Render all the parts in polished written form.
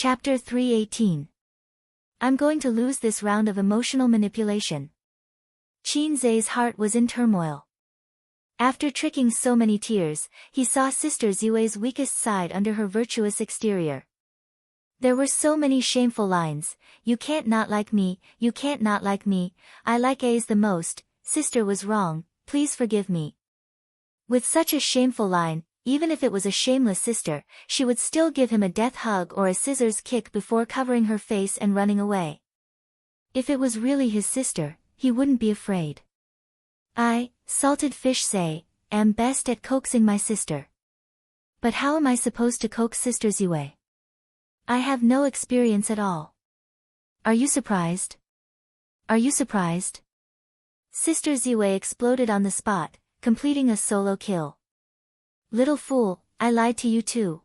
Chapter 318. I'm going to lose this round of emotional manipulation. Qin Zhe's heart was in turmoil. After tricking so many tears, he saw Sister Ziwei's weakest side under her virtuous exterior. There were so many shameful lines. You can't not like me, you can't not like me, I like A's the most, sister was wrong, please forgive me. With such a shameful line, even if it was a shameless sister, she would still give him a death hug or a scissors kick before covering her face and running away. If it was really his sister, he wouldn't be afraid. I, salted fish say, am best at coaxing my sister. But how am I supposed to coax Sister Ziwei? I have no experience at all. Are you surprised? Are you surprised? Sister Ziwei exploded on the spot, completing a solo kill. Little fool, I lied to you too.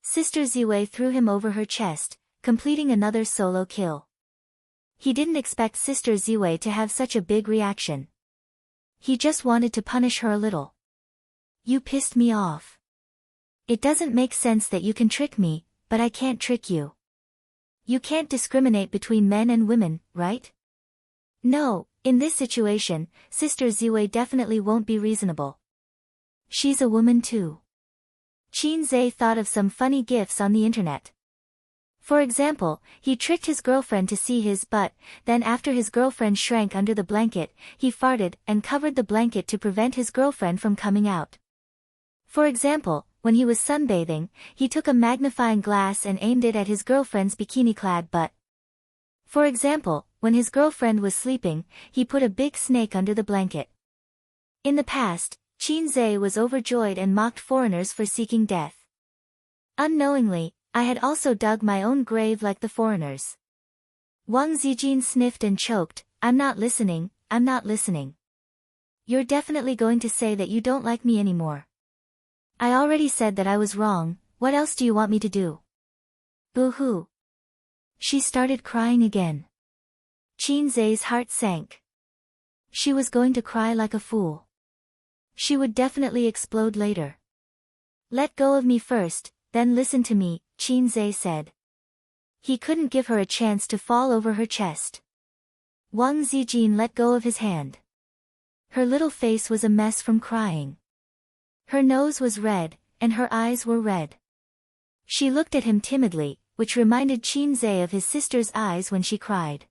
Sister Ziwei threw him over her chest, completing another solo kill. He didn't expect Sister Ziwei to have such a big reaction. He just wanted to punish her a little. You pissed me off. It doesn't make sense that you can trick me, but I can't trick you. You can't discriminate between men and women, right? No, in this situation, Sister Ziwei definitely won't be reasonable. She's a woman too. Qin Zhe thought of some funny gifs on the internet. For example, he tricked his girlfriend to see his butt, then after his girlfriend shrank under the blanket, he farted and covered the blanket to prevent his girlfriend from coming out. For example, when he was sunbathing, he took a magnifying glass and aimed it at his girlfriend's bikini-clad butt. For example, when his girlfriend was sleeping, he put a big snake under the blanket. In the past, Qin Zhe was overjoyed and mocked foreigners for seeking death. Unknowingly, I had also dug my own grave like the foreigners. Wang Zijin sniffed and choked, I'm not listening, I'm not listening. You're definitely going to say that you don't like me anymore. I already said that I was wrong, what else do you want me to do? Boo-hoo. She started crying again. Qin Zhe's heart sank. She was going to cry like a fool. She would definitely explode later. Let go of me first, then listen to me, Qin Zhe said. He couldn't give her a chance to fall over her chest. Wang Zijin let go of his hand. Her little face was a mess from crying. Her nose was red, and her eyes were red. She looked at him timidly, which reminded Qin Zhe of his sister's eyes when she cried.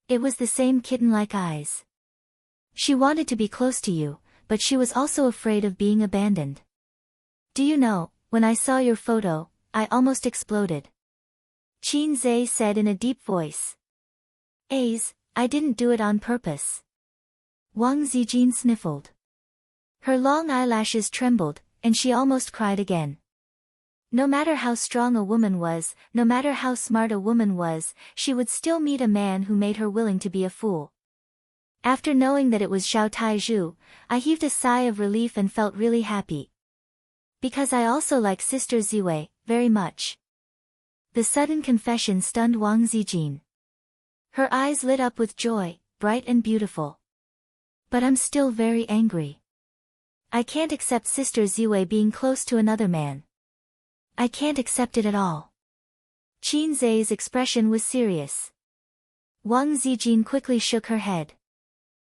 It was the same kitten-like eyes. She wanted to be close to you, but she was also afraid of being abandoned. Do you know, when I saw your photo, I almost exploded. Qin Zhe said in a deep voice. A's, I didn't do it on purpose. Wang Zijin sniffled. Her long eyelashes trembled, and she almost cried again. No matter how strong a woman was, no matter how smart a woman was, she would still meet a man who made her willing to be a fool. After knowing that it was Xiao Taizhu, I heaved a sigh of relief and felt really happy. Because I also like Sister Ziwei, very much. The sudden confession stunned Wang Zijin. Her eyes lit up with joy, bright and beautiful. But I'm still very angry. I can't accept Sister Ziwei being close to another man. I can't accept it at all. Qin Zhe's expression was serious. Wang Zijin quickly shook her head.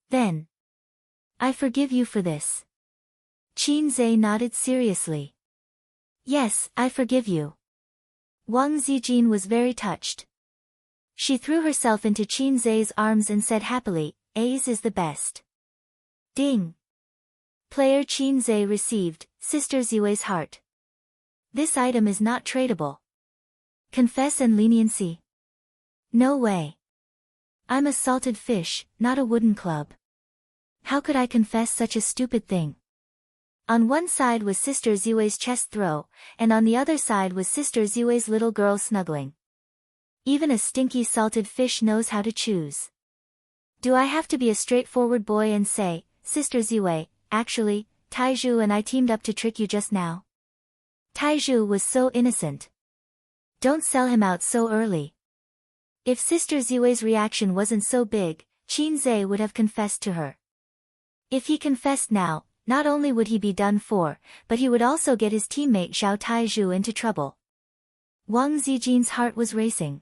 Then. I forgive you for this. Qin Zhe nodded seriously. Yes, I forgive you. Wang Zijin was very touched. She threw herself into Qin Zhe's arms and said happily, A's is the best. Ding. Player Qin Zhe received, Sister Ziwei's heart. This item is not tradable. Confess and leniency. No way. I'm a salted fish, not a wooden club. How could I confess such a stupid thing? On one side was Sister Ziwei's chest throw, and on the other side was Sister Ziwei's little girl snuggling. Even a stinky salted fish knows how to choose. Do I have to be a straightforward boy and say, Sister Ziwei, actually, Taizhu and I teamed up to trick you just now? Taizhu was so innocent. Don't sell him out so early. If Sister Ziwei's reaction wasn't so big, Qin Zhe would have confessed to her. If he confessed now, not only would he be done for, but he would also get his teammate Xiao Taizhu into trouble. Wang Zijin's heart was racing.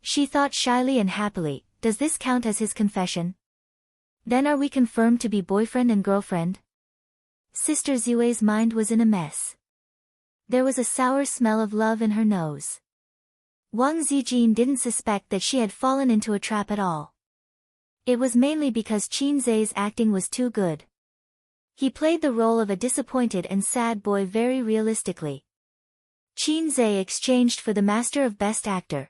She thought shyly and happily, does this count as his confession? Then are we confirmed to be boyfriend and girlfriend? Sister Ziwei's mind was in a mess. There was a sour smell of love in her nose. Wang Zijin didn't suspect that she had fallen into a trap at all. It was mainly because Qin Zai's acting was too good. He played the role of a disappointed and sad boy very realistically. Qin Zai exchanged for the Master of Best Actor.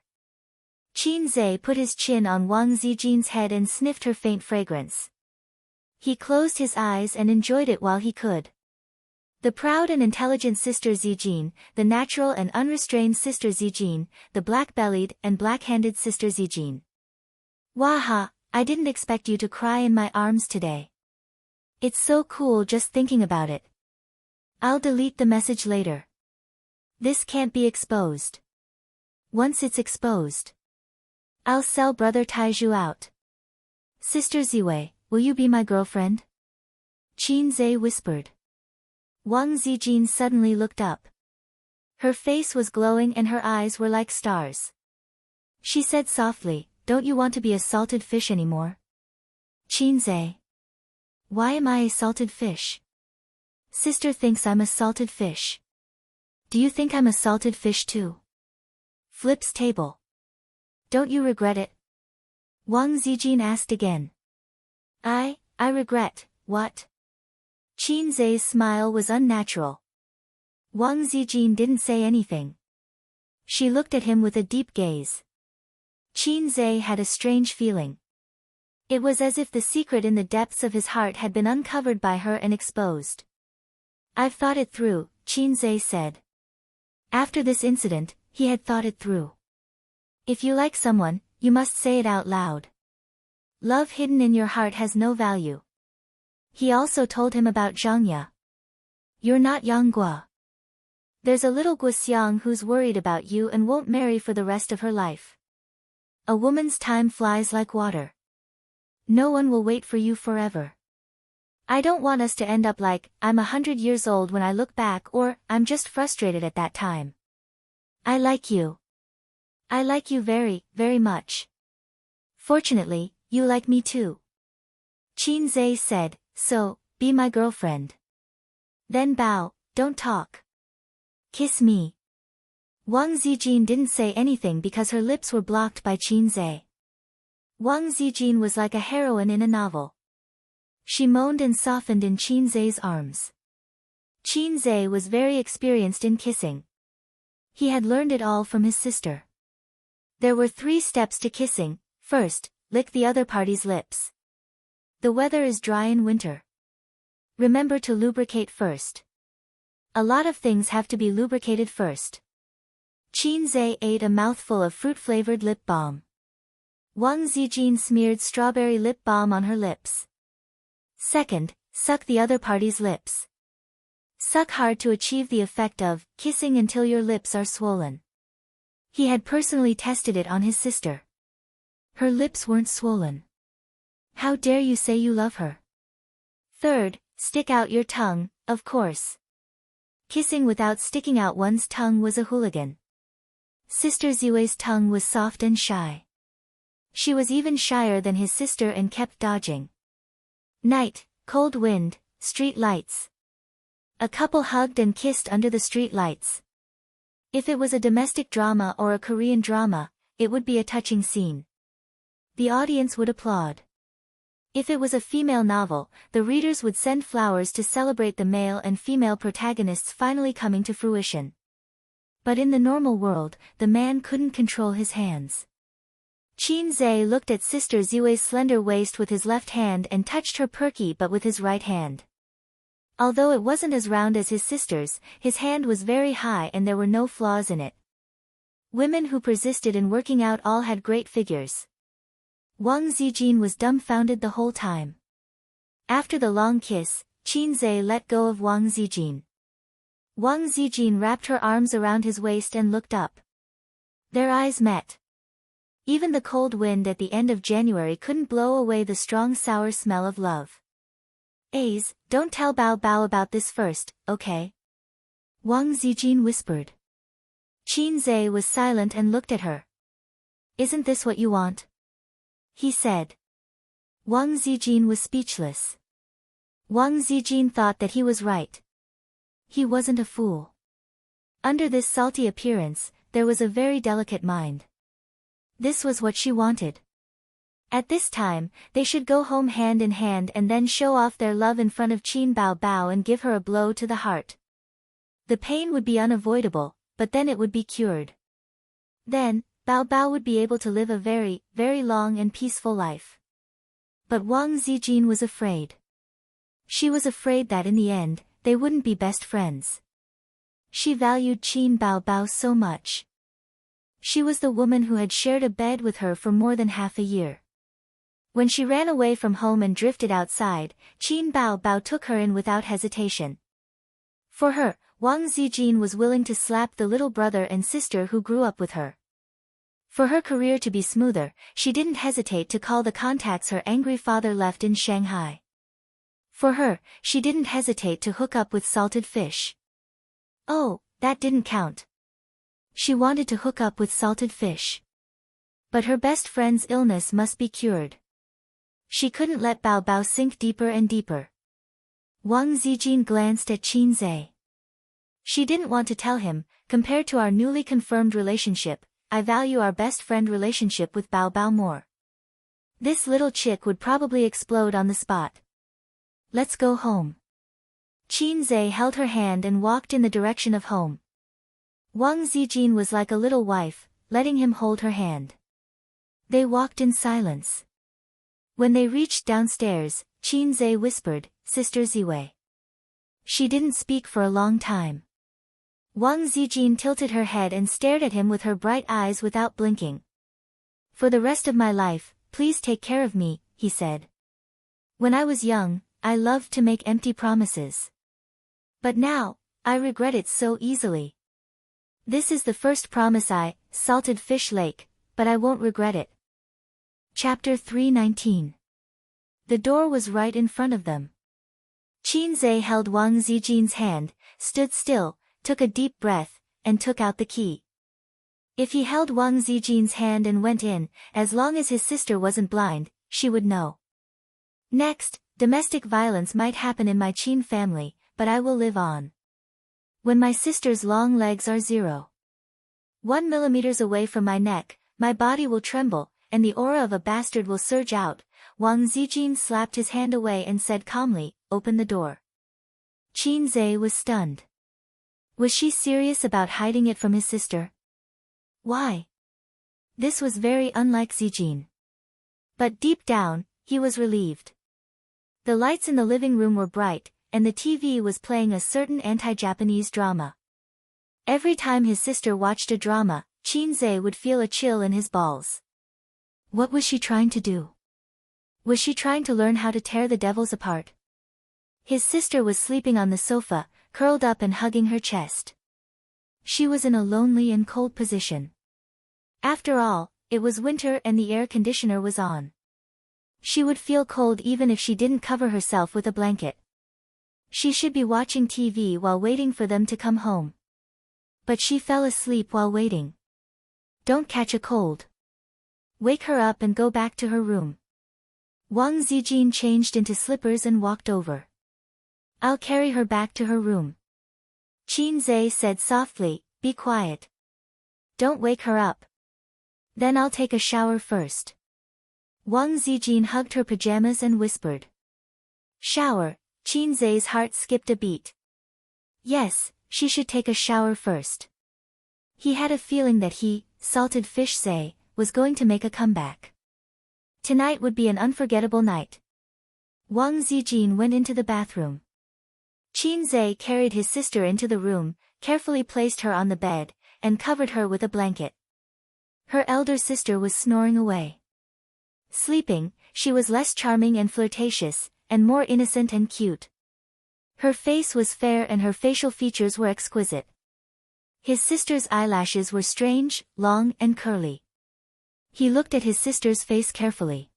Qin Zai put his chin on Wang Zijin's head and sniffed her faint fragrance. He closed his eyes and enjoyed it while he could. The proud and intelligent Sister Zijin, the natural and unrestrained Sister Zijin, the black-bellied and black-handed Sister Zijin. Waha, I didn't expect you to cry in my arms today. It's so cool just thinking about it. I'll delete the message later. This can't be exposed. Once it's exposed, I'll sell Brother Taizhu out. Sister Ziwei, will you be my girlfriend? Qin Zai whispered. Wang Zijin suddenly looked up. Her face was glowing and her eyes were like stars. She said softly, don't you want to be a salted fish anymore? Qin Zai. Why am I a salted fish? Sister thinks I'm a salted fish. Do you think I'm a salted fish too? Flips table. Don't you regret it? Wang Zijin asked again. I regret, what? Qin Zai's smile was unnatural. Wang Zijin didn't say anything. She looked at him with a deep gaze. Qin Zai had a strange feeling. It was as if the secret in the depths of his heart had been uncovered by her and exposed. I've thought it through, Qin Zai said. After this incident, he had thought it through. If you like someone, you must say it out loud. Love hidden in your heart has no value. He also told him about Zhangya. You're not Yang Gua. There's a little Guoxiang who's worried about you and won't marry for the rest of her life. A woman's time flies like water. No one will wait for you forever. I don't want us to end up like, I'm 100 years old when I look back, or, I'm just frustrated at that time. I like you. I like you very, very much. Fortunately, you like me too. Qin Zai said, so, be my girlfriend. Then bow, don't talk. Kiss me. Wang Zijin didn't say anything because her lips were blocked by Qin Zai. Wang Zijin was like a heroine in a novel. She moaned and softened in Qin Zai's arms. Qin Zai was very experienced in kissing. He had learned it all from his sister. There were 3 steps to kissing. First, lick the other party's lips. The weather is dry in winter. Remember to lubricate first. A lot of things have to be lubricated first. Qin Zai ate a mouthful of fruit-flavored lip balm. Wang Zijin smeared strawberry lip balm on her lips. Second, suck the other party's lips. Suck hard to achieve the effect of kissing until your lips are swollen. He had personally tested it on his sister. Her lips weren't swollen. How dare you say you love her? Third, stick out your tongue, of course. Kissing without sticking out one's tongue was a hooligan. Sister Ziwei's tongue was soft and shy. She was even shyer than his sister and kept dodging. Night, cold wind, street lights. A couple hugged and kissed under the street lights. If it was a domestic drama or a Korean drama, it would be a touching scene. The audience would applaud. If it was a female novel, the readers would send flowers to celebrate the male and female protagonists finally coming to fruition. But in the normal world, the man couldn't control his hands. Qin Zai looked at Sister Ziwei's slender waist with his left hand and touched her perky butt with his right hand. Although it wasn't as round as his sister's, his hand was very high and there were no flaws in it. Women who persisted in working out all had great figures. Wang Zijin was dumbfounded the whole time. After the long kiss, Qin Zai let go of Wang Zijin. Wang Zijin wrapped her arms around his waist and looked up. Their eyes met. Even the cold wind at the end of January couldn't blow away the strong sour smell of love. Don't tell Bao Bao about this first, okay? Wang Zijin whispered. Qin Zhe was silent and looked at her. Isn't this what you want? He said. Wang Zijin was speechless. Wang Zijin thought that he was right. He wasn't a fool. Under this salty appearance, there was a very delicate mind. This was what she wanted. At this time, they should go home hand in hand and then show off their love in front of Qin Bao Bao and give her a blow to the heart. The pain would be unavoidable, but then it would be cured. Then, Bao Bao would be able to live a very, very long and peaceful life. But Wang Zijin was afraid. She was afraid that in the end, they wouldn't be best friends. She valued Qin Bao Bao so much. She was the woman who had shared a bed with her for more than half a year. When she ran away from home and drifted outside, Qin Bao Bao took her in without hesitation. For her, Wang Zijin was willing to slap the little brother and sister who grew up with her. For her career to be smoother, she didn't hesitate to call the contacts her angry father left in Shanghai. For her, she didn't hesitate to hook up with salted fish. Oh, that didn't count. She wanted to hook up with salted fish. But her best friend's illness must be cured. She couldn't let Bao Bao sink deeper and deeper. Wang Zijin glanced at Qin Zhe. She didn't want to tell him, compared to our newly confirmed relationship, I value our best friend relationship with Bao Bao more. This little chick would probably explode on the spot. Let's go home. Qin Zhe held her hand and walked in the direction of home. Wang Zijin was like a little wife, letting him hold her hand. They walked in silence. When they reached downstairs, Qin Zhe whispered, Sister Ziwei. She didn't speak for a long time. Wang Zijin tilted her head and stared at him with her bright eyes without blinking. For the rest of my life, please take care of me, he said. When I was young, I loved to make empty promises. But now, I regret it so easily. This is the first promise salted fish lake, but I won't regret it. Chapter 319. The door was right in front of them. Qin Zhe held Wang Zijin's hand, stood still, took a deep breath, and took out the key. If he held Wang Zijin's hand and went in, as long as his sister wasn't blind, she would know. Next, domestic violence might happen in my Qin family, but I will live on. When my sister's long legs are 0.1 millimeters away from my neck, my body will tremble, and the aura of a bastard will surge out. Wang Zijin slapped his hand away and said calmly, open the door. Qin Zhe was stunned. Was she serious about hiding it from his sister? Why? This was very unlike Zijin. But deep down, he was relieved. The lights in the living room were bright, and the TV was playing a certain anti-Japanese drama. Every time his sister watched a drama, Qin Zhe would feel a chill in his balls. What was she trying to do? Was she trying to learn how to tear the devils apart? His sister was sleeping on the sofa, curled up and hugging her chest. She was in a lonely and cold position. After all, it was winter and the air conditioner was on. She would feel cold even if she didn't cover herself with a blanket. She should be watching TV while waiting for them to come home. But she fell asleep while waiting. Don't catch a cold. Wake her up and go back to her room. Wang Zijin changed into slippers and walked over. I'll carry her back to her room. Qin Zhe said softly, be quiet. Don't wake her up. Then I'll take a shower first. Wang Zijin hugged her pajamas and whispered. Shower, Qin Zhe's heart skipped a beat. Yes, she should take a shower first. He had a feeling that salted fish Zhe, was going to make a comeback. Tonight would be an unforgettable night. Wang Zijin went into the bathroom. Qin Zhe carried his sister into the room, carefully placed her on the bed, and covered her with a blanket. Her elder sister was snoring away. Sleeping, she was less charming and flirtatious, and more innocent and cute. Her face was fair and her facial features were exquisite. His sister's eyelashes were strange, long and curly. He looked at his sister's face carefully.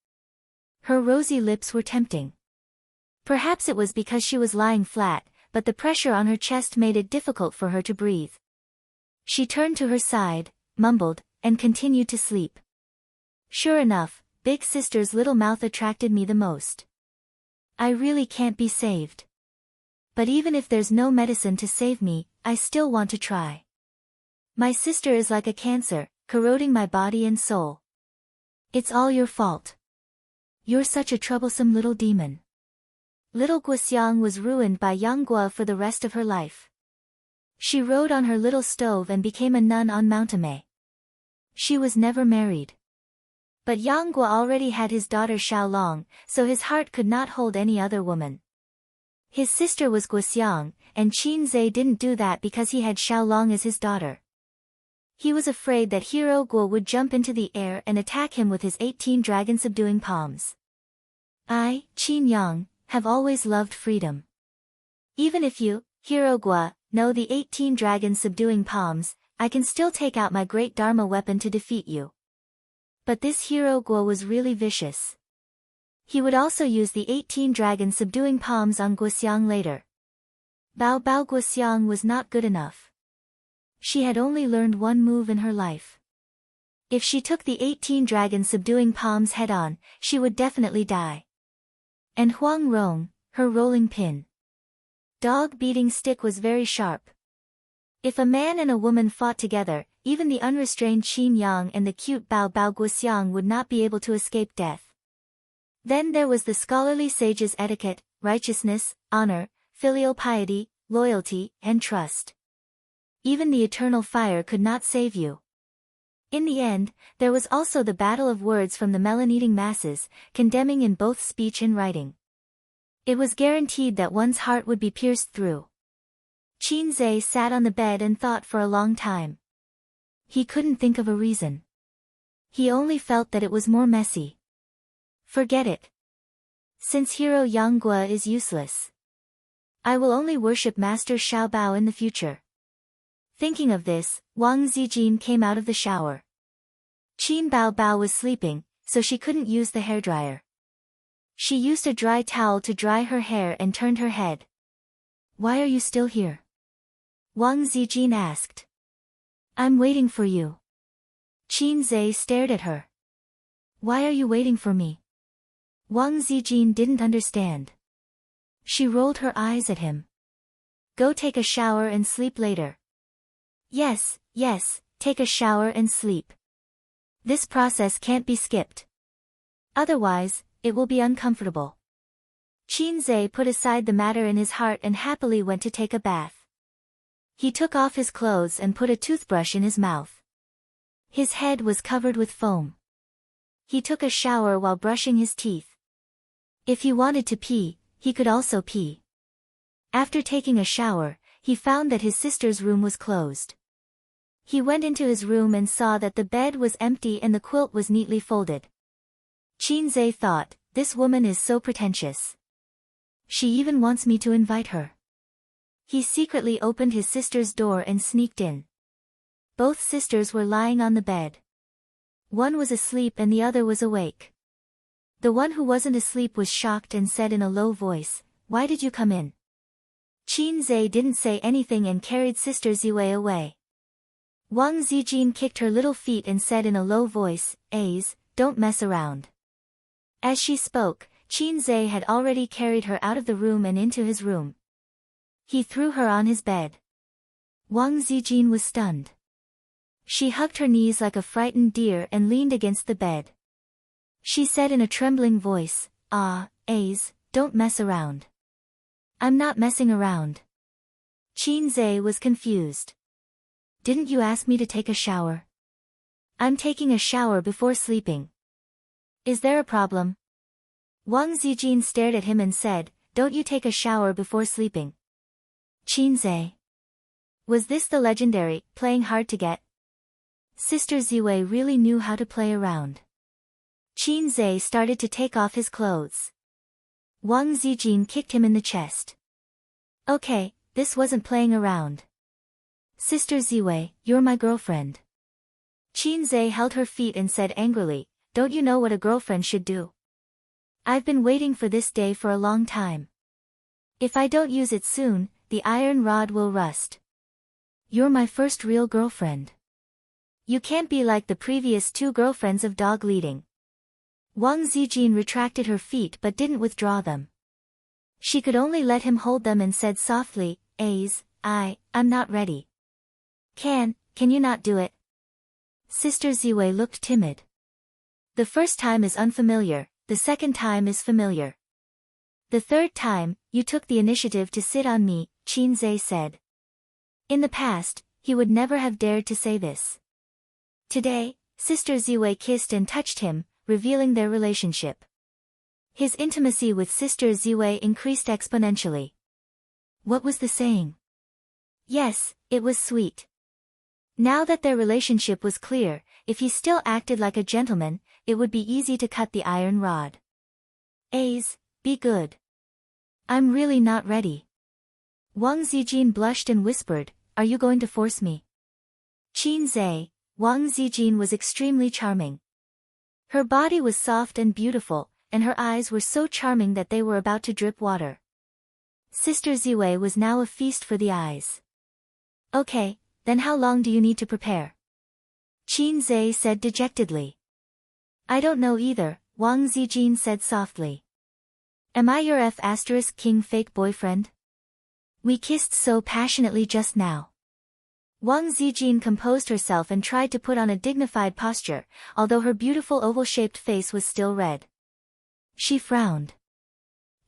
Her rosy lips were tempting. Perhaps it was because she was lying flat, but the pressure on her chest made it difficult for her to breathe. She turned to her side, mumbled, and continued to sleep. Sure enough, big sister's little mouth attracted me the most. I really can't be saved. But even if there's no medicine to save me, I still want to try. My sister is like a cancer, corroding my body and soul. It's all your fault. You're such a troublesome little demon. Little Guoxiang was ruined by Yang Guo for the rest of her life. She rode on her little stove and became a nun on Mount Amei. She was never married. But Yang Guo already had his daughter Xiaolong, so his heart could not hold any other woman. His sister was Guoxiang, and Qin Zhe didn't do that because he had Xiaolong as his daughter. He was afraid that Hero Guo would jump into the air and attack him with his 18 dragon-subduing palms. I, Qin Yang, have always loved freedom. Even if you, Hero Guo, know the 18 dragon-subduing palms, I can still take out my great Dharma weapon to defeat you. But this Hero Guo was really vicious. He would also use the 18 dragon-subduing palms on Guoxiang later. Bao Bao Guoxiang was not good enough. She had only learned one move in her life. If she took the 18 dragon-subduing palms head-on, she would definitely die. And Huang Rong, her rolling pin. Dog-beating stick was very sharp. If a man and a woman fought together, even the unrestrained Qin Yang and the cute Bao Bao Guoxiang would not be able to escape death. Then there was the scholarly sage's etiquette, righteousness, honor, filial piety, loyalty, and trust. Even the eternal fire could not save you. In the end, there was also the battle of words from the melon-eating masses, condemning in both speech and writing. It was guaranteed that one's heart would be pierced through. Qin Zhe sat on the bed and thought for a long time. He couldn't think of a reason. He only felt that it was more messy. Forget it. Since Hero Yang Guo is useless, I will only worship Master Xiao Bao in the future. Thinking of this, Wang Zijin came out of the shower. Qin Bao Bao was sleeping, so she couldn't use the hairdryer. She used a dry towel to dry her hair and turned her head. Why are you still here? Wang Zijin asked. I'm waiting for you. Qin Zhe stared at her. Why are you waiting for me? Wang Zijin didn't understand. She rolled her eyes at him. Go take a shower and sleep later. Yes, take a shower and sleep. This process can't be skipped. Otherwise, it will be uncomfortable. Qin Zhe put aside the matter in his heart and happily went to take a bath. He took off his clothes and put a toothbrush in his mouth. His head was covered with foam. He took a shower while brushing his teeth. If he wanted to pee, he could also pee. After taking a shower, he found that his sister's room was closed. He went into his room and saw that the bed was empty and the quilt was neatly folded. Qin Zhe thought, this woman is so pretentious. She even wants me to invite her. He secretly opened his sister's door and sneaked in. Both sisters were lying on the bed. One was asleep and the other was awake. The one who wasn't asleep was shocked and said in a low voice, Why did you come in? Qin Zhe didn't say anything and carried Sister Ziwei away. Wang Zijin kicked her little feet and said in a low voice, Aze, don't mess around. As she spoke, Qin Zhe had already carried her out of the room and into his room. He threw her on his bed. Wang Zijin was stunned. She hugged her knees like a frightened deer and leaned against the bed. She said in a trembling voice, Aze, don't mess around. I'm not messing around. Qin Zhe was confused. Didn't you ask me to take a shower? I'm taking a shower before sleeping. Is there a problem? Wang Zijin stared at him and said, Don't you take a shower before sleeping? Qin Zhe. Was this the legendary, playing hard to get? Sister Ziwei really knew how to play around. Qin Zhe started to take off his clothes. Wang Zijin kicked him in the chest. Okay, this wasn't playing around. Sister Ziwei, you're my girlfriend. Qin Zhe held her feet and said angrily, Don't you know what a girlfriend should do? I've been waiting for this day for a long time. If I don't use it soon, the iron rod will rust. You're my first real girlfriend. You can't be like the previous 2 girlfriends of dog leading. Wang Zijin retracted her feet but didn't withdraw them. She could only let him hold them and said softly, I'm not ready. Can you not do it? Sister Ziwei looked timid. The first time is unfamiliar, the second time is familiar. The third time, you took the initiative to sit on me, Qin Zhe said. In the past, he would never have dared to say this. Today, Sister Ziwei kissed and touched him, revealing their relationship. His intimacy with Sister Ziwei increased exponentially. What was the saying? Yes, it was sweet. Now that their relationship was clear, if he still acted like a gentleman, it would be easy to cut the iron rod. Be good. I'm really not ready. Wang Zijin blushed and whispered, are you going to force me? Qin Zhe, Wang Zijin was extremely charming. Her body was soft and beautiful, and her eyes were so charming that they were about to drip water. Sister Ziwei was now a feast for the eyes. Okay, then how long do you need to prepare? Qin Zhe said dejectedly. I don't know either, Wang Zijin said softly. Am I your F***king fake boyfriend? We kissed so passionately just now. Wang Zijin composed herself and tried to put on a dignified posture, although her beautiful oval-shaped face was still red. She frowned.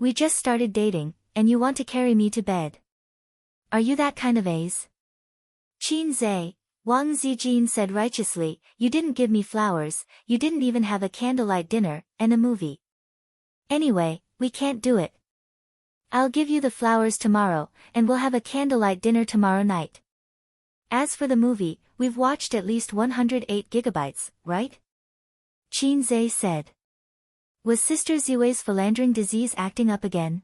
We just started dating, and you want to carry me to bed. Are you that kind of ace? Qin Zhe, Wang Zijin said righteously, you didn't give me flowers, you didn't even have a candlelight dinner, and a movie. Anyway, we can't do it. I'll give you the flowers tomorrow, and we'll have a candlelight dinner tomorrow night. As for the movie, we've watched at least 108 gigabytes, right? Qin Zhe said. Was Sister Ziwei's philandering disease acting up again?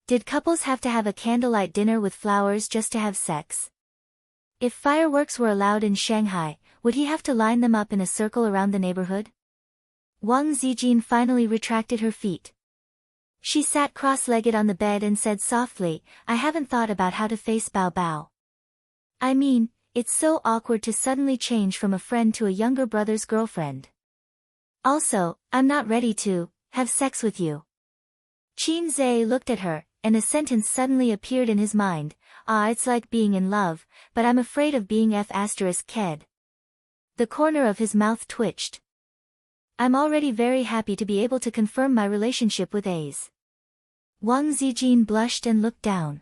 Did couples have to have a candlelight dinner with flowers just to have sex? If fireworks were allowed in Shanghai, would he have to line them up in a circle around the neighborhood? Wang Zijin finally retracted her feet. She sat cross-legged on the bed and said softly, I haven't thought about how to face Bao Bao. I mean, it's so awkward to suddenly change from a friend to a younger brother's girlfriend. Also, I'm not ready to have sex with you. Qin Zhe looked at her, and a sentence suddenly appeared in his mind, it's like being in love, but I'm afraid of being F***ked. The corner of his mouth twitched. I'm already very happy to be able to confirm my relationship with A's. Wang Zijin blushed and looked down.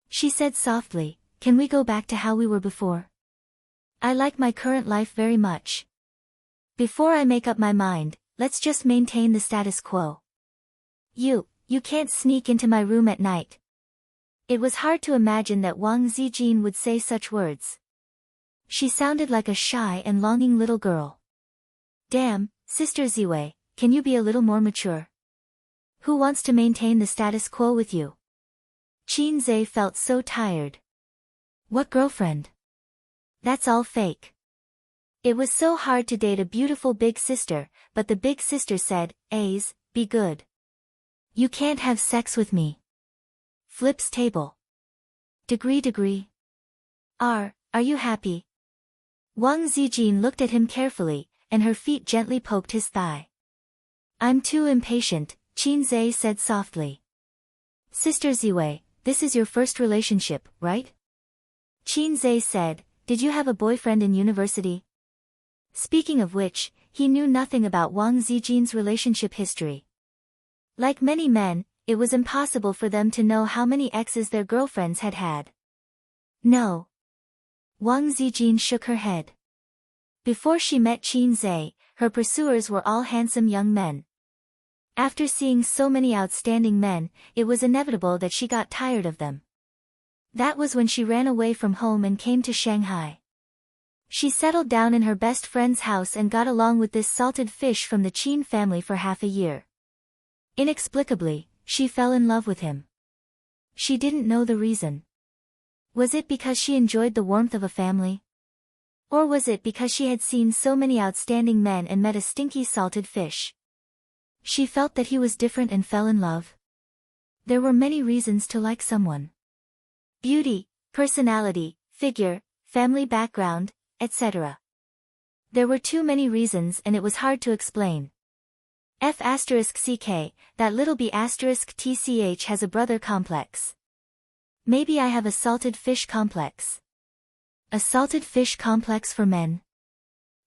She said softly, can we go back to how we were before? I like my current life very much. Before I make up my mind, let's just maintain the status quo. You can't sneak into my room at night. It was hard to imagine that Wang Zijin would say such words. She sounded like a shy and longing little girl. Damn, Sister Ziwei, can you be a little more mature? Who wants to maintain the status quo with you? Qin Zhe felt so tired. What girlfriend? That's all fake. It was so hard to date a beautiful big sister, but the big sister said, A's, be good. You can't have sex with me. Flips table. Degree. Are you happy? Wang Zijin looked at him carefully, and her feet gently poked his thigh. I'm too impatient, Qin Zhe said softly. Sister Ziwei, this is your first relationship, right? Qin Zhe said, did you have a boyfriend in university? Speaking of which, he knew nothing about Wang Zijin's relationship history. Like many men, it was impossible for them to know how many exes their girlfriends had had. No. Wang Zijin shook her head. Before she met Qin Zhe, her pursuers were all handsome young men. After seeing so many outstanding men, it was inevitable that she got tired of them. That was when she ran away from home and came to Shanghai. She settled down in her best friend's house and got along with this salted fish from the Qin family for half a year. Inexplicably, she fell in love with him. She didn't know the reason. Was it because she enjoyed the warmth of a family? Or was it because she had seen so many outstanding men and met a stinky salted fish? She felt that he was different and fell in love. There were many reasons to like someone. Beauty, personality, figure, family background, etc. There were too many reasons and it was hard to explain. F*ck, that little B*tch has a brother complex. Maybe I have a salted fish complex. A salted fish complex for men.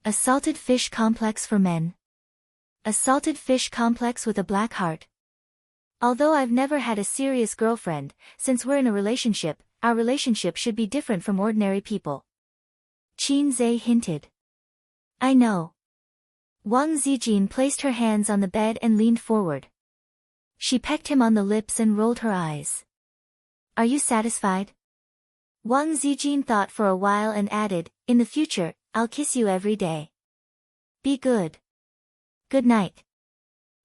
A salted fish complex for men. A salted fish complex with a black heart. Although I've never had a serious girlfriend, since we're in a relationship, our relationship should be different from ordinary people. Qin Zhe hinted. I know. Wang Zijin placed her hands on the bed and leaned forward. She pecked him on the lips and rolled her eyes. Are you satisfied? Wang Zijin thought for a while and added, in the future, I'll kiss you every day. Be good. Good night.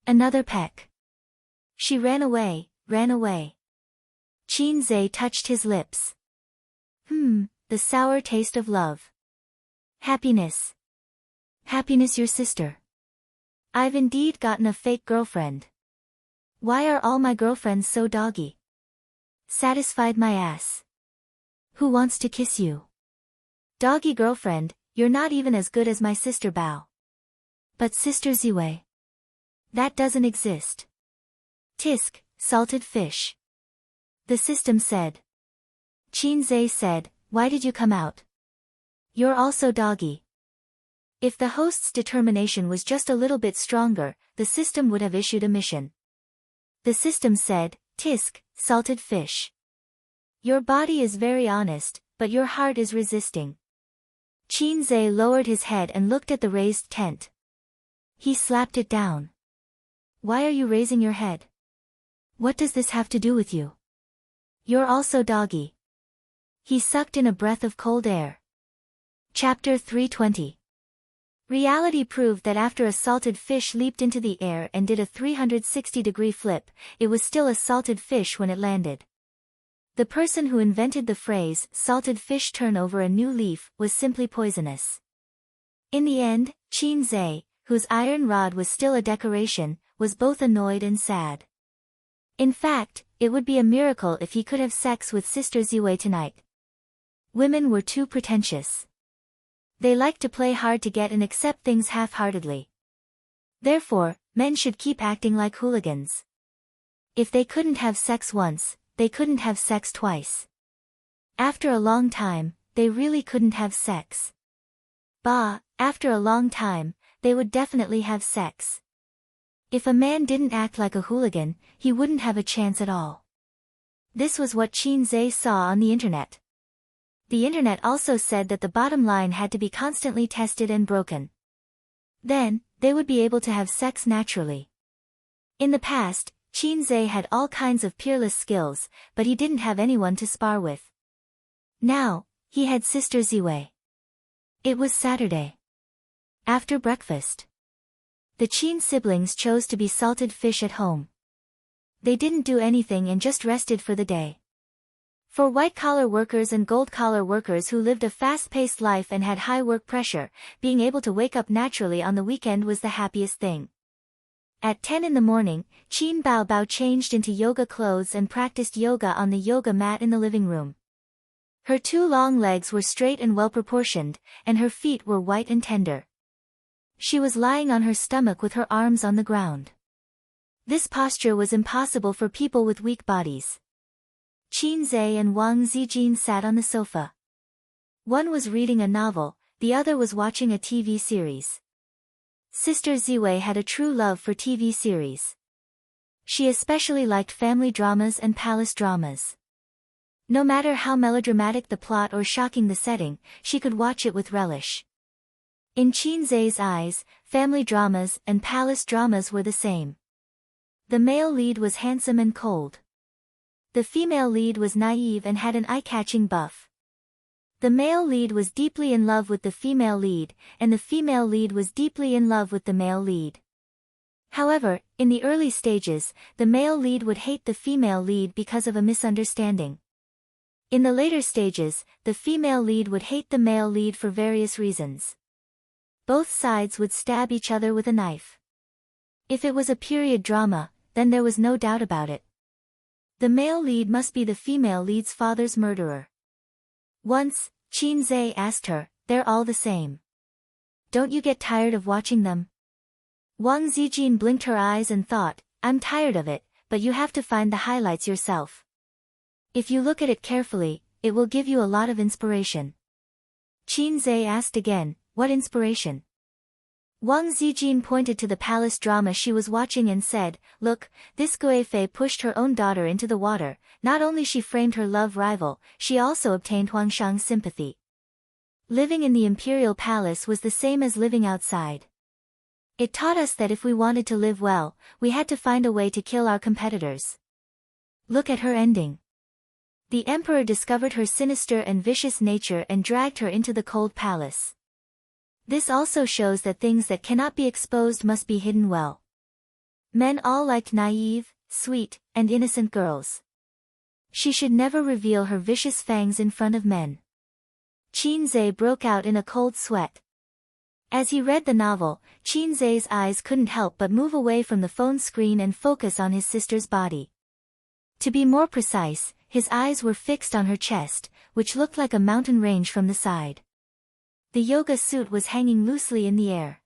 Another peck. She ran away, ran away. Qin Zhe touched his lips. The sour taste of love. Happiness. Happiness, your sister. I've indeed gotten a fake girlfriend. Why are all my girlfriends so doggy? Satisfied my ass. Who wants to kiss you? Doggy girlfriend, you're not even as good as my sister Bao. But sister Ziwei. That doesn't exist. Tisk, salted fish. The system said. Qin Zhe said, why did you come out? You're also doggy. If the host's determination was just a little bit stronger, the system would have issued a mission. The system said, Tisk, salted fish. Your body is very honest, but your heart is resisting. Qin Zhe lowered his head and looked at the raised tent. He slapped it down. Why are you raising your head? What does this have to do with you? You're also doggy. He sucked in a breath of cold air. Chapter 320. Reality proved that after a salted fish leaped into the air and did a 360-degree flip, it was still a salted fish when it landed. The person who invented the phrase, salted fish turn over a new leaf, was simply poisonous. In the end, Qin Zhe, whose iron rod was still a decoration, was both annoyed and sad. In fact, it would be a miracle if he could have sex with Sister Ziwei tonight. Women were too pretentious. They liked to play hard to get and accept things half-heartedly. Therefore, men should keep acting like hooligans. If they couldn't have sex once, they couldn't have sex twice. After a long time, they really couldn't have sex. After a long time, they would definitely have sex. If a man didn't act like a hooligan, he wouldn't have a chance at all. This was what Qin Zhe saw on the internet. The internet also said that the bottom line had to be constantly tested and broken. Then, they would be able to have sex naturally. In the past, Qin Zhe had all kinds of peerless skills, but he didn't have anyone to spar with. Now, he had Sister Ziwei. It was Saturday. After breakfast, the Qin siblings chose to be salted fish at home. They didn't do anything and just rested for the day. For white-collar workers and gold-collar workers who lived a fast-paced life and had high work pressure, being able to wake up naturally on the weekend was the happiest thing. At 10 in the morning, Qin Bao changed into yoga clothes and practiced yoga on the yoga mat in the living room. Her two long legs were straight and well-proportioned, and her feet were white and tender. She was lying on her stomach with her arms on the ground. This posture was impossible for people with weak bodies. Qin Zhe and Wang Zijin sat on the sofa. One was reading a novel, the other was watching a TV series. Sister Ziwei had a true love for TV series. She especially liked family dramas and palace dramas. No matter how melodramatic the plot or shocking the setting, she could watch it with relish. In Qin Zhe's eyes, family dramas and palace dramas were the same. The male lead was handsome and cold. The female lead was naive and had an eye-catching buff. The male lead was deeply in love with the female lead, and the female lead was deeply in love with the male lead. However, in the early stages, the male lead would hate the female lead because of a misunderstanding. In the later stages, the female lead would hate the male lead for various reasons. Both sides would stab each other with a knife. If it was a period drama, then there was no doubt about it. The male lead must be the female lead's father's murderer. Once, Qin Zhe asked her, they're all the same. Don't you get tired of watching them? Wang Zijin blinked her eyes and thought, I'm tired of it, but you have to find the highlights yourself. If you look at it carefully, it will give you a lot of inspiration. Qin Zhe asked again, what inspiration? Wang Zijin pointed to the palace drama she was watching and said, look, this Guifei pushed her own daughter into the water, not only she framed her love rival, she also obtained Huangshang's sympathy. Living in the imperial palace was the same as living outside. It taught us that if we wanted to live well, we had to find a way to kill our competitors. Look at her ending. The emperor discovered her sinister and vicious nature and dragged her into the cold palace. This also shows that things that cannot be exposed must be hidden well. Men all liked naive, sweet, and innocent girls. She should never reveal her vicious fangs in front of men. Qin Zhe broke out in a cold sweat. As he read the novel, Qin Zhe's eyes couldn't help but move away from the phone screen and focus on his sister's body. To be more precise, his eyes were fixed on her chest, which looked like a mountain range from the side. The yoga suit was hanging loosely in the air.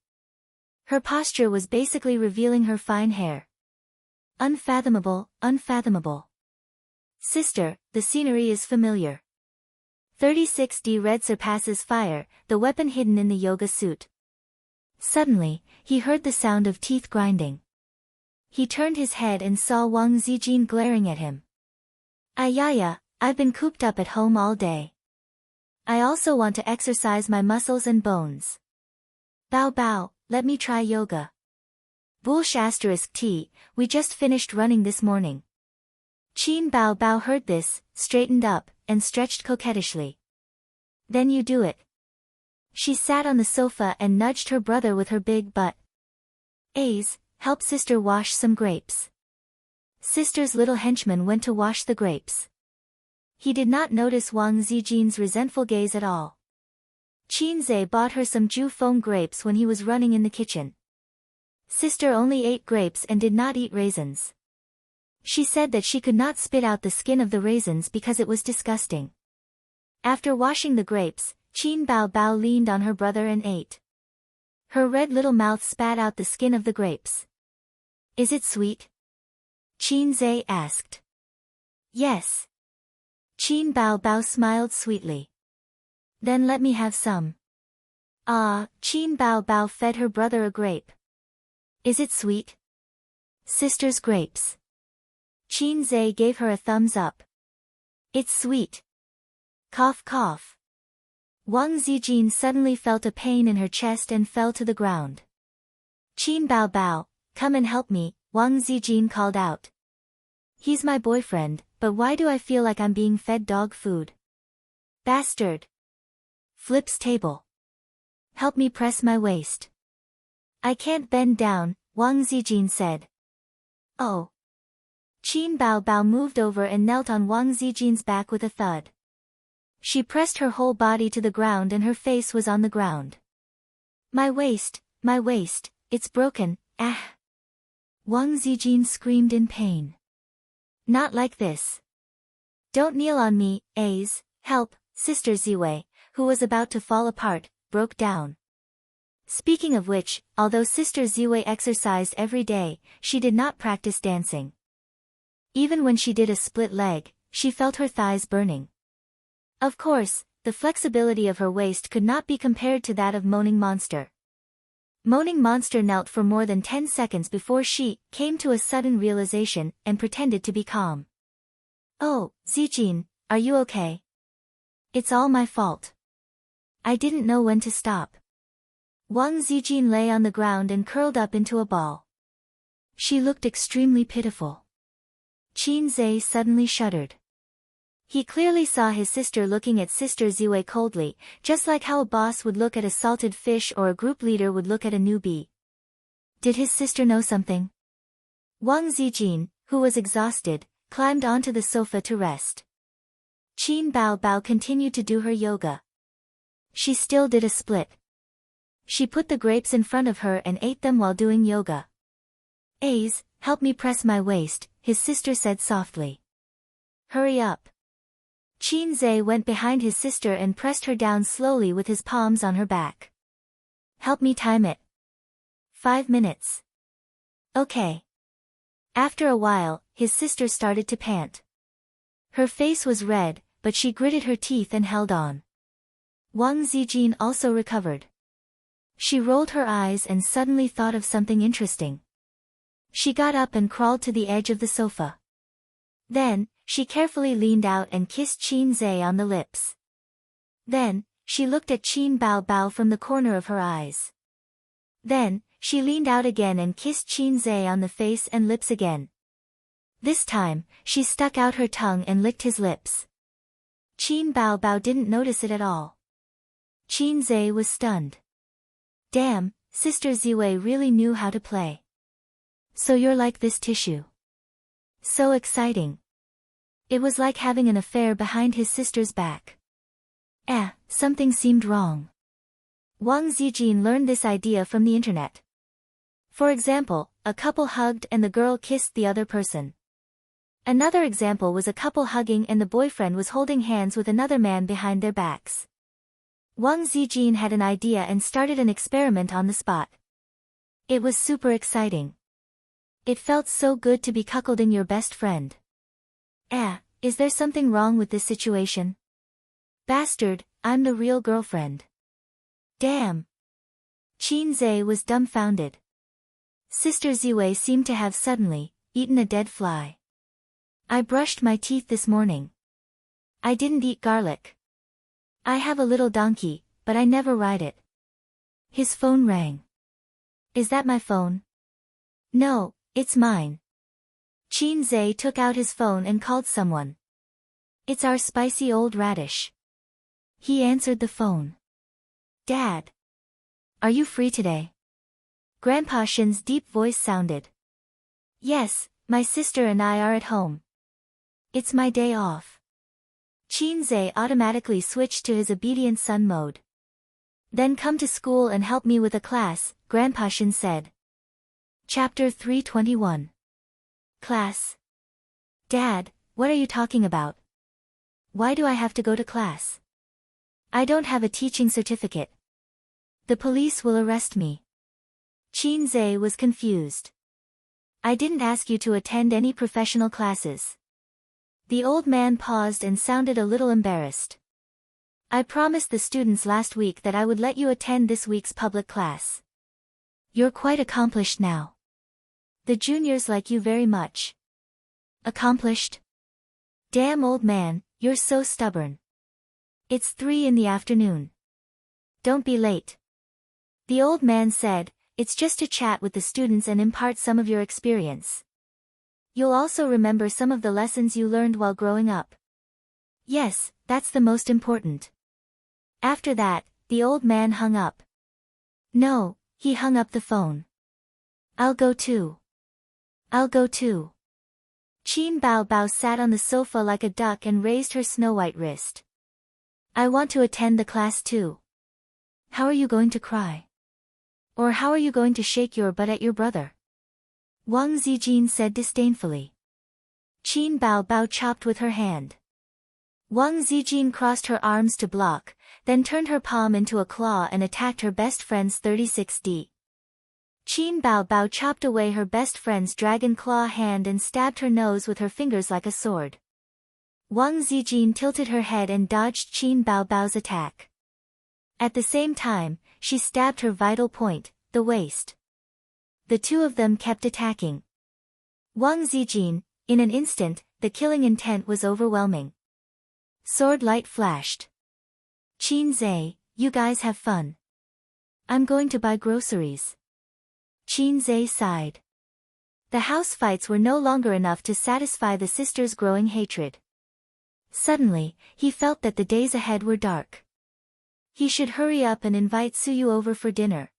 Her posture was basically revealing her fine hair. Unfathomable, unfathomable. Sister, the scenery is familiar. 36D red surpasses fire, the weapon hidden in the yoga suit. Suddenly, he heard the sound of teeth grinding. He turned his head and saw Wang Zijin glaring at him. Ayaya, I've been cooped up at home all day. I also want to exercise my muscles and bones. Bao bao, let me try yoga. Bullsh *T, we just finished running this morning. Qin Bao Bao heard this, straightened up, and stretched coquettishly. Then you do it. She sat on the sofa and nudged her brother with her big butt. A's, help sister wash some grapes. Sister's little henchman went to wash the grapes. He did not notice Wang Zijin's resentful gaze at all. Qin Zhe bought her some Ju foam grapes when he was running in the kitchen. Sister only ate grapes and did not eat raisins. She said that she could not spit out the skin of the raisins because it was disgusting. After washing the grapes, Qin Bao Bao leaned on her brother and ate. Her red little mouth spat out the skin of the grapes. Is it sweet? Qin Zhe asked. Yes. Qin Bao Bao smiled sweetly. Then let me have some. Ah, Qin Bao Bao fed her brother a grape. Is it sweet? Sister's grapes. Qin Zhe gave her a thumbs up. It's sweet. Cough cough. Wang Zijin suddenly felt a pain in her chest and fell to the ground. Qin Bao Bao, come and help me, Wang Zijin called out. He's my boyfriend, but why do I feel like I'm being fed dog food? Bastard. Flips table. Help me press my waist. I can't bend down, Wang Zijin said. Oh. Qin Bao Bao moved over and knelt on Wang Zijin's back with a thud. She pressed her whole body to the ground and her face was on the ground. My waist, it's broken, ah. Wang Zijin screamed in pain. Not like this. Don't kneel on me, A's, help, Sister Ziwei, who was about to fall apart, broke down. Speaking of which, although Sister Ziwei exercised every day, she did not practice dancing. Even when she did a split leg, she felt her thighs burning. Of course, the flexibility of her waist could not be compared to that of Moaning Monster. Moaning Monster knelt for more than 10 seconds before she came to a sudden realization and pretended to be calm. Oh, Zijin, are you okay? It's all my fault. I didn't know when to stop. Wang Zijin lay on the ground and curled up into a ball. She looked extremely pitiful. Qin Zhe suddenly shuddered. He clearly saw his sister looking at Sister Ziwei coldly, just like how a boss would look at a salted fish or a group leader would look at a newbie. Did his sister know something? Wang Zijin, who was exhausted, climbed onto the sofa to rest. Qin Bao Bao continued to do her yoga. She still did a split. She put the grapes in front of her and ate them while doing yoga. A's, help me press my waist, his sister said softly. Hurry up. Qin went behind his sister and pressed her down slowly with his palms on her back. Help me time it. 5 minutes. Okay. After a while, his sister started to pant. Her face was red, but she gritted her teeth and held on. Wang Zijin also recovered. She rolled her eyes and suddenly thought of something interesting. She got up and crawled to the edge of the sofa. Then, she carefully leaned out and kissed Qin on the lips. Then, she looked at Qin Bao from the corner of her eyes. Then, she leaned out again and kissed Qin on the face and lips again. This time, she stuck out her tongue and licked his lips. Qin Bao didn't notice it at all. Qin was stunned. Damn, Sister Ziwei really knew how to play. So you're like this tissue. So exciting. It was like having an affair behind his sister's back. Something seemed wrong. Wang Zijin learned this idea from the internet. For example, a couple hugged and the girl kissed the other person. Another example was a couple hugging and the boyfriend was holding hands with another man behind their backs. Wang Zijin had an idea and started an experiment on the spot. It was super exciting. It felt so good to be cuckolding your best friend. Is there something wrong with this situation? Bastard, I'm the real girlfriend. Damn. Qin was dumbfounded. Sister Ziwei seemed to have suddenly eaten a dead fly. I brushed my teeth this morning. I didn't eat garlic. I have a little donkey, but I never ride it. His phone rang. Is that my phone? No, it's mine. Qin took out his phone and called someone. It's our spicy old radish. He answered the phone. Dad. Are you free today? Grandpa Shin's deep voice sounded. Yes, my sister and I are at home. It's my day off. Qin automatically switched to his obedient son mode. Then come to school and help me with a class, Grandpa Shin said. Chapter 321. Class. Dad, what are you talking about? Why do I have to go to class? I don't have a teaching certificate. The police will arrest me. Qin was confused. I didn't ask you to attend any professional classes. The old man paused and sounded a little embarrassed. I promised the students last week that I would let you attend this week's public class. You're quite accomplished now. The juniors like you very much. Accomplished? Damn old man, you're so stubborn. It's 3 in the afternoon. Don't be late. The old man said, it's just to chat with the students and impart some of your experience. You'll also remember some of the lessons you learned while growing up. Yes, that's the most important. After that, the old man hung up. No, he hung up the phone. I'll go too. I'll go too. Qin Bao sat on the sofa like a duck and raised her snow-white wrist. I want to attend the class too. How are you going to cry? Or how are you going to shake your butt at your brother? Wang Zijin said disdainfully. Qin Bao chopped with her hand. Wang Zijin crossed her arms to block, then turned her palm into a claw and attacked her best friend's 36D. Qin Bao chopped away her best friend's dragon claw hand and stabbed her nose with her fingers like a sword. Wang Zijin tilted her head and dodged Qin Bao's attack. At the same time, she stabbed her vital point, the waist. The two of them kept attacking. Wang Zijin, in an instant, the killing intent was overwhelming. Sword light flashed. Qin, you guys have fun. I'm going to buy groceries. Qin sighed. The house fights were no longer enough to satisfy the sisters' growing hatred. Suddenly, he felt that the days ahead were dark. He should hurry up and invite Suyu over for dinner.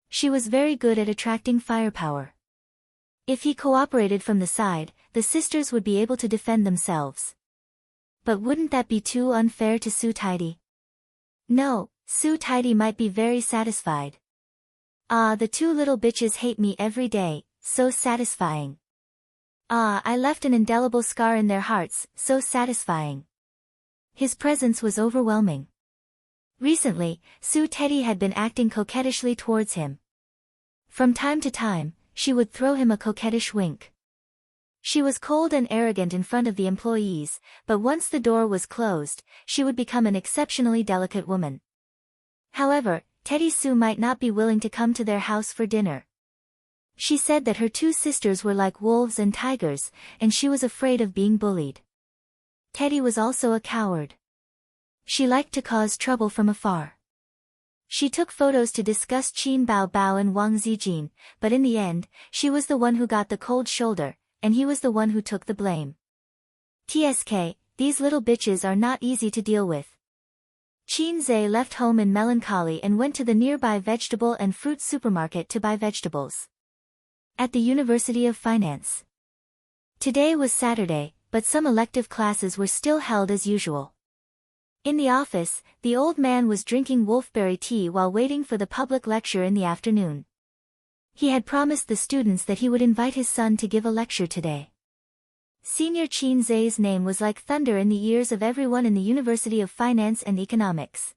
She was very good at attracting firepower. If he cooperated from the side, the sisters would be able to defend themselves. But wouldn't that be too unfair to Su Tidy? No, Su Tidy might be very satisfied. Ah, the two little bitches hate me every day, so satisfying. Ah, I left an indelible scar in their hearts, so satisfying. His presence was overwhelming. Recently, Su Teddy had been acting coquettishly towards him. From time to time, she would throw him a coquettish wink. She was cold and arrogant in front of the employees, but once the door was closed, she would become an exceptionally delicate woman. However, Teddy Sue might not be willing to come to their house for dinner. She said that her two sisters were like wolves and tigers, and she was afraid of being bullied. Teddy was also a coward. She liked to cause trouble from afar. She took photos to discuss Qin Bao Bao and Wang Zijin, but in the end, she was the one who got the cold shoulder, and he was the one who took the blame. TSK, these little bitches are not easy to deal with. Qin Zhe left home in melancholy and went to the nearby vegetable and fruit supermarket to buy vegetables. At the University of Finance. Today was Saturday, but some elective classes were still held as usual. In the office, the old man was drinking wolfberry tea while waiting for the public lecture in the afternoon. He had promised the students that he would invite his son to give a lecture today. Senior Qin Zhe's name was like thunder in the ears of everyone in the University of Finance and Economics.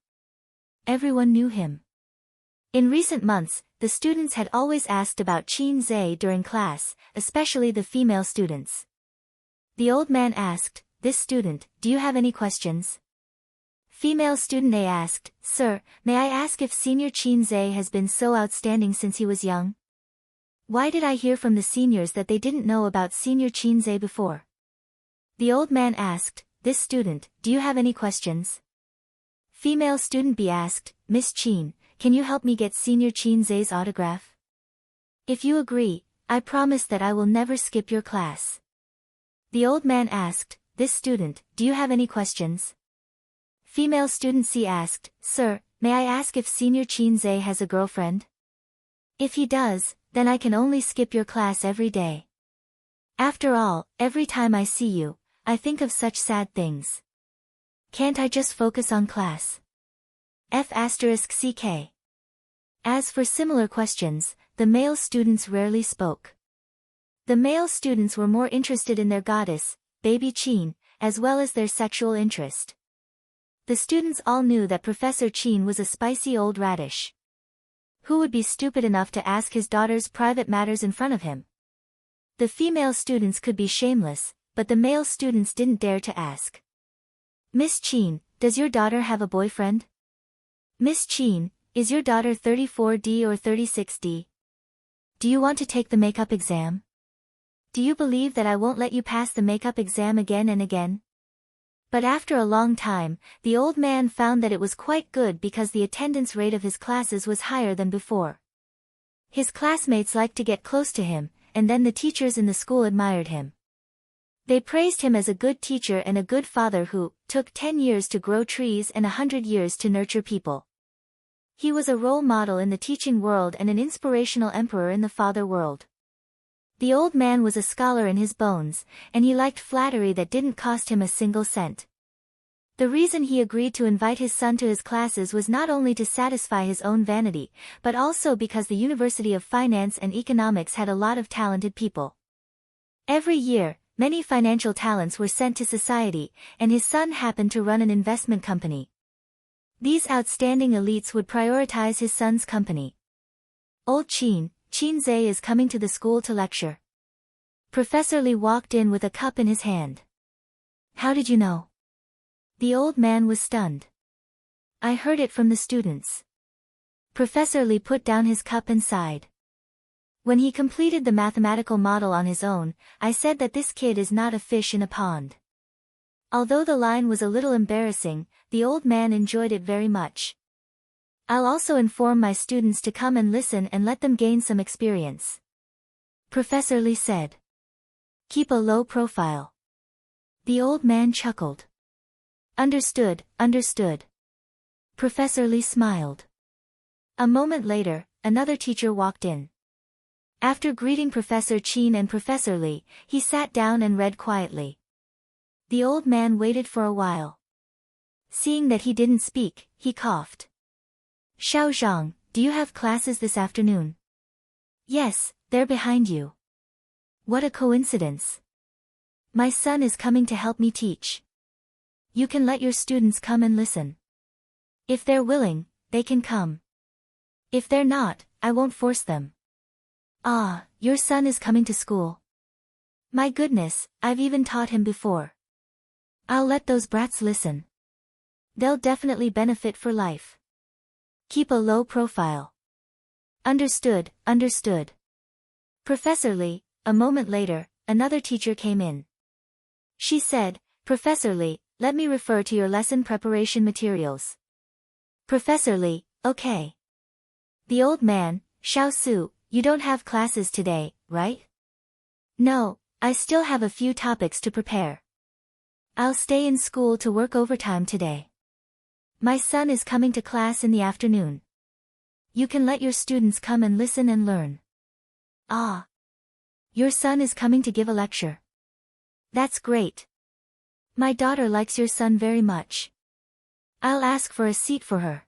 Everyone knew him. In recent months, the students had always asked about Qin Zhe during class, especially the female students. The old man asked, "This student, do you have any questions?" Female student A asked, "Sir, may I ask if Senior Qin Zhe has been so outstanding since he was young? Why did I hear from the seniors that they didn't know about Senior Qin Zhe before?" The old man asked, "This student, do you have any questions?" Female student B asked, "Miss Qin, can you help me get Senior Qin Zhe's autograph? If you agree, I promise that I will never skip your class." The old man asked, "This student, do you have any questions?" Female student C asked, "Sir, may I ask if Senior Qin Zhe has a girlfriend? If he does, then I can only skip your class every day. After all, every time I see you, I think of such sad things. Can't I just focus on class?" F***CK. As for similar questions, the male students rarely spoke. The male students were more interested in their goddess, baby Qin, as well as their sexual interest. The students all knew that Professor Qin was a spicy old radish. Who would be stupid enough to ask his daughter's private matters in front of him? The female students could be shameless, but the male students didn't dare to ask. "Miss Qin, does your daughter have a boyfriend? Miss Qin, is your daughter 34D or 36D? Do you want to take the makeup exam? Do you believe that I won't let you pass the makeup exam again and again?" But after a long time, the old man found that it was quite good because the attendance rate of his classes was higher than before. His classmates liked to get close to him, and then the teachers in the school admired him. They praised him as a good teacher and a good father who took 10 years to grow trees and 100 years to nurture people. He was a role model in the teaching world and an inspirational emperor in the father world. The old man was a scholar in his bones, and he liked flattery that didn't cost him a single cent. The reason he agreed to invite his son to his classes was not only to satisfy his own vanity, but also because the University of Finance and Economics had a lot of talented people. Every year, many financial talents were sent to society, and his son happened to run an investment company. These outstanding elites would prioritize his son's company. "Old Qin Zhe is coming to the school to lecture." Professor Li walked in with a cup in his hand. "How did you know?" The old man was stunned. "I heard it from the students." Professor Li put down his cup and sighed. "When he completed the mathematical model on his own, I said that this kid is not a fish in a pond." Although the line was a little embarrassing, the old man enjoyed it very much. "I'll also inform my students to come and listen and let them gain some experience," Professor Li said. "Keep a low profile." The old man chuckled. Understood." Professor Li smiled. A moment later, another teacher walked in. After greeting Professor Qin and Professor Li, he sat down and read quietly. The old man waited for a while. Seeing that he didn't speak, he coughed. "Xiao Zhang, do you have classes this afternoon?" "Yes, they're behind you." "What a coincidence. My son is coming to help me teach." You can let your students come and listen. If they're willing, they can come. If they're not, I won't force them. Ah, your son is coming to school. My goodness, I've even taught him before. I'll let those brats listen. They'll definitely benefit for life. Keep a low profile. Understood, understood. Professor Lee. A moment later, another teacher came in. She said, Professor Lee, let me refer to your lesson preparation materials. Professor Lee, okay. The old man, Xiao Su, you don't have classes today, right? No, I still have a few topics to prepare. I'll stay in school to work overtime today. My son is coming to class in the afternoon. You can let your students come and listen and learn. Ah. Your son is coming to give a lecture. That's great. My daughter likes your son very much. I'll ask for a seat for her.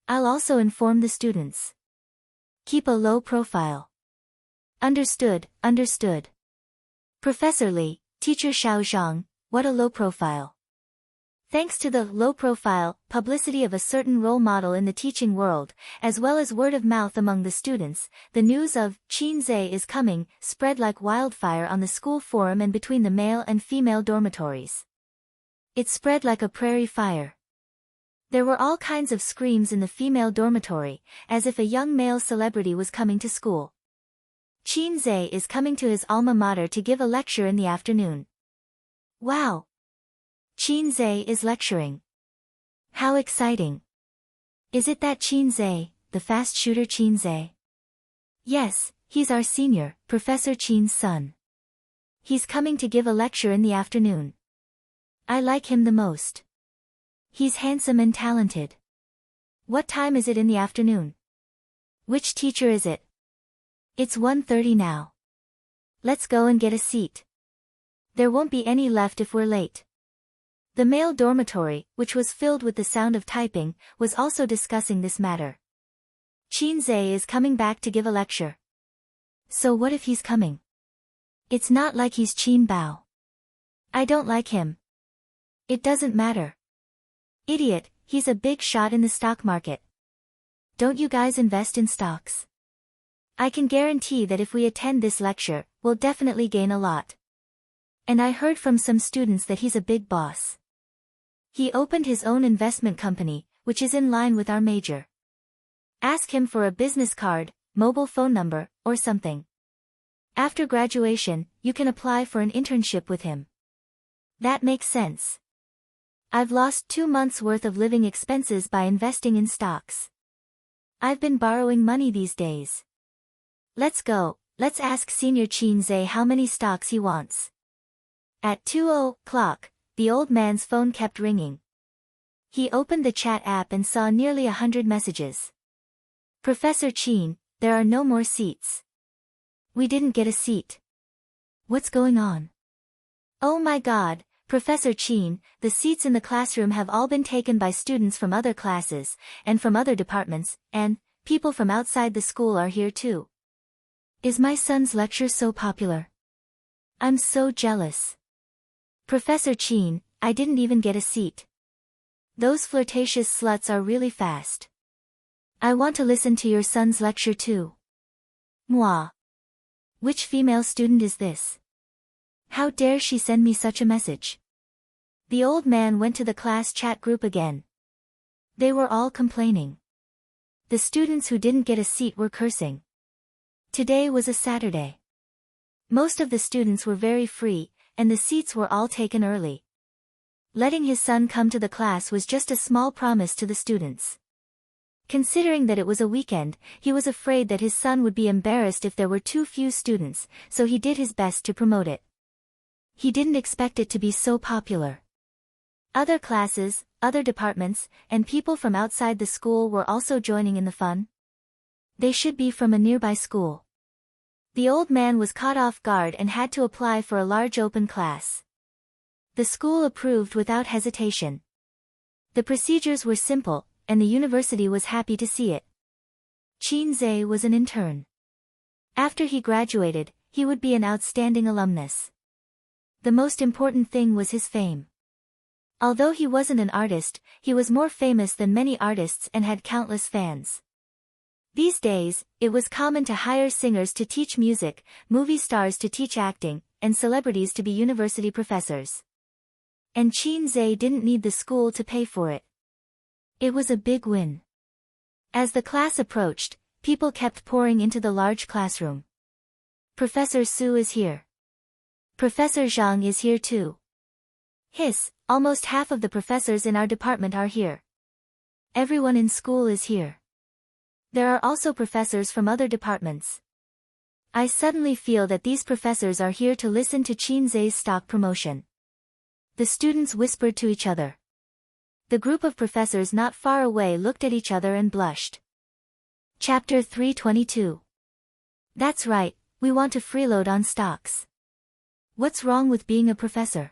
I'll also inform the students. Keep a low profile. Understood, understood. Professor Lee, Teacher Xiao Zhang, what a low profile. Thanks to the low profile publicity of a certain role model in the teaching world, as well as word of mouth among the students, the news of Qin Zhe is coming spread like wildfire on the school forum and between the male and female dormitories. It spread like a prairie fire. There were all kinds of screams in the female dormitory, as if a young male celebrity was coming to school. Qin Zhe is coming to his alma mater to give a lecture in the afternoon. Wow! Qin Zhe is lecturing. How exciting! Is it that Qin Zhe, the fast shooter Qin Zhe? Yes, he's our senior, Professor Qin's son. He's coming to give a lecture in the afternoon. I like him the most. He's handsome and talented. What time is it in the afternoon? Which teacher is it? It's 1:30 now. Let's go and get a seat. There won't be any left if we're late. The male dormitory, which was filled with the sound of typing, was also discussing this matter. Qin Zhe is coming back to give a lecture. So what if he's coming? It's not like he's Qin Bao. I don't like him. It doesn't matter. Idiot, he's a big shot in the stock market. Don't you guys invest in stocks? I can guarantee that if we attend this lecture, we'll definitely gain a lot. And I heard from some students that he's a big boss. He opened his own investment company, which is in line with our major. Ask him for a business card, mobile phone number, or something. After graduation, you can apply for an internship with him. That makes sense. I've lost 2 months' worth of living expenses by investing in stocks. I've been borrowing money these days. Let's go, let's ask Senior Qin Zhe how many stocks he wants. At 2:00, the old man's phone kept ringing. He opened the chat app and saw nearly 100 messages. Professor Qin, there are no more seats. We didn't get a seat. What's going on? Oh my God, Professor Qin, the seats in the classroom have all been taken by students from other classes, and from other departments, and people from outside the school are here too. Is my son's lecture so popular? I'm so jealous. Professor Qin, I didn't even get a seat. Those flirtatious sluts are really fast. I want to listen to your son's lecture too. Moi. Which female student is this? How dare she send me such a message? The old man went to the class chat group again. They were all complaining. The students who didn't get a seat were cursing. Today was a Saturday. Most of the students were very free, and the seats were all taken early. Letting his son come to the class was just a small promise to the students. Considering that it was a weekend, he was afraid that his son would be embarrassed if there were too few students, so he did his best to promote it. He didn't expect it to be so popular. Other classes, other departments, and people from outside the school were also joining in the fun. They should be from a nearby school. The old man was caught off guard and had to apply for a large open class. The school approved without hesitation. The procedures were simple, and the university was happy to see it. Qin Zhe was an intern. After he graduated, he would be an outstanding alumnus. The most important thing was his fame. Although he wasn't an artist, he was more famous than many artists and had countless fans. These days, it was common to hire singers to teach music, movie stars to teach acting, and celebrities to be university professors. And Qin Zhe didn't need the school to pay for it. It was a big win. As the class approached, people kept pouring into the large classroom. Professor Su is here. Professor Zhang is here too. Hiss, almost half of the professors in our department are here. Everyone in school is here. There are also professors from other departments. I suddenly feel that these professors are here to listen to Qin Zhe's stock promotion. The students whispered to each other. The group of professors not far away looked at each other and blushed. Chapter 322. That's right, we want to freeload on stocks. What's wrong with being a professor?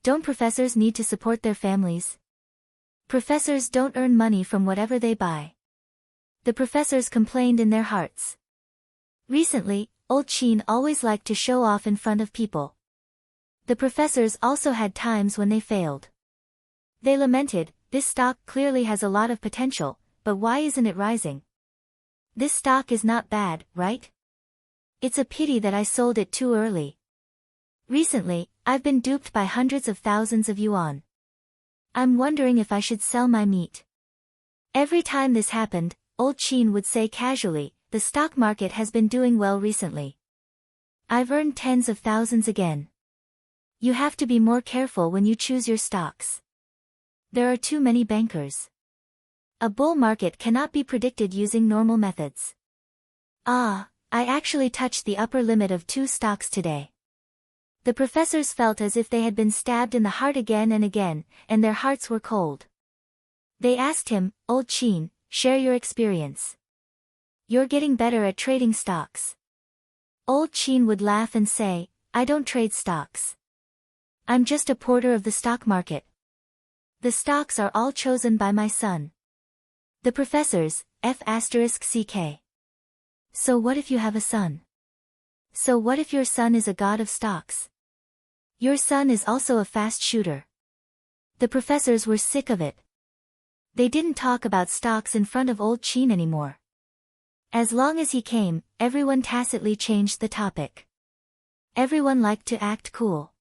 Don't professors need to support their families? Professors don't earn money from whatever they buy. The professors complained in their hearts. Recently, old Qin always liked to show off in front of people. The professors also had times when they failed. They lamented, this stock clearly has a lot of potential, but why isn't it rising? This stock is not bad, right? It's a pity that I sold it too early. Recently, I've been duped by hundreds of thousands of yuan. I'm wondering if I should sell my meat. Every time this happened, old Qin would say casually, the stock market has been doing well recently. I've earned tens of thousands again. You have to be more careful when you choose your stocks. There are too many bankers. A bull market cannot be predicted using normal methods. I actually touched the upper limit of 2 stocks today. The professors felt as if they had been stabbed in the heart again and again, and their hearts were cold. They asked him, Old Qin, share your experience. You're getting better at trading stocks. Old Qin would laugh and say, I don't trade stocks. I'm just a porter of the stock market. The stocks are all chosen by my son. The professors, F***ck. So what if you have a son? So what if your son is a god of stocks? Your son is also a fast shooter. The professors were sick of it. They didn't talk about stocks in front of old Qin anymore. As long as he came, everyone tacitly changed the topic. Everyone liked to act cool.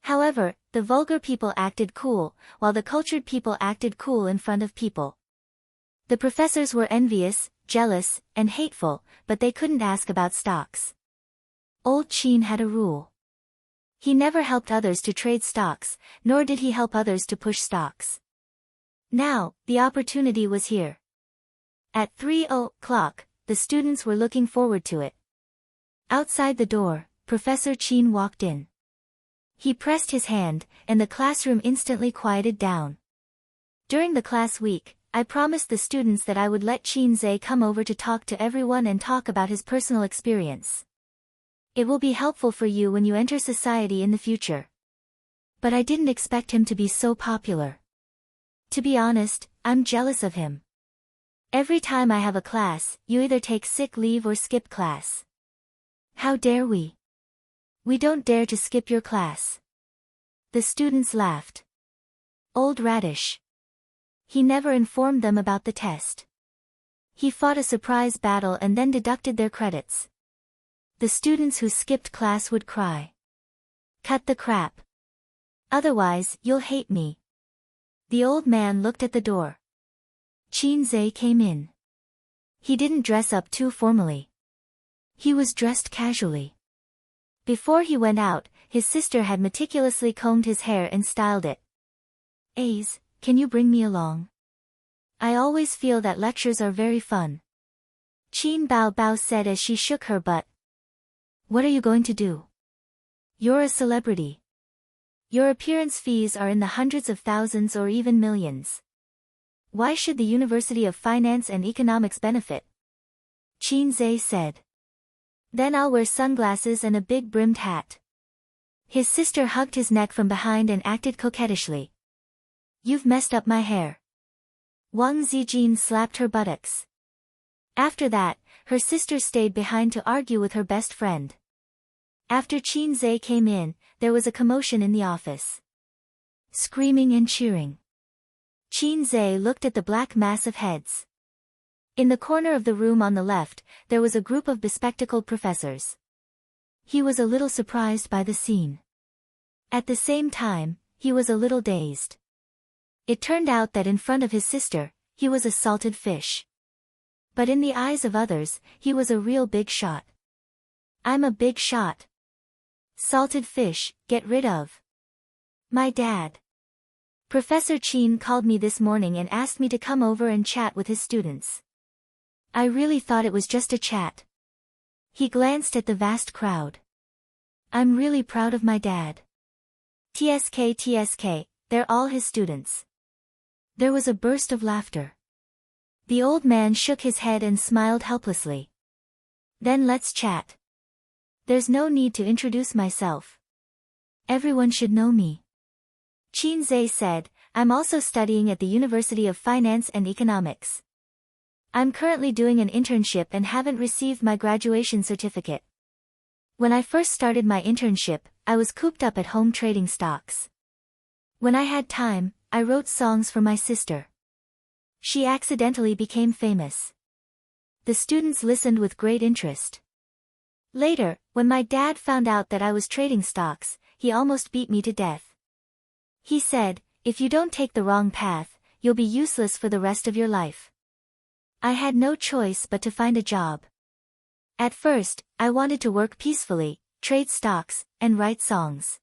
However, the vulgar people acted cool, while the cultured people acted cool in front of people. The professors were envious, jealous, and hateful, but they couldn't ask about stocks. Old Qin had a rule. He never helped others to trade stocks, nor did he help others to push stocks. Now, the opportunity was here. At 3:00, the students were looking forward to it. Outside the door, Professor Qin walked in. He pressed his hand, and the classroom instantly quieted down. During the class week, I promised the students that I would let Qin Zhe come over to talk to everyone and talk about his personal experience. It will be helpful for you when you enter society in the future. But I didn't expect him to be so popular. To be honest, I'm jealous of him. Every time I have a class, you either take sick leave or skip class. How dare we? We don't dare to skip your class. The students laughed. Old Radish. He never informed them about the test. He fought a surprise battle and then deducted their credits. The students who skipped class would cry. Cut the crap. Otherwise, you'll hate me. The old man looked at the door. Qin Zhe came in. He didn't dress up too formally. He was dressed casually. Before he went out, his sister had meticulously combed his hair and styled it. Ace, can you bring me along? I always feel that lectures are very fun. Qin Bao said as she shook her butt. What are you going to do? You're a celebrity. Your appearance fees are in the hundreds of thousands or even millions. Why should the University of Finance and Economics benefit? Qin Zhe said. Then I'll wear sunglasses and a big brimmed hat. His sister hugged his neck from behind and acted coquettishly. You've messed up my hair. Wang Zijin slapped her buttocks. After that, her sister stayed behind to argue with her best friend. After Qin Zhe came in, there was a commotion in the office. screaming and cheering. Qin Zhe looked at the black mass of heads. In the corner of the room on the left, there was a group of bespectacled professors. He was a little surprised by the scene. At the same time, he was a little dazed. It turned out that in front of his sister, he was a salted fish. But in the eyes of others, he was a real big shot. I'm a big shot. Salted fish, get rid of. My dad. Professor Qin called me this morning and asked me to come over and chat with his students. I really thought it was just a chat. He glanced at the vast crowd. I'm really proud of my dad. TSK, they're all his students. There was a burst of laughter. The old man shook his head and smiled helplessly. Then let's chat. There's no need to introduce myself. Everyone should know me. Qin Zhe said, I'm also studying at the University of Finance and Economics. I'm currently doing an internship and haven't received my graduation certificate. When I first started my internship, I was cooped up at home trading stocks. When I had time, I wrote songs for my sister. She accidentally became famous. The students listened with great interest. Later, when my dad found out that I was trading stocks, he almost beat me to death. He said, if you don't take the wrong path, you'll be useless for the rest of your life. I had no choice but to find a job. At first, I wanted to work peacefully, trade stocks, and write songs.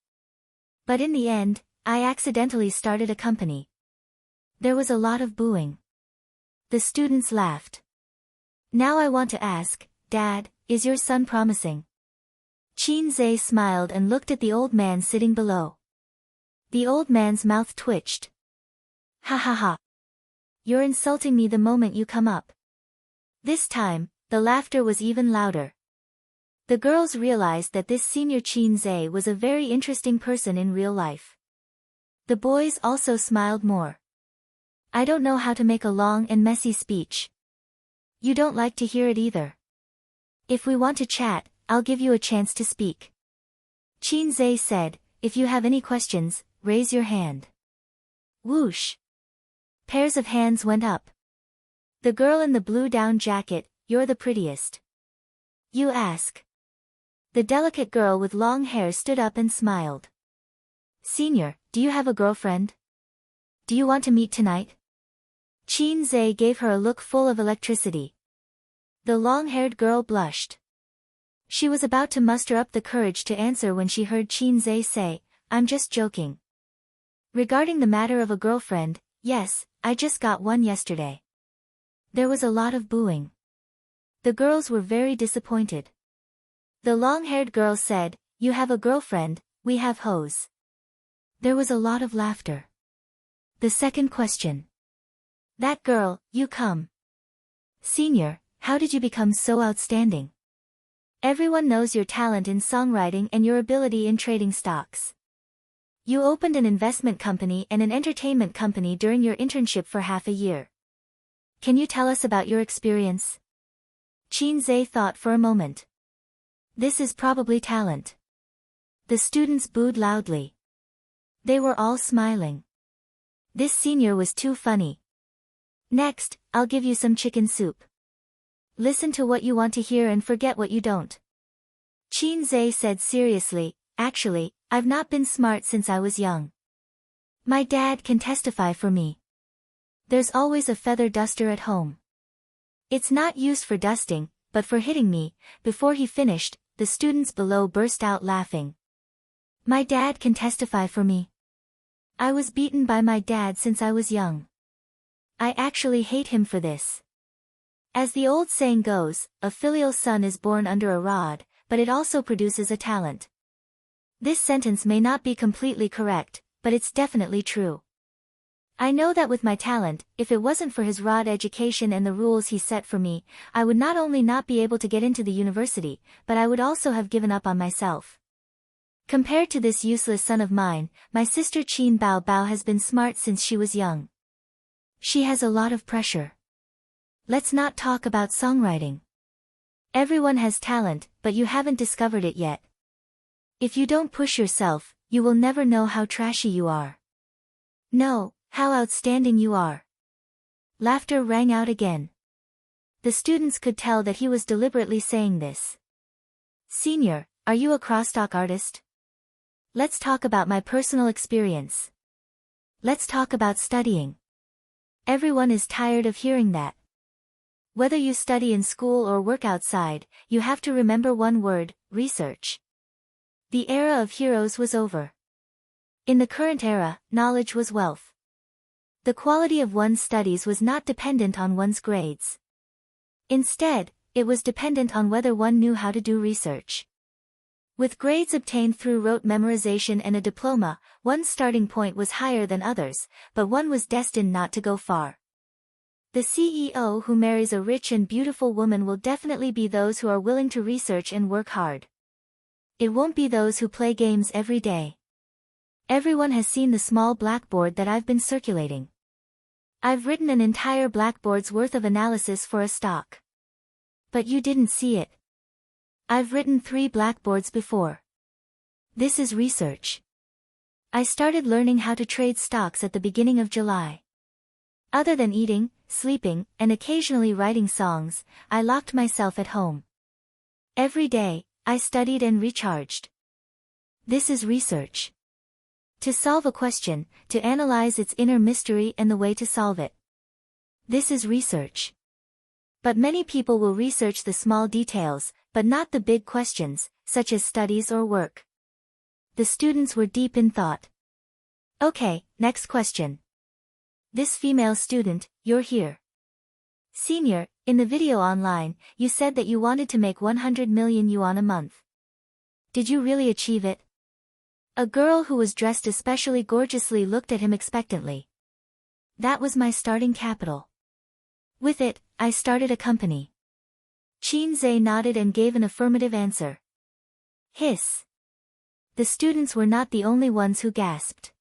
But in the end, I accidentally started a company. There was a lot of booing. The students laughed. Now I want to ask, Dad, is your son promising? Qin Zhe smiled and looked at the old man sitting below. The old man's mouth twitched. Ha ha ha. You're insulting me the moment you come up. This time, the laughter was even louder. The girls realized that this senior Qin Zhe was a very interesting person in real life. The boys also smiled more. I don't know how to make a long and messy speech. You don't like to hear it either. If we want to chat, I'll give you a chance to speak. Qin Zhe said, if you have any questions, raise your hand. Whoosh. Pairs of hands went up. The girl in the blue down jacket, you're the prettiest. You ask. The delicate girl with long hair stood up and smiled. Senior, do you have a girlfriend? Do you want to meet tonight? Qin Zhe gave her a look full of electricity. The long-haired girl blushed. She was about to muster up the courage to answer when she heard Qin Zhe say, I'm just joking. Regarding the matter of a girlfriend, yes, I just got one yesterday. There was a lot of booing. The girls were very disappointed. The long-haired girl said, you have a girlfriend, we have hoes. There was a lot of laughter. The second question. That girl, you come. Senior, how did you become so outstanding? Everyone knows your talent in songwriting and your ability in trading stocks. You opened an investment company and an entertainment company during your internship for half a year. Can you tell us about your experience? Qin Zhe thought for a moment. This is probably talent. The students booed loudly. They were all smiling. This senior was too funny. Next, I'll give you some chicken soup. Listen to what you want to hear and forget what you don't. Qin Zhe said seriously, actually, I've not been smart since I was young. My dad can testify for me. There's always a feather duster at home. It's not used for dusting, but for hitting me. Before he finished, the students below burst out laughing. My dad can testify for me. I was beaten by my dad since I was young. I actually hate him for this. As the old saying goes, a filial son is born under a rod, but it also produces a talent. This sentence may not be completely correct, but it's definitely true. I know that with my talent, if it wasn't for his rod education and the rules he set for me, I would not only not be able to get into the university, but I would also have given up on myself. Compared to this useless son of mine, my sister Qin Bao Bao has been smart since she was young. She has a lot of pressure. Let's not talk about songwriting. Everyone has talent, but you haven't discovered it yet. If you don't push yourself, you will never know how trashy you are. No, how outstanding you are. Laughter rang out again. The students could tell that he was deliberately saying this. Senior, are you a crosstalk artist? Let's talk about my personal experience. Let's talk about studying. Everyone is tired of hearing that. Whether you study in school or work outside, you have to remember one word: research. The era of heroes was over. In the current era, knowledge was wealth. The quality of one's studies was not dependent on one's grades. Instead, it was dependent on whether one knew how to do research. With grades obtained through rote memorization and a diploma, one's starting point was higher than others, but one was destined not to go far. The CEO who marries a rich and beautiful woman will definitely be those who are willing to research and work hard. It won't be those who play games every day. Everyone has seen the small blackboard that I've been circulating. I've written an entire blackboard's worth of analysis for a stock. But you didn't see it. I've written 3 blackboards before. This is research. I started learning how to trade stocks at the beginning of July. Other than eating, sleeping, and occasionally writing songs, I locked myself at home. Every day, I studied and recharged. This is research. To solve a question, to analyze its inner mystery and the way to solve it. This is research. But many people will research the small details, but not the big questions, such as studies or work. The students were deep in thought. Okay, next question. This female student, you're here. Senior, in the video online, you said that you wanted to make 100 million yuan a month. Did you really achieve it? A girl who was dressed especially gorgeously looked at him expectantly. That was my starting capital. With it, I started a company. Qin Zhe nodded and gave an affirmative answer. Hiss. The students were not the only ones who gasped.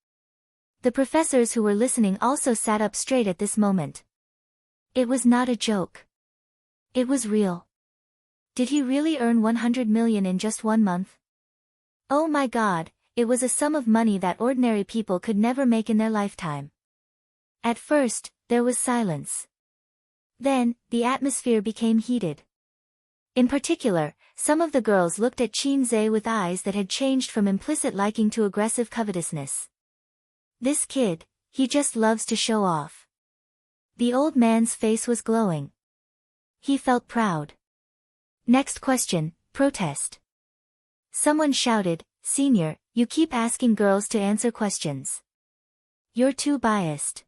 The professors who were listening also sat up straight at this moment. It was not a joke. It was real. Did he really earn 100 million in just 1 month? Oh my God, it was a sum of money that ordinary people could never make in their lifetime. At first, there was silence. Then, the atmosphere became heated. In particular, some of the girls looked at Qin Zhe with eyes that had changed from implicit liking to aggressive covetousness. This kid, he just loves to show off. The old man's face was glowing. He felt proud. Next question, protest. Someone shouted, Senior, you keep asking girls to answer questions. You're too biased.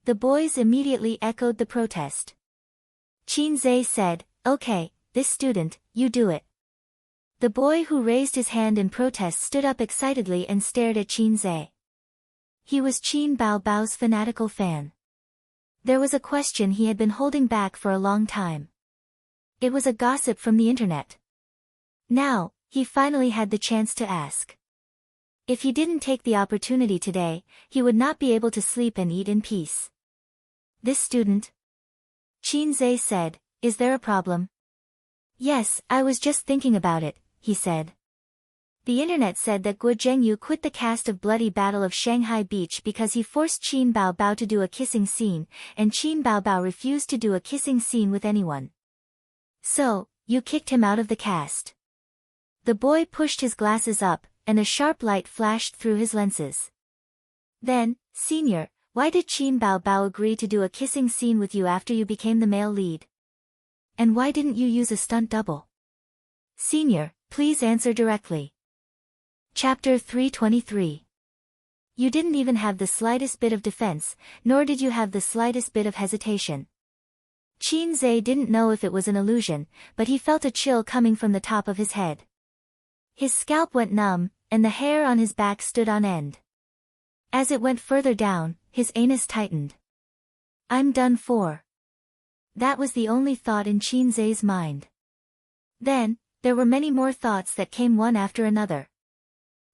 The boys immediately echoed the protest. Qin Zhe said, Okay, this student, you do it. The boy who raised his hand in protest stood up excitedly and stared at Qin Zhe. He was Qin Bao's fanatical fan. There was a question he had been holding back for a long time. It was a gossip from the internet. Now, he finally had the chance to ask. If he didn't take the opportunity today, he would not be able to sleep and eat in peace. This student? Qin Zhe said, Is there a problem? Yes, I was just thinking about it, he said. The internet said that Guo Zhengyu quit the cast of Bloody Battle of Shanghai Beach because he forced Qin Bao to do a kissing scene, and Qin Bao refused to do a kissing scene with anyone. So, you kicked him out of the cast. The boy pushed his glasses up, and a sharp light flashed through his lenses. Then, Senior, why did Qin Bao agree to do a kissing scene with you after you became the male lead? And why didn't you use a stunt double? Senior, please answer directly. Chapter 323. You didn't even have the slightest bit of defense, nor did you have the slightest bit of hesitation. Qin Zhe didn't know if it was an illusion, but he felt a chill coming from the top of his head. His scalp went numb, and the hair on his back stood on end. As it went further down, his anus tightened. I'm done for. That was the only thought in Qin Zhe's mind. Then, there were many more thoughts that came one after another.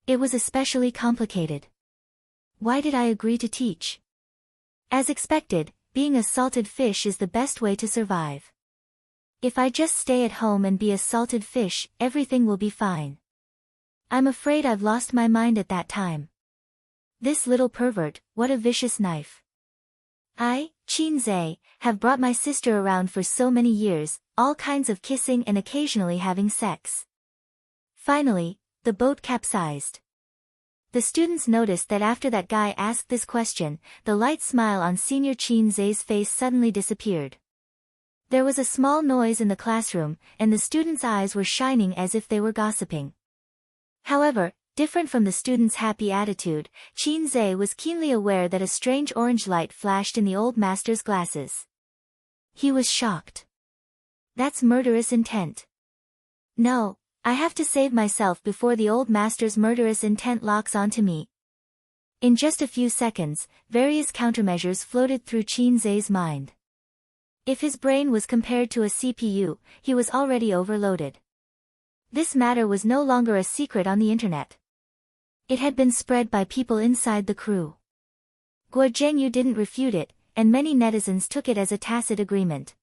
It was especially complicated. Why did I agree to teach? As expected, being a salted fish is the best way to survive. If I just stay at home and be a salted fish, everything will be fine. I'm afraid I've lost my mind at that time. This little pervert, what a vicious knife. I, Qin Zhe, have brought my sister around for so many years, all kinds of kissing and occasionally having sex. Finally, the boat capsized. The students noticed that after that guy asked this question, the light smile on Senior Qin Zhe's face suddenly disappeared. There was a small noise in the classroom, and the students' eyes were shining as if they were gossiping. However, different from the students' happy attitude, Qin Zhe was keenly aware that a strange orange light flashed in the old master's glasses. He was shocked. That's murderous intent. No, I have to save myself before the old master's murderous intent locks onto me. In just a few seconds, various countermeasures floated through Qin Zhe's mind. If his brain was compared to a CPU, he was already overloaded. This matter was no longer a secret on the internet. It had been spread by people inside the crew. Guo Zhengyu didn't refute it, and many netizens took it as a tacit agreement.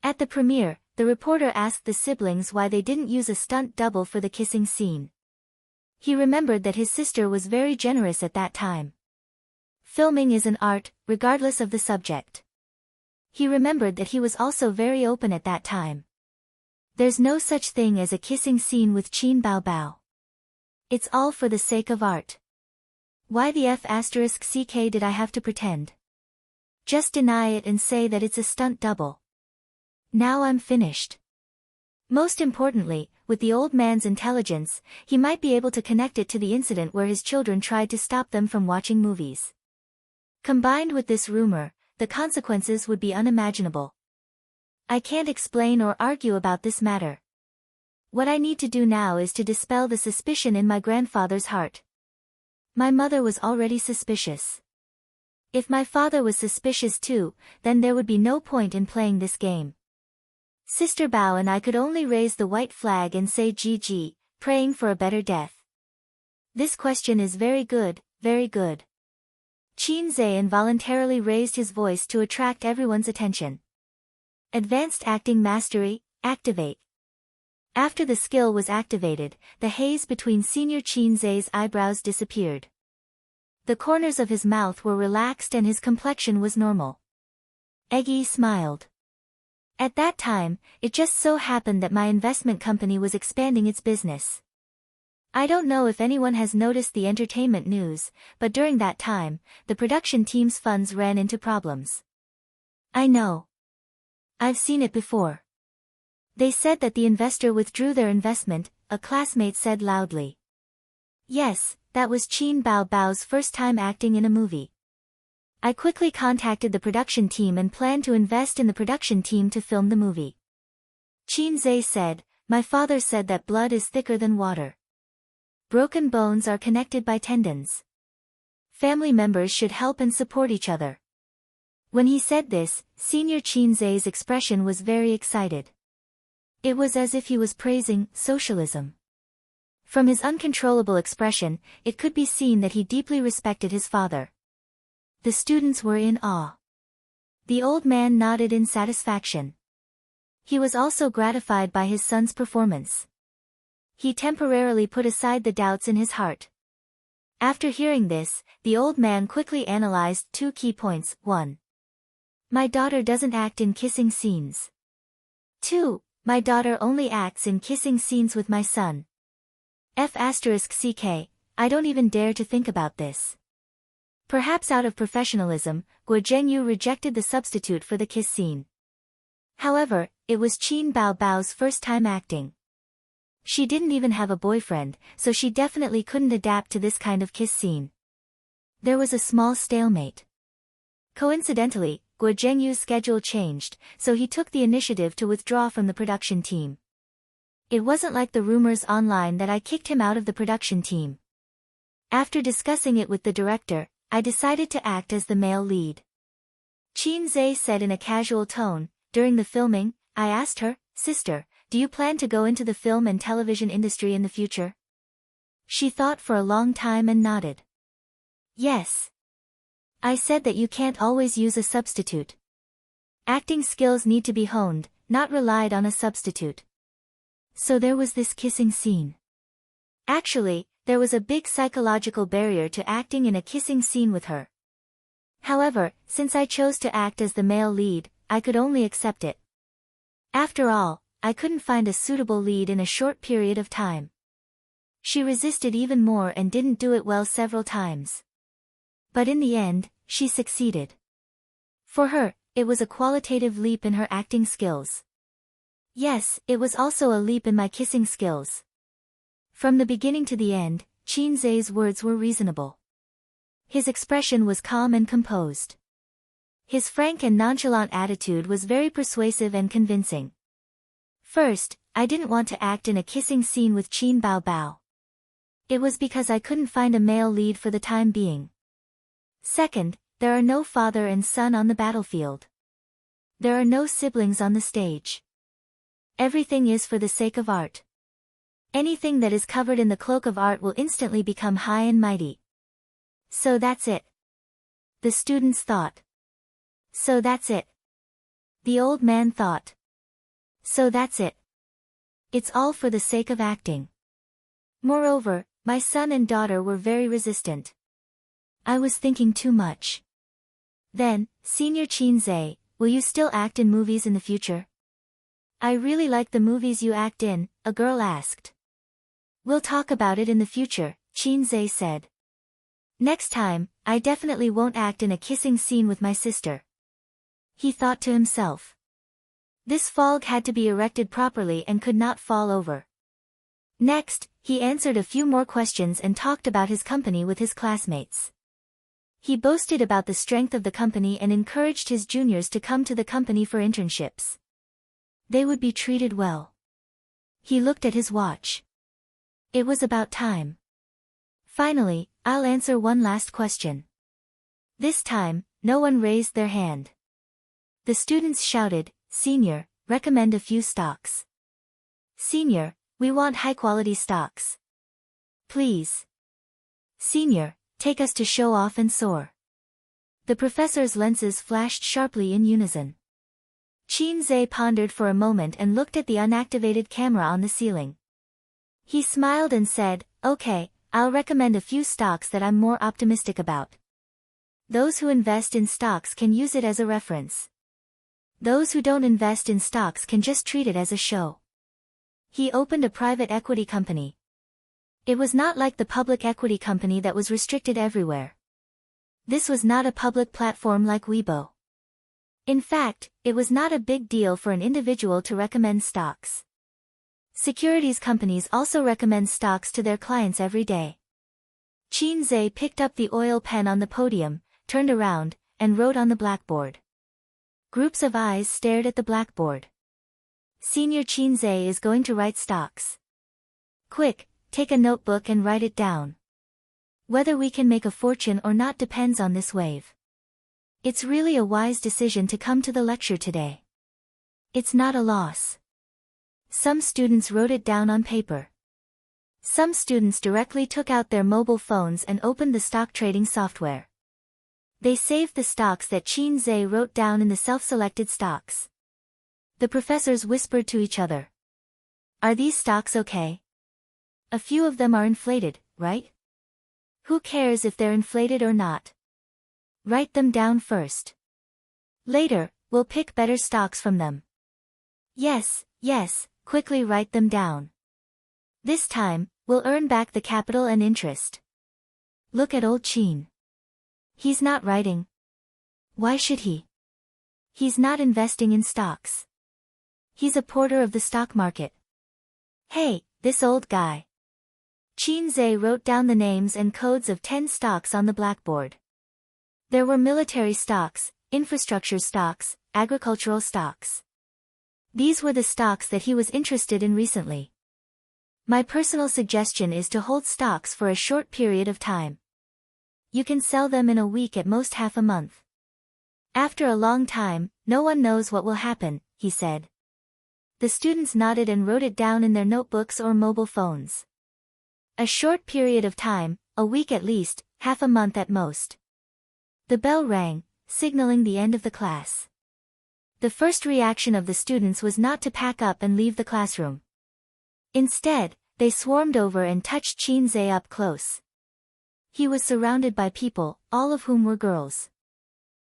At the premiere, the reporter asked the siblings why they didn't use a stunt double for the kissing scene. He remembered that his sister was very generous at that time. Filming is an art, regardless of the subject. He remembered that he was also very open at that time. There's no such thing as a kissing scene with Qin Baobao. It's all for the sake of art. Why the F***ck did I have to pretend? Just deny it and say that it's a stunt double. Now I'm finished. Most importantly, with the old man's intelligence, he might be able to connect it to the incident where his children tried to stop them from watching movies. Combined with this rumor, the consequences would be unimaginable. I can't explain or argue about this matter. What I need to do now is to dispel the suspicion in my grandfather's heart. My mother was already suspicious. If my father was suspicious too, then there would be no point in playing this game. Sister Bao and I could only raise the white flag and say GG, praying for a better death. This question is very good, very good. Qin Zhe involuntarily raised his voice to attract everyone's attention. Advanced Acting Mastery, activate. After the skill was activated, the haze between Senior Qin Zhe's eyebrows disappeared. The corners of his mouth were relaxed and his complexion was normal. Eggy smiled. At that time, it just so happened that my investment company was expanding its business. I don't know if anyone has noticed the entertainment news, but during that time, the production team's funds ran into problems. I know. I've seen it before. They said that the investor withdrew their investment, a classmate said loudly. Yes, that was Qin Baobao's first time acting in a movie. I quickly contacted the production team and planned to invest in the production team to film the movie. Qin Zhe said, my father said that blood is thicker than water. Broken bones are connected by tendons. Family members should help and support each other. When he said this, Senior Qin Zhe's expression was very excited. It was as if he was praising socialism. From his uncontrollable expression, it could be seen that he deeply respected his father. The students were in awe. The old man nodded in satisfaction. He was also gratified by his son's performance. He temporarily put aside the doubts in his heart. After hearing this, the old man quickly analyzed 2 key points. 1. My daughter doesn't act in kissing scenes. 2. My daughter only acts in kissing scenes with my son. F***ck, I don't even dare to think about this. Perhaps out of professionalism, Guo Zhengyu rejected the substitute for the kiss scene. However, it was Qin Baobao's first time acting. She didn't even have a boyfriend, so she definitely couldn't adapt to this kind of kiss scene. There was a small stalemate. Coincidentally, Guo Zhengyu's schedule changed, so he took the initiative to withdraw from the production team. It wasn't like the rumors online that I kicked him out of the production team. After discussing it with the director, I decided to act as the male lead. Qin Zhe said in a casual tone. During the filming, I asked her, Sister, do you plan to go into the film and television industry in the future? She thought for a long time and nodded. Yes. I said that you can't always use a substitute. Acting skills need to be honed, not relied on a substitute. So there was this kissing scene. Actually, there was a big psychological barrier to acting in a kissing scene with her. However, since I chose to act as the male lead, I could only accept it. After all, I couldn't find a suitable lead in a short period of time. She resisted even more and didn't do it well several times. But in the end, she succeeded. For her, it was a qualitative leap in her acting skills. Yes, it was also a leap in my kissing skills. From the beginning to the end, Qin Zhe's words were reasonable. His expression was calm and composed. His frank and nonchalant attitude was very persuasive and convincing. First, I didn't want to act in a kissing scene with Qin Bao Bao. It was because I couldn't find a male lead for the time being. Second, there are no father and son on the battlefield. There are no siblings on the stage. Everything is for the sake of art. Anything that is covered in the cloak of art will instantly become high and mighty. So that's it. The students thought. So that's it. The old man thought. So that's it. It's all for the sake of acting. Moreover, my son and daughter were very resistant. I was thinking too much. Then, Senior Qin Zhe, will you still act in movies in the future? I really like the movies you act in, a girl asked. We'll talk about it in the future, Qin Zhe said. Next time, I definitely won't act in a kissing scene with my sister. He thought to himself. This fog had to be erected properly and could not fall over. Next, he answered a few more questions and talked about his company with his classmates. He boasted about the strength of the company and encouraged his juniors to come to the company for internships. They would be treated well. He looked at his watch. It was about time. Finally, I'll answer one last question. This time, no one raised their hand. The students shouted, Senior, recommend a few stocks. Senior, we want high-quality stocks. Please. Senior, take us to show off and soar. The professor's lenses flashed sharply in unison. Qin Zhe pondered for a moment and looked at the unactivated camera on the ceiling. He smiled and said, Okay, I'll recommend a few stocks that I'm more optimistic about. Those who invest in stocks can use it as a reference. Those who don't invest in stocks can just treat it as a show. He opened a private equity company. It was not like the public equity company that was restricted everywhere. This was not a public platform like Weibo. In fact, it was not a big deal for an individual to recommend stocks. Securities companies also recommend stocks to their clients every day. Qin Zhe picked up the oil pen on the podium, turned around, and wrote on the blackboard. Groups of eyes stared at the blackboard. Senior Qin Zhe is going to write stocks. Quick, take a notebook and write it down. Whether we can make a fortune or not depends on this wave. It's really a wise decision to come to the lecture today. It's not a loss. Some students wrote it down on paper. Some students directly took out their mobile phones and opened the stock trading software. They saved the stocks that Qin Zhe wrote down in the self-selected stocks. The professors whispered to each other. Are these stocks okay? A few of them are inflated, right? Who cares if they're inflated or not? Write them down first. Later, we'll pick better stocks from them. Yes, quickly write them down. This time, we'll earn back the capital and interest. Look at old Qin. He's not writing. Why should he? He's not investing in stocks. He's a porter of the stock market. Hey, this old guy. Qin Zhe wrote down the names and codes of 10 stocks on the blackboard. There were military stocks, infrastructure stocks, agricultural stocks. These were the stocks that he was interested in recently. My personal suggestion is to hold stocks for a short period of time. You can sell them in a week at most half a month. After a long time, no one knows what will happen, he said. The students nodded and wrote it down in their notebooks or mobile phones. A short period of time, a week at least, half a month at most. The bell rang, signaling the end of the class. The first reaction of the students was not to pack up and leave the classroom. Instead, They swarmed over and touched Qinze up close. He was surrounded by people, all of whom were girls.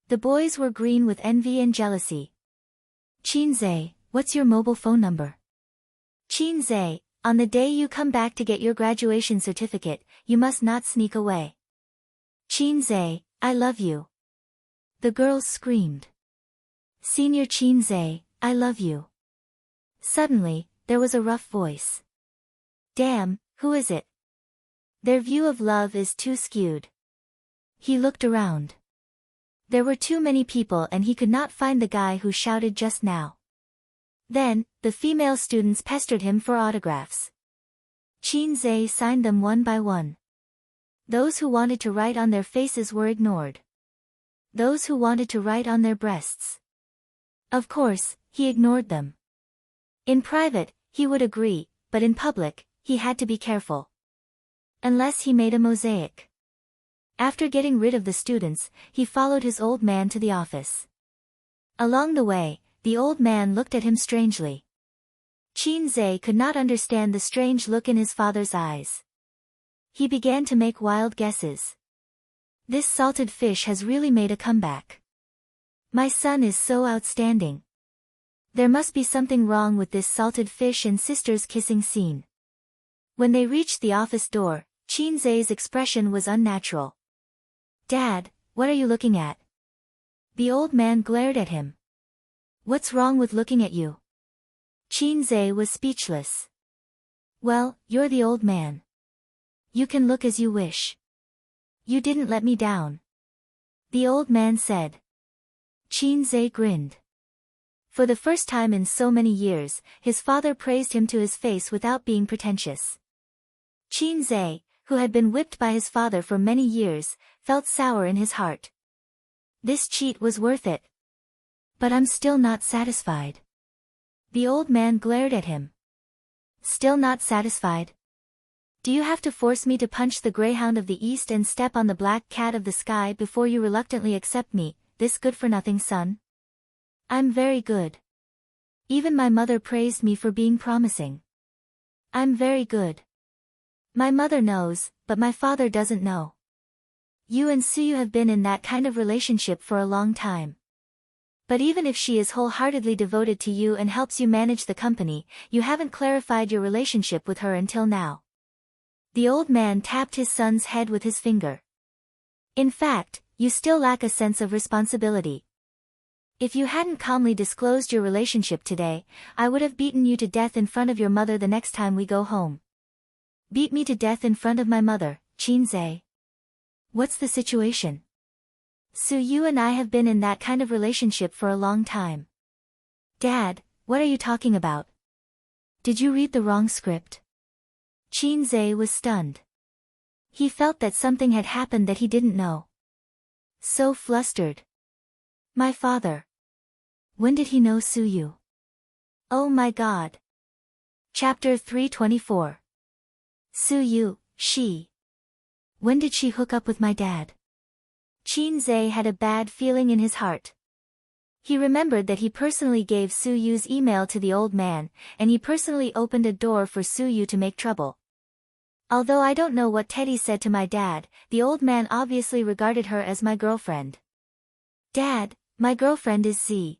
The boys were green with envy and jealousy. Qinze, what's your mobile phone number? Qinze, on the day you come back to get your graduation certificate, you must not sneak away. Qinze, I love you. The girls screamed. Senior Qinze, I love you. Suddenly, there was a rough voice. Damn, who is it? Their view of love is too skewed. He looked around. There were too many people and he could not find the guy who shouted just now. Then, the female students pestered him for autographs. Qinze signed them one by one. Those who wanted to write on their faces were ignored. Those who wanted to write on their breasts. Of course, he ignored them. In private, he would agree, but in public, he had to be careful. Unless he made a mosaic. After getting rid of the students, he followed his old man to the office. Along the way, the old man looked at him strangely. Qinze could not understand the strange look in his father's eyes. He began to make wild guesses. This salted fish has really made a comeback. My son is so outstanding. There must be something wrong with this salted fish and sisters kissing scene. When they reached the office door, Qinze's expression was unnatural. Dad, what are you looking at? The old man glared at him. What's wrong with looking at you? Qinze was speechless. Well, you're the old man. You can look as you wish. You didn't let me down. The old man said. Qinze grinned. For the first time in so many years, his father praised him to his face without being pretentious. Qinze, who had been whipped by his father for many years, felt sour in his heart. This cheat was worth it. But I'm still not satisfied. The old man glared at him. Still not satisfied? Do you have to force me to punch the greyhound of the east and step on the black cat of the sky before you reluctantly accept me, this good-for-nothing son? I'm very good. Even my mother praised me for being promising. I'm very good. My mother knows, but my father doesn't know. You and Suyu have been in that kind of relationship for a long time. But even if she is wholeheartedly devoted to you and helps you manage the company, you haven't clarified your relationship with her until now. The old man tapped his son's head with his finger. In fact, you still lack a sense of responsibility. If you hadn't calmly disclosed your relationship today, I would have beaten you to death in front of your mother the next time we go home. Beat me to death in front of my mother, Qinze. What's the situation? Suyu and I have been in that kind of relationship for a long time. Dad, what are you talking about? Did you read the wrong script? Qinze was stunned. He felt that something had happened that he didn't know. So flustered. My father. When did he know Suyu? Oh my God. Chapter 324. Suyu, she. When did she hook up with my dad? Qinze had a bad feeling in his heart. He remembered that he personally gave Suyu's email to the old man, and he personally opened a door for Suyu to make trouble. Although I don't know what Teddy said to my dad, the old man obviously regarded her as my girlfriend. Dad, my girlfriend is Z.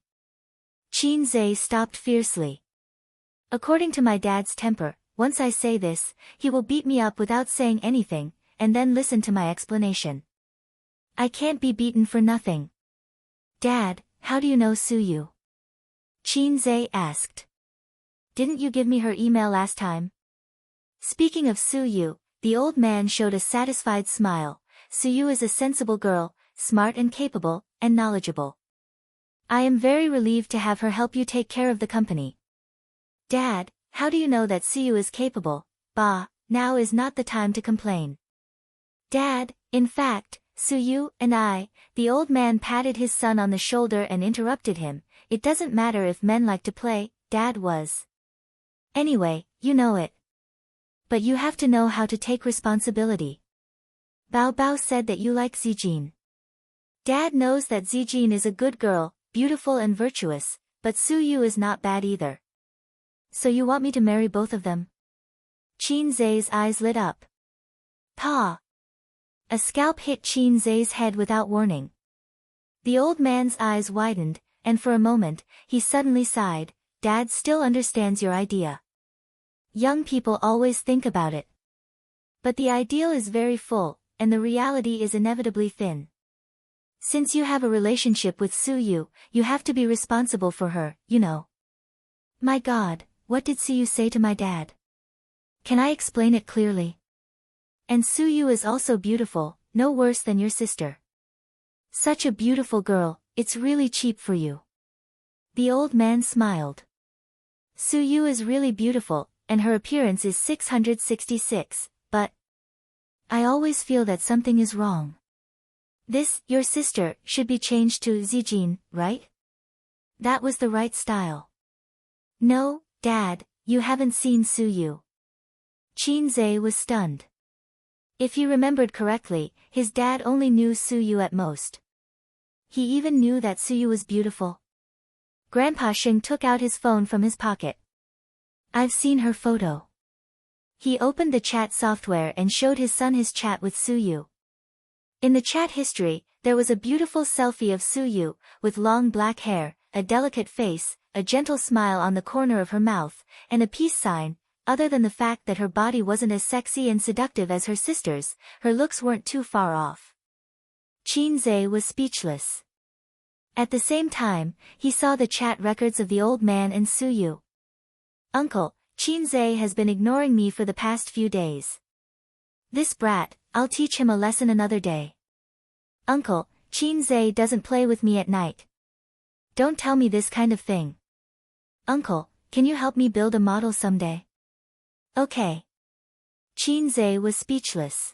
Qinze stopped fiercely. According to my dad's temper, once I say this, he will beat me up without saying anything, and then listen to my explanation. I can't be beaten for nothing. Dad, how do you know Suyu? Qinze asked. Didn't you give me her email last time? Speaking of Suyu, the old man showed a satisfied smile. Suyu is a sensible girl, smart and capable, and knowledgeable. I am very relieved to have her help you take care of the company. Dad, how do you know that Suyu is capable? Bah, now is not the time to complain. Dad, in fact, Suyu and I, the old man patted his son on the shoulder and interrupted him. It doesn't matter if men like to play, Dad was. Anyway, you know it. But you have to know how to take responsibility. Bao Bao said that you like Zijin. Dad knows that Zijin is a good girl, beautiful and virtuous, but Suyu is not bad either. So you want me to marry both of them? Qin Zai's eyes lit up. Pa! A scalp hit Qin Zai's head without warning. The old man's eyes widened, and for a moment, he suddenly sighed. Dad still understands your idea. Young people always think about it. But the ideal is very full, and the reality is inevitably thin. Since you have a relationship with Suyu, you have to be responsible for her, you know. My God, what did Suyu say to my dad? Can I explain it clearly? And Suyu is also beautiful, no worse than your sister. Such a beautiful girl, it's really cheap for you. The old man smiled. Suyu is really beautiful, and her appearance is 666, but I always feel that something is wrong. This, your sister, should be changed to Zijin, right? That was the right style. No, Dad, you haven't seen Suyu. Qin Zai was stunned. If he remembered correctly, his dad only knew Suyu at most. He even knew that Suyu was beautiful. Grandpa Xing took out his phone from his pocket. I've seen her photo. He opened the chat software and showed his son his chat with Suyu. In the chat history, there was a beautiful selfie of Suyu, with long black hair, a delicate face, a gentle smile on the corner of her mouth, and a peace sign. Other than the fact that her body wasn't as sexy and seductive as her sister's, her looks weren't too far off. Qin Zai was speechless. At the same time, he saw the chat records of the old man and Suyu. Uncle, Qin Zai has been ignoring me for the past few days. This brat, I'll teach him a lesson another day. Uncle, Qin Zai doesn't play with me at night. Don't tell me this kind of thing. Uncle, can you help me build a model someday? Okay. Qin Zai was speechless.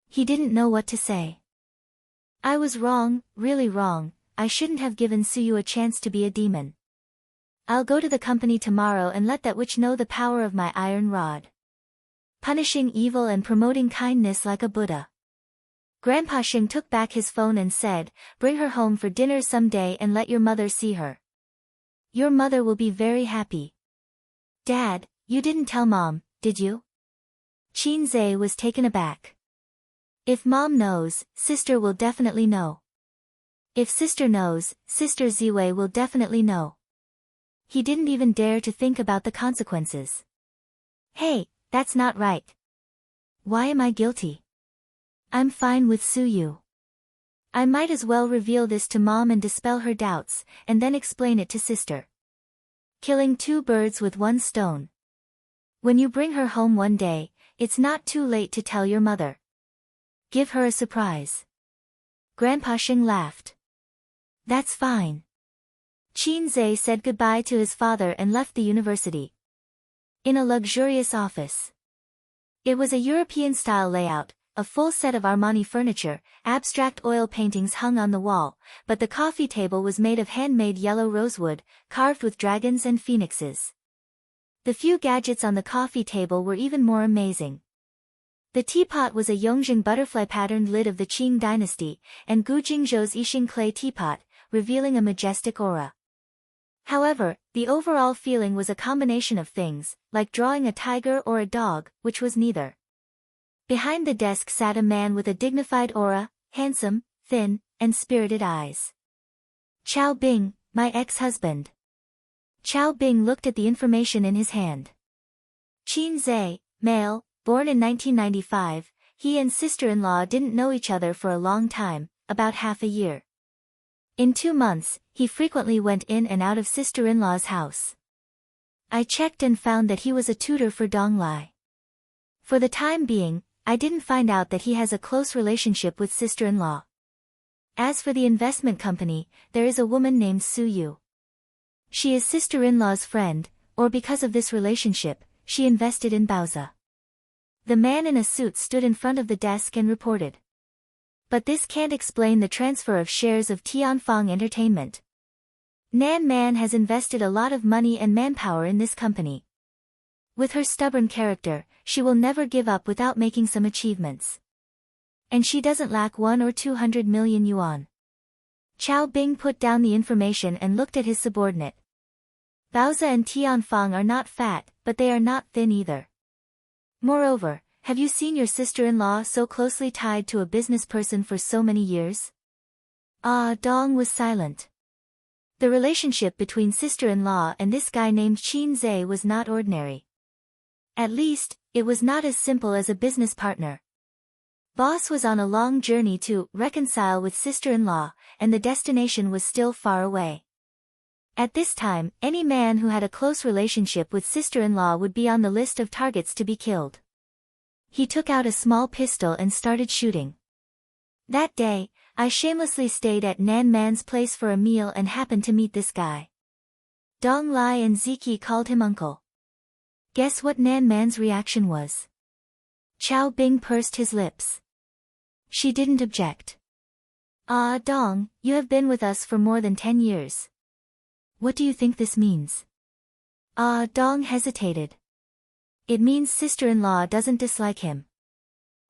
He didn't know what to say. I was wrong, really wrong. I shouldn't have given Suyu a chance to be a demon. I'll go to the company tomorrow and let that witch know the power of my iron rod. Punishing evil and promoting kindness like a Buddha. Grandpa Xing took back his phone and said, bring her home for dinner someday and let your mother see her. Your mother will be very happy. Dad, you didn't tell Mom, did you? Qin Zai was taken aback. If Mom knows, Sister will definitely know. If Sister knows, Sister Ziwei will definitely know. He didn't even dare to think about the consequences. Hey, that's not right. Why am I guilty? I'm fine with Suyu. I might as well reveal this to Mom and dispel her doubts, and then explain it to Sister. Killing two birds with one stone. When you bring her home one day, it's not too late to tell your mother. Give her a surprise. Grandpa Xing laughed. That's fine. Qin Zai said goodbye to his father and left the university. In a luxurious office. It was a European-style layout, a full set of Armani furniture, abstract oil paintings hung on the wall, but the coffee table was made of handmade yellow rosewood, carved with dragons and phoenixes. The few gadgets on the coffee table were even more amazing. The teapot was a Yongjing butterfly-patterned lid of the Qing dynasty, and Gu Jingzhou's Yixing clay teapot, revealing a majestic aura. However, the overall feeling was a combination of things, like drawing a tiger or a dog, which was neither. Behind the desk sat a man with a dignified aura, handsome, thin, and spirited eyes. Chao Bing, my ex-husband. Chao Bing looked at the information in his hand. Qin Zai, male, born in 1995, he and sister-in-law didn't know each other for a long time, about half a year. In 2 months, he frequently went in and out of sister-in-law's house. I checked and found that he was a tutor for Donglai. For the time being, I didn't find out that he has a close relationship with sister-in-law. As for the investment company, there is a woman named Suyu. She is sister-in-law's friend, or because of this relationship, she invested in Baoza. The man in a suit stood in front of the desk and reported. But this can't explain the transfer of shares of Tianfang Entertainment. Nan Man has invested a lot of money and manpower in this company. With her stubborn character, she will never give up without making some achievements. And she doesn't lack 1 or 200 million yuan. Chao Bing put down the information and looked at his subordinate. Baoza and Tianfang are not fat, but they are not thin either. Moreover, have you seen your sister-in-law so closely tied to a business person for so many years? Ah, Dong was silent. The relationship between sister-in-law and this guy named Qin Zhe was not ordinary. At least, it was not as simple as a business partner. Boss was on a long journey to reconcile with sister-in-law, and the destination was still far away. At this time, any man who had a close relationship with sister-in-law would be on the list of targets to be killed. He took out a small pistol and started shooting. That day, I shamelessly stayed at Nan Man's place for a meal and happened to meet this guy. Dong Lai and Ziki called him uncle. Guess what Nan Man's reaction was? Chow Bing pursed his lips. She didn't object. Ah, Dong, you have been with us for more than 10 years. What do you think this means? Ah, Dong hesitated. It means sister-in-law doesn't dislike him.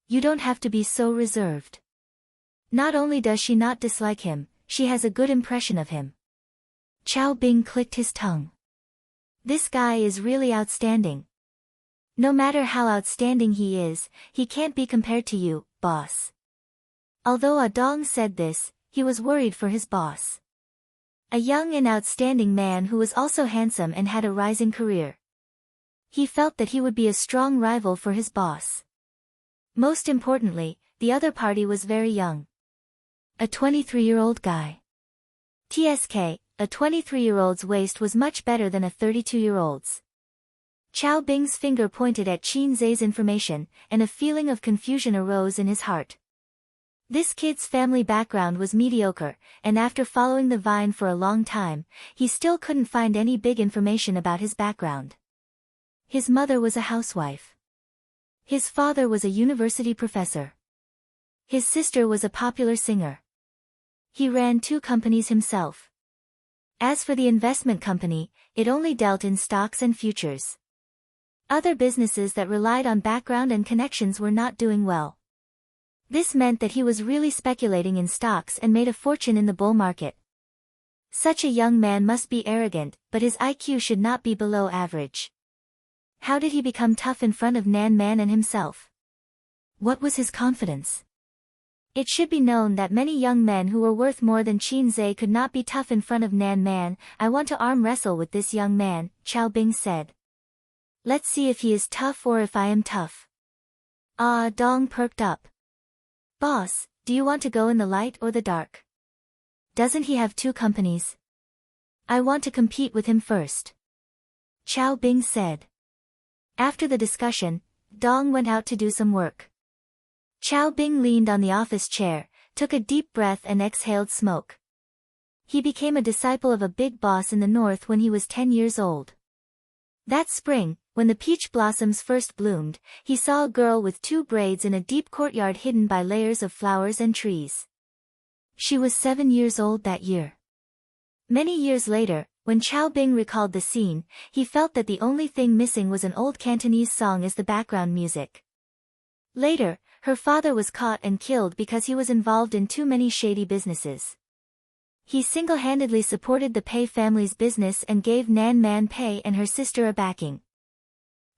You don't have to be so reserved. Not only does she not dislike him, she has a good impression of him. Chow Bing clicked his tongue. This guy is really outstanding. No matter how outstanding he is, he can't be compared to you, boss. Although Dong said this, he was worried for his boss. A young and outstanding man who was also handsome and had a rising career. He felt that he would be a strong rival for his boss. Most importantly, the other party was very young. A 23-year-old guy. TSK, a 23-year-old's waist was much better than a 32-year-old's. Chow Bing's finger pointed at Qin Zhe's information, and a feeling of confusion arose in his heart. This kid's family background was mediocre, and after following the vine for a long time, he still couldn't find any big information about his background. His mother was a housewife. His father was a university professor. His sister was a popular singer. He ran 2 companies himself. As for the investment company, it only dealt in stocks and futures. Other businesses that relied on background and connections were not doing well. This meant that he was really speculating in stocks and made a fortune in the bull market. Such a young man must be arrogant, but his IQ should not be below average. How did he become tough in front of Nan Man and himself? What was his confidence? It should be known that many young men who were worth more than Qin Zhe could not be tough in front of Nan Man. I want to arm wrestle with this young man, Chow Bing said. Let's see if he is tough or if I am tough. Ah, Dong perked up. Boss, do you want to go in the light or the dark? Doesn't he have 2 companies? I want to compete with him first. Chow Bing said. After the discussion, Dong went out to do some work. Chow Bing leaned on the office chair, took a deep breath and exhaled smoke. He became a disciple of a big boss in the north when he was 10 years old. That spring, when the peach blossoms first bloomed, he saw a girl with 2 braids in a deep courtyard hidden by layers of flowers and trees. She was 7 years old that year. Many years later, when Chow Bing recalled the scene, he felt that the only thing missing was an old Cantonese song as the background music. Later, her father was caught and killed because he was involved in too many shady businesses. He single-handedly supported the Pei family's business and gave Nan Man Pei and her sister a backing.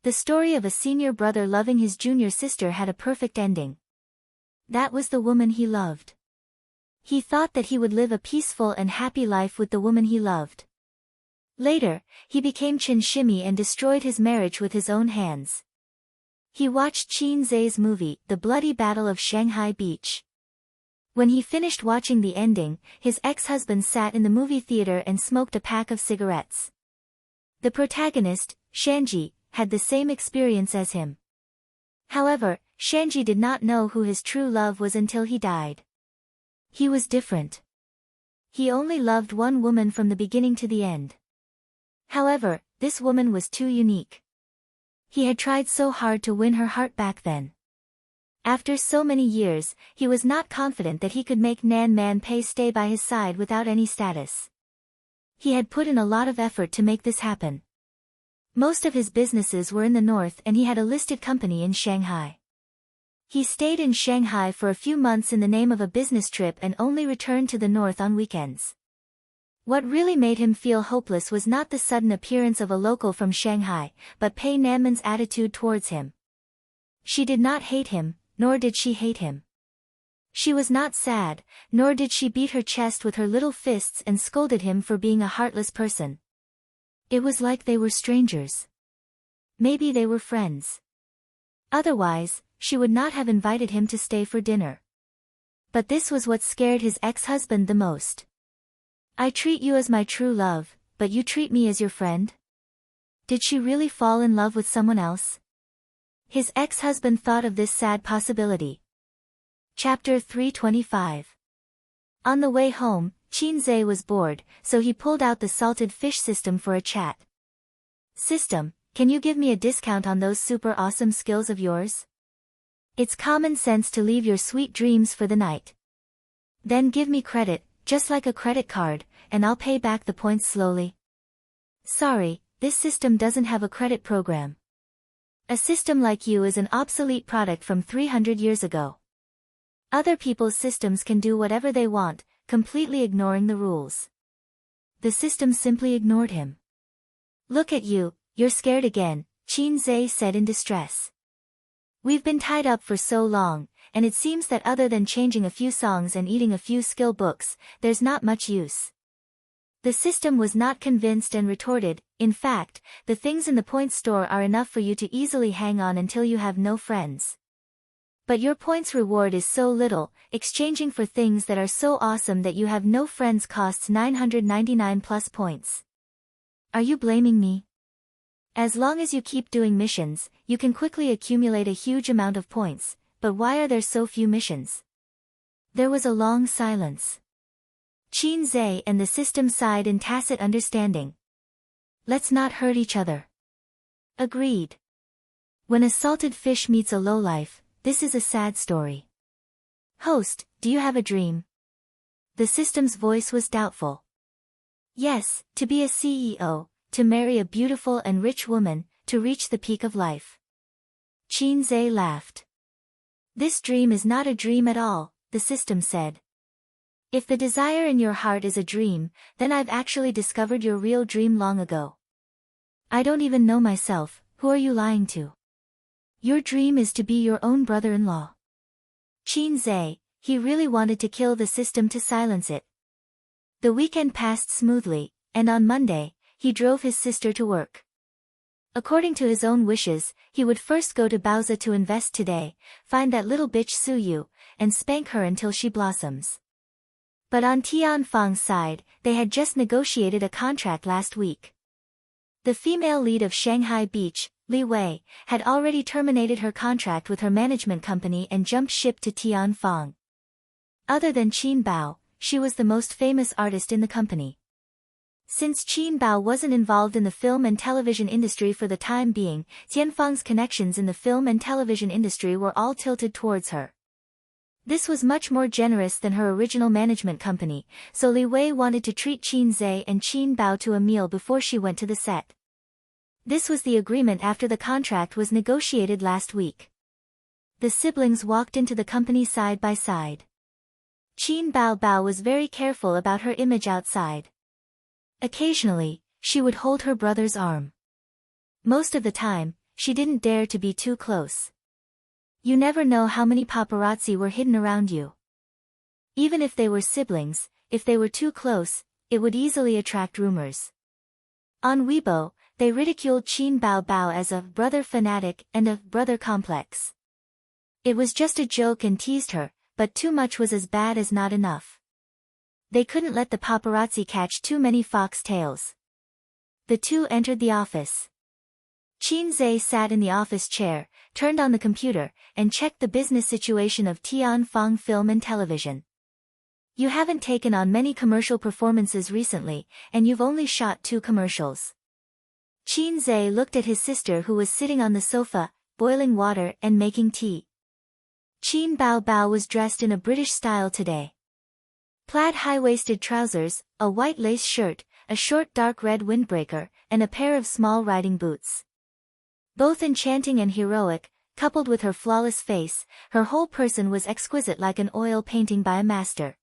The story of a senior brother loving his junior sister had a perfect ending. That was the woman he loved. He thought that he would live a peaceful and happy life with the woman he loved. Later, he became Chen Shimi and destroyed his marriage with his own hands. He watched Qin Zhe's movie, The Bloody Battle of Shanghai Beach. When he finished watching the ending, his ex-husband sat in the movie theater and smoked a pack of cigarettes. The protagonist, Shanji, had the same experience as him. However, Shanji did not know who his true love was until he died. He was different. He only loved one woman from the beginning to the end. However, this woman was too unique. He had tried so hard to win her heart back then. After so many years, he was not confident that he could make Nan Man Pei stay by his side without any status. He had put in a lot of effort to make this happen. Most of his businesses were in the north and he had a listed company in Shanghai. He stayed in Shanghai for a few months in the name of a business trip and only returned to the north on weekends. What really made him feel hopeless was not the sudden appearance of a local from Shanghai, but Pei Nanman's attitude towards him. She did not hate him, nor did she hate him. She was not sad, nor did she beat her chest with her little fists and scolded him for being a heartless person. It was like they were strangers. Maybe they were friends. Otherwise, she would not have invited him to stay for dinner. But this was what scared his ex-husband the most. I treat you as my true love, but you treat me as your friend? Did she really fall in love with someone else? His ex-husband thought of this sad possibility. Chapter 325. On the way home, Qinze was bored, so he pulled out the salted fish system for a chat. System, can you give me a discount on those super awesome skills of yours? It's common sense to leave your sweet dreams for the night. Then give me credit, just like a credit card, and I'll pay back the points slowly. Sorry, this system doesn't have a credit program. A system like you is an obsolete product from 300 years ago. Other people's systems can do whatever they want, completely ignoring the rules. The system simply ignored him. Look at you, you're scared again, Qinze said in distress. We've been tied up for so long, and it seems that other than changing a few songs and eating a few skill books, there's not much use. The system was not convinced and retorted, in fact, the things in the points store are enough for you to easily hang on until you have no friends. But your points reward is so little, exchanging for things that are so awesome that you have no friends costs 999 plus points. Are you blaming me? As long as you keep doing missions, you can quickly accumulate a huge amount of points, but why are there so few missions? There was a long silence. Qinze and the system sighed in tacit understanding. Let's not hurt each other. Agreed. When a salted fish meets a lowlife, this is a sad story. Host, do you have a dream? The system's voice was doubtful. Yes, to be a CEO, to marry a beautiful and rich woman, to reach the peak of life. Qinze laughed. This dream is not a dream at all, the system said. If the desire in your heart is a dream, then I've actually discovered your real dream long ago. I don't even know myself, who are you lying to? Your dream is to be your own brother-in-law. Qinze, he really wanted to kill the system to silence it. The weekend passed smoothly, and on Monday, he drove his sister to work. According to his own wishes, he would first go to Baozi to invest today, find that little bitch Suyu, and spank her until she blossoms. But on Tianfang's side, they had just negotiated a contract last week. The female lead of Shanghai Beach, Li Wei, had already terminated her contract with her management company and jumped ship to Tianfang. Other than Qin Bao, she was the most famous artist in the company. Since Qin Bao wasn't involved in the film and television industry for the time being, Tianfang's connections in the film and television industry were all tilted towards her. This was much more generous than her original management company, so Li Wei wanted to treat Qinze and Qin Bao to a meal before she went to the set. This was the agreement after the contract was negotiated last week. The siblings walked into the company side by side. Qin Bao was very careful about her image outside. Occasionally, she would hold her brother's arm. Most of the time, she didn't dare to be too close. You never know how many paparazzi were hidden around you. Even if they were siblings, if they were too close, it would easily attract rumors. On Weibo, they ridiculed Qin Bao as a brother fanatic and a brother complex. It was just a joke and teased her, but too much was as bad as not enough. They couldn't let the paparazzi catch too many foxtails. The two entered the office. Qinze sat in the office chair, turned on the computer, and checked the business situation of Tianfang Film and Television. You haven't taken on many commercial performances recently, and you've only shot 2 commercials. Qinze looked at his sister who was sitting on the sofa, boiling water and making tea. Qin Bao was dressed in a British style today. Plaid high-waisted trousers, a white lace shirt, a short dark red windbreaker, and a pair of small riding boots. Both enchanting and heroic, coupled with her flawless face, her whole person was exquisite like an oil painting by a master.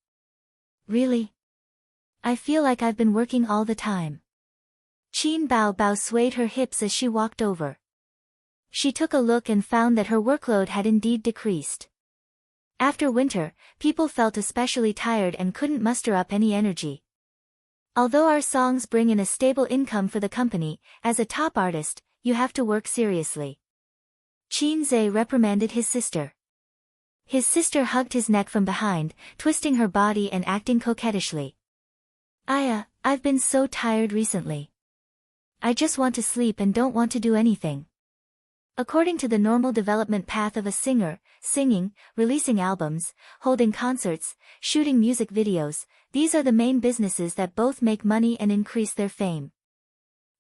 Really? I feel like I've been working all the time. Qin Bao swayed her hips as she walked over. She took a look and found that her workload had indeed decreased. After winter, people felt especially tired and couldn't muster up any energy. Although our songs bring in a stable income for the company, as a top artist, you have to work seriously. Qin Zhe reprimanded his sister. His sister hugged his neck from behind, twisting her body and acting coquettishly. I've been so tired recently. I just want to sleep and don't want to do anything. According to the normal development path of a singer, singing, releasing albums, holding concerts, shooting music videos, these are the main businesses that both make money and increase their fame.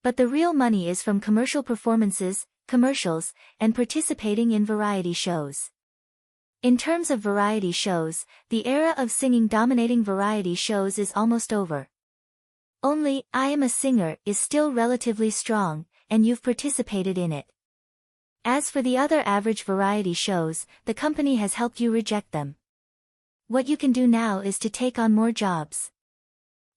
But the real money is from commercial performances, commercials, and participating in variety shows. In terms of variety shows, the era of singing dominating variety shows is almost over. Only I Am a Singer is still relatively strong, and you've participated in it. As for the other average variety shows, the company has helped you reject them. What you can do now is to take on more jobs.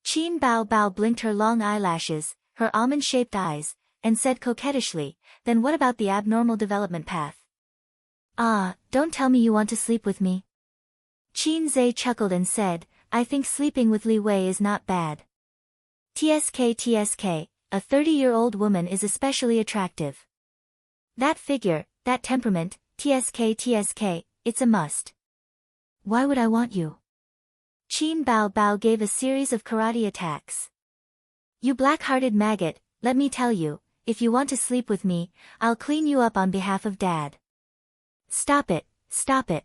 Qin Bao Bao blinked her long eyelashes, her almond-shaped eyes, and said coquettishly, then what about the abnormal development path? Don't tell me you want to sleep with me. Qin Zhe chuckled and said, I think sleeping with Li Wei is not bad. TSK, a 30-year-old woman is especially attractive. That figure, that temperament, TSK, it's a must. Why would I want you? Qin Bao Bao gave a series of karate attacks. You black-hearted maggot, let me tell you, if you want to sleep with me, I'll clean you up on behalf of Dad. Stop it, stop it.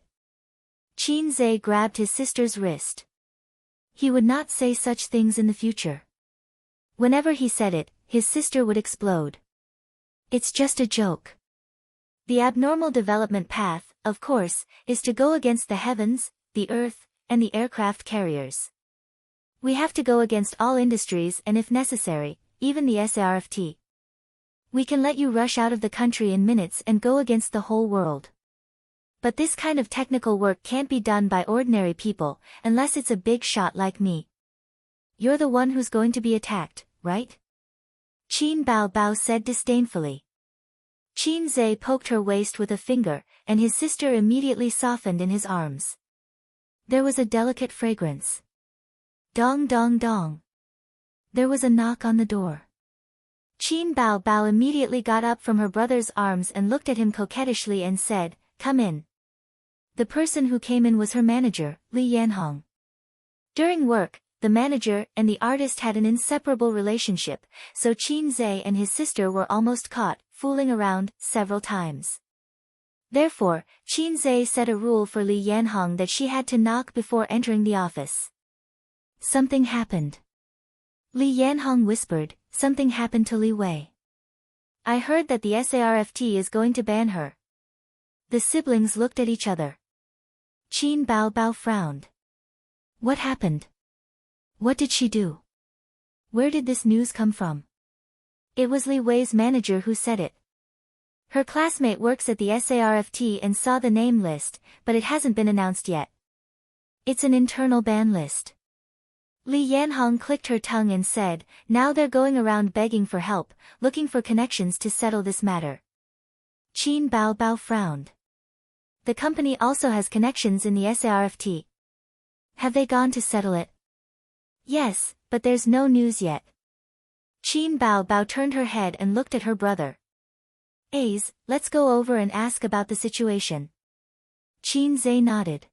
Qin Zhe grabbed his sister's wrist. He would not say such things in the future. Whenever he said it, his sister would explode. It's just a joke. The abnormal development path, of course, is to go against the heavens, the earth, and the aircraft carriers. We have to go against all industries and if necessary, even the SARFT. We can let you rush out of the country in minutes and go against the whole world. But this kind of technical work can't be done by ordinary people, unless it's a big shot like me. You're the one who's going to be attacked, right? Qin Bao Bao said disdainfully. Qin Zhe poked her waist with a finger, and his sister immediately softened in his arms. There was a delicate fragrance. Dong dong dong. There was a knock on the door. Qin Bao Bao immediately got up from her brother's arms and looked at him coquettishly and said, Come in. The person who came in was her manager, Li Yanhong. During work, the manager and the artist had an inseparable relationship, so Qin Zhe and his sister were almost caught, fooling around, several times. Therefore, Qin Zhe set a rule for Li Yanhong that she had to knock before entering the office. Something happened. Li Yanhong whispered, something happened to Li Wei. I heard that the SARFT is going to ban her. The siblings looked at each other. Qin Bao Bao frowned. What happened? What did she do? Where did this news come from? It was Li Wei's manager who said it. Her classmate works at the SARFT and saw the name list, but it hasn't been announced yet. It's an internal ban list. Li Yanhong clicked her tongue and said, now they're going around begging for help, looking for connections to settle this matter. Qin Bao Bao frowned. The company also has connections in the SARFT. Have they gone to settle it? Yes, but there's no news yet. Qin Bao Bao turned her head and looked at her brother. Let's go over and ask about the situation. Qin Zhe nodded.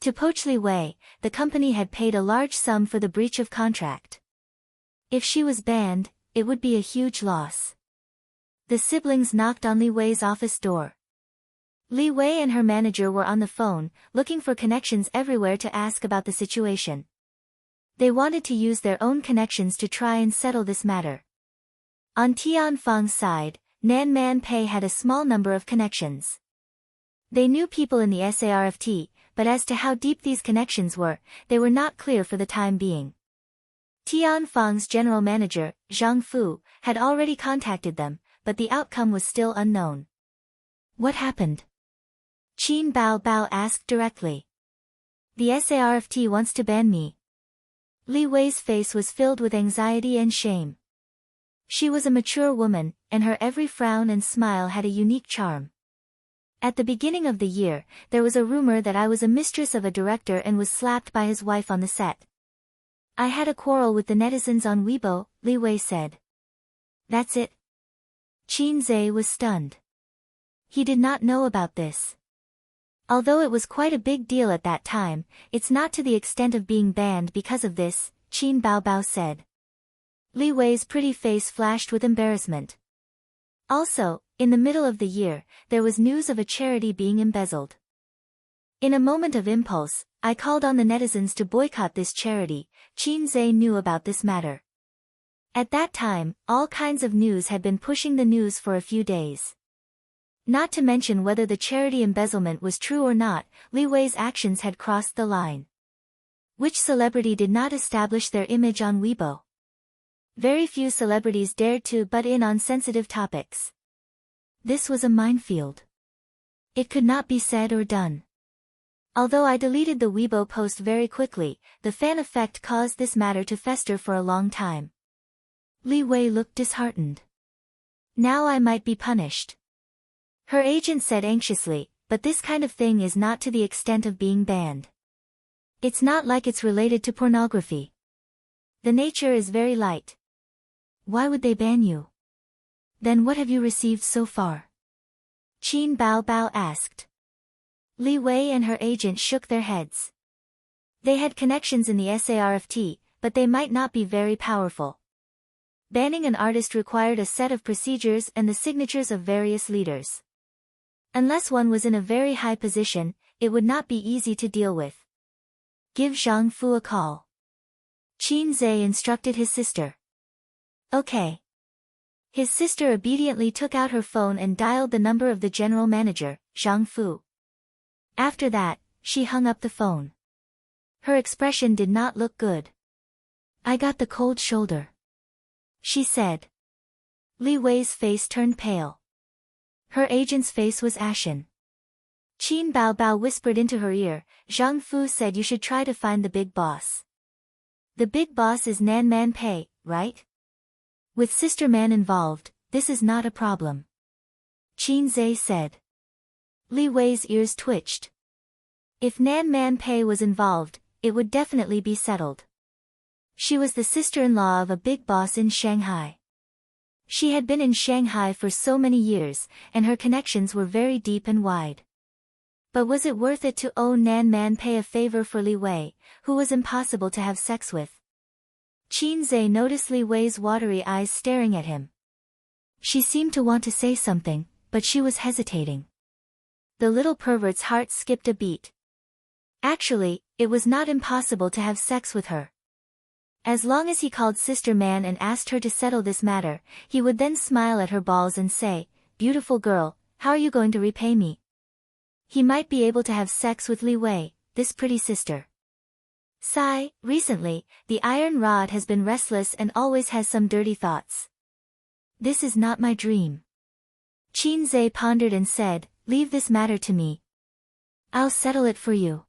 To poach Li Wei, the company had paid a large sum for the breach of contract. If she was banned, it would be a huge loss. The siblings knocked on Li Wei's office door. Li Wei and her manager were on the phone, looking for connections everywhere to ask about the situation. They wanted to use their own connections to try and settle this matter. On Tianfang's side, Nan Man Pei had a small number of connections. They knew people in the SARFT, but as to how deep these connections were, they were not clear for the time being. Tianfang's general manager, Zhang Fu, had already contacted them, but the outcome was still unknown. What happened? Qin Bao Bao asked directly. The SARFT wants to ban me. Li Wei's face was filled with anxiety and shame. She was a mature woman, and her every frown and smile had a unique charm. At the beginning of the year, there was a rumor that I was a mistress of a director and was slapped by his wife on the set. I had a quarrel with the netizens on Weibo, Li Wei said. That's it? Qin Zhe was stunned. He did not know about this. Although it was quite a big deal at that time, it's not to the extent of being banned because of this, Qin Baobao said. Li Wei's pretty face flashed with embarrassment. Also, in the middle of the year, there was news of a charity being embezzled. In a moment of impulse, I called on the netizens to boycott this charity. Qin Zhe knew about this matter. At that time, all kinds of news had been pushing the news for a few days. Not to mention whether the charity embezzlement was true or not, Li Wei's actions had crossed the line. Which celebrity did not establish their image on Weibo? Very few celebrities dared to butt in on sensitive topics. This was a minefield. It could not be said or done. Although I deleted the Weibo post very quickly, the fan effect caused this matter to fester for a long time. Li Wei looked disheartened. Now I might be punished. Her agent said anxiously, but this kind of thing is not to the extent of being banned. It's not like it's related to pornography. The nature is very light. Why would they ban you? Then what have you received so far? Qin Baobao asked. Li Wei and her agent shook their heads. They had connections in the SARFT, but they might not be very powerful. Banning an artist required a set of procedures and the signatures of various leaders. Unless one was in a very high position, it would not be easy to deal with. Give Zhang Fu a call. Qin Zhe instructed his sister. Okay. His sister obediently took out her phone and dialed the number of the general manager, Zhang Fu. After that, she hung up the phone. Her expression did not look good. I got the cold shoulder, she said. Li Wei's face turned pale. Her agent's face was ashen. Qin Baobao whispered into her ear, Zhang Fu said you should try to find the big boss. The big boss is Nan Man Pei, right? With Sister Man involved, this is not a problem. Qin Zhe said. Li Wei's ears twitched. If Nan Man Pei was involved, it would definitely be settled. She was the sister-in-law of a big boss in Shanghai. She had been in Shanghai for so many years, and her connections were very deep and wide. But was it worth it to owe Nan Man Pei a favor for Li Wei, who was impossible to have sex with? Qin Zhe noticed Li Wei's watery eyes staring at him. She seemed to want to say something, but she was hesitating. The little pervert's heart skipped a beat. Actually, it was not impossible to have sex with her. As long as he called Sister Man and asked her to settle this matter, he would then smile at her balls and say, "Beautiful girl, how are you going to repay me?" He might be able to have sex with Li Wei, this pretty sister. Sigh, recently, the iron rod has been restless and always has some dirty thoughts. This is not my dream. Qin Zhe pondered and said, leave this matter to me. I'll settle it for you.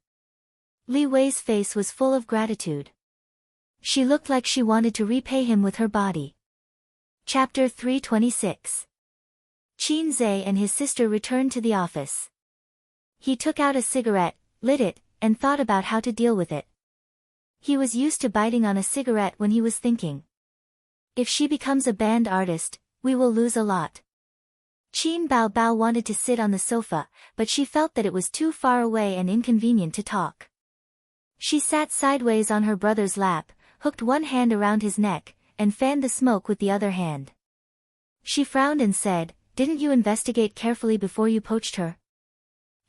Li Wei's face was full of gratitude. She looked like she wanted to repay him with her body. Chapter 326. Qin Zhe and his sister returned to the office. He took out a cigarette, lit it, and thought about how to deal with it. He was used to biting on a cigarette when he was thinking. If she becomes a banned artist, we will lose a lot. Qin Baobao wanted to sit on the sofa, but she felt that it was too far away and inconvenient to talk. She sat sideways on her brother's lap, hooked one hand around his neck, and fanned the smoke with the other hand. She frowned and said, didn't you investigate carefully before you poached her?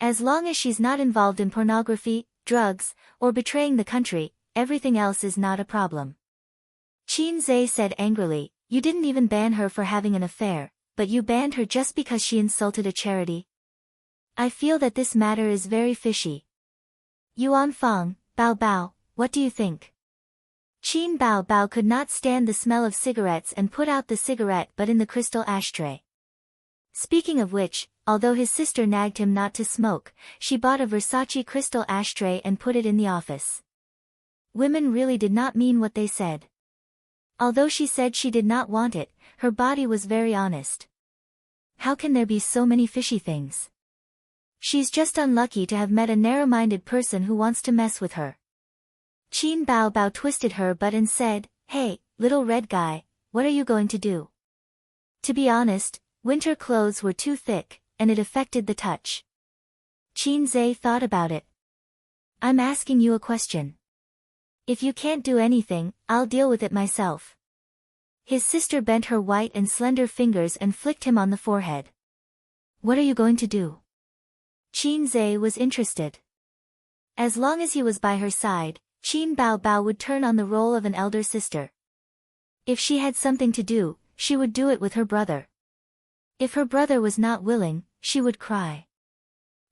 As long as she's not involved in pornography, drugs, or betraying the country, everything else is not a problem. Qin Zhe said angrily, you didn't even ban her for having an affair, but you banned her just because she insulted a charity. I feel that this matter is very fishy. Yuan Fang, Baobao, what do you think? Qin Baobao could not stand the smell of cigarettes and put out the cigarette but in the crystal ashtray. Speaking of which, although his sister nagged him not to smoke, she bought a Versace crystal ashtray and put it in the office. Women really did not mean what they said. Although she said she did not want it, her body was very honest. How can there be so many fishy things? She's just unlucky to have met a narrow-minded person who wants to mess with her. Qin Bao Bao twisted her butt and said, "Hey, little red guy, what are you going to do?" To be honest, winter clothes were too thick, and it affected the touch. Qin Zai thought about it. "I'm asking you a question. If you can't do anything, I'll deal with it myself." His sister bent her white and slender fingers and flicked him on the forehead. "What are you going to do?" Qin Zai was interested. As long as he was by her side, Qin Bao Bao would turn on the role of an elder sister. If she had something to do, she would do it with her brother. If her brother was not willing, she would cry.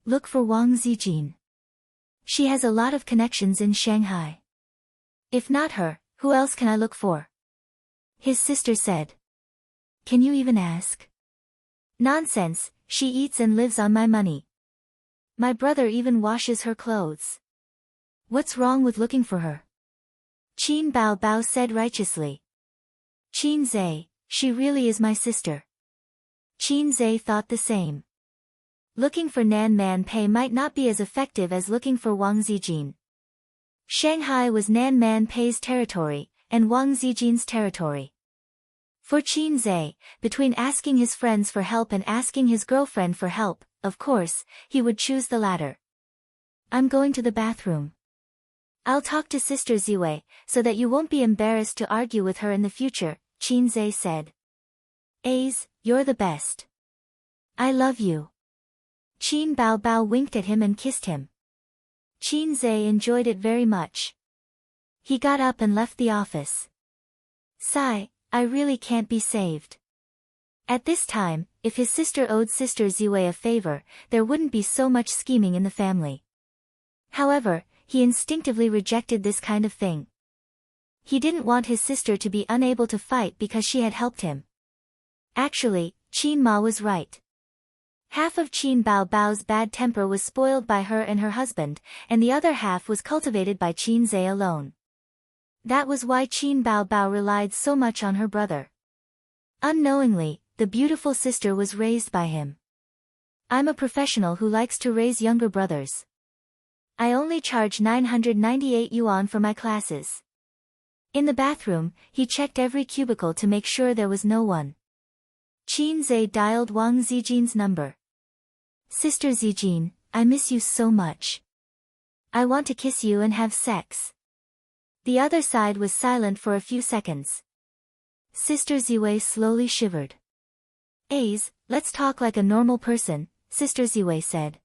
"Look for Wang Zijin. She has a lot of connections in Shanghai. If not her, who else can I look for?" His sister said. "Can you even ask?" "Nonsense, she eats and lives on my money. My brother even washes her clothes. What's wrong with looking for her?" Qin Bao Bao said righteously. "Qin Zai, she really is my sister." Qin Zai thought the same. Looking for Nan Man Pei might not be as effective as looking for Wang Zijin. Shanghai was Nan Man Pei's territory, and Wang Zijin's territory. For Qin Zai, between asking his friends for help and asking his girlfriend for help, of course, he would choose the latter. "I'm going to the bathroom. I'll talk to Sister Ziwei, so that you won't be embarrassed to argue with her in the future," Qin Zai said. "Ace, you're the best. I love you." Qin Bao Bao winked at him and kissed him. Qin Zai enjoyed it very much. He got up and left the office. Sigh, I really can't be saved. At this time, if his sister owed Sister Ziwei a favor, there wouldn't be so much scheming in the family. However, he instinctively rejected this kind of thing. He didn't want his sister to be unable to fight because she had helped him. Actually, Qin Ma was right. Half of Qin Bao Bao's bad temper was spoiled by her and her husband, and the other half was cultivated by Qin Zai alone. That was why Qin Bao Bao relied so much on her brother. Unknowingly, the beautiful sister was raised by him. "I'm a professional who likes to raise younger brothers. I only charge 998 yuan for my classes." In the bathroom, he checked every cubicle to make sure there was no one. Qin Zai dialed Wang Zijin's number. "Sister Zijin, I miss you so much. I want to kiss you and have sex." The other side was silent for a few seconds. Sister Ziwei slowly shivered. "Ace, let's talk like a normal person," Sister Ziwei said.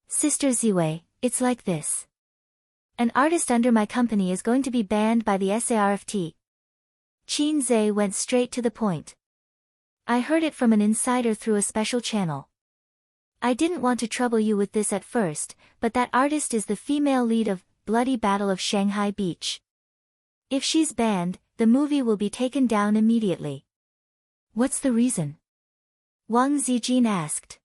"Sister Ziwei, it's like this. An artist under my company is going to be banned by the SARFT." Qin Zai went straight to the point. "I heard it from an insider through a special channel. I didn't want to trouble you with this at first, but that artist is the female lead of Bloody Battle of Shanghai Beach. If she's banned, the movie will be taken down immediately." "What's the reason?" Wang Zijin asked.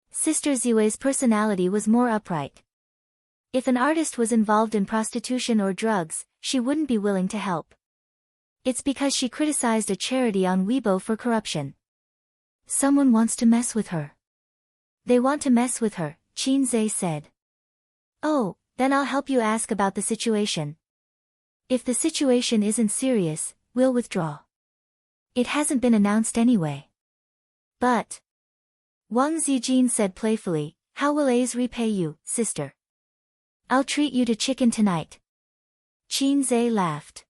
Sister Ziwei's personality was more upright. If an artist was involved in prostitution or drugs, she wouldn't be willing to help. It's because she criticized a charity on Weibo for corruption. "Someone wants to mess with her." "They want to mess with her," Qin Zai said. "Oh, then I'll help you ask about the situation. If the situation isn't serious, we'll withdraw. It hasn't been announced anyway." "But," Wang Zijin said playfully, "how will Ace repay you, sister?" "I'll treat you to chicken tonight." Qin Zai laughed.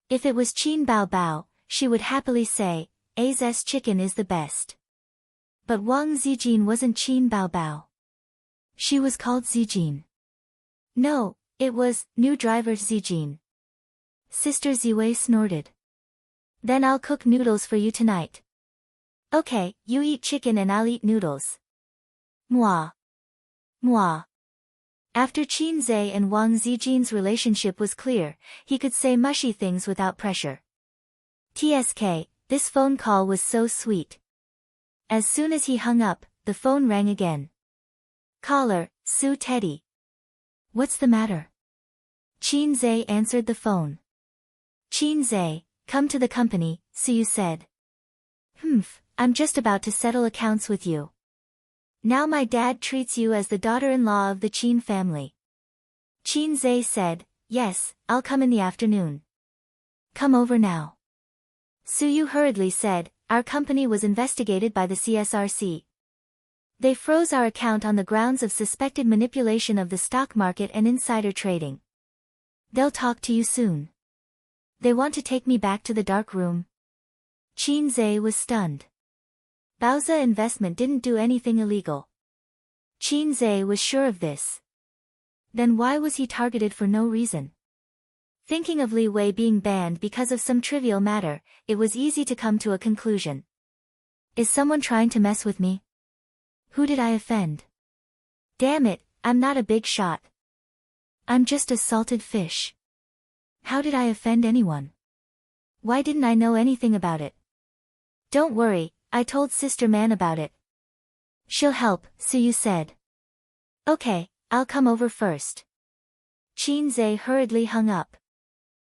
If it was Qin Bao Bao, she would happily say, "Ace's chicken is the best." But Wang Zijin wasn't Qin Bao Bao. She was called Zijin. No, it was new driver Zijin. Sister Ziwei snorted. "Then I'll cook noodles for you tonight." "Okay, you eat chicken and I'll eat noodles." Moi. Moi. After Qin Zai and Wang Zijin's relationship was clear, he could say mushy things without pressure. TSK, this phone call was so sweet. As soon as he hung up, the phone rang again. Caller, Sue Teddy. "What's the matter?" Qin Zai answered the phone. "Qin Zai, come to the company, Suyu said. I'm just about to settle accounts with you. Now my dad treats you as the daughter-in-law of the Qin family. Qin Zhe said, yes, I'll come in the afternoon. Come over now. Suyu hurriedly said, our company was investigated by the CSRC. They froze our account on the grounds of suspected manipulation of the stock market and insider trading. They'll talk to you soon. They want to take me back to the dark room. Qin Zhe was stunned. Baoza Investment didn't do anything illegal. Qin Zhe was sure of this. Then why was he targeted for no reason? Thinking of Li Wei being banned because of some trivial matter, it was easy to come to a conclusion. Is someone trying to mess with me? Who did I offend? Damn it, I'm not a big shot. I'm just a salted fish. How did I offend anyone? Why didn't I know anything about it? Don't worry, I told Sister Man about it. She'll help, Suyu said. Okay, I'll come over first. Qin Zhe hurriedly hung up.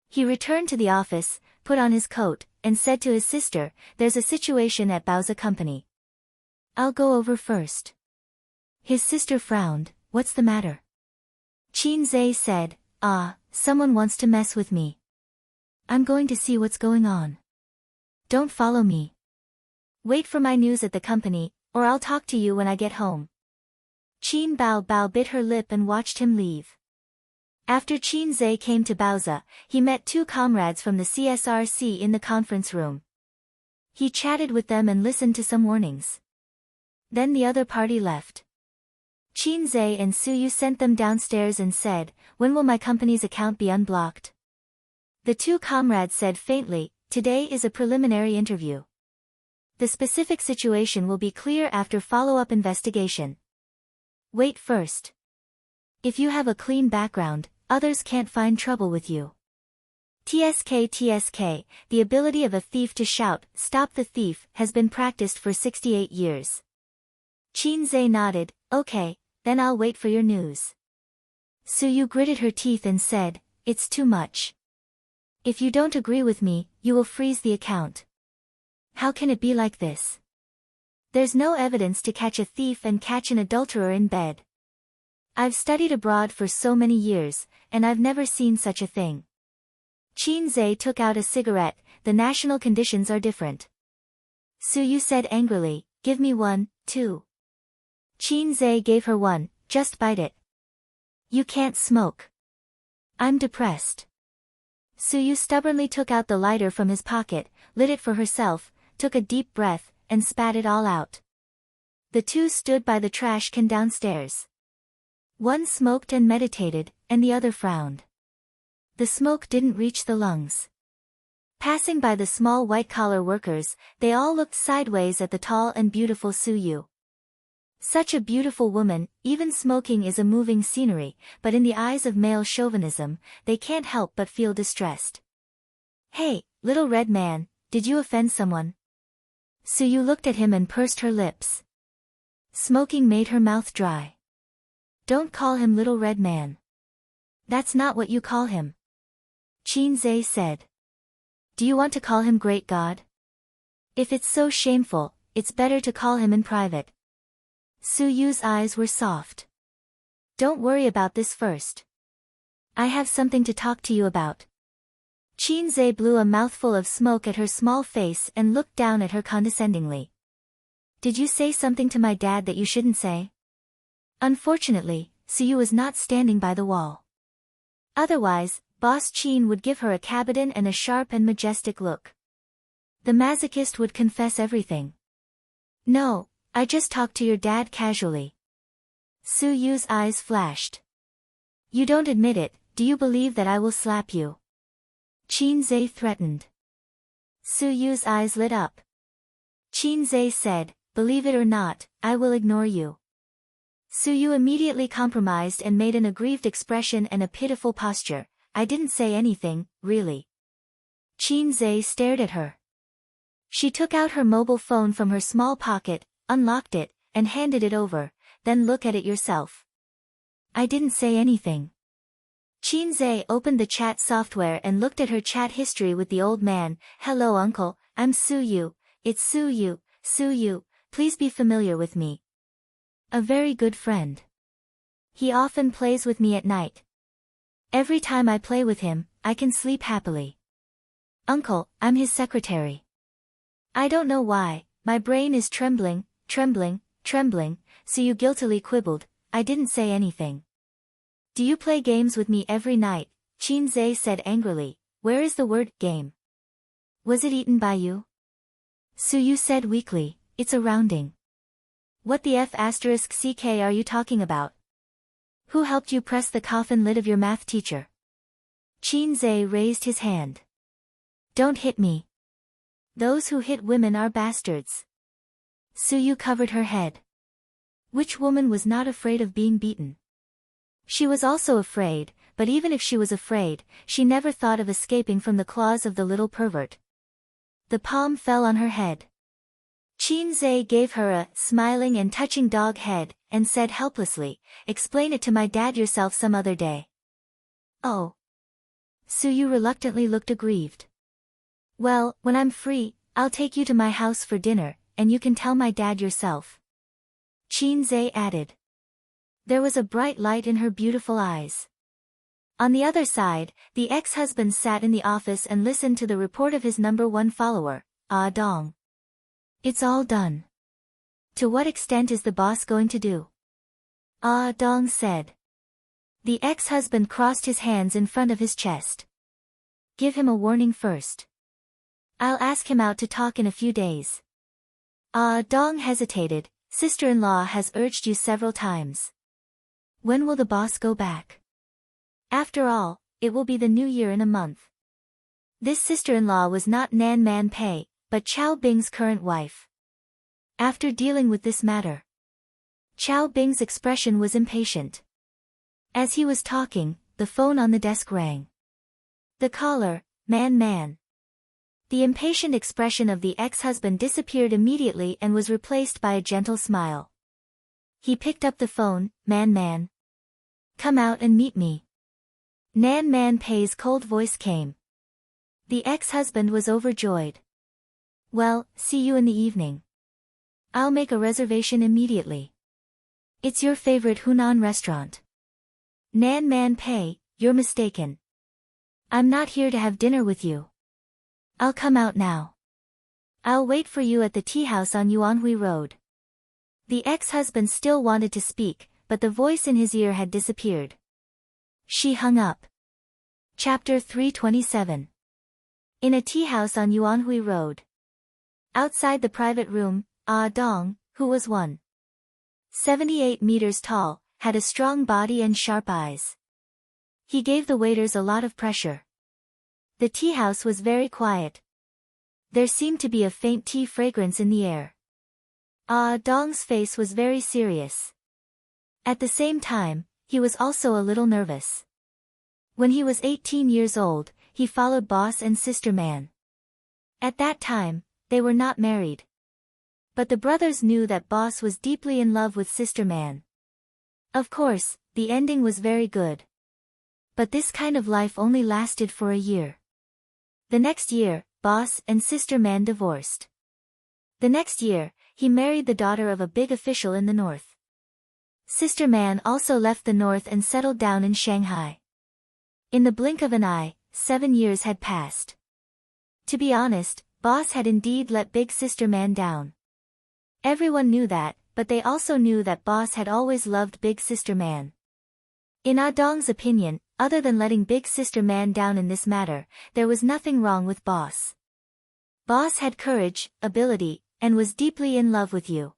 He returned to the office, put on his coat, and said to his sister, there's a situation at Baoza Company. I'll go over first. His sister frowned, what's the matter? Qin Zhe said, someone wants to mess with me. I'm going to see what's going on. Don't follow me. Wait for my news at the company, or I'll talk to you when I get home. Qin Bao bit her lip and watched him leave. After Qin Zhe came to Baoza, he met two comrades from the CSRC in the conference room. He chatted with them and listened to some warnings. Then the other party left. Qin Zhe and Suyu sent them downstairs and said, when will my company's account be unblocked? The two comrades said faintly, today is a preliminary interview. The specific situation will be clear after follow-up investigation. Wait first. If you have a clean background, others can't find trouble with you. TSK, the ability of a thief to shout, stop the thief, has been practiced for 68 years. Qin Zhe nodded, okay, then I'll wait for your news. Suyu gritted her teeth and said, it's too much. If you don't agree with me, you will freeze the account. How can it be like this? There's no evidence to catch a thief and catch an adulterer in bed. I've studied abroad for so many years, and I've never seen such a thing. Qin Zhe took out a cigarette, the national conditions are different. Suyu said angrily, give me one, too. Qin Zhe gave her one, just bite it. You can't smoke. I'm depressed. Suyu stubbornly took out the lighter from his pocket, lit it for herself, took a deep breath, and spat it all out. The two stood by the trash can downstairs. One smoked and meditated, and the other frowned. The smoke didn't reach the lungs. Passing by the small white-collar workers, they all looked sideways at the tall and beautiful Suyu. Such a beautiful woman, even smoking is a moving scenery, but in the eyes of male chauvinism, they can't help but feel distressed. Hey, little red man, did you offend someone? Suyu looked at him and pursed her lips. Smoking made her mouth dry. Don't call him little red man. That's not what you call him. Qin Zhe said. Do you want to call him great god? If it's so shameful, it's better to call him in private. Suyu's eyes were soft. Don't worry about this first. I have something to talk to you about. Qin Zhe blew a mouthful of smoke at her small face and looked down at her condescendingly. Did you say something to my dad that you shouldn't say? Unfortunately, Suyu was not standing by the wall. Otherwise, Boss Qin would give her a cabotin and a sharp and majestic look. The masochist would confess everything. No, I just talked to your dad casually. Suyu's eyes flashed. You don't admit it, do you believe that I will slap you? Qin Zhe threatened. Suyu's eyes lit up. Qin Zhe said, believe it or not, I will ignore you. Suyu immediately compromised and made an aggrieved expression and a pitiful posture. I didn't say anything, really. Qin Zhe stared at her. She took out her mobile phone from her small pocket, unlocked it, and handed it over, then look at it yourself. I didn't say anything. Qin Zhe opened the chat software and looked at her chat history with the old man. Hello uncle, I'm Su Yu. It's Su Yu. Su Yu, please be familiar with me. A very good friend. He often plays with me at night. Every time I play with him, I can sleep happily. Uncle, I'm his secretary. I don't know why, my brain is trembling, Su Yu guiltily quibbled. I didn't say anything. Do you play games with me every night? Qin Zhe said angrily. Where is the word game? Was it eaten by you? Su Yu said weakly, it's a rounding. What the F***ck are you talking about? Who helped you press the coffin lid of your math teacher? Qin Zhe raised his hand. Don't hit me. Those who hit women are bastards. Su Yu covered her head. Which woman was not afraid of being beaten? She was also afraid, but even if she was afraid, she never thought of escaping from the claws of the little pervert. The palm fell on her head. Qin Zhe gave her a smiling and touching dog head, and said helplessly, explain it to my dad yourself some other day. Oh. Su Yu reluctantly looked aggrieved. Well, when I'm free, I'll take you to my house for dinner, and you can tell my dad yourself. Qin Zhe added. There was a bright light in her beautiful eyes. On the other side, the ex-husband sat in the office and listened to the report of his #1 follower, Ah Dong. It's all done. To what extent is the boss going to do? Ah Dong said. The ex-husband crossed his hands in front of his chest. Give him a warning first. I'll ask him out to talk in a few days. Ah Dong hesitated. Sister-in-law has urged you several times. When will the boss go back? After all, it will be the new year in a month. This sister-in-law was not Nan Man Pei, but Chao Bing's current wife. After dealing with this matter, Chao Bing's expression was impatient. As he was talking, the phone on the desk rang. The caller, Man. The impatient expression of the ex-husband disappeared immediately and was replaced by a gentle smile. He picked up the phone. Man. Come out and meet me. Nan Man Pei's cold voice came. The ex-husband was overjoyed. Well, see you in the evening. I'll make a reservation immediately. It's your favorite Hunan restaurant. Nan Man Pei, you're mistaken. I'm not here to have dinner with you. I'll come out now. I'll wait for you at the tea house on Yuanhui Road. The ex-husband still wanted to speak, but the voice in his ear had disappeared. She hung up. Chapter 327. In a tea house on Yuanhui Road. Outside the private room, Ah Dong, who was 1.78 meters tall, had a strong body and sharp eyes. He gave the waiters a lot of pressure. The tea house was very quiet. There seemed to be a faint tea fragrance in the air. Ah Dong's face was very serious. At the same time, he was also a little nervous. When he was 18 years old, he followed Boss and Sister Man. At that time, they were not married. But the brothers knew that Boss was deeply in love with Sister Man. Of course, the ending was very good. But this kind of life only lasted for a year. The next year, Boss and Sister Man divorced. The next year, he married the daughter of a big official in the north. Sister Man also left the north and settled down in Shanghai. In the blink of an eye, 7 years had passed. To be honest, Boss had indeed let Big Sister Man down. Everyone knew that, but they also knew that Boss had always loved Big Sister Man. In Ah Dong's opinion, other than letting Big Sister Man down in this matter, there was nothing wrong with Boss. Boss had courage, ability, and was deeply in love with you.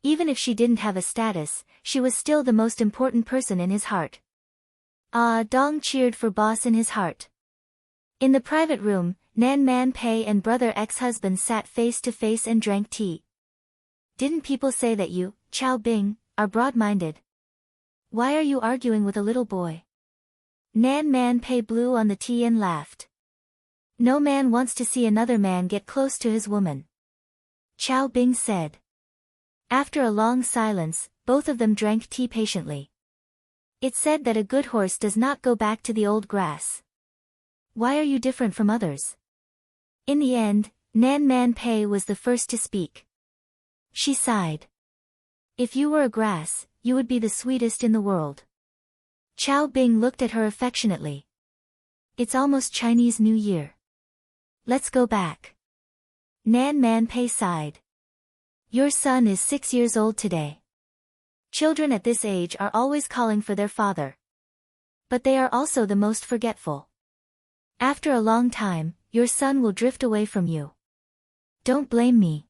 Even if she didn't have a status, she was still the most important person in his heart. Ah Dong cheered for Boss in his heart. In the private room, Nan Man Pei and brother ex-husband sat face to face and drank tea. Didn't people say that you, Chao Bing, are broad-minded? Why are you arguing with a little boy? Nan Man Pei blew on the tea and laughed. No man wants to see another man get close to his woman. Chao Bing said. After a long silence, both of them drank tea patiently. It's said that a good horse does not go back to the old grass. Why are you different from others? In the end, Nan Man Pei was the first to speak. She sighed. If you were a grass, you would be the sweetest in the world. Chao Bing looked at her affectionately. It's almost Chinese New Year. Let's go back. Nan Man Pei sighed. Your son is 6 years old today. Children at this age are always calling for their father. But they are also the most forgetful. After a long time, your son will drift away from you. Don't blame me.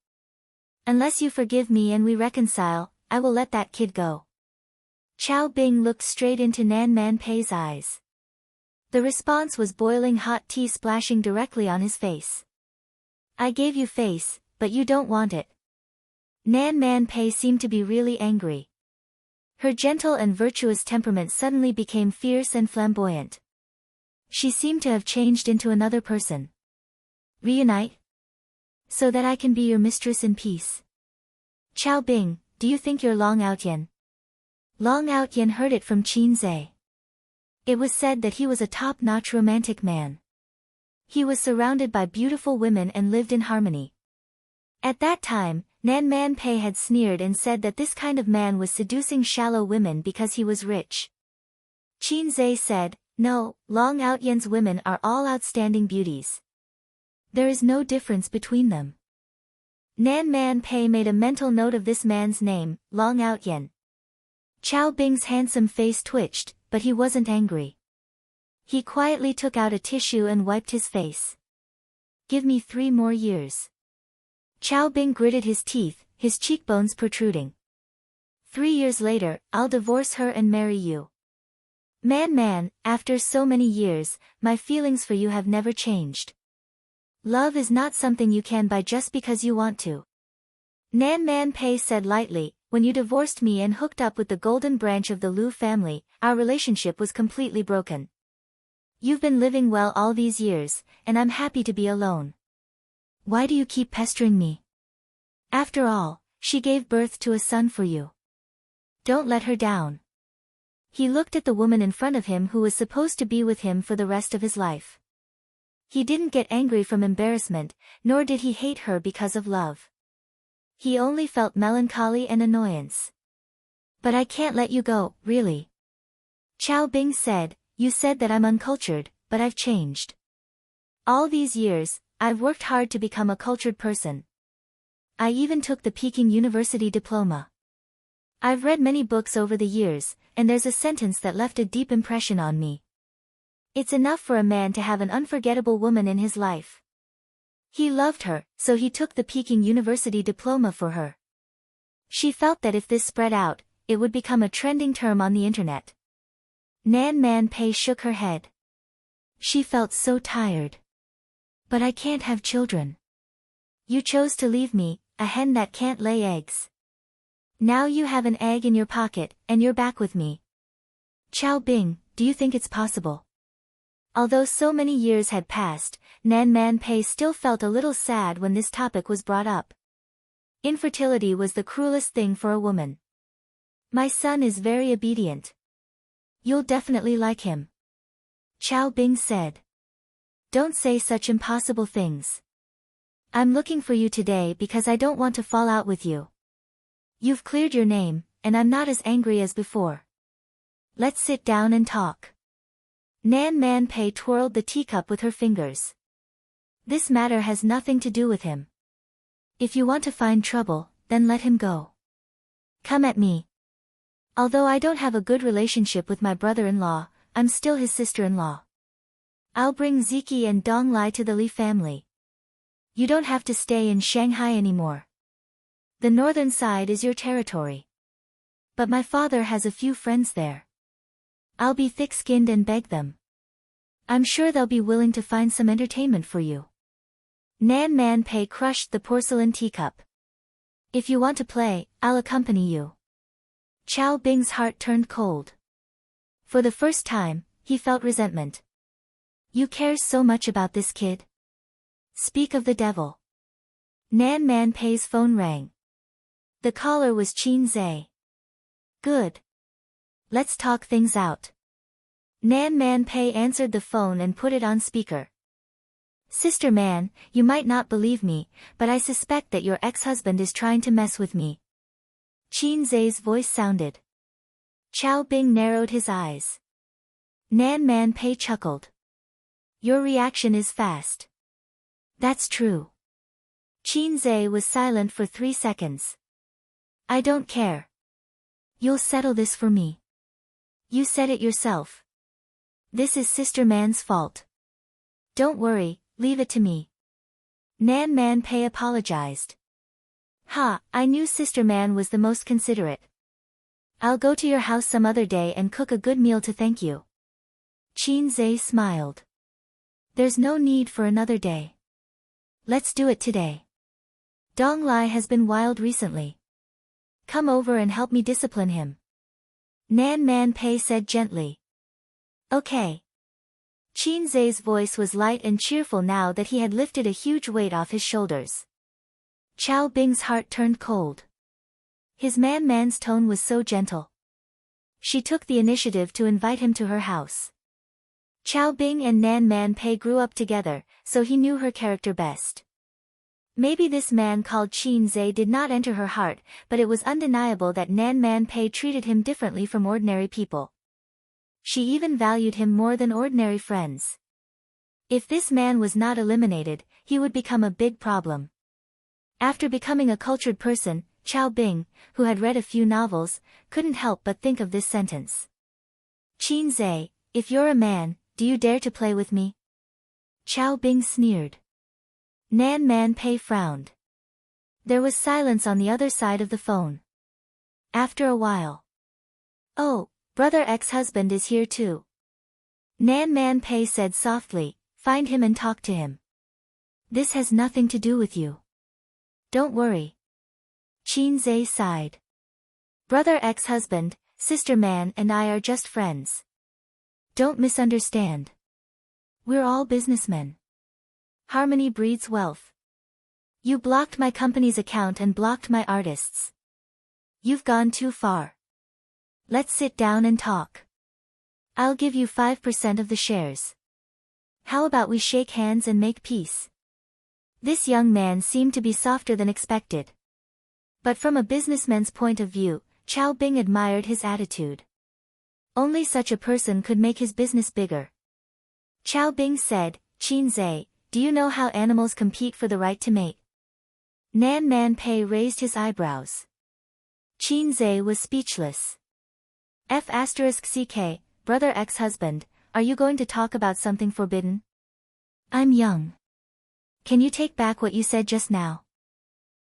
Unless you forgive me and we reconcile, I will let that kid go. Chao Bing looked straight into Nan Man Pei's eyes. The response was boiling hot tea splashing directly on his face. I gave you face, but you don't want it. Nan Man Pei seemed to be really angry. Her gentle and virtuous temperament suddenly became fierce and flamboyant. She seemed to have changed into another person. Reunite? So that I can be your mistress in peace. Chao Bing, do you think you're Long Outyen? Long Outyen heard it from Qin Zhe. It was said that he was a top-notch romantic man. He was surrounded by beautiful women and lived in harmony. At that time, Nan Man Pei had sneered and said that this kind of man was seducing shallow women because he was rich. Qin Zhe said, no, Long Outyen's women are all outstanding beauties. There is no difference between them. Nan Man Pei made a mental note of this man's name, Long Outyen. Chao Bing's handsome face twitched, but he wasn't angry. He quietly took out a tissue and wiped his face. Give me 3 more years. Chao Bing gritted his teeth, his cheekbones protruding. 3 years later, I'll divorce her and marry you. Man, after so many years, my feelings for you have never changed. Love is not something you can buy just because you want to. Nan Man Pei said lightly, when you divorced me and hooked up with the golden branch of the Liu family, our relationship was completely broken. You've been living well all these years, and I'm happy to be alone. Why do you keep pestering me? After all, she gave birth to a son for you. Don't let her down. He looked at the woman in front of him who was supposed to be with him for the rest of his life. He didn't get angry from embarrassment, nor did he hate her because of love. He only felt melancholy and annoyance. But I can't let you go, really. Chao Bing said, you said that I'm uncultured, but I've changed. All these years, I've worked hard to become a cultured person. I even took the Peking University diploma. I've read many books over the years, and there's a sentence that left a deep impression on me. It's enough for a man to have an unforgettable woman in his life. He loved her, so he took the Peking University diploma for her. She felt that if this spread out, it would become a trending term on the internet. Nan Man Pei shook her head. She felt so tired. But I can't have children. You chose to leave me, a hen that can't lay eggs. Now you have an egg in your pocket, and you're back with me. Chao Bing, do you think it's possible? Although so many years had passed, Nan Man Pei still felt a little sad when this topic was brought up. Infertility was the cruelest thing for a woman. My son is very obedient. You'll definitely like him. Chao Bing said. Don't say such impossible things. I'm looking for you today because I don't want to fall out with you. You've cleared your name, and I'm not as angry as before. Let's sit down and talk. Nan Man Pei twirled the teacup with her fingers. This matter has nothing to do with him. If you want to find trouble, then let him go. Come at me. Although I don't have a good relationship with my brother-in-law, I'm still his sister-in-law. I'll bring Ziki and Dong Lai to the Li family. You don't have to stay in Shanghai anymore. The northern side is your territory. But my father has a few friends there. I'll be thick-skinned and beg them. I'm sure they'll be willing to find some entertainment for you. Nan Man Pei crushed the porcelain teacup. If you want to play, I'll accompany you. Chao Bing's heart turned cold. For the first time, he felt resentment. You care so much about this kid? Speak of the devil. Nan Man Pei's phone rang. The caller was Qin Zhe. Good. Let's talk things out. Nan Man Pei answered the phone and put it on speaker. Sister Man, you might not believe me, but I suspect that your ex-husband is trying to mess with me. Qin Zai's voice sounded. Chao Bing narrowed his eyes. Nan Man Pei chuckled. Your reaction is fast. That's true. Qin Zai was silent for 3 seconds. I don't care. You'll settle this for me. You said it yourself. This is Sister Man's fault. Don't worry, leave it to me. Nan Man Pei apologized. Ha, I knew Sister Man was the most considerate. I'll go to your house some other day and cook a good meal to thank you. Qin Zai smiled. There's no need for another day. Let's do it today. Dong Lai has been wild recently. Come over and help me discipline him. Nan Man Pei said gently. Okay. Qin Zai's voice was light and cheerful now that he had lifted a huge weight off his shoulders. Chao Bing's heart turned cold. His man's tone was so gentle. She took the initiative to invite him to her house. Chao Bing and Nan Man Pei grew up together, so he knew her character best. Maybe this man called Qin Zai did not enter her heart, but it was undeniable that Nan Man Pei treated him differently from ordinary people. She even valued him more than ordinary friends. If this man was not eliminated, he would become a big problem. After becoming a cultured person, Chao Bing, who had read a few novels, couldn't help but think of this sentence. Qin Zai, if you're a man, do you dare to play with me? Chao Bing sneered. Nan Man Pei frowned. There was silence on the other side of the phone. After a while. Oh, brother ex-husband is here too. Nan Man Pei said softly, find him and talk to him. This has nothing to do with you. Don't worry. Qin Zai sighed. Brother ex-husband, Sister Man and I are just friends. Don't misunderstand. We're all businessmen. Harmony breeds wealth. You blocked my company's account and blocked my artists. You've gone too far. Let's sit down and talk. I'll give you 5% of the shares. How about we shake hands and make peace? This young man seemed to be softer than expected. But from a businessman's point of view, Chao Bing admired his attitude. Only such a person could make his business bigger. Chao Bing said, Qin Zai, do you know how animals compete for the right to mate? Nan Man Pei raised his eyebrows. Qin Zai was speechless. F***ck, brother ex-husband, are you going to talk about something forbidden? I'm young. Can you take back what you said just now?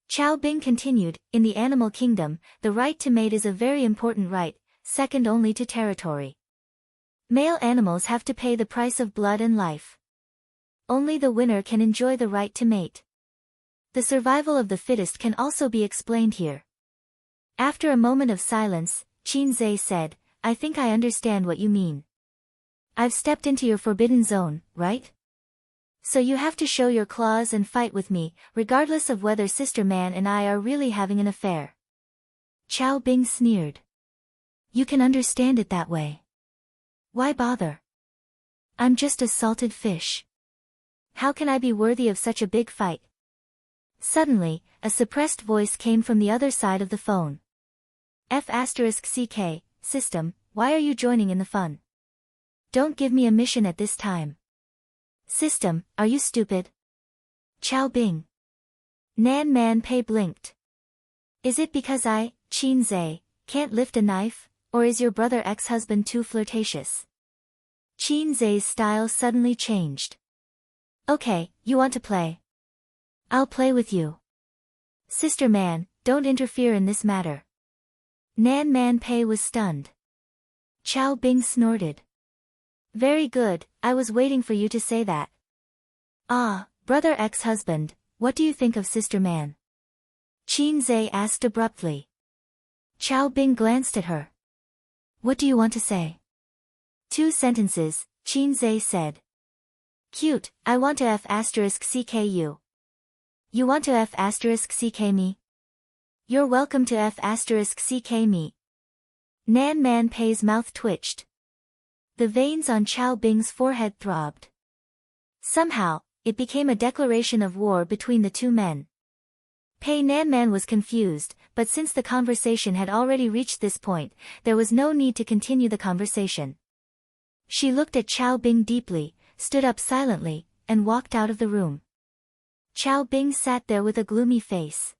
Chao Bing continued, in the animal kingdom, the right to mate is a very important right, second only to territory. Male animals have to pay the price of blood and life. Only the winner can enjoy the right to mate. The survival of the fittest can also be explained here. After a moment of silence, Qin Zai said, I think I understand what you mean. I've stepped into your forbidden zone, right? So you have to show your claws and fight with me, regardless of whether Sister Man and I are really having an affair. Chao Bing sneered. You can understand it that way. Why bother? I'm just a salted fish. How can I be worthy of such a big fight? Suddenly, a suppressed voice came from the other side of the phone. F***ck, system, why are you joining in the fun? Don't give me a mission at this time. System, are you stupid? Chao Bing. Nan Man Pei blinked. Is it because I, Qin Zai, can't lift a knife, or is your brother ex-husband too flirtatious? Qin Zai's style suddenly changed. Okay, you want to play? I'll play with you. Sister Man, don't interfere in this matter. Nan Man Pei was stunned. Chao Bing snorted. Very good, I was waiting for you to say that. Ah, brother ex-husband, what do you think of Sister Man? Qin Zai asked abruptly. Chao Bing glanced at her. What do you want to say? 2 sentences, Qin Zai said. Cute, I want to F***ck you. You want to F***ck me? You're welcome to F***ck me. Nan Man Pei's mouth twitched. The veins on Chao Bing's forehead throbbed. Somehow, it became a declaration of war between the two men. Pei Nan Man was confused, but since the conversation had already reached this point, there was no need to continue the conversation. She looked at Chao Bing deeply, stood up silently, and walked out of the room. Chao Bing sat there with a gloomy face.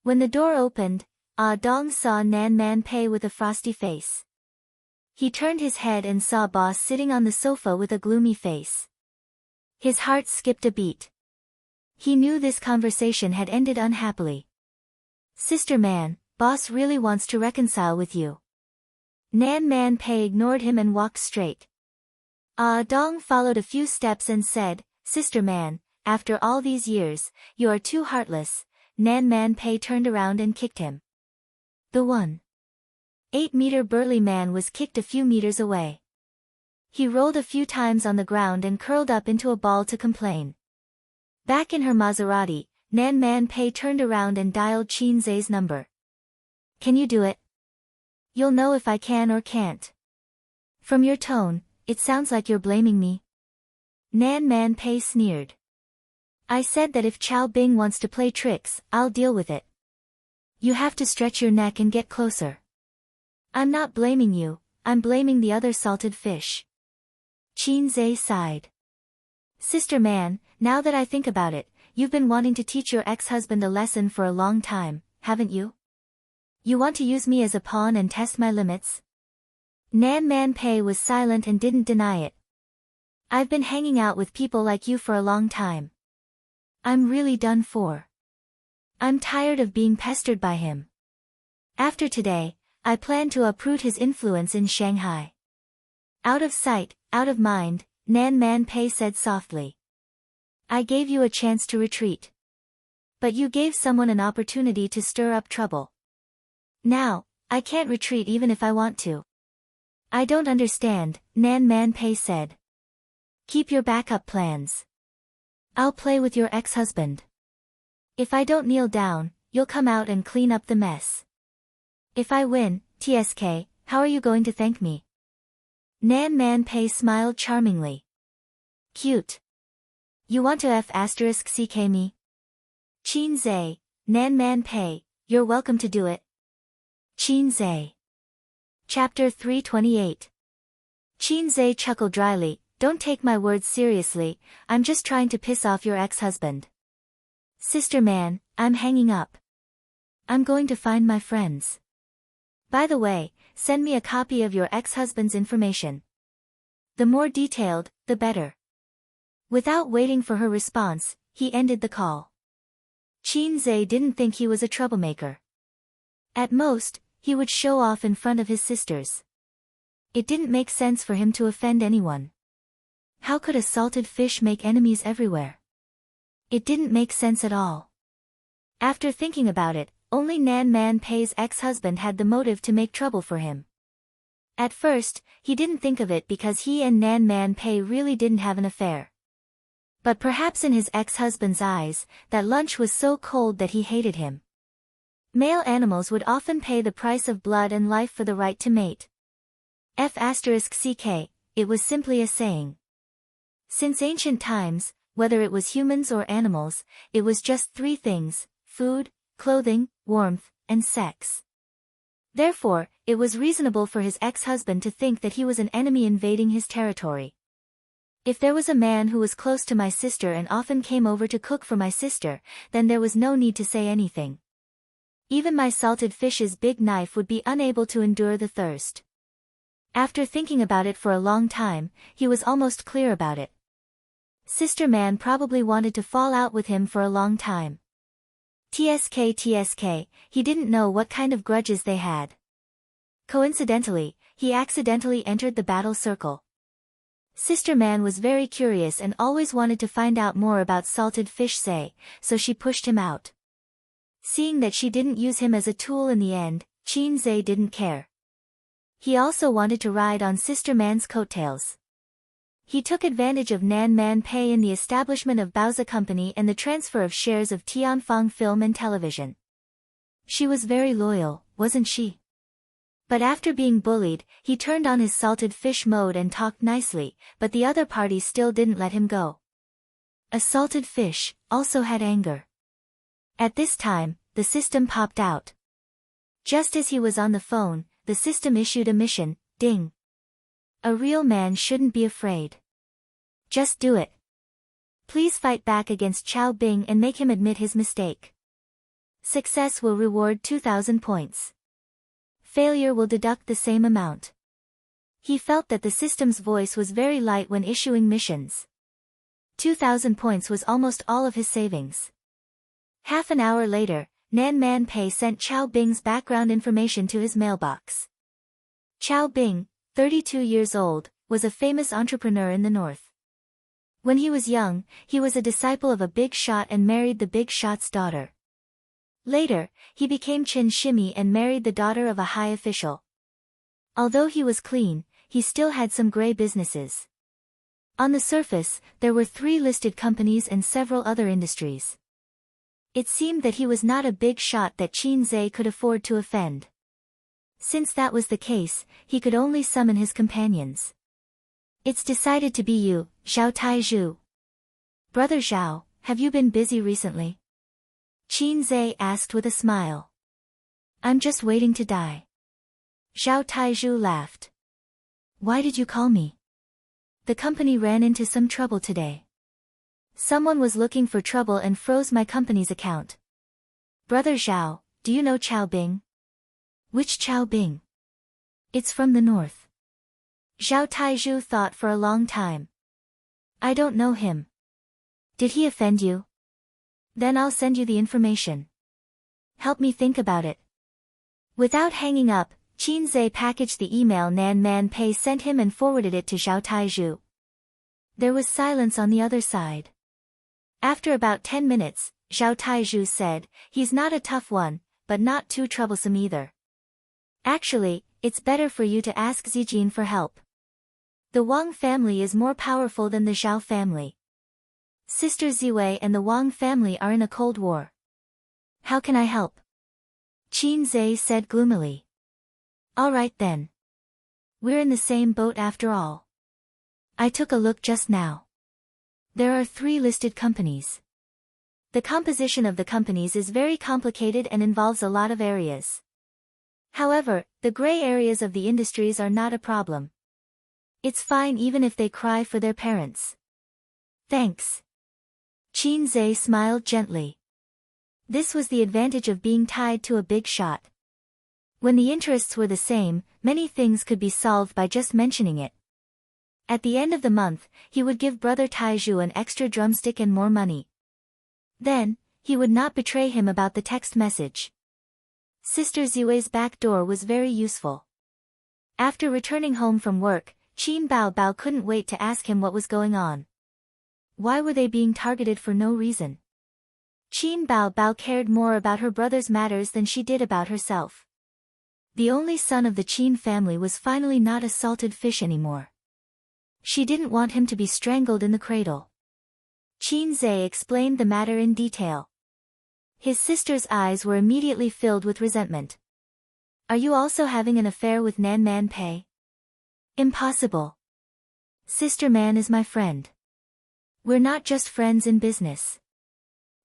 When the door opened, Ah Dong saw Nan Man Pei with a frosty face. He turned his head and saw Boss sitting on the sofa with a gloomy face. His heart skipped a beat. He knew this conversation had ended unhappily. Sister Man, Boss really wants to reconcile with you. Nan Man Pei ignored him and walked straight. Ah Dong followed a few steps and said, Sister Man, after all these years, you are too heartless. Nan Man Pei turned around and kicked him. The 1.8-meter burly man was kicked a few meters away. He rolled a few times on the ground and curled up into a ball to complain. Back in her Maserati, Nan Man Pei turned around and dialed Qin Zhe's number. Can you do it? You'll know if I can or can't. From your tone, it sounds like you're blaming me. Nan Man Pei sneered. I said that if Chao Bing wants to play tricks, I'll deal with it. You have to stretch your neck and get closer. I'm not blaming you, I'm blaming the other salted fish. Qin Zhe sighed. Sister Man, now that I think about it, you've been wanting to teach your ex-husband a lesson for a long time, haven't you? You want to use me as a pawn and test my limits? Nan Man Pei was silent and didn't deny it. I've been hanging out with people like you for a long time. I'm really done for. I'm tired of being pestered by him. After today, I plan to uproot his influence in Shanghai. Out of sight, out of mind, Nan Man Pei said softly. I gave you a chance to retreat. But you gave someone an opportunity to stir up trouble. Now, I can't retreat even if I want to. I don't understand, Nan Man Pei said. Keep your backup plans. I'll play with your ex-husband. If I don't kneel down, you'll come out and clean up the mess. If I win, TSK, how are you going to thank me? Nan Man Pei smiled charmingly. Cute. You want to F***ck me? Qin Zhe, Nan Man Pei, you're welcome to do it. Qin Zhe. Chapter 328. Qin Zhe chuckled dryly, don't take my words seriously, I'm just trying to piss off your ex-husband. Sister Man, I'm hanging up. I'm going to find my friends. By the way, send me a copy of your ex-husband's information. The more detailed, the better. Without waiting for her response, he ended the call. Qin Zhe didn't think he was a troublemaker. At most, he would show off in front of his sisters. It didn't make sense for him to offend anyone. How could a salted fish make enemies everywhere? It didn't make sense at all. After thinking about it, only Nan Man Pei's ex-husband had the motive to make trouble for him. At first, he didn't think of it because he and Nan Man Pei really didn't have an affair. But perhaps in his ex-husband's eyes, that lunch was so cold that he hated him. Male animals would often pay the price of blood and life for the right to mate. F***ck, it was simply a saying. Since ancient times, whether it was humans or animals, it was just three things: food, clothing, warmth, and sex. Therefore, it was reasonable for his ex-husband to think that he was an enemy invading his territory. If there was a man who was close to my sister and often came over to cook for my sister, then there was no need to say anything. Even my salted fish's big knife would be unable to endure the thirst. After thinking about it for a long time, he was almost clear about it. Sister Man probably wanted to fall out with him for a long time. TSK, he didn't know what kind of grudges they had. Coincidentally, he accidentally entered the battle circle. Sister Man was very curious and always wanted to find out more about salted fish say, so she pushed him out. Seeing that she didn't use him as a tool in the end, Qin Zhe didn't care. He also wanted to ride on Sister Man's coattails. He took advantage of Nan Man Pei in the establishment of Baozi Company and the transfer of shares of Tianfang Film and Television. She was very loyal, wasn't she? But after being bullied, he turned on his salted fish mode and talked nicely, but the other party still didn't let him go. A salted fish also had anger. At this time, the system popped out. Just as he was on the phone, the system issued a mission, ding. A real man shouldn't be afraid. Just do it. Please fight back against Xiao Bing and make him admit his mistake. Success will reward 2,000 points. Failure will deduct the same amount. He felt that the system's voice was very light when issuing missions. 2,000 points was almost all of his savings. Half an hour later, Nan Man Pei sent Xiao Bing's background information to his mailbox. Xiao Bing, 32 years old, was a famous entrepreneur in the north. When he was young, he was a disciple of a big shot and married the big shot's daughter. Later, he became Qin Shimi and married the daughter of a high official. Although he was clean, he still had some gray businesses. On the surface, there were 3 listed companies and several other industries. It seemed that he was not a big shot that Qin Zhe could afford to offend. Since that was the case, he could only summon his companions. It's decided to be you, Zhao Taizhu. Brother Zhao, have you been busy recently? Qin Zhe asked with a smile. I'm just waiting to die. Zhao Taizhu laughed. Why did you call me? The company ran into some trouble today. Someone was looking for trouble and froze my company's account. Brother Zhao, do you know Xiao Bing? Which Xiao Bing? It's from the north. Zhao Taizhu thought for a long time. I don't know him. Did he offend you? Then I'll send you the information. Help me think about it. Without hanging up, Qin Zhe packaged the email Nan Man Pei sent him and forwarded it to Zhao Taizhu. There was silence on the other side. After about 10 minutes, Zhao Taizhu said, he's not a tough one, but not too troublesome either. Actually, it's better for you to ask Zijin for help. The Wang family is more powerful than the Zhao family. Sister Ziwei and the Wang family are in a cold war. How can I help? Qin Zhe said gloomily. All right then. We're in the same boat after all. I took a look just now. There are 3 listed companies. The composition of the companies is very complicated and involves a lot of areas. However, the gray areas of the industries are not a problem. It's fine even if they cry for their parents. Thanks. Qin Zhe smiled gently. This was the advantage of being tied to a big shot. When the interests were the same, many things could be solved by just mentioning it. At the end of the month, he would give Brother Taizhu an extra drumstick and more money. Then, he would not betray him about the text message. Sister Ziwei's back door was very useful. After returning home from work, Qin Bao Bao couldn't wait to ask him what was going on. Why were they being targeted for no reason? Qin Bao Bao cared more about her brother's matters than she did about herself. The only son of the Qin family was finally not a salted fish anymore. She didn't want him to be strangled in the cradle. Qin Zhe explained the matter in detail. His sister's eyes were immediately filled with resentment. Are you also having an affair with Nan Man Pei? Impossible. Sister Man is my friend. We're not just friends in business.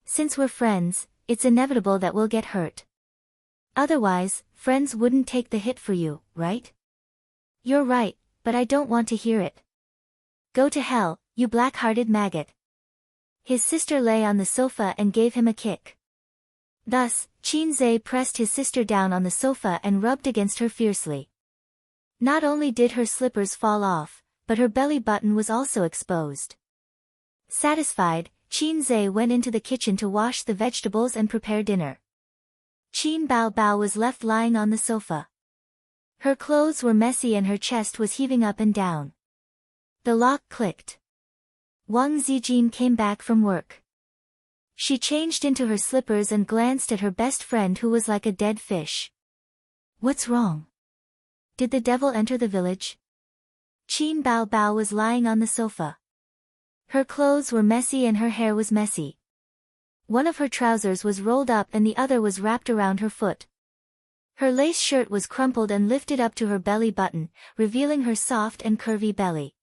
Since we're friends, it's inevitable that we'll get hurt. Otherwise, friends wouldn't take the hit for you, right? You're right, but I don't want to hear it. Go to hell, you black-hearted maggot. His sister lay on the sofa and gave him a kick. Thus, Qin Zhe pressed his sister down on the sofa and rubbed against her fiercely. Not only did her slippers fall off, but her belly button was also exposed. Satisfied, Qin Zhe went into the kitchen to wash the vegetables and prepare dinner. Qin Bao Bao was left lying on the sofa. Her clothes were messy and her chest was heaving up and down. The lock clicked. Wang Zijin came back from work. She changed into her slippers and glanced at her best friend who was like a dead fish. What's wrong? Did the devil enter the village? Qin Bao Bao was lying on the sofa. Her clothes were messy and her hair was messy. One of her trousers was rolled up and the other was wrapped around her foot. Her lace shirt was crumpled and lifted up to her belly button, revealing her soft and curvy belly.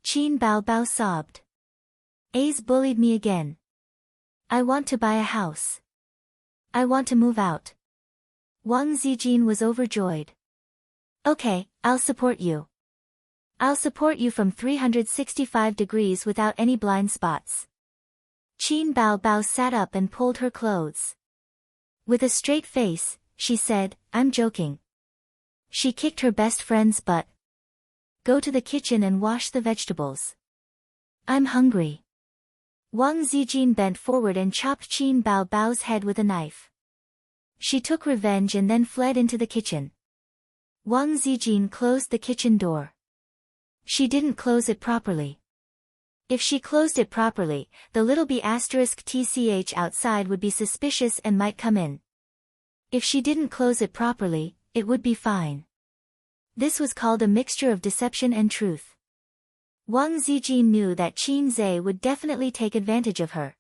Qin Baobao sobbed. A's bullied me again. I want to buy a house. I want to move out. Wang Zijin was overjoyed. Okay, I'll support you. I'll support you from 365 degrees without any blind spots. Qin Baobao sat up and pulled her clothes. With a straight face, she said, I'm joking. She kicked her best friend's butt. Go to the kitchen and wash the vegetables. I'm hungry. Wang Zijin bent forward and chopped Qin Baobao's head with a knife. She took revenge and then fled into the kitchen. Wang Zijin closed the kitchen door. She didn't close it properly. If she closed it properly, the little B**tch outside would be suspicious and might come in. If she didn't close it properly, it would be fine. This was called a mixture of deception and truth. Wang Zijin knew that Qin Zhe would definitely take advantage of her.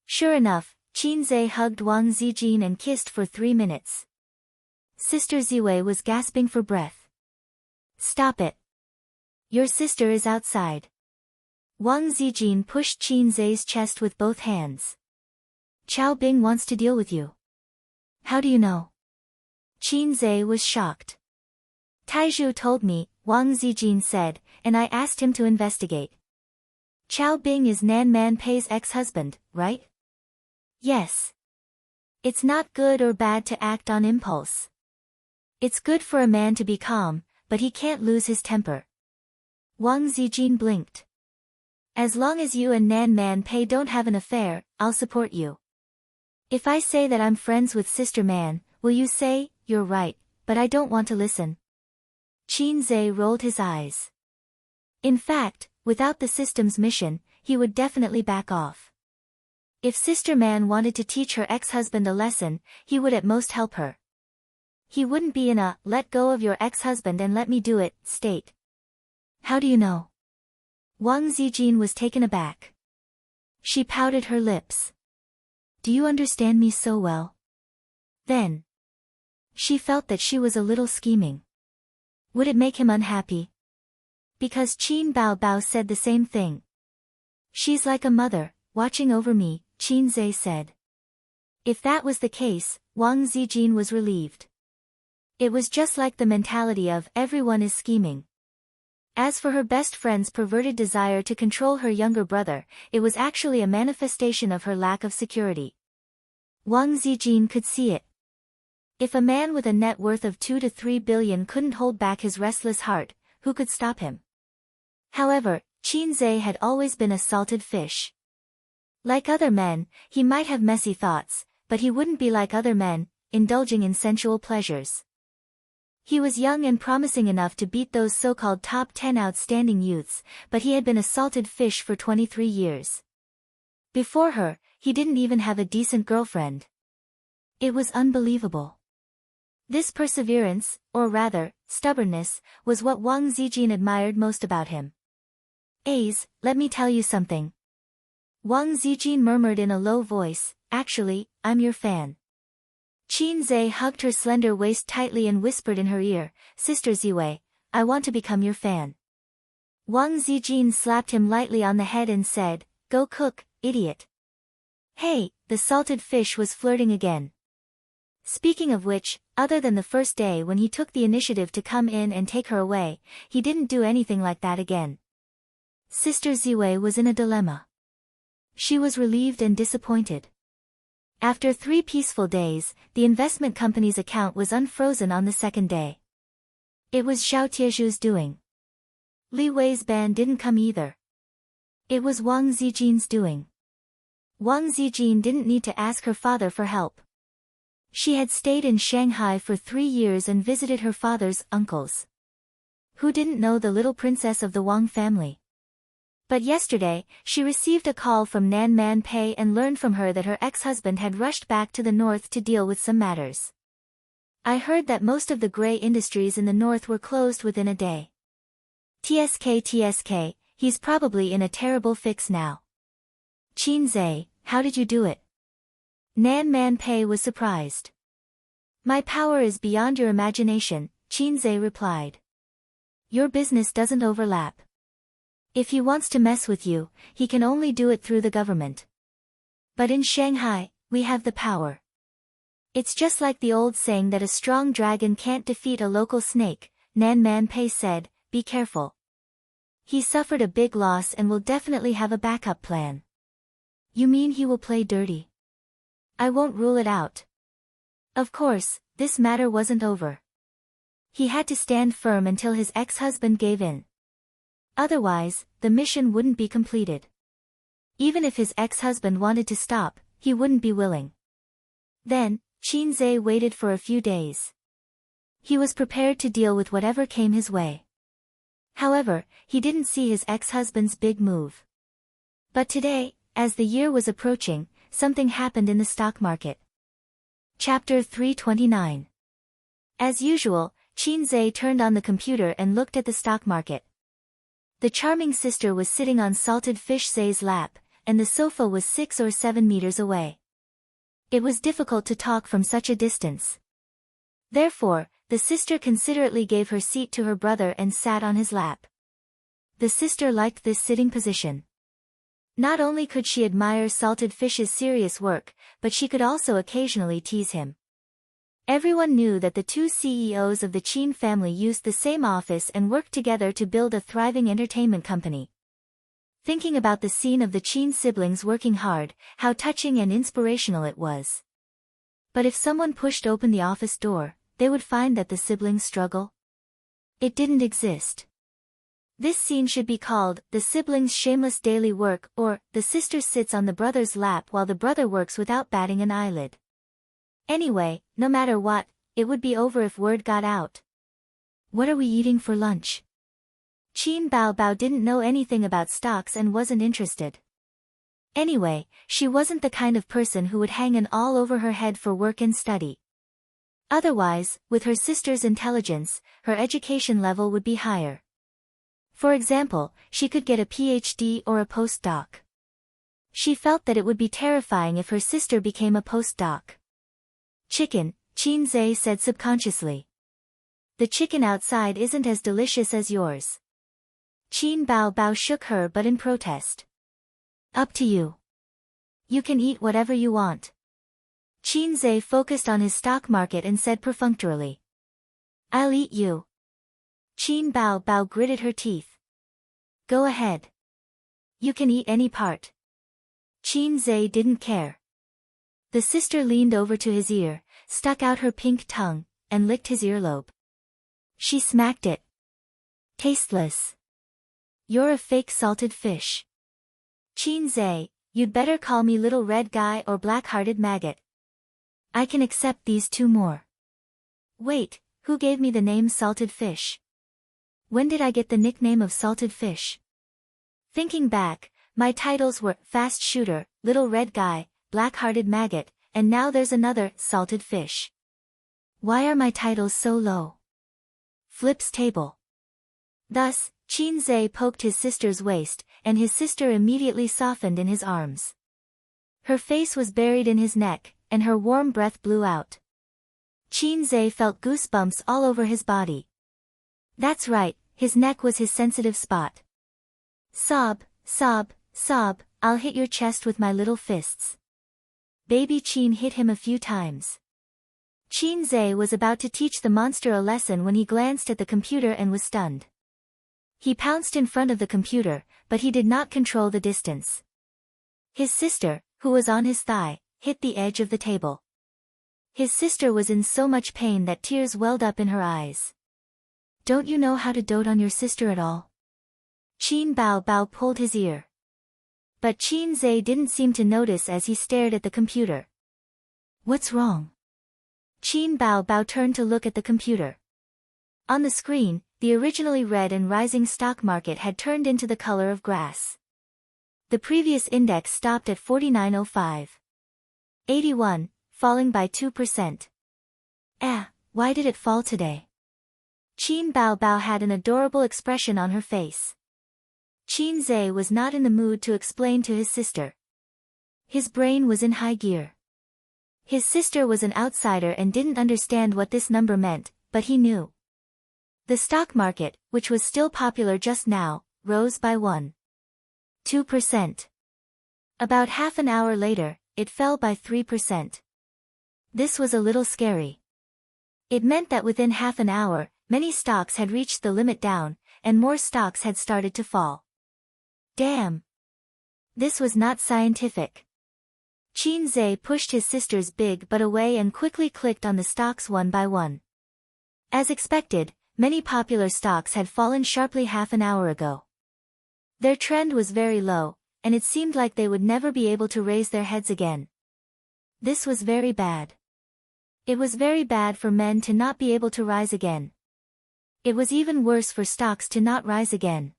Sure enough, Qin Zhe hugged Wang Zijin and kissed for 3 minutes. Sister Ziwei was gasping for breath. Stop it. Your sister is outside. Wang Zijin pushed Qin Zhe's chest with both hands. Chao Bing wants to deal with you. How do you know? Qin Zhe was shocked. Taizhu told me, Wang Zijin said, and I asked him to investigate. Chao Bing is Nan Man Pei's ex-husband, right? Yes. It's not good or bad to act on impulse. It's good for a man to be calm, but he can't lose his temper. Wang Zijin blinked. As long as you and Nan Man Pei don't have an affair, I'll support you. If I say that I'm friends with Sister Man, will you say, you're right, but I don't want to listen? Qin Zhe rolled his eyes. In fact, without the system's mission, he would definitely back off. If Sister Man wanted to teach her ex-husband a lesson, he would at most help her. He wouldn't be in a, let go of your ex-husband and let me do it, state. How do you know? Wang Zijin was taken aback. She pouted her lips. Do you understand me so well? Then. She felt that she was a little scheming. Would it make him unhappy? Because Qin Baobao said the same thing. She's like a mother, watching over me, Qin Zhe said. If that was the case, Wang Zijin was relieved. It was just like the mentality of everyone is scheming. As for her best friend's perverted desire to control her younger brother, it was actually a manifestation of her lack of security. Wang Zijin could see it. If a man with a net worth of 2 to 3 billion couldn't hold back his restless heart, who could stop him? However, Qin Zhe had always been a salted fish. Like other men, he might have messy thoughts, but he wouldn't be like other men, indulging in sensual pleasures. He was young and promising enough to beat those so-called top 10 outstanding youths, but he had been a salted fish for 23 years. Before her, he didn't even have a decent girlfriend. It was unbelievable. This perseverance, or rather, stubbornness, was what Wang Zijin admired most about him. A's, let me tell you something. Wang Zijin murmured in a low voice, actually, I'm your fan. Qin Zhe hugged her slender waist tightly and whispered in her ear, Sister Ziwei, I want to become your fan. Wang Zijin slapped him lightly on the head and said, Go cook, idiot. Hey, the salted fish was flirting again. Speaking of which, other than the first day when he took the initiative to come in and take her away, he didn't do anything like that again. Sister Ziwei was in a dilemma. She was relieved and disappointed. After 3 peaceful days, the investment company's account was unfrozen on the 2nd day. It was Xiao Tieju's doing. Li Wei's ban didn't come either. It was Wang Zijin's doing. Wang Zijin didn't need to ask her father for help. She had stayed in Shanghai for 3 years and visited her father's uncles. Who didn't know the little princess of the Wang family? But yesterday, she received a call from Nan Man Pei and learned from her that her ex-husband had rushed back to the north to deal with some matters. I heard that most of the gray industries in the north were closed within a day. TSK, he's probably in a terrible fix now. Qin Zhe, how did you do it? Nan Man Pei was surprised. My power is beyond your imagination, Qinze replied. Your business doesn't overlap. If he wants to mess with you, he can only do it through the government. But in Shanghai, we have the power. It's just like the old saying that a strong dragon can't defeat a local snake, Nan Man Pei said, be careful. He suffered a big loss and will definitely have a backup plan. You mean he will play dirty? I won't rule it out. Of course, this matter wasn't over. He had to stand firm until his ex-husband gave in. Otherwise, the mission wouldn't be completed. Even if his ex-husband wanted to stop, he wouldn't be willing. Then, Qinze waited for a few days. He was prepared to deal with whatever came his way. However, he didn't see his ex-husband's big move. But today, as the year was approaching, something happened in the stock market. Chapter 329. As usual, Qinze turned on the computer and looked at the stock market. The charming sister was sitting on Salted Fish Zay's lap, and the sofa was 6 or 7 meters away. It was difficult to talk from such a distance. Therefore, the sister considerately gave her seat to her brother and sat on his lap. The sister liked this sitting position. Not only could she admire Salted Fish's serious work, but she could also occasionally tease him. Everyone knew that the two CEOs of the Qin family used the same office and worked together to build a thriving entertainment company. Thinking about the scene of the Qin siblings working hard, how touching and inspirational it was. But if someone pushed open the office door, they would find that the siblings struggle. It didn't exist. This scene should be called, the siblings' shameless daily work, or, the sister sits on the brother's lap while the brother works without batting an eyelid. Anyway, no matter what, it would be over if word got out. What are we eating for lunch? Qin Baobao didn't know anything about stocks and wasn't interested. Anyway, she wasn't the kind of person who would hang an all over her head for work and study. Otherwise, with her sister's intelligence, her education level would be higher. For example, she could get a PhD or a postdoc. She felt that it would be terrifying if her sister became a postdoc. Chicken, Qinze said subconsciously. The chicken outside isn't as delicious as yours. Qin Baobao shook her but in protest. Up to you. You can eat whatever you want. Qinze focused on his stock market and said perfunctorily. I'll eat you. Qin Baobao gritted her teeth. Go ahead. You can eat any part. Qinze didn't care. The sister leaned over to his ear, stuck out her pink tongue, and licked his earlobe. She smacked it. Tasteless. You're a fake salted fish. Qinze, you'd better call me little red guy or black-hearted maggot. I can accept these two more. Wait, who gave me the name salted fish? When did I get the nickname of salted fish? Thinking back, my titles were fast shooter, little red guy, black-hearted maggot, and now there's another salted fish. Why are my titles so low? Flips table. Thus, Qinze poked his sister's waist, and his sister immediately softened in his arms. Her face was buried in his neck, and her warm breath blew out. Qinze felt goosebumps all over his body. That's right, his neck was his sensitive spot. Sob, sob, sob, I'll hit your chest with my little fists. Baby Qin hit him a few times. Qinze was about to teach the monster a lesson when he glanced at the computer and was stunned. He pounced in front of the computer, but he did not control the distance. His sister, who was on his thigh, hit the edge of the table. His sister was in so much pain that tears welled up in her eyes. Don't you know how to dote on your sister at all? Qin Baobao pulled his ear. But Qinze didn't seem to notice as he stared at the computer. What's wrong? Qin Baobao turned to look at the computer. On the screen, the originally red and rising stock market had turned into the color of grass. The previous index stopped at 49.05. 81, falling by 2%. Why did it fall today? Qin Baobao had an adorable expression on her face. Qinze was not in the mood to explain to his sister. His brain was in high gear. His sister was an outsider and didn't understand what this number meant, but he knew. The stock market, which was still popular just now, rose by 1.2%. About half an hour later, it fell by 3%. This was a little scary. It meant that within half an hour, many stocks had reached the limit down, and more stocks had started to fall. Damn! This was not scientific. Qin Zhe pushed his sister's big butt away and quickly clicked on the stocks one by one. As expected, many popular stocks had fallen sharply half an hour ago. Their trend was very low, and it seemed like they would never be able to raise their heads again. This was very bad. It was very bad for men to not be able to rise again. It was even worse for stocks to not rise again.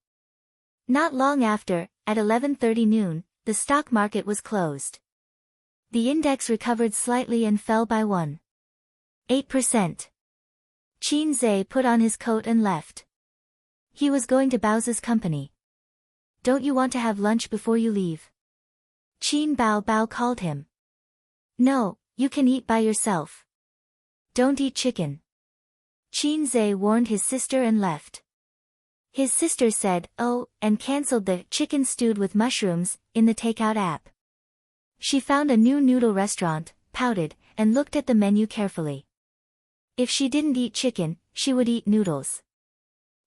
Not long after, at 11:30 noon, the stock market was closed. The index recovered slightly and fell by 1.8%. Qin Zhe put on his coat and left. He was going to Bao's company. Don't you want to have lunch before you leave? Qin Bao called him. No, you can eat by yourself. Don't eat chicken. Qin Zhe warned his sister and left. His sister said, oh, and cancelled the chicken stewed with mushrooms in the takeout app. She found a new noodle restaurant, pouted, and looked at the menu carefully. If she didn't eat chicken, she would eat noodles.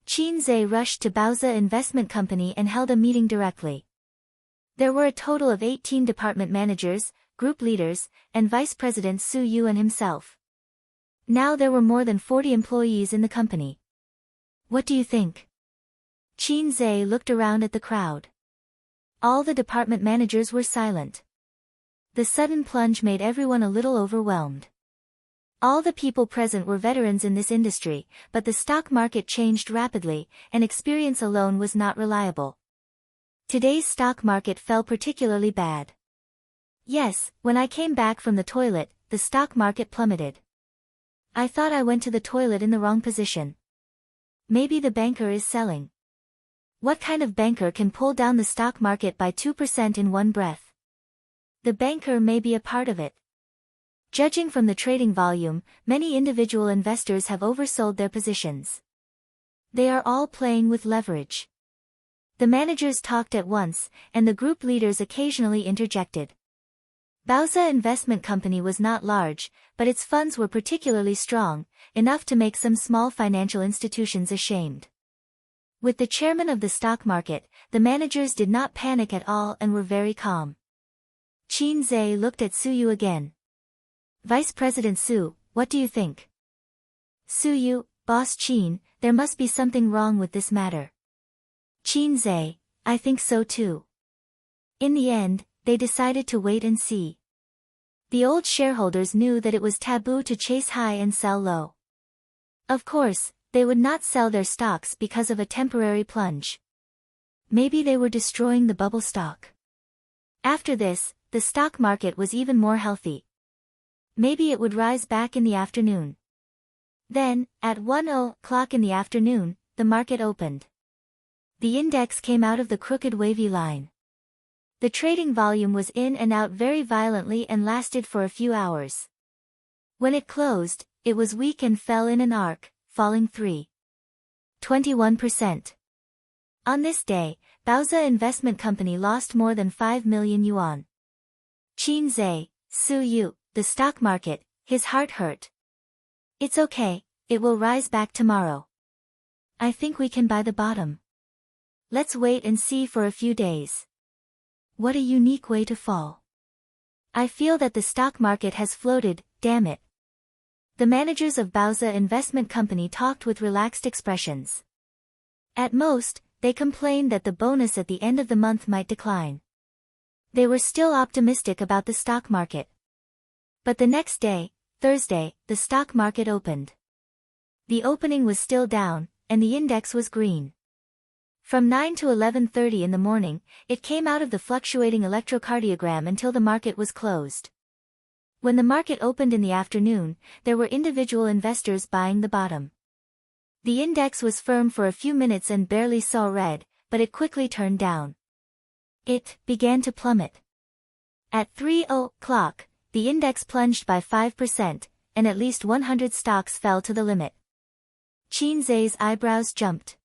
Qin Zhe rushed to Bao's investment company and held a meeting directly. There were a total of 18 department managers, group leaders, and Vice President Su Yu and himself. Now there were more than 40 employees in the company. What do you think? Qin Zhe looked around at the crowd. All the department managers were silent. The sudden plunge made everyone a little overwhelmed. All the people present were veterans in this industry, but the stock market changed rapidly, and experience alone was not reliable. Today's stock market fell particularly bad. Yes, when I came back from the toilet, the stock market plummeted. I thought I went to the toilet in the wrong position. Maybe the banker is selling. What kind of banker can pull down the stock market by 2% in one breath? The banker may be a part of it. Judging from the trading volume, many individual investors have oversold their positions. They are all playing with leverage. The managers talked at once, and the group leaders occasionally interjected. Bao's investment company was not large, but its funds were particularly strong, enough to make some small financial institutions ashamed. With the chairman of the stock market, the managers did not panic at all and were very calm. Qin Zhe looked at Su Yu again. Vice President Su, what do you think? Su Yu, Boss Qin, there must be something wrong with this matter. Qin Zhe, I think so too. In the end, they decided to wait and see. The old shareholders knew that it was taboo to chase high and sell low. Of course, they would not sell their stocks because of a temporary plunge. Maybe they were destroying the bubble stock. After this, the stock market was even more healthy. Maybe it would rise back in the afternoon. Then, at 1:00 in the afternoon, the market opened. The index came out of the crooked wavy line. The trading volume was in and out very violently and lasted for a few hours. When it closed, it was weak and fell in an arc, falling 3.21%. On this day, Bao's investment company lost more than 5 million yuan. Qin Zhe, Su Yu, the stock market, his heart hurt. It's okay, it will rise back tomorrow. I think we can buy the bottom. Let's wait and see for a few days. What a unique way to fall. I feel that the stock market has floated, damn it. The managers of Bao's investment company talked with relaxed expressions. At most, they complained that the bonus at the end of the month might decline. They were still optimistic about the stock market. But the next day, Thursday, the stock market opened. The opening was still down, and the index was green. From 9 to 11:30 in the morning, it came out of the fluctuating electrocardiogram until the market was closed. When the market opened in the afternoon, there were individual investors buying the bottom. The index was firm for a few minutes and barely saw red, but it quickly turned down. It began to plummet. At 3:00, the index plunged by 5%, and at least 100 stocks fell to the limit. Qin Zai's eyebrows jumped.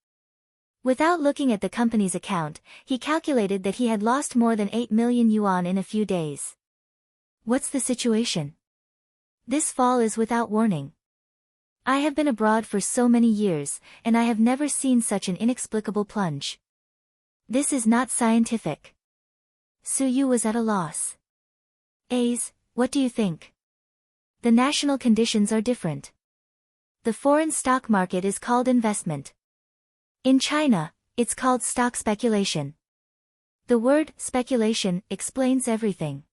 Without looking at the company's account, he calculated that he had lost more than 8 million yuan in a few days. What's the situation? This fall is without warning. I have been abroad for so many years, and I have never seen such an inexplicable plunge. This is not scientific. Su Yu was at a loss. What do you think? The national conditions are different. The foreign stock market is called investment. In China, it's called stock speculation. The word speculation explains everything.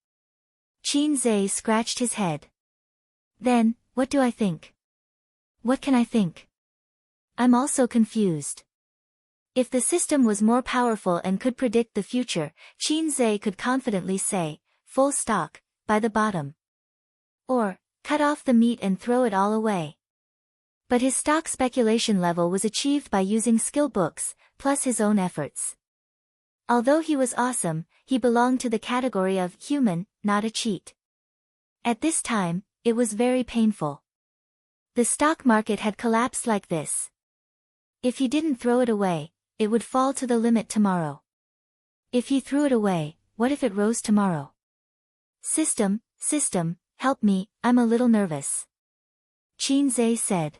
Qin Zai scratched his head. Then, what do I think? What can I think? I'm also confused. If the system was more powerful and could predict the future, Qin Zai could confidently say, full stock, by the bottom. Or, cut off the meat and throw it all away. But his stock speculation level was achieved by using skill books, plus his own efforts. Although he was awesome, he belonged to the category of human, not a cheat. At this time, it was very painful. The stock market had collapsed like this. If he didn't throw it away, it would fall to the limit tomorrow. If he threw it away, what if it rose tomorrow? System, help me, I'm a little nervous. Qin Zai said.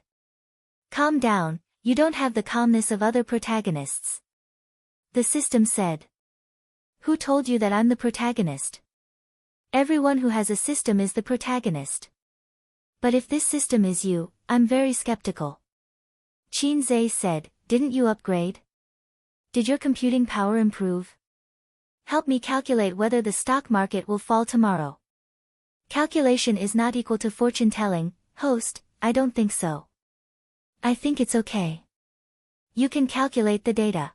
Calm down, you don't have the calmness of other protagonists. The system said. Who told you that I'm the protagonist? Everyone who has a system is the protagonist. But if this system is you, I'm very skeptical. Qin Zai said, didn't you upgrade? Did your computing power improve? Help me calculate whether the stock market will fall tomorrow. Calculation is not equal to fortune telling, host, I don't think so. I think it's okay. You can calculate the data.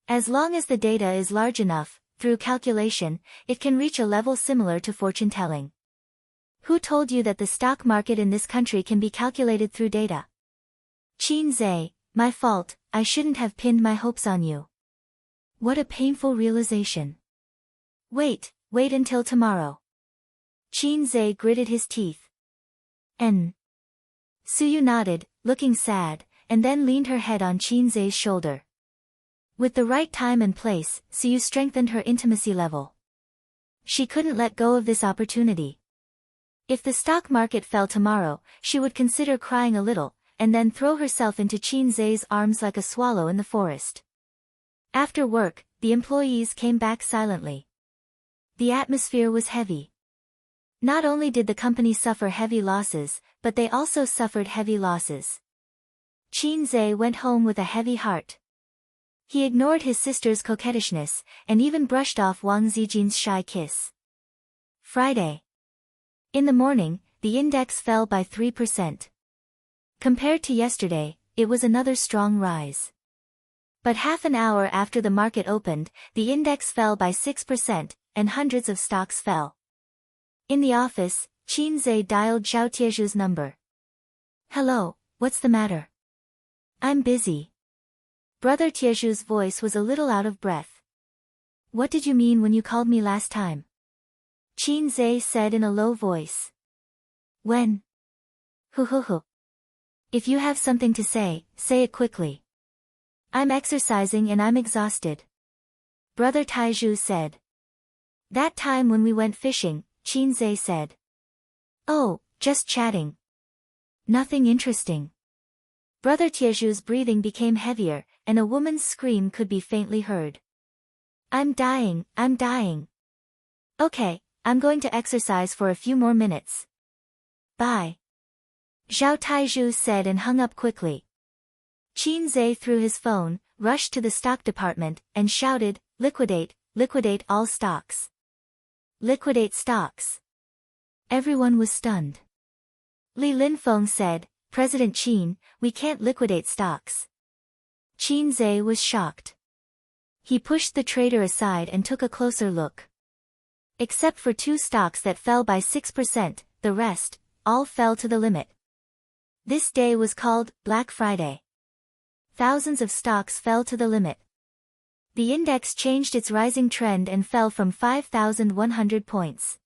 As long as the data is large enough, through calculation, it can reach a level similar to fortune telling. Who told you that the stock market in this country can be calculated through data? Qin Zai, my fault, I shouldn't have pinned my hopes on you. What a painful realization. Wait until tomorrow. Qin Zai gritted his teeth. Su Yu nodded, looking sad, and then leaned her head on Qin Zai's shoulder. With the right time and place, Su Yu strengthened her intimacy level. She couldn't let go of this opportunity. If the stock market fell tomorrow, she would consider crying a little, and then throw herself into Qin Zai's arms like a swallow in the forest. After work, the employees came back silently. The atmosphere was heavy. Not only did the company suffer heavy losses, but they also suffered heavy losses. Qin Zai went home with a heavy heart. He ignored his sister's coquettishness, and even brushed off Wang Zijin's shy kiss. Friday. In the morning, the index fell by 3%. Compared to yesterday, it was another strong rise. But half an hour after the market opened, the index fell by 6%, and hundreds of stocks fell. In the office, Qin Zai dialed Zhao Tieju's number. Hello, what's the matter? I'm busy. Brother Tieju's voice was a little out of breath. What did you mean when you called me last time? Qin Zai said in a low voice. When? Hu. If you have something to say it quickly. I'm exercising and I'm exhausted. Brother Taiju said. That time when we went fishing, Qin Zai said. Oh, just chatting. Nothing interesting. Brother Tieju's breathing became heavier, and a woman's scream could be faintly heard. I'm dying. Okay, I'm going to exercise for a few more minutes. Bye. Zhao Taiju said and hung up quickly. Qin Zai threw his phone, rushed to the stock department, and shouted, liquidate all stocks. Liquidate stocks. Everyone was stunned. Li Linfeng said, President Qin, we can't liquidate stocks. Qin Zai was shocked. He pushed the trader aside and took a closer look. Except for 2 stocks that fell by 6%, the rest, all fell to the limit. This day was called Black Friday. Thousands of stocks fell to the limit. The index changed its rising trend and fell from 5,100 points.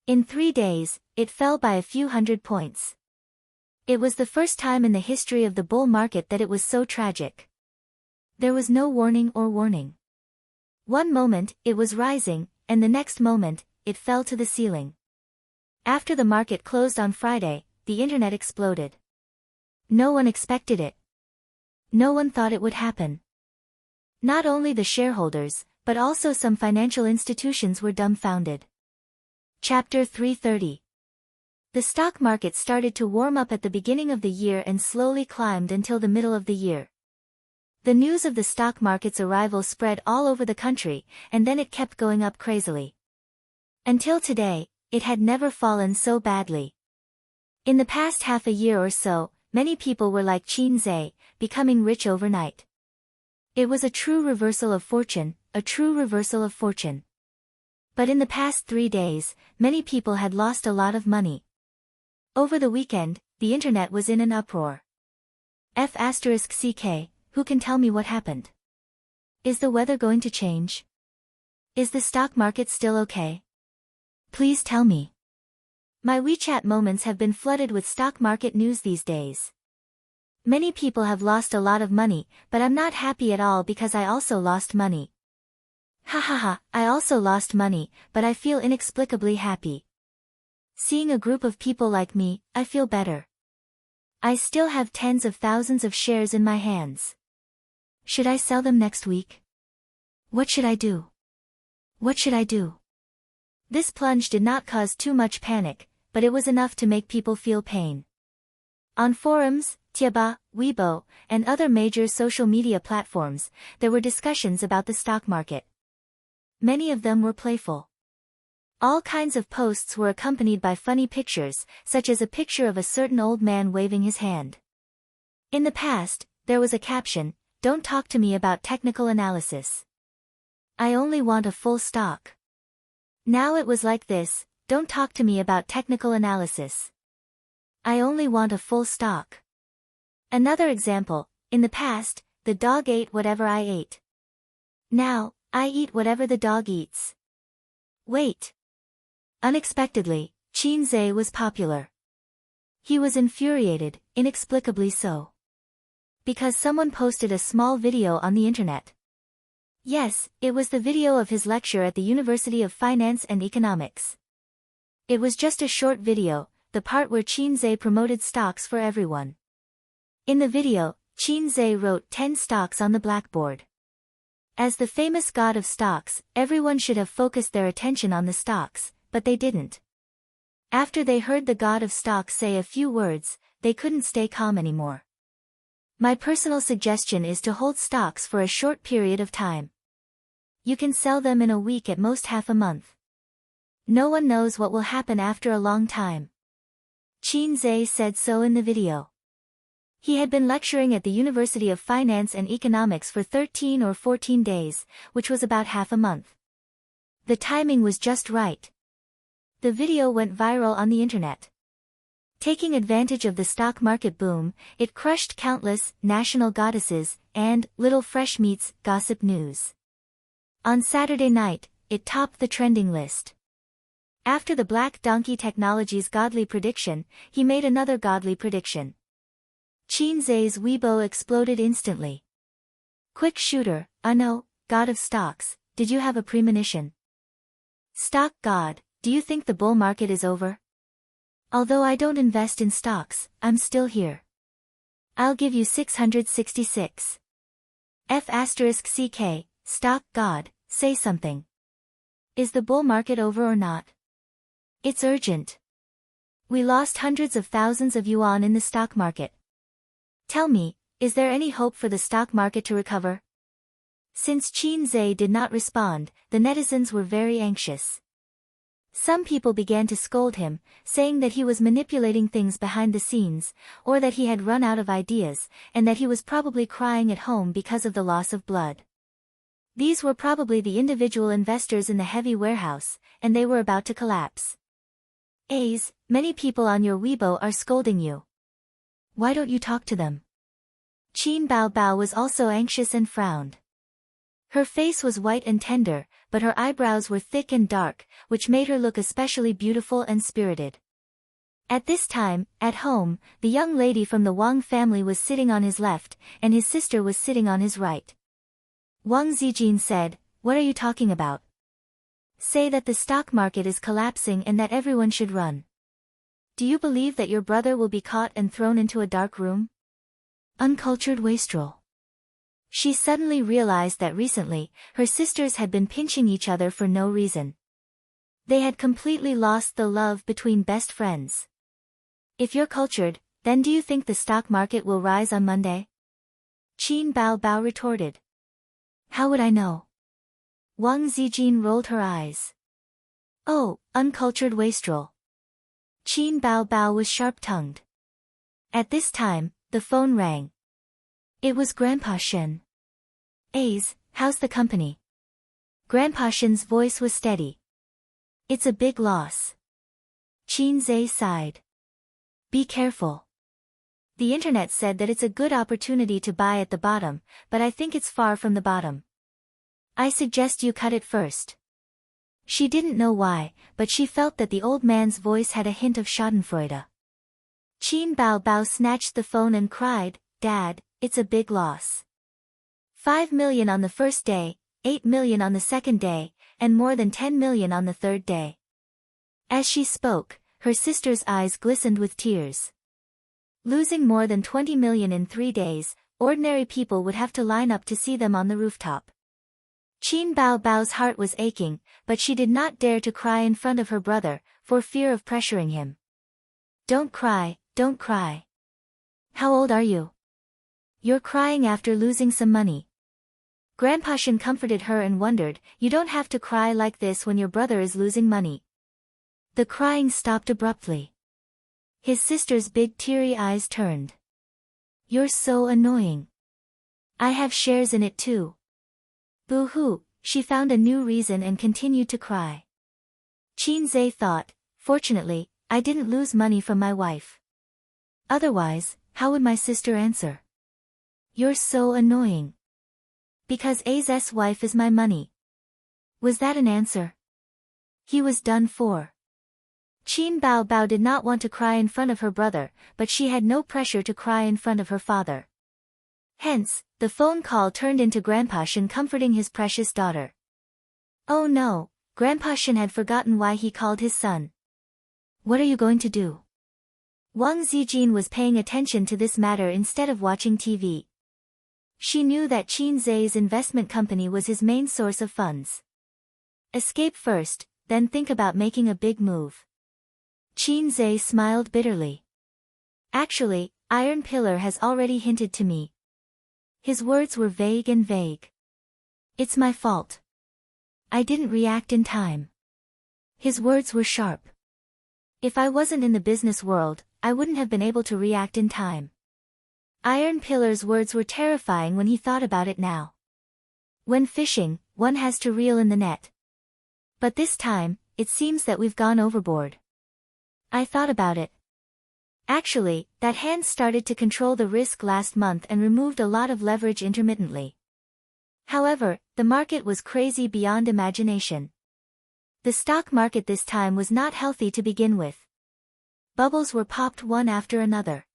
In 3 days, it fell by a few hundred points. It was the first time in the history of the bull market that it was so tragic. There was no warning or warning. One moment, it was rising, and the next moment, it fell to the ceiling. After the market closed on Friday, the internet exploded. No one expected it. No one thought it would happen. Not only the shareholders, but also some financial institutions were dumbfounded. Chapter 330. The stock market started to warm up at the beginning of the year and slowly climbed until the middle of the year. The news of the stock market's arrival spread all over the country, and then it kept going up crazily. Until today, it had never fallen so badly. In the past half a year or so, many people were like Qin Zhe, becoming rich overnight. It was a true reversal of fortune, a true reversal of fortune. But in the past 3 days, many people had lost a lot of money. Over the weekend, the internet was in an uproar. F***ck, who can tell me what happened? Is the weather going to change? Is the stock market still okay? Please tell me. My WeChat moments have been flooded with stock market news these days. Many people have lost a lot of money, but I'm not happy at all because I also lost money. Ha ha ha, I also lost money, but I feel inexplicably happy. Seeing a group of people like me, I feel better. I still have tens of thousands of shares in my hands. Should I sell them next week? What should I do? What should I do? This plunge did not cause too much panic, but it was enough to make people feel pain. On forums, Tieba, Weibo, and other major social media platforms, there were discussions about the stock market. Many of them were playful. All kinds of posts were accompanied by funny pictures, such as a picture of a certain old man waving his hand. In the past, there was a caption, "Don't talk to me about technical analysis. I only want a full stock." Now it was like this, "Don't talk to me about technical analysis. I only want a full stock." Another example, in the past, "The dog ate whatever I ate. Now, I eat whatever the dog eats." Wait. Unexpectedly, Qin Zhe was popular. He was infuriated, inexplicably so. Because someone posted a small video on the internet. Yes, it was the video of his lecture at the University of Finance and Economics. It was just a short video, the part where Qin Zhe promoted stocks for everyone. In the video, Qin Zhe wrote 10 stocks on the blackboard. As the famous god of stocks, everyone should have focused their attention on the stocks, but they didn't. After they heard the god of stocks say a few words, they couldn't stay calm anymore. My personal suggestion is to hold stocks for a short period of time. You can sell them in a week, at most half a month. No one knows what will happen after a long time. Qin Zhe said so in the video. He had been lecturing at the University of Finance and Economics for 13 or 14 days, which was about half a month. The timing was just right. The video went viral on the internet. Taking advantage of the stock market boom, it crushed countless national goddesses and little fresh meats gossip news. On Saturday night, it topped the trending list. After the Black Donkey Technologies godly prediction, he made another godly prediction. Qin Zhe's Weibo exploded instantly. Quick shooter, no, god of stocks, did you have a premonition? Stock god, do you think the bull market is over? Although I don't invest in stocks, I'm still here. I'll give you 666. F***ck, stock god, say something. Is the bull market over or not? It's urgent. We lost hundreds of thousands of yuan in the stock market. Tell me, is there any hope for the stock market to recover? Since Qin Zhe did not respond, the netizens were very anxious. Some people began to scold him, saying that he was manipulating things behind the scenes, or that he had run out of ideas, and that he was probably crying at home because of the loss of blood. These were probably the individual investors in the heavy warehouse, and they were about to collapse. Many people on your Weibo are scolding you. Why don't you talk to them? Qin Bao Bao was also anxious and frowned. Her face was white and tender, but her eyebrows were thick and dark, which made her look especially beautiful and spirited. At this time, at home, the young lady from the Wang family was sitting on his left, and his sister was sitting on his right. Wang Zijin said, "What are you talking about? Say that the stock market is collapsing and that everyone should run. Do you believe that your brother will be caught and thrown into a dark room?" Uncultured wastrel. She suddenly realized that recently, her sisters had been pinching each other for no reason. They had completely lost the love between best friends. If you're cultured, then do you think the stock market will rise on Monday? Qin Bao Bao retorted. How would I know? Wang Zijin rolled her eyes. Oh, uncultured wastrel. Qin Bao Bao was sharp-tongued. At this time, the phone rang. It was Grandpa Shen. A's, how's the company? Grandpa Shen's voice was steady. It's a big loss. Qin Zhe sighed. Be careful. The internet said that it's a good opportunity to buy at the bottom, but I think it's far from the bottom. I suggest you cut it first. She didn't know why, but she felt that the old man's voice had a hint of schadenfreude. Qin Bao Bao snatched the phone and cried, Dad, it's a big loss. 5 million on the first day, 8 million on the second day, and more than 10 million on the third day. As she spoke, her sister's eyes glistened with tears. Losing more than 20 million in 3 days, ordinary people would have to line up to see them on the rooftop. Qin Bao Bao's heart was aching, but she did not dare to cry in front of her brother, for fear of pressuring him. Don't cry, don't cry. How old are you? You're crying after losing some money. Grandpa Shen comforted her and wondered, you don't have to cry like this when your brother is losing money. The crying stopped abruptly. His sister's big teary eyes turned. You're so annoying. I have shares in it too. Boo-hoo, she found a new reason and continued to cry. Qin Zhe thought, fortunately, I didn't lose money from my wife. Otherwise, how would my sister answer? You're so annoying. Because A's wife is my money. Was that an answer? He was done for. Qin Bao Bao did not want to cry in front of her brother, but she had no pressure to cry in front of her father. Hence, the phone call turned into Grandpa Shen comforting his precious daughter. Oh no, Grandpa Shen had forgotten why he called his son. What are you going to do? Wang Zijin was paying attention to this matter instead of watching TV. She knew that Qin Zhe's investment company was his main source of funds. Escape first, then think about making a big move. Qin Zhe smiled bitterly. Actually, Iron Pillar has already hinted to me. His words were vague and vague. It's my fault. I didn't react in time. His words were sharp. If I wasn't in the business world, I wouldn't have been able to react in time. Iron Pillar's words were terrifying when he thought about it now. When fishing, one has to reel in the net. But this time, it seems that we've gone overboard. I thought about it. Actually, that hand started to control the risk last month and removed a lot of leverage intermittently. However, the market was crazy beyond imagination. The stock market this time was not healthy to begin with. Bubbles were popped one after another.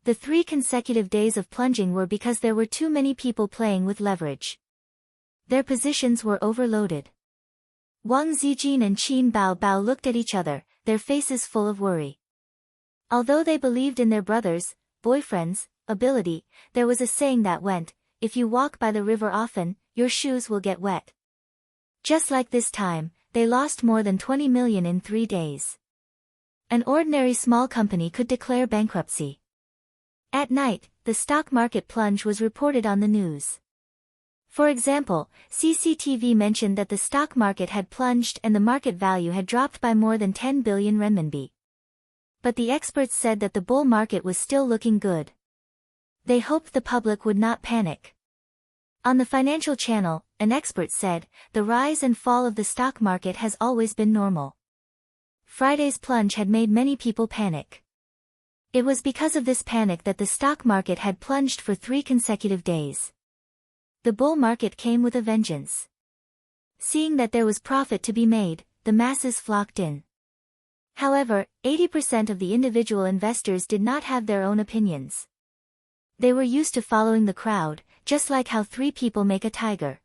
The 3 consecutive days of plunging were because there were too many people playing with leverage. Their positions were overloaded. Wang Zijin and Qin Bao Bao looked at each other, their faces full of worry. Although they believed in their brothers' boyfriends' ability, there was a saying that went, if you walk by the river often, your shoes will get wet. Just like this time, they lost more than 20 million in 3 days. An ordinary small company could declare bankruptcy. At night, the stock market plunge was reported on the news. For example, CCTV mentioned that the stock market had plunged and the market value had dropped by more than 10 billion renminbi. But the experts said that the bull market was still looking good. They hoped the public would not panic. On the financial channel, an expert said, the rise and fall of the stock market has always been normal. Friday's plunge had made many people panic. It was because of this panic that the stock market had plunged for 3 consecutive days. The bull market came with a vengeance. Seeing that there was profit to be made, the masses flocked in. However, 80% of the individual investors did not have their own opinions. They were used to following the crowd, just like how 3 people make a tiger.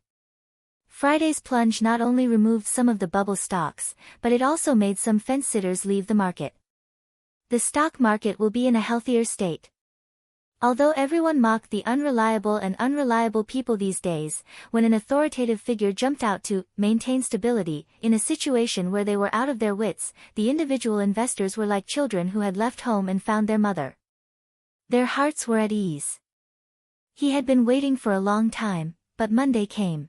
Friday's plunge not only removed some of the bubble stocks, but it also made some fence-sitters leave the market. The stock market will be in a healthier state. Although everyone mocked the unreliable people these days, when an authoritative figure jumped out to maintain stability in a situation where they were out of their wits, the individual investors were like children who had left home and found their mother. Their hearts were at ease. He had been waiting for a long time, but Monday came.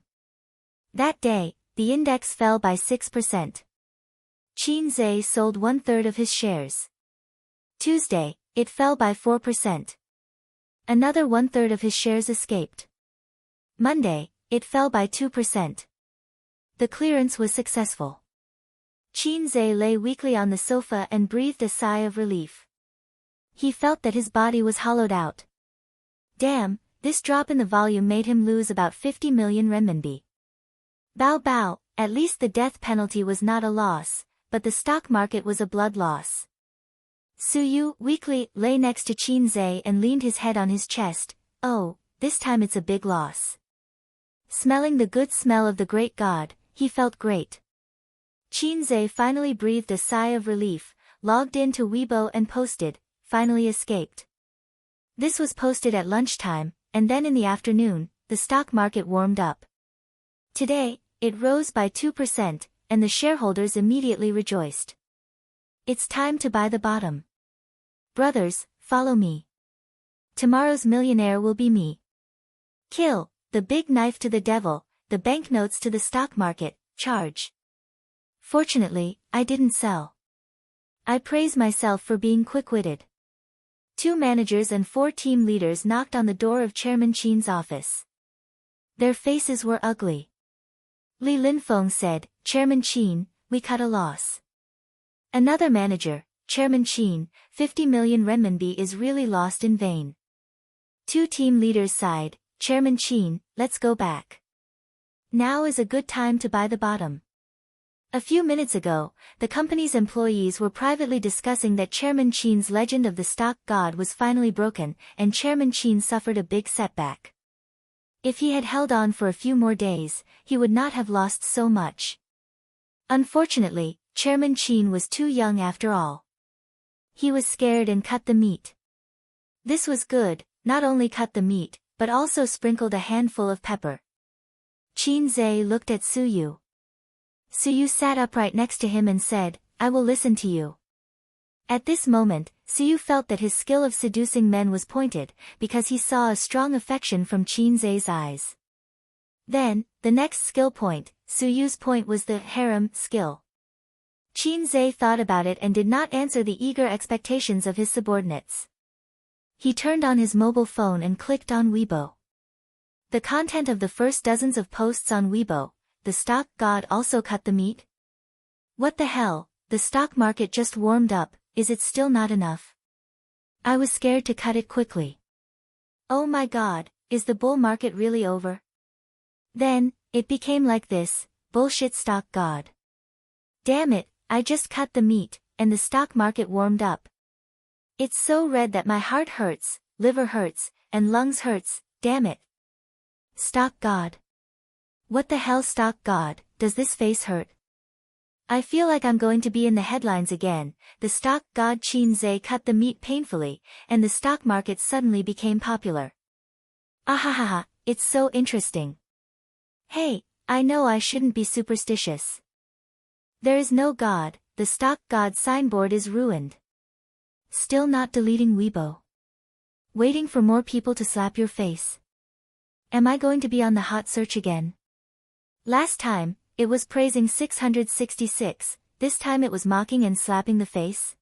That day, the index fell by 6%. Qin Zhe sold 1/3 of his shares. Tuesday, it fell by 4%. Another 1/3 of his shares escaped. Monday, it fell by 2%. The clearance was successful. Qin Zhe lay weakly on the sofa and breathed a sigh of relief. He felt that his body was hollowed out. Damn, this drop in the volume made him lose about 50 million renminbi. Bao bao, at least the death penalty was not a loss, but the stock market was a blood loss. Suyu weakly lay next to Qin Zhe and leaned his head on his chest. Oh, this time it's a big loss. Smelling the good smell of the great god, he felt great. Qin Zhe finally breathed a sigh of relief, logged into Weibo and posted, finally escaped. This was posted at lunchtime, and then in the afternoon, the stock market warmed up. Today, it rose by 2%, and the shareholders immediately rejoiced. It's time to buy the bottom. Brothers, follow me. Tomorrow's millionaire will be me. Kill, the big knife to the devil, the banknotes to the stock market, charge. Fortunately, I didn't sell. I praise myself for being quick-witted. 2 managers and 4 team leaders knocked on the door of Chairman Qin's office. Their faces were ugly. Li Linfeng said, Chairman Qin, we cut a loss. Another manager, Chairman Qin, 50 million renminbi is really lost in vain. 2 team leaders sighed, Chairman Qin, let's go back. Now is a good time to buy the bottom. A few minutes ago, the company's employees were privately discussing that Chairman Qin's legend of the stock god was finally broken, and Chairman Qin suffered a big setback. If he had held on for a few more days, he would not have lost so much. Unfortunately, Chairman Qin was too young after all. He was scared and cut the meat. This was good, not only cut the meat, but also sprinkled a handful of pepper. Qin Zhe looked at Suyu. Suyu sat upright next to him and said, I will listen to you. At this moment, Suyu felt that his skill of seducing men was pointed, because he saw a strong affection from Qin Zhe's eyes. Then, the next skill point, Suyu's point was the harem skill. Qin Zhe thought about it and did not answer the eager expectations of his subordinates. He turned on his mobile phone and clicked on Weibo. The content of the first dozens of posts on Weibo, the stock god also cut the meat? What the hell, the stock market just warmed up, is it still not enough? I was scared to cut it quickly. Oh my god, is the bull market really over? Then, it became like this, bullshit stock god. Damn it, I just cut the meat, and the stock market warmed up. It's so red that my heart hurts, liver hurts, and lungs hurts, damn it. Stock god. What the hell stock god, does this face hurt? I feel like I'm going to be in the headlines again. The stock god Qin Zhe cut the meat painfully, and the stock market suddenly became popular. Ahahaha, it's so interesting. Hey, I know I shouldn't be superstitious. There is no god, the stock god signboard is ruined. Still not deleting Weibo. Waiting for more people to slap your face. Am I going to be on the hot search again? Last time, it was praising 666, this time it was mocking and slapping the face.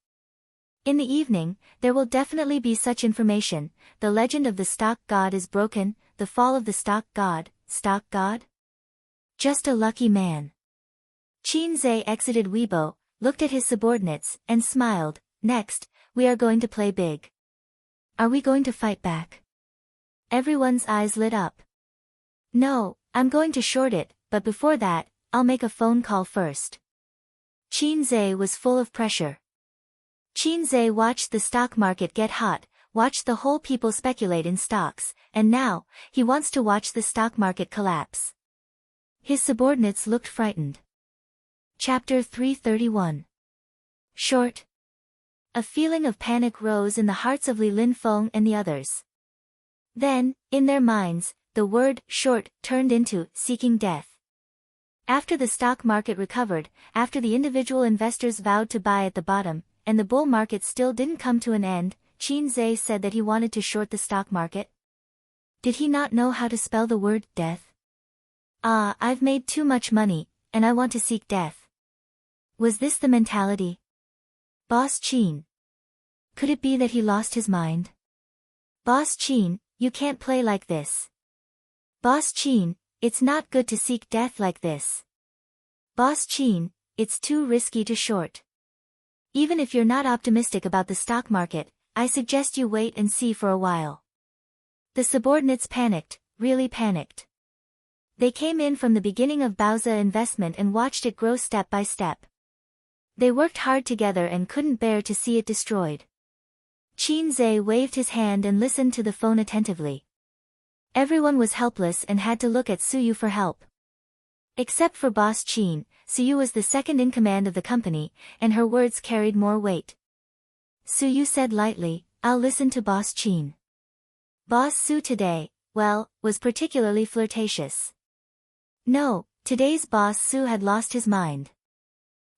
In the evening, there will definitely be such information, the legend of the stock god is broken, the fall of the stock god. Just a lucky man. Qin Zhe exited Weibo, looked at his subordinates, and smiled. Next, we are going to play big. Are we going to fight back? Everyone's eyes lit up. No, I'm going to short it, but before that, I'll make a phone call first. Qin Zhe was full of pressure. Qin Zhe watched the stock market get hot, watched the whole people speculate in stocks, and now, he wants to watch the stock market collapse. His subordinates looked frightened. Chapter 331. Short. A feeling of panic rose in the hearts of Li Linfeng and the others. Then, in their minds, the word short turned into seeking death. After the stock market recovered, after the individual investors vowed to buy at the bottom, and the bull market still didn't come to an end, Qin Zhe said that he wanted to short the stock market. Did he not know how to spell the word death? Ah, I've made too much money, and I want to seek death. Was this the mentality? Boss Qin. Could it be that he lost his mind? Boss Qin, you can't play like this. Boss Qin, it's not good to seek death like this. Boss Qin, it's too risky to short. Even if you're not optimistic about the stock market, I suggest you wait and see for a while. The subordinates panicked, really panicked. They came in from the beginning of Baoza investment and watched it grow step by step. They worked hard together and couldn't bear to see it destroyed. Qin Zhe waved his hand and listened to the phone attentively. Everyone was helpless and had to look at Suyu for help. Except for Boss Qin, Suyu was the second in command of the company, and her words carried more weight. Suyu said lightly, I'll listen to Boss Qin. Boss Su today, well, was particularly flirtatious. No, today's Boss Su had lost his mind.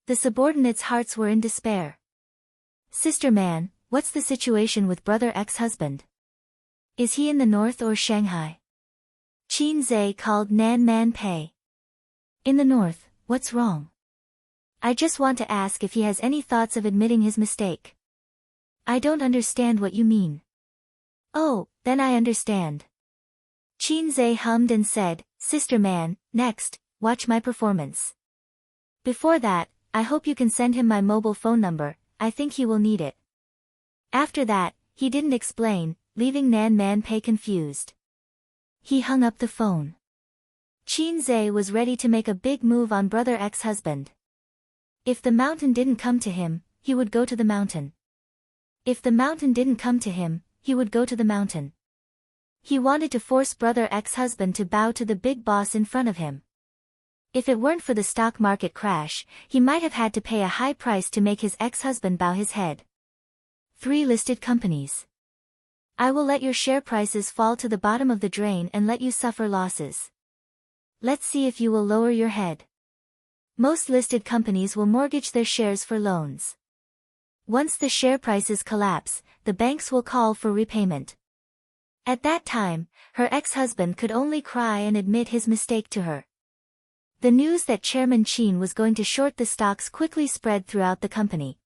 The subordinates' hearts were in despair. Sister man, what's the situation with brother ex-husband? Is he in the north or Shanghai? Qin Zhe called Nan Man Pei. In the north, what's wrong? I just want to ask if he has any thoughts of admitting his mistake. I don't understand what you mean. Oh, then I understand. Qin Zhe hummed and said, Sister man, next, watch my performance. Before that, I hope you can send him my mobile phone number, I think he will need it. After that, he didn't explain, leaving Nan Man Pei confused. He hung up the phone. Qin Zhe was ready to make a big move on brother ex-husband. If the mountain didn't come to him, he would go to the mountain. If the mountain didn't come to him, he would go to the mountain. He wanted to force brother ex-husband to bow to the big boss in front of him. If it weren't for the stock market crash, he might have had to pay a high price to make his ex-husband bow his head. 3 listed companies. I will let your share prices fall to the bottom of the drain and let you suffer losses. Let's see if you will lower your head. Most listed companies will mortgage their shares for loans. Once the share prices collapse, the banks will call for repayment. At that time, her ex-husband could only cry and admit his mistake to her. The news that Chairman Qin was going to short the stocks quickly spread throughout the company.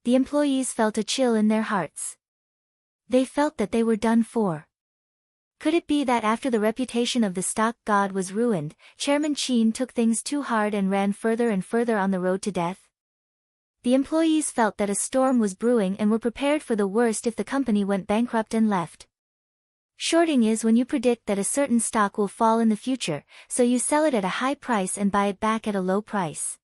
The employees felt a chill in their hearts. They felt that they were done for. Could it be that after the reputation of the stock god was ruined, Chairman Qin took things too hard and ran further and further on the road to death? The employees felt that a storm was brewing and were prepared for the worst if the company went bankrupt and left. Shorting is when you predict that a certain stock will fall in the future, so you sell it at a high price and buy it back at a low price.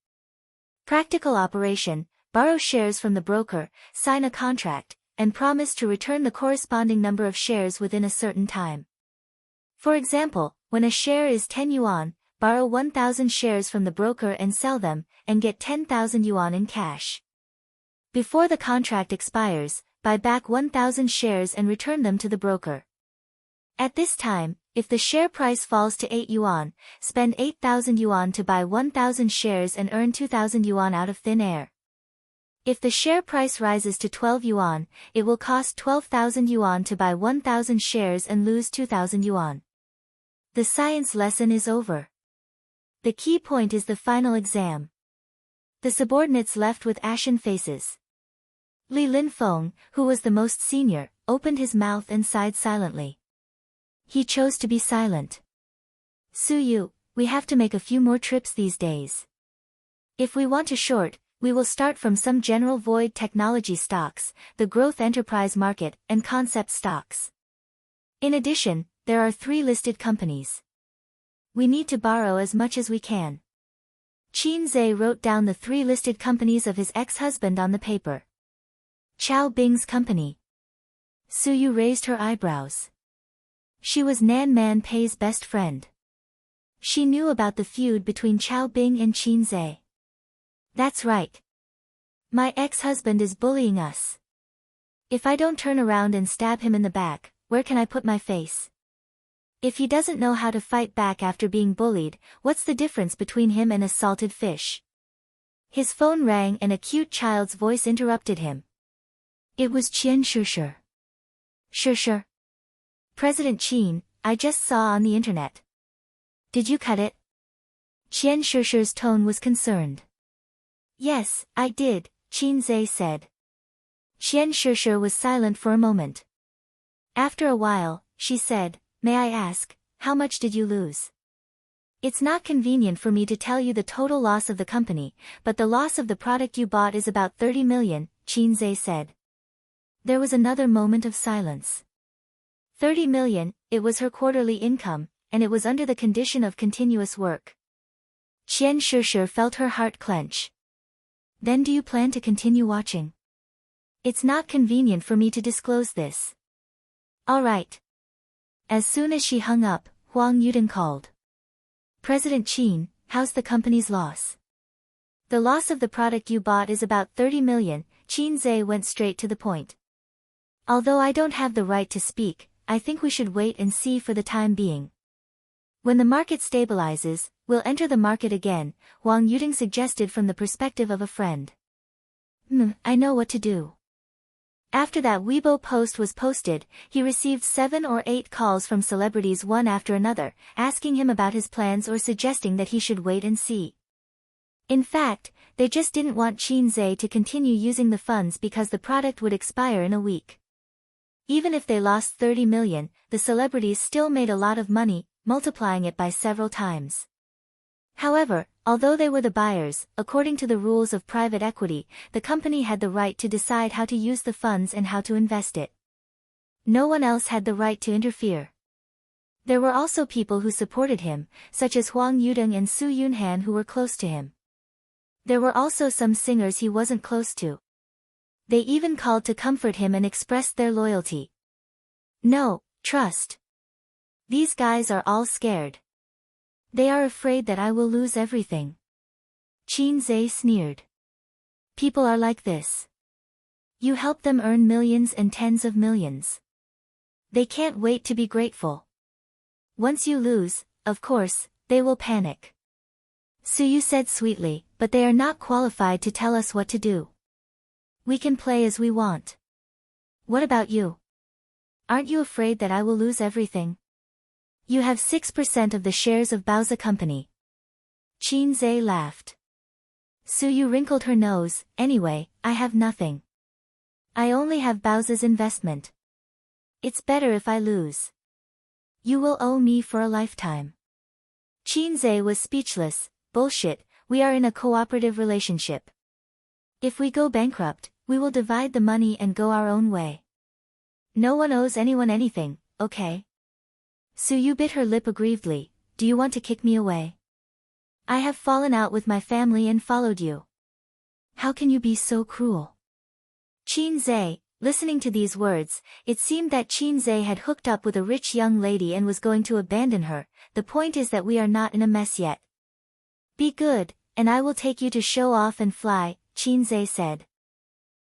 Practical operation: borrow shares from the broker, sign a contract, and promise to return the corresponding number of shares within a certain time. For example, when a share is 10 yuan, borrow 1,000 shares from the broker and sell them, and get 10,000 yuan in cash. Before the contract expires, buy back 1,000 shares and return them to the broker. At this time, if the share price falls to 8 yuan, spend 8,000 yuan to buy 1,000 shares and earn 2,000 yuan out of thin air. If the share price rises to 12 yuan, it will cost 12,000 yuan to buy 1,000 shares and lose 2,000 yuan. The science lesson is over. The key point is the final exam. The subordinates left with ashen faces. Li Linfeng, who was the most senior, opened his mouth and sighed silently. He chose to be silent. Suyu, we have to make a few more trips these days. If we want to short, we will start from some general void technology stocks, the growth enterprise market, and concept stocks. In addition, there are 3 listed companies. We need to borrow as much as we can. Qin Zhe wrote down the 3 listed companies of his ex-husband on the paper. Chao Bing's company. Su Yu raised her eyebrows. She was Nan Man Pei's best friend. She knew about the feud between Chao Bing and Qin Zhe. That's right. My ex-husband is bullying us. If I don't turn around and stab him in the back, where can I put my face? If he doesn't know how to fight back after being bullied, what's the difference between him and a salted fish? His phone rang and a cute child's voice interrupted him. It was Qian Shishir. Shishir. President Qin, I just saw on the internet. Did you cut it? Qian Shishir's tone was concerned. Yes, I did, Qin Zhe said. Qian Shishir was silent for a moment. After a while, she said, May I ask, how much did you lose? It's not convenient for me to tell you the total loss of the company, but the loss of the product you bought is about 30 million, Qin Zhe said. There was another moment of silence. 30 million, it was her quarterly income, and it was under the condition of continuous work. Qian Shishir felt her heart clench. Then do you plan to continue watching? It's not convenient for me to disclose this. All right. As soon as she hung up, Huang Yudong called. President Qin, how's the company's loss? The loss of the product you bought is about 30 million, Qin Zhe went straight to the point. Although I don't have the right to speak, I think we should wait and see for the time being. When the market stabilizes, we'll enter the market again, Huang Yudong suggested from the perspective of a friend. I know what to do. After that Weibo post was posted, he received 7 or 8 calls from celebrities one after another, asking him about his plans or suggesting that he should wait and see. In fact, they just didn't want Qin Zhe to continue using the funds because the product would expire in a week. Even if they lost 30 million, the celebrities still made a lot of money, multiplying it by several times. However, although they were the buyers, according to the rules of private equity, the company had the right to decide how to use the funds and how to invest it. No one else had the right to interfere. There were also people who supported him, such as Huang Yudong and Su Yunhan who were close to him. There were also some singers he wasn't close to. They even called to comfort him and expressed their loyalty. No, trust. These guys are all scared. They are afraid that I will lose everything. Qin Zhe sneered. People are like this. You help them earn millions and tens of millions. They can't wait to be grateful. Once you lose, of course, they will panic. Su Yu said sweetly, but they are not qualified to tell us what to do. We can play as we want. What about you? Aren't you afraid that I will lose everything? You have 6% of the shares of Baozi Company. Qin Zhe laughed. Su Yu wrinkled her nose. Anyway, I have nothing. I only have Baozi's investment. It's better if I lose. You will owe me for a lifetime. Qin Zhe was speechless. Bullshit, we are in a cooperative relationship. If we go bankrupt, we will divide the money and go our own way. No one owes anyone anything, okay? Su Yu bit her lip aggrievedly. Do you want to kick me away? I have fallen out with my family and followed you. How can you be so cruel? Qin Zhe, listening to these words, it seemed that Qin Zhe had hooked up with a rich young lady and was going to abandon her. The point is that we are not in a mess yet. Be good, and I will take you to show off and fly, Qin Zhe said.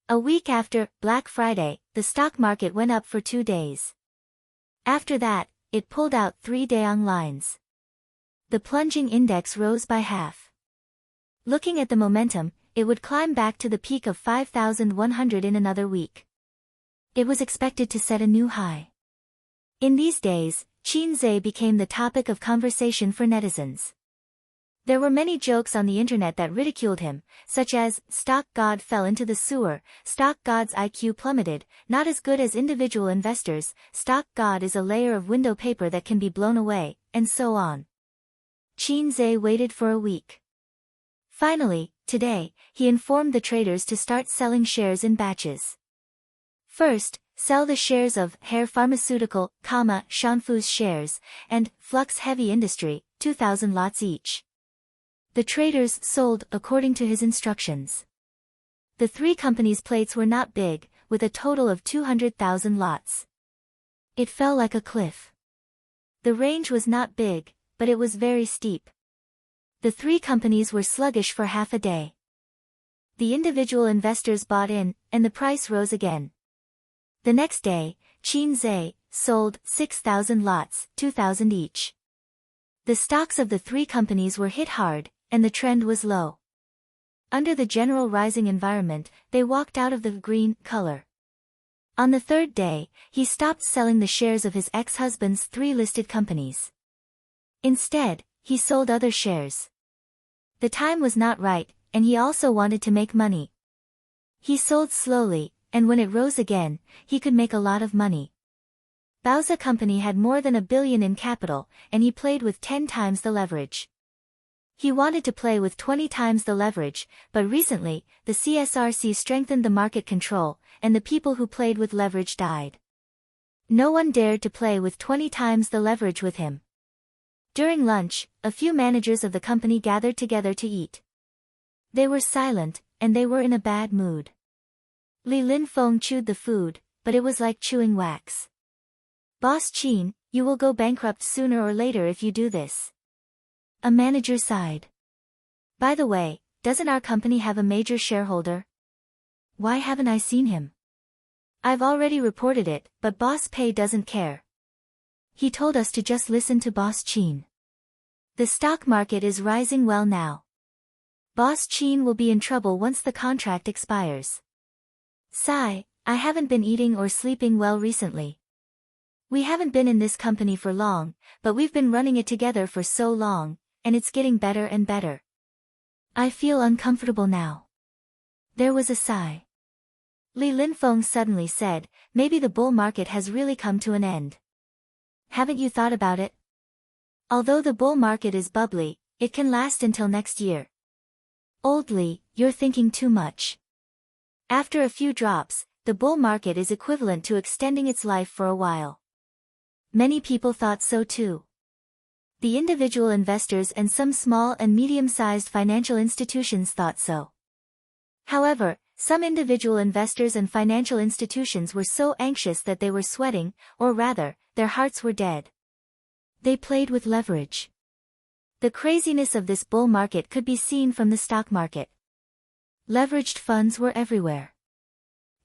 A week after Black Friday, the stock market went up for 2 days. After that, it pulled out 3 Daong lines. The plunging index rose by half. Looking at the momentum, it would climb back to the peak of 5,100 in another week. It was expected to set a new high. In these days, Qin Zhe became the topic of conversation for netizens. There were many jokes on the internet that ridiculed him, such as, stock god fell into the sewer, stock god's IQ plummeted, not as good as individual investors, stock god is a layer of window paper that can be blown away, and so on. Qin Zhe waited for a week. Finally, today, he informed the traders to start selling shares in batches. First, sell the shares of Hair Pharmaceutical, Shanfu's shares, and Flux Heavy Industry, 2,000 lots each. The traders sold according to his instructions. The three companies' plates were not big, with a total of 200,000 lots. It fell like a cliff. The range was not big, but it was very steep. The three companies were sluggish for half a day. The individual investors bought in, and the price rose again. The next day, Qin Zhe sold 6,000 lots, 2,000 each. The stocks of the three companies were hit hard, and the trend was low. Under the general rising environment, they walked out of the green color. On the third day, he stopped selling the shares of his ex-husband's three listed companies. Instead, he sold other shares. The time was not right, and he also wanted to make money. He sold slowly, and when it rose again, he could make a lot of money. Bao's company had more than $1 billion in capital, and he played with 10 times the leverage. He wanted to play with 20 times the leverage, but recently, the CSRC strengthened the market control, and the people who played with leverage died. No one dared to play with 20 times the leverage with him. During lunch, a few managers of the company gathered together to eat. They were silent, and they were in a bad mood. Li Linfeng chewed the food, but it was like chewing wax. "Boss Qin, you will go bankrupt sooner or later if you do this." A manager sighed. "By the way, doesn't our company have a major shareholder? Why haven't I seen him? I've already reported it, but Boss Pei doesn't care. He told us to just listen to Boss Qin. The stock market is rising well now. Boss Qin will be in trouble once the contract expires. Sigh, I haven't been eating or sleeping well recently. We haven't been in this company for long, but we've been running it together for so long, and it's getting better and better. I feel uncomfortable now." There was a sigh. Li Linfeng suddenly said, "Maybe the bull market has really come to an end. Haven't you thought about it? Although the bull market is bubbly, it can last until next year." "Old Li, you're thinking too much. After a few drops, the bull market is equivalent to extending its life for a while." Many people thought so too. The individual investors and some small and medium-sized financial institutions thought so. However, some individual investors and financial institutions were so anxious that they were sweating, or rather, their hearts were dead. They played with leverage. The craziness of this bull market could be seen from the stock market. Leveraged funds were everywhere.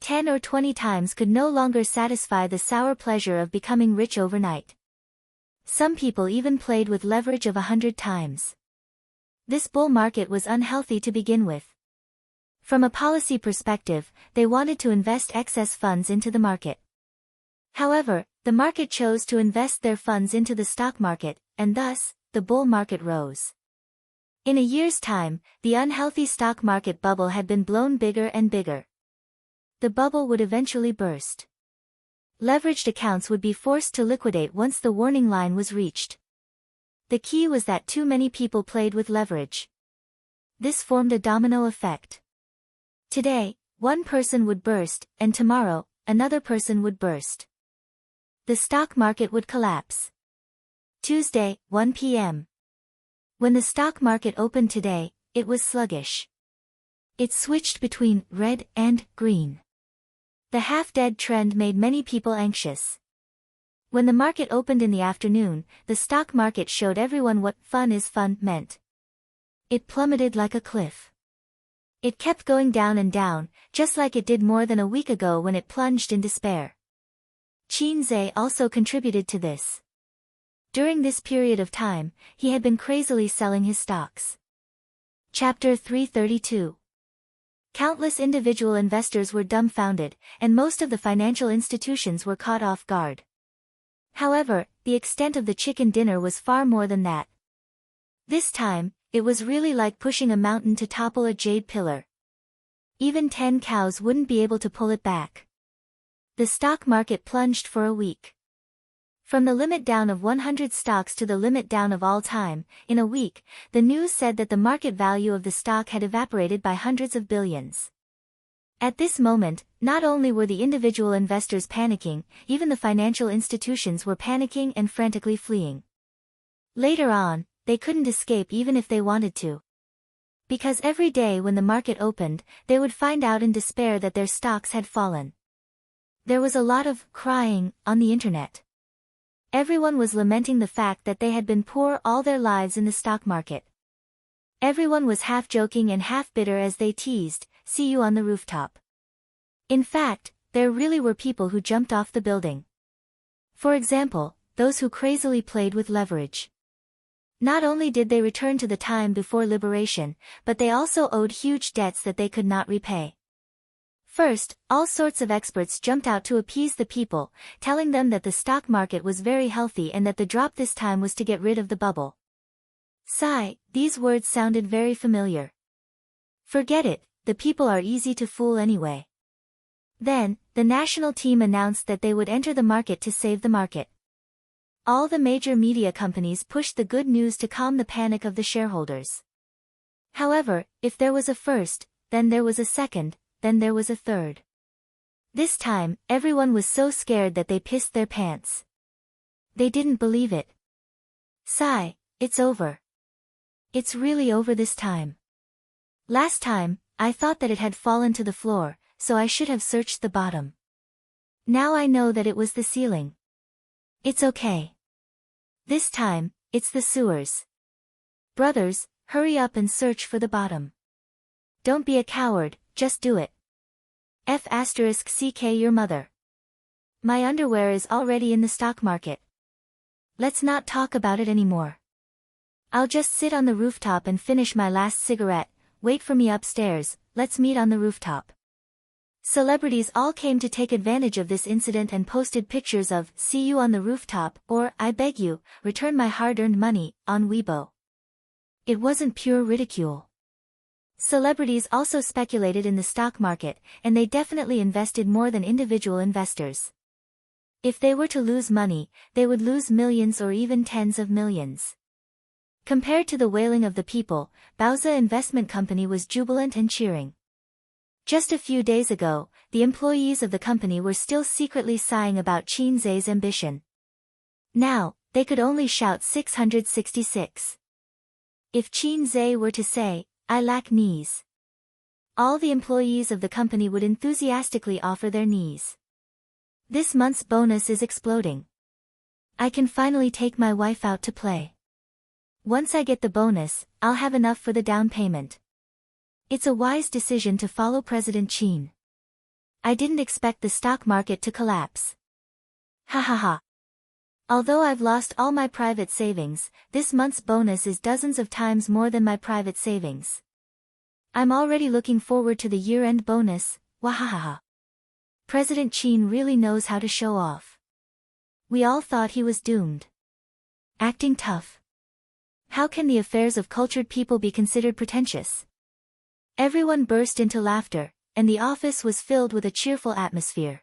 10 or 20 times could no longer satisfy the sour pleasure of becoming rich overnight. Some people even played with leverage of 100 times. This bull market was unhealthy to begin with. From a policy perspective, they wanted to invest excess funds into the market. However, the market chose to invest their funds into the stock market, and thus, the bull market rose. In a year's time, the unhealthy stock market bubble had been blown bigger and bigger. The bubble would eventually burst. Leveraged accounts would be forced to liquidate once the warning line was reached. The key was that too many people played with leverage. This formed a domino effect. Today, one person would burst, and tomorrow, another person would burst. The stock market would collapse. Tuesday, 1 p.m. When the stock market opened today, it was sluggish. It switched between red and green. The half-dead trend made many people anxious. When the market opened in the afternoon, the stock market showed everyone what "fun is fun" meant. It plummeted like a cliff. It kept going down and down, just like it did more than a week ago when it plunged in despair. Qin Zhe also contributed to this. During this period of time, he had been crazily selling his stocks. Chapter 332. Countless individual investors were dumbfounded, and most of the financial institutions were caught off guard. However, the extent of the chicken dinner was far more than that. This time, it was really like pushing a mountain to topple a jade pillar. Even 10 cows wouldn't be able to pull it back. The stock market plunged for a week. From the limit down of 100 stocks to the limit down of all time, in a week, the news said that the market value of the stock had evaporated by hundreds of billions. At this moment, not only were the individual investors panicking, even the financial institutions were panicking and frantically fleeing. Later on, they couldn't escape even if they wanted to. Because every day when the market opened, they would find out in despair that their stocks had fallen. There was a lot of crying on the internet. Everyone was lamenting the fact that they had been poor all their lives in the stock market. Everyone was half joking and half bitter as they teased, "See you on the rooftop." In fact, there really were people who jumped off the building. For example, those who crazily played with leverage. Not only did they return to the time before liberation, but they also owed huge debts that they could not repay. First, all sorts of experts jumped out to appease the people, telling them that the stock market was very healthy and that the drop this time was to get rid of the bubble. Sigh, these words sounded very familiar. Forget it, the people are easy to fool anyway. Then, the national team announced that they would enter the market to save the market. All the major media companies pushed the good news to calm the panic of the shareholders. However, if there was a first, then there was a second, then there was a third. This time, everyone was so scared that they pissed their pants. They didn't believe it. Sigh, it's over. It's really over this time. Last time, I thought that it had fallen to the floor, so I should have searched the bottom. Now I know that it was the ceiling. It's okay. This time, it's the sewers. Brothers, hurry up and search for the bottom. Don't be a coward, just do it. *CK your mother. My underwear is already in the stock market. Let's not talk about it anymore. I'll just sit on the rooftop and finish my last cigarette. Wait for me upstairs, let's meet on the rooftop. Celebrities all came to take advantage of this incident and posted pictures of "See you on the rooftop" or "I beg you, return my hard-earned money" on Weibo. It wasn't pure ridicule. Celebrities also speculated in the stock market, and they definitely invested more than individual investors. If they were to lose money, they would lose millions or even tens of millions. Compared to the wailing of the people, Bauza Investment Company was jubilant and cheering. Just a few days ago, the employees of the company were still secretly sighing about Qin Zhe's ambition. Now, they could only shout 666. If Qin Zhe were to say, "I lack knees," all the employees of the company would enthusiastically offer their knees. This month's bonus is exploding. I can finally take my wife out to play. Once I get the bonus, I'll have enough for the down payment. It's a wise decision to follow President Qin. I didn't expect the stock market to collapse. Ha ha ha. Although I've lost all my private savings, this month's bonus is dozens of times more than my private savings. I'm already looking forward to the year-end bonus, wahahaha. President Qin really knows how to show off. We all thought he was doomed. Acting tough. How can the affairs of cultured people be considered pretentious? Everyone burst into laughter, and the office was filled with a cheerful atmosphere.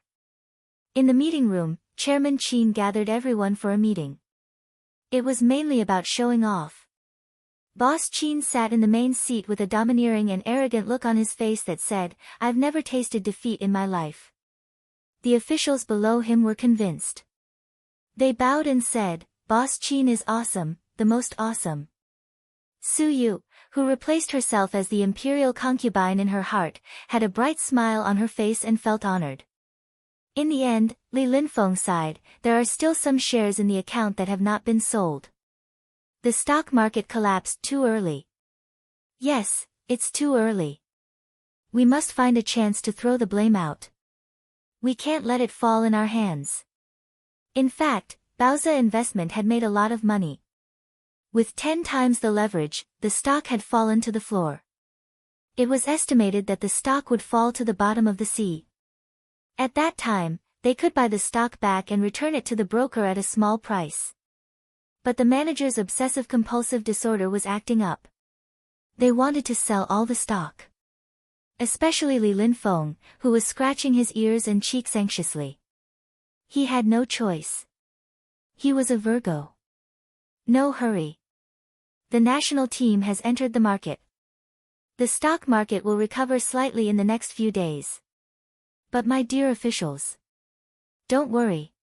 In the meeting room, Chairman Qin gathered everyone for a meeting. It was mainly about showing off. Boss Qin sat in the main seat with a domineering and arrogant look on his face that said, "I've never tasted defeat in my life." The officials below him were convinced. They bowed and said, "Boss Qin is awesome, the most awesome." Su Yu, who replaced herself as the imperial concubine in her heart, had a bright smile on her face and felt honored. In the end, Li Linfeng sighed, "There are still some shares in the account that have not been sold. The stock market collapsed too early." Yes, it's too early. We must find a chance to throw the blame out. We can't let it fall in our hands. In fact, Bauza Investment had made a lot of money. With 10 times the leverage, the stock had fallen to the floor. It was estimated that the stock would fall to the bottom of the sea. At that time, they could buy the stock back and return it to the broker at a small price. But the manager's obsessive-compulsive disorder was acting up. They wanted to sell all the stock. Especially Li Linfeng, who was scratching his ears and cheeks anxiously. He had no choice. He was a Virgo. No hurry. The national team has entered the market. The stock market will recover slightly in the next few days. But my dear officials, don't worry.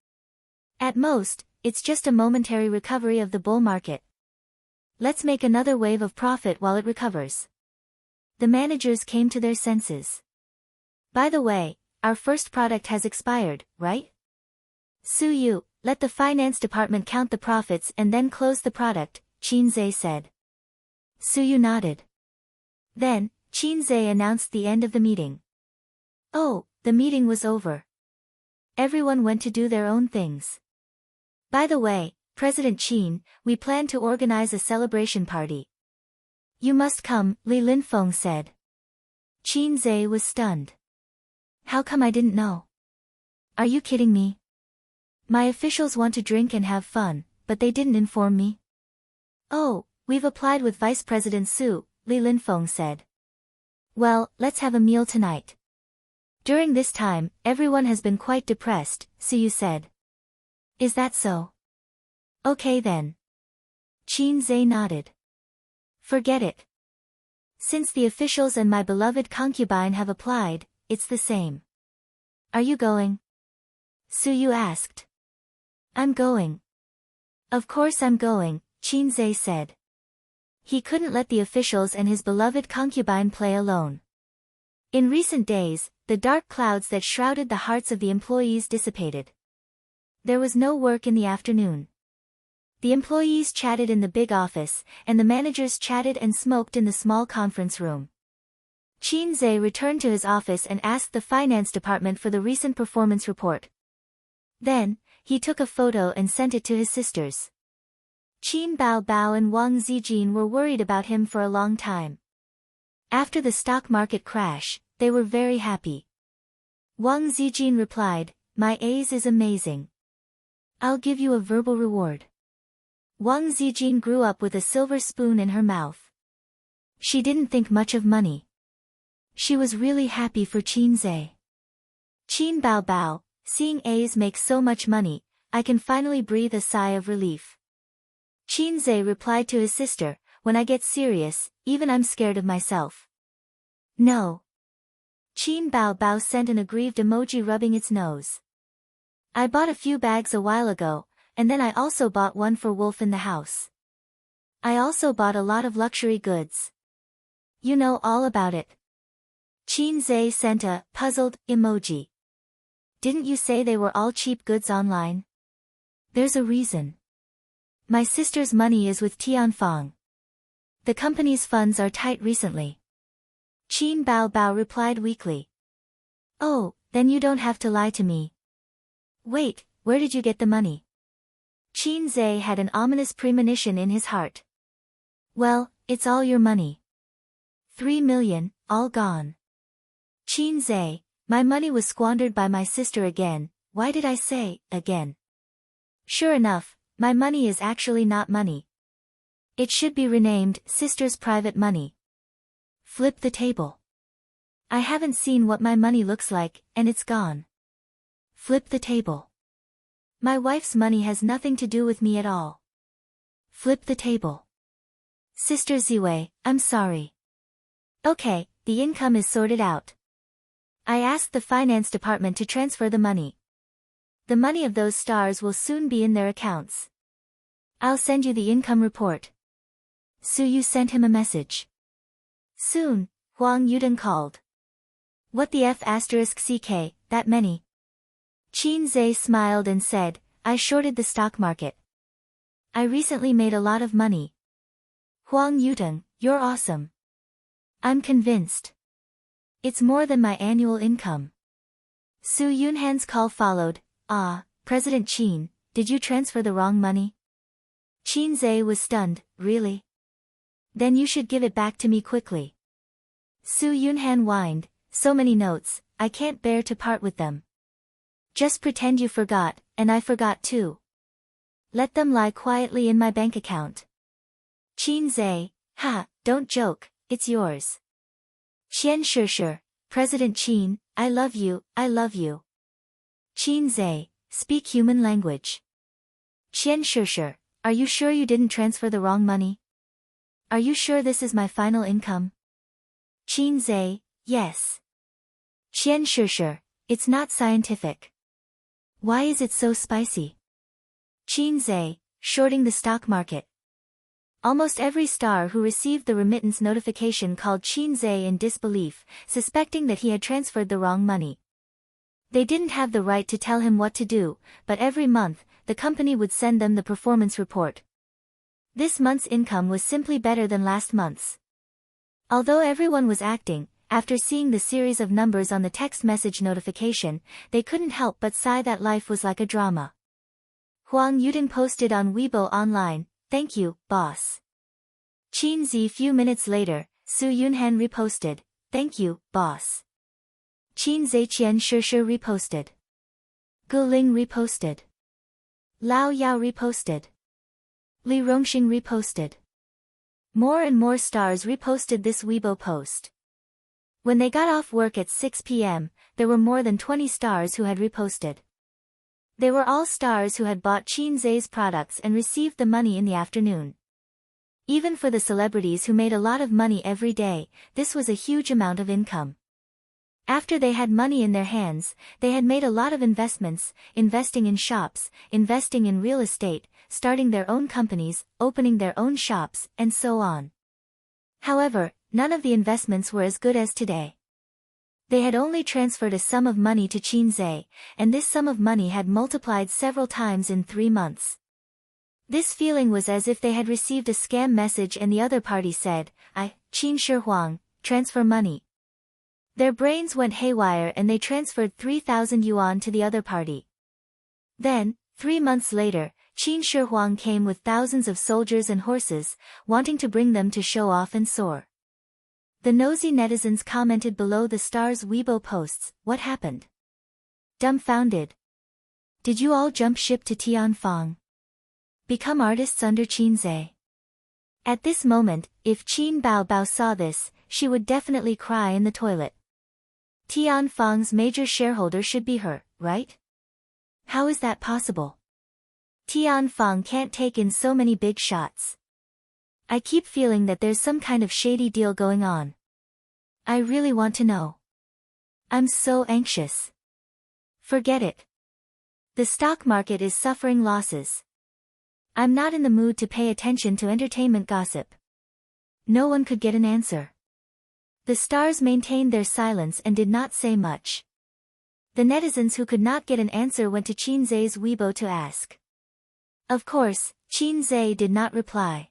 At most, it's just a momentary recovery of the bull market. Let's make another wave of profit while it recovers. The managers came to their senses. By the way, our first product has expired, right? Su-yu, let the finance department count the profits and then close the product, Qin-zhe said. Su-yu nodded. Then, Qin-zhe announced the end of the meeting. Oh, the meeting was over. Everyone went to do their own things. By the way, President Qin, we plan to organize a celebration party. You must come, Li Linfeng said. Qin-zhe was stunned. How come I didn't know? Are you kidding me? My officials want to drink and have fun, but they didn't inform me. Oh, we've applied with Vice President Su, Li Linfeng said. Well, let's have a meal tonight. During this time, everyone has been quite depressed, Su said. Is that so? Okay then. Qin-zhe nodded. Forget it. Since the officials and my beloved concubine have applied, it's the same. Are you going? Su asked. I'm going. Of course I'm going, Qin-zhe said. He couldn't let the officials and his beloved concubine play alone. In recent days, the dark clouds that shrouded the hearts of the employees dissipated. There was no work in the afternoon. The employees chatted in the big office, and the managers chatted and smoked in the small conference room. Qin-zhe returned to his office and asked the finance department for the recent performance report. Then, he took a photo and sent it to his sisters. Qin Baobao and Wang Zijin were worried about him for a long time. After the stock market crash, they were very happy. Wang Zijin replied, My A's is amazing. I'll give you a verbal reward. Wang Zijin grew up with a silver spoon in her mouth. She didn't think much of money. She was really happy for Qin-zhe. Qin Baobao, seeing A's make so much money, I can finally breathe a sigh of relief. Qin-zhe replied to his sister, When I get serious, even I'm scared of myself. No. Qin Baobao sent an aggrieved emoji rubbing its nose. I bought a few bags a while ago, and then I also bought one for Wolf in the house. I also bought a lot of luxury goods. You know all about it. Qin-zhe sent a puzzled emoji. Didn't you say they were all cheap goods online? There's a reason. My sister's money is with Tianfang. The company's funds are tight recently. Qin Baobao replied weakly. Oh, then you don't have to lie to me. Wait, where did you get the money? Qin-zhe had an ominous premonition in his heart. Well, it's all your money. 3 million, all gone. Qin-zhe, my money was squandered by my sister again. Why did I say, again? Sure enough, my money is actually not money. It should be renamed sister's private money. Flip the table. I haven't seen what my money looks like, and it's gone. Flip the table. My wife's money has nothing to do with me at all. Flip the table. Sister Ziwei, I'm sorry. Okay, the income is sorted out. I asked the finance department to transfer the money. The money of those stars will soon be in their accounts. I'll send you the income report. Su sent him a message. Soon, Huang Yudong called. What the F *ck, that many? Qin-zhe smiled and said, I shorted the stock market. I recently made a lot of money. Huang Yudong, you're awesome. I'm convinced. It's more than my annual income. Su Yunhan's call followed. President Qin, did you transfer the wrong money? Qin-zhe was stunned, really? Then you should give it back to me quickly. Su Yunhan whined, so many notes, I can't bear to part with them. Just pretend you forgot, and I forgot too. Let them lie quietly in my bank account. Qin-zhe, don't joke, it's yours. Qian Shishir, President Qin, I love you, I love you. Qin-zhe, speak human language. Qian Shishir, are you sure you didn't transfer the wrong money? Are you sure this is my final income? Qin-zhe, yes. Qian Shishir, it's not scientific. Why is it so spicy? Qin-zhe, shorting the stock market. Almost every star who received the remittance notification called Qin Zhe in disbelief, suspecting that he had transferred the wrong money. They didn't have the right to tell him what to do, but every month, the company would send them the performance report. This month's income was simply better than last month's. Although everyone was acting, after seeing the series of numbers on the text message notification, they couldn't help but sigh that life was like a drama. Huang Yuding posted on Weibo online, "Thank you, boss." Qin Zi few minutes later, Su Yunhan reposted, "Thank you, boss." Qin Zaiqian Shi reposted. Gu Ling reposted. Lao Yao reposted. Li Rongxing reposted. More and more stars reposted this Weibo post. When they got off work at 6 p.m., there were more than 20 stars who had reposted. They were all stars who had bought Qin Zhe's products and received the money in the afternoon. Even for the celebrities who made a lot of money every day, this was a huge amount of income. After they had money in their hands, they had made a lot of investments, investing in shops, investing in real estate, starting their own companies, opening their own shops, and so on. However, none of the investments were as good as today. They had only transferred a sum of money to Qin Zhe, and this sum of money had multiplied several times in 3 months. This feeling was as if they had received a scam message and the other party said, Qin Shi Huang, transfer money. Their brains went haywire and they transferred 3,000 yuan to the other party. Then, 3 months later, Qin Shi Huang came with thousands of soldiers and horses, wanting to bring them to show off and soar. The nosy netizens commented below the stars' Weibo posts, "What happened? Dumbfounded. Did you all jump ship to Tianfang? Become artists under Qin Zhe?" At this moment, if Qin Baobao saw this, she would definitely cry in the toilet. Tianfang's major shareholder should be her, right? How is that possible? Tianfang can't take in so many big shots. I keep feeling that there's some kind of shady deal going on. I really want to know. I'm so anxious. Forget it. The stock market is suffering losses. I'm not in the mood to pay attention to entertainment gossip. No one could get an answer. The stars maintained their silence and did not say much. The netizens who could not get an answer went to Qin Zhe's Weibo to ask. Of course, Qin Zhe did not reply.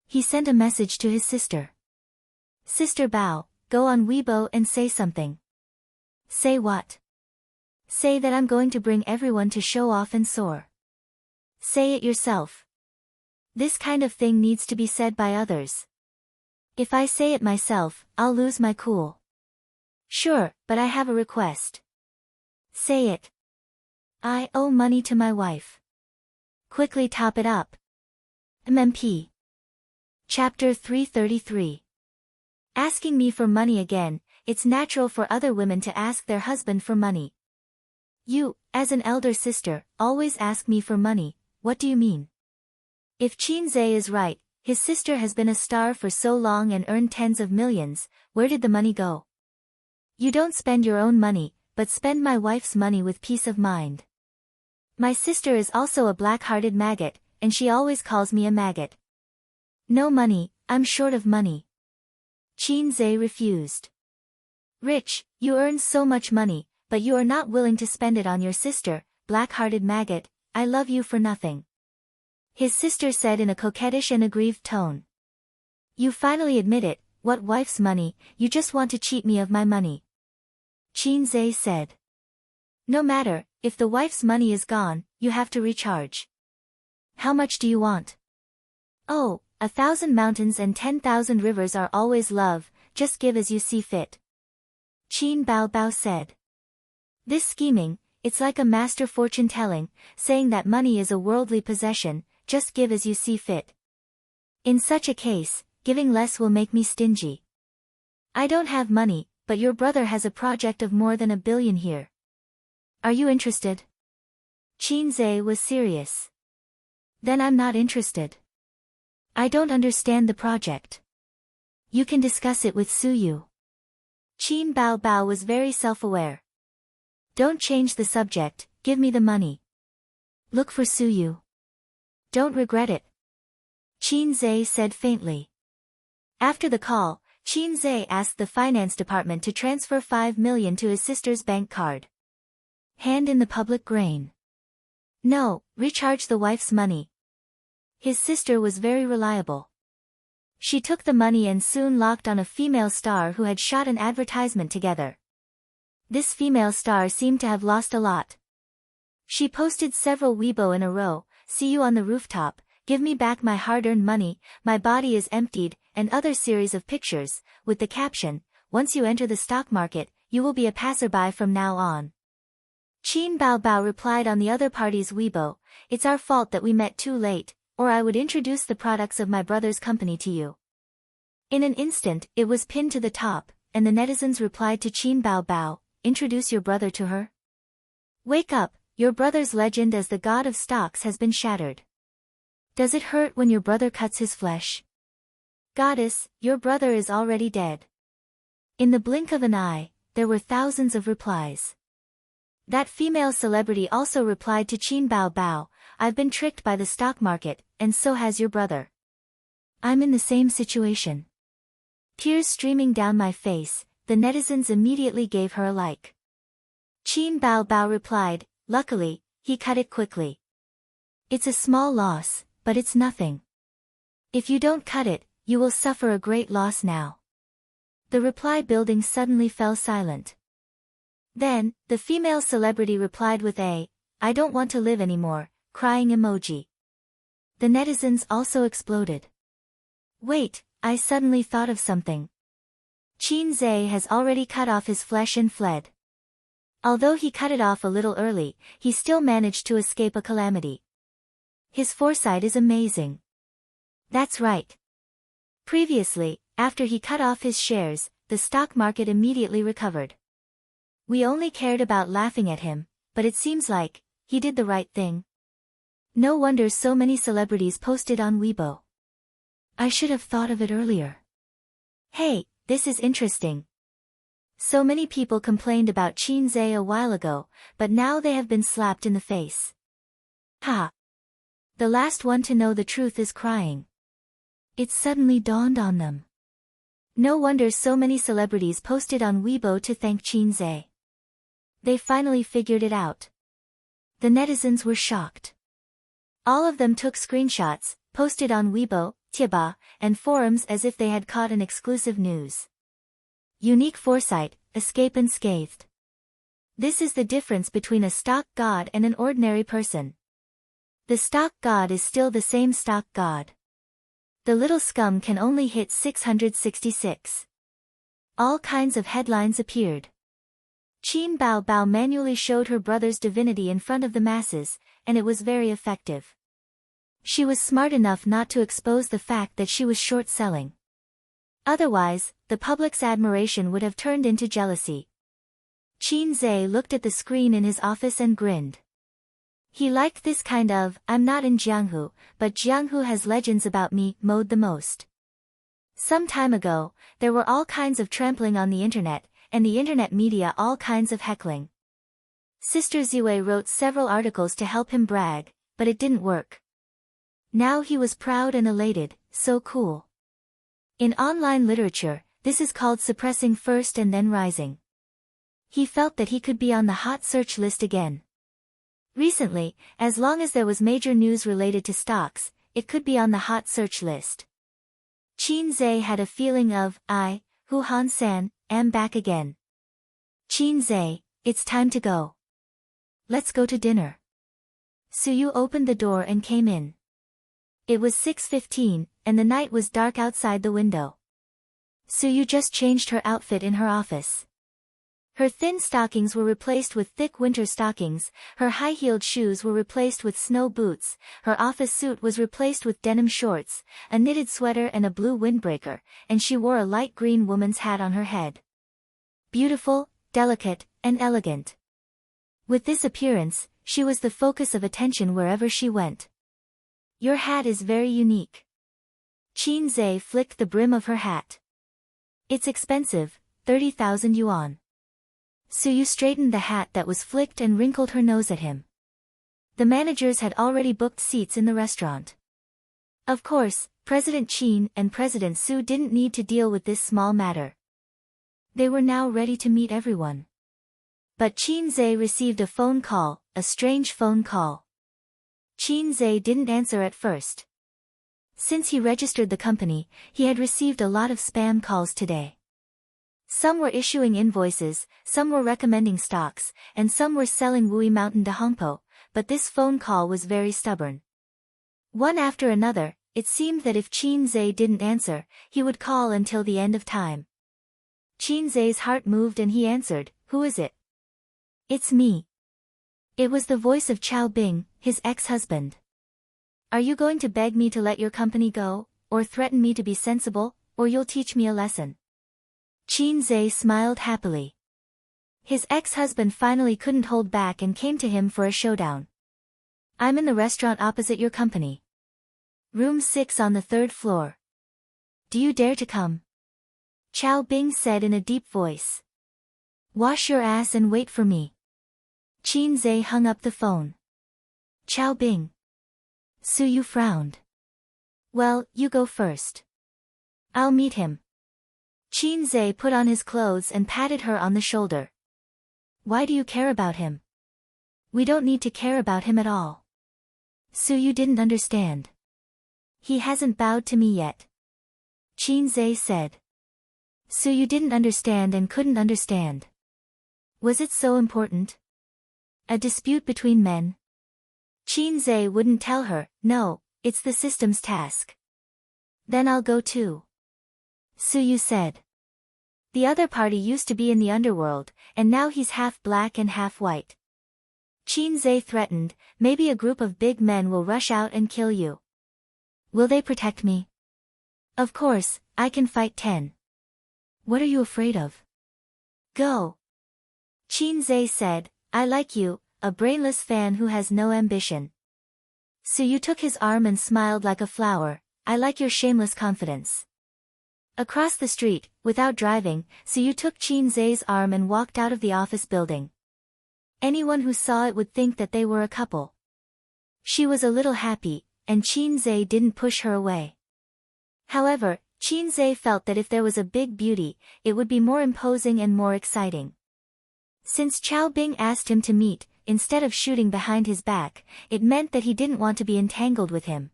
He sent a message to his sister. "Sister Bao, go on Weibo and say something." "Say what?" "Say that I'm going to bring everyone to show off and soar." "Say it yourself. This kind of thing needs to be said by others. If I say it myself, I'll lose my cool." "Sure, but I have a request." "Say it." "I owe money to my wife." "Quickly top it up." MMP. Chapter 333. Asking me for money again, it's natural for other women to ask their husband for money. You, as an elder sister, always ask me for money, what do you mean? If Qin Zhe is right, his sister has been a star for so long and earned tens of millions, where did the money go? You don't spend your own money, but spend my wife's money with peace of mind. My sister is also a black-hearted maggot, and she always calls me a maggot. No money, I'm short of money. Qin Zhe refused. Rich, you earn so much money, but you are not willing to spend it on your sister, black-hearted maggot, I love you for nothing. His sister said in a coquettish and aggrieved tone. You finally admit it, what wife's money, you just want to cheat me of my money. Qin Zhe said. No matter, if the wife's money is gone, you have to recharge. How much do you want? Oh, 1,000 mountains and 10,000 rivers are always love, just give as you see fit. Qin Baobao said. This scheming, it's like a master fortune-telling, saying that money is a worldly possession, just give as you see fit. In such a case, giving less will make me stingy. I don't have money, but your brother has a project of more than 1 billion here. Are you interested? Qin Zhe was serious. Then I'm not interested. I don't understand the project. You can discuss it with Su Yu. Qin Baobao was very self-aware. Don't change the subject, give me the money. Look for Su Yu. Don't regret it. Qin Zhe said faintly. After the call, Qin Zhe asked the finance department to transfer 5 million to his sister's bank card. Hand in the public grain. No, recharge the wife's money. His sister was very reliable. She took the money and soon locked on a female star who had shot an advertisement together. This female star seemed to have lost a lot. She posted several Weibo in a row, "See you on the rooftop, give me back my hard-earned money, my body is emptied," and other series of pictures, with the caption, "Once you enter the stock market, you will be a passerby from now on." Qin Baobao replied on the other party's Weibo, "It's our fault that we met too late, or I would introduce the products of my brother's company to you." In an instant, it was pinned to the top, and the netizens replied to Qin Baobao, "Introduce your brother to her? Wake up, your brother's legend as the god of stocks has been shattered. Does it hurt when your brother cuts his flesh? Goddess, your brother is already dead." In the blink of an eye, there were thousands of replies. That female celebrity also replied to Qin Baobao, "I've been tricked by the stock market, and so has your brother. I'm in the same situation. Tears streaming down my face, the netizens immediately gave her a like." Qin Baobao replied, "Luckily, he cut it quickly. It's a small loss, but it's nothing. If you don't cut it, you will suffer a great loss now." The reply building suddenly fell silent. Then, the female celebrity replied with a, "I don't want to live anymore," crying emoji. The netizens also exploded. Wait, I suddenly thought of something. Qin Zhe has already cut off his flesh and fled. Although he cut it off a little early, he still managed to escape a calamity. His foresight is amazing. That's right. Previously, after he cut off his shares, the stock market immediately recovered. We only cared about laughing at him, but it seems like he did the right thing. No wonder so many celebrities posted on Weibo. I should have thought of it earlier. Hey, this is interesting. So many people complained about Qin Zhe a while ago, but now they have been slapped in the face. Ha! The last one to know the truth is crying. It suddenly dawned on them. No wonder so many celebrities posted on Weibo to thank Qin Zhe. They finally figured it out. The netizens were shocked. All of them took screenshots, posted on Weibo, Tieba, and forums as if they had caught an exclusive news. Unique foresight, escape unscathed. This is the difference between a stock god and an ordinary person. The stock god is still the same stock god. The little scum can only hit 666. All kinds of headlines appeared. Qin Baobao manually showed her brother's divinity in front of the masses, and it was very effective. She was smart enough not to expose the fact that she was short-selling. Otherwise, the public's admiration would have turned into jealousy. Qin Zhe looked at the screen in his office and grinned. He liked this kind of, "I'm not in Jianghu, but Jianghu has legends about me" mode the most. Some time ago, there were all kinds of trampling on the internet, and the internet media all kinds of heckling. Sister Ziwei wrote several articles to help him brag, but it didn't work. Now he was proud and elated, so cool. In online literature, this is called suppressing first and then rising. He felt that he could be on the hot search list again. Recently, as long as there was major news related to stocks, it could be on the hot search list. Qin Zhe had a feeling of, Hu Han-san, am back again. Qin Zhe, it's time to go. Let's go to dinner. Suyu opened the door and came in. It was 6:15, and the night was dark outside the window. Suyu just changed her outfit in her office. Her thin stockings were replaced with thick winter stockings, her high-heeled shoes were replaced with snow boots, her office suit was replaced with denim shorts, a knitted sweater and a blue windbreaker, and she wore a light green woman's hat on her head. Beautiful, delicate, and elegant. With this appearance, she was the focus of attention wherever she went. Your hat is very unique. Qin Zhe flicked the brim of her hat. It's expensive, 30,000 yuan. Suyu straightened the hat that was flicked and wrinkled her nose at him. The managers had already booked seats in the restaurant. Of course, President Qin and President Su didn't need to deal with this small matter. They were now ready to meet everyone. But Qin Zhe received a phone call, a strange phone call. Qin Zhe didn't answer at first. Since he registered the company, he had received a lot of spam calls today. Some were issuing invoices, some were recommending stocks, and some were selling Wui Mountain to Hongpo, but this phone call was very stubborn. One after another, it seemed that if Qin Zhe didn't answer, he would call until the end of time. Qin Zhe's heart moved and he answered, "Who is it?" "It's me." It was the voice of Chao Bing, his ex-husband. "Are you going to beg me to let your company go, or threaten me to be sensible, or you'll teach me a lesson?" Qin Zhe smiled happily. His ex-husband finally couldn't hold back and came to him for a showdown. "I'm in the restaurant opposite your company. Room 6 on the 3rd floor. Do you dare to come?" Chao Bing said in a deep voice. "Wash your ass and wait for me." Qin Zhe hung up the phone. "Chao Bing." Su Yu frowned. "Well, you go first. I'll meet him." Qin Zhe put on his clothes and patted her on the shoulder. "Why do you care about him?" "We don't need to care about him at all." Su Yu didn't understand. "He hasn't bowed to me yet," Qin Zhe said. Su Yu didn't understand and couldn't understand. Was it so important? A dispute between men? Qin Zhe wouldn't tell her, "No, it's the system's task." "Then I'll go too," Su Yu said. "The other party used to be in the underworld, and now he's half black and half white." Qin Zhe threatened, "Maybe a group of big men will rush out and kill you. Will they protect me?" "Of course, I can fight 10. What are you afraid of?" "Go." Qin Zhe said, "I like you, a brainless fan who has no ambition." Su Yu took his arm and smiled like a flower, "I like your shameless confidence." Across the street, without driving, Su Yu took Qin Zhe's arm and walked out of the office building. Anyone who saw it would think that they were a couple. She was a little happy, and Qin Zhe didn't push her away. However, Qin Zhe felt that if there was a big beauty, it would be more imposing and more exciting. Since Chao Bing asked him to meet, instead of shooting behind his back, it meant that he didn't want to be entangled with him.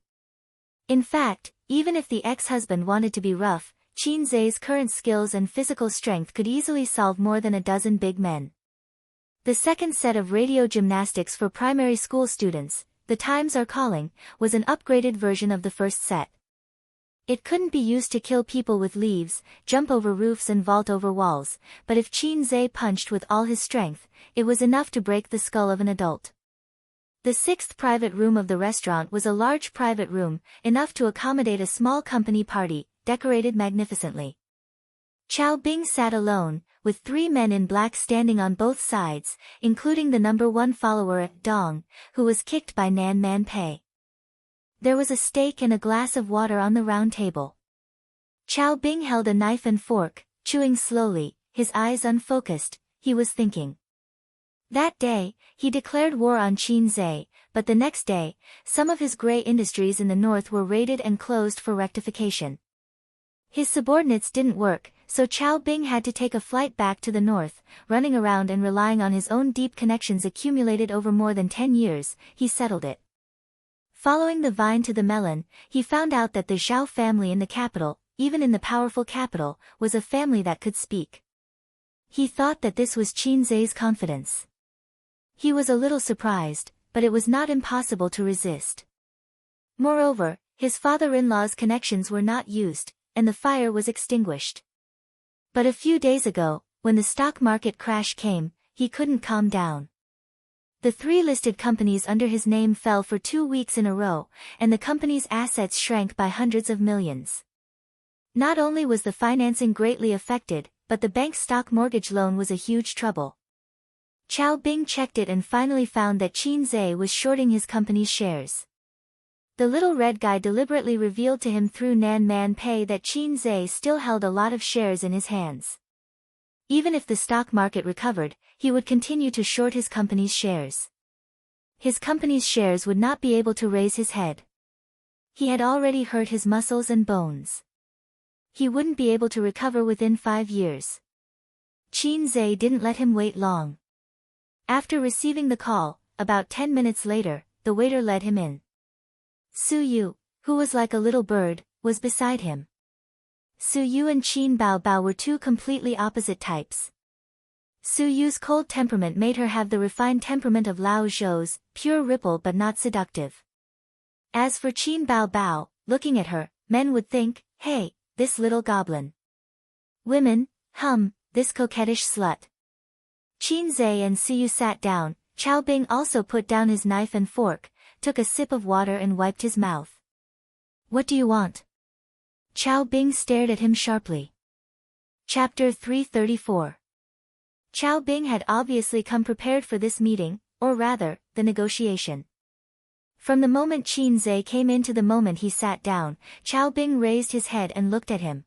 In fact, even if the ex-husband wanted to be rough, Qin Zhe's current skills and physical strength could easily solve more than a dozen big men. The second set of radio gymnastics for primary school students, The Times Are Calling, was an upgraded version of the first set. It couldn't be used to kill people with leaves, jump over roofs and vault over walls, but if Qin Zhe punched with all his strength, it was enough to break the skull of an adult. The 6th private room of the restaurant was a large private room, enough to accommodate a small company party, decorated magnificently. Chao Bing sat alone, with 3 men in black standing on both sides, including the number 1 follower, Dong, who was kicked by Nan Man Pei. There was a steak and a glass of water on the round table. Chao Bing held a knife and fork, chewing slowly, his eyes unfocused. He was thinking. That day, he declared war on Qin Zhe, but the next day, some of his gray industries in the north were raided and closed for rectification. His subordinates didn't work, so Chao Bing had to take a flight back to the north, running around and relying on his own deep connections accumulated over more than 10 years, he settled it. Following the vine to the melon, he found out that the Zhao family in the capital, even in the powerful capital, was a family that could speak. He thought that this was Qin Zhe's confidence. He was a little surprised, but it was not impossible to resist. Moreover, his father-in-law's connections were not used, and the fire was extinguished. But a few days ago, when the stock market crash came, he couldn't calm down. The 3 listed companies under his name fell for 2 weeks in a row, and the company's assets shrank by hundreds of millions. Not only was the financing greatly affected, but the bank's stock mortgage loan was a huge trouble. Chao Bing checked it and finally found that Qin Zhe was shorting his company's shares. The little red guy deliberately revealed to him through Nan Man Pei that Qin Zhe still held a lot of shares in his hands. Even if the stock market recovered, he would continue to short his company's shares. His company's shares would not be able to raise his head. He had already hurt his muscles and bones. He wouldn't be able to recover within 5 years. Qin Zhe didn't let him wait long. After receiving the call, about 10 minutes later, the waiter led him in. Su Yu, who was like a little bird, was beside him. Su Yu and Qin Bao Bao were two completely opposite types. Su Yu's cold temperament made her have the refined temperament of Lao Zhou's, pure ripple but not seductive. As for Qin Bao Bao, looking at her, men would think, hey, this little goblin. Women, this coquettish slut. Qin Zhe and Su Yu sat down. Chao Bing also put down his knife and fork, took a sip of water and wiped his mouth. What do you want? Chao Bing stared at him sharply. Chapter 334. Chao Bing had obviously come prepared for this meeting, or rather, the negotiation. From the moment Qin Zhe came in to the moment he sat down, Chao Bing raised his head and looked at him.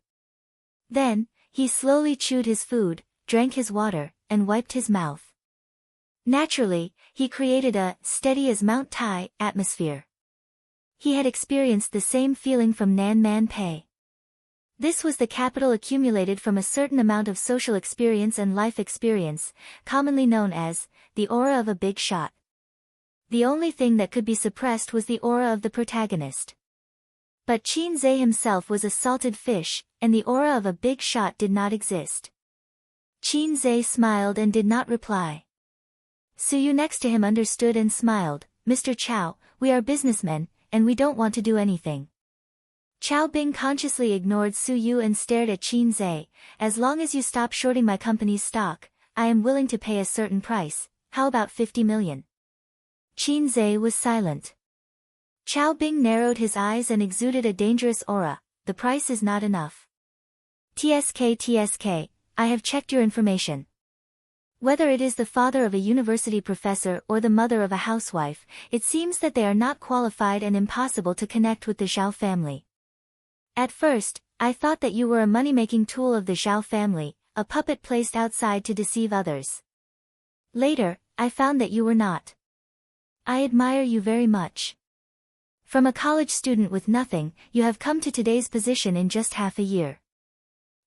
Then, he slowly chewed his food, drank his water, and wiped his mouth. Naturally, he created a steady as Mount Tai atmosphere. He had experienced the same feeling from Nan Man Pei. This was the capital accumulated from a certain amount of social experience and life experience, commonly known as the aura of a big shot. The only thing that could be suppressed was the aura of the protagonist. But Qin Zhe himself was a salted fish, and the aura of a big shot did not exist. Qin Zhe smiled and did not reply. Su Yu next to him understood and smiled. Mr. Chao, we are businessmen, and we don't want to do anything. Chao Bing consciously ignored Su Yu and stared at Qin Zhe. As long as you stop shorting my company's stock, I am willing to pay a certain price. How about 50 million? Qin Zhe was silent. Chao Bing narrowed his eyes and exuded a dangerous aura. The price is not enough. TSK, I have checked your information. Whether it is the father of a university professor or the mother of a housewife, it seems that they are not qualified and impossible to connect with the Zhao family. At first, I thought that you were a money-making tool of the Zhao family, a puppet placed outside to deceive others. Later, I found that you were not. I admire you very much. From a college student with nothing, you have come to today's position in just half a year.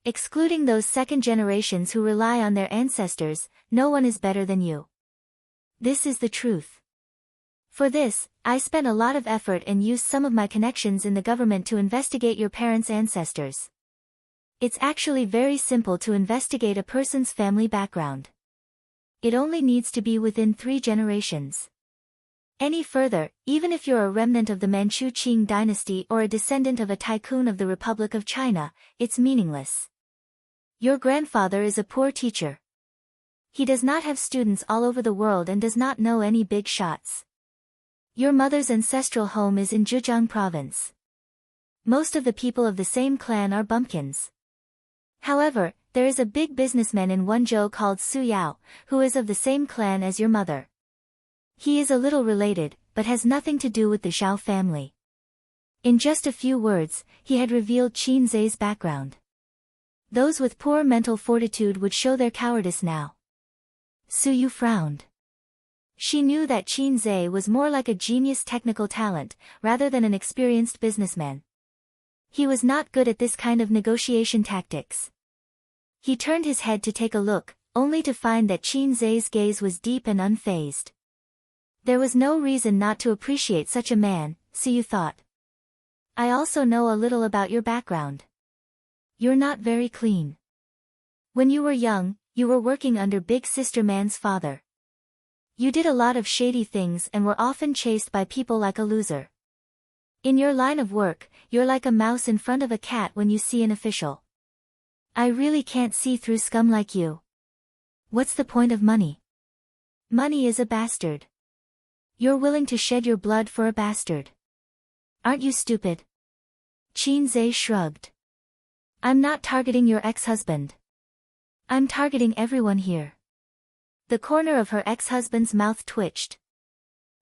Excluding those second generations who rely on their ancestors, no one is better than you. This is the truth. For this, I spent a lot of effort and used some of my connections in the government to investigate your parents' ancestors. It's actually very simple to investigate a person's family background. It only needs to be within 3 generations. Any further, even if you're a remnant of the Manchu Qing dynasty or a descendant of a tycoon of the Republic of China, it's meaningless. Your grandfather is a poor teacher. He does not have students all over the world and does not know any big shots. Your mother's ancestral home is in Zhejiang province. Most of the people of the same clan are bumpkins. However, there is a big businessman in Wenzhou called Su Yao, who is of the same clan as your mother. He is a little related, but has nothing to do with the Zhao family. In just a few words, he had revealed Qin Zhe's background. Those with poor mental fortitude would show their cowardice now. Su Yu frowned. She knew that Qin Zhe was more like a genius technical talent, rather than an experienced businessman. He was not good at this kind of negotiation tactics. He turned his head to take a look, only to find that Qin Zhe's gaze was deep and unfazed. There was no reason not to appreciate such a man, Su Yu thought. I also know a little about your background. You're not very clean. When you were young, you were working under Big Sister Man's father. You did a lot of shady things and were often chased by people like a loser. In your line of work, you're like a mouse in front of a cat when you see an official. I really can't see through scum like you. What's the point of money? Money is a bastard. You're willing to shed your blood for a bastard. Aren't you stupid? Qin Zhe shrugged. I'm not targeting your ex-husband. I'm targeting everyone here. The corner of her ex-husband's mouth twitched.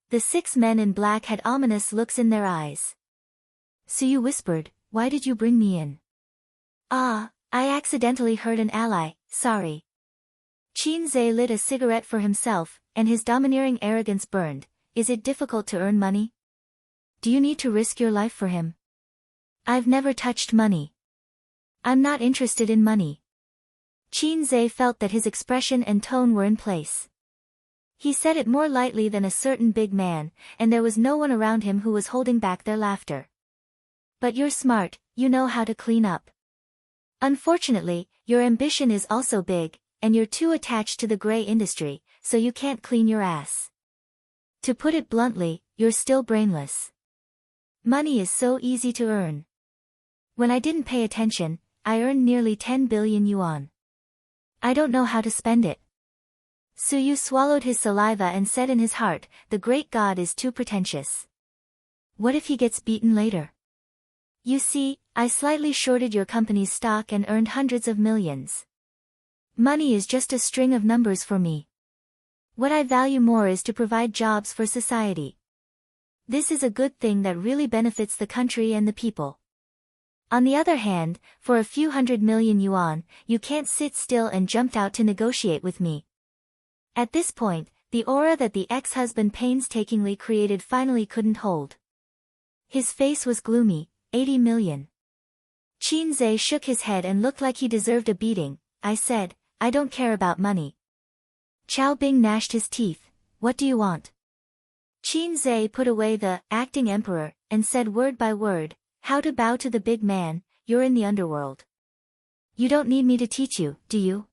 The 6 men in black had ominous looks in their eyes. Su Yu whispered, why did you bring me in? I accidentally hurt an ally, sorry. Qin Zhe lit a cigarette for himself, and his domineering arrogance burned. Is it difficult to earn money? Do you need to risk your life for him? I've never touched money. I'm not interested in money. Qin Zhe felt that his expression and tone were in place. He said it more lightly than a certain big man, and there was no one around him who was holding back their laughter. But you're smart, you know how to clean up. Unfortunately, your ambition is also big, and you're too attached to the gray industry, so you can't clean your ass. To put it bluntly, you're still brainless. Money is so easy to earn. When I didn't pay attention, I earned nearly 10 billion yuan. I don't know how to spend it. Su Yu swallowed his saliva and said in his heart, the great god is too pretentious. What if he gets beaten later? You see, I slightly shorted your company's stock and earned hundreds of millions. Money is just a string of numbers for me. What I value more is to provide jobs for society. This is a good thing that really benefits the country and the people. On the other hand, for a few 100 million yuan, you can't sit still and jump out to negotiate with me. At this point, the aura that the ex-husband painstakingly created finally couldn't hold. His face was gloomy. 80 million. Qin Zhe shook his head and looked like he deserved a beating. I said, I don't care about money. Qiao Bing gnashed his teeth. What do you want? Qin Zhe put away the acting emperor and said word by word, how to bow to the big man. You're in the underworld. You don't need me to teach you, do you?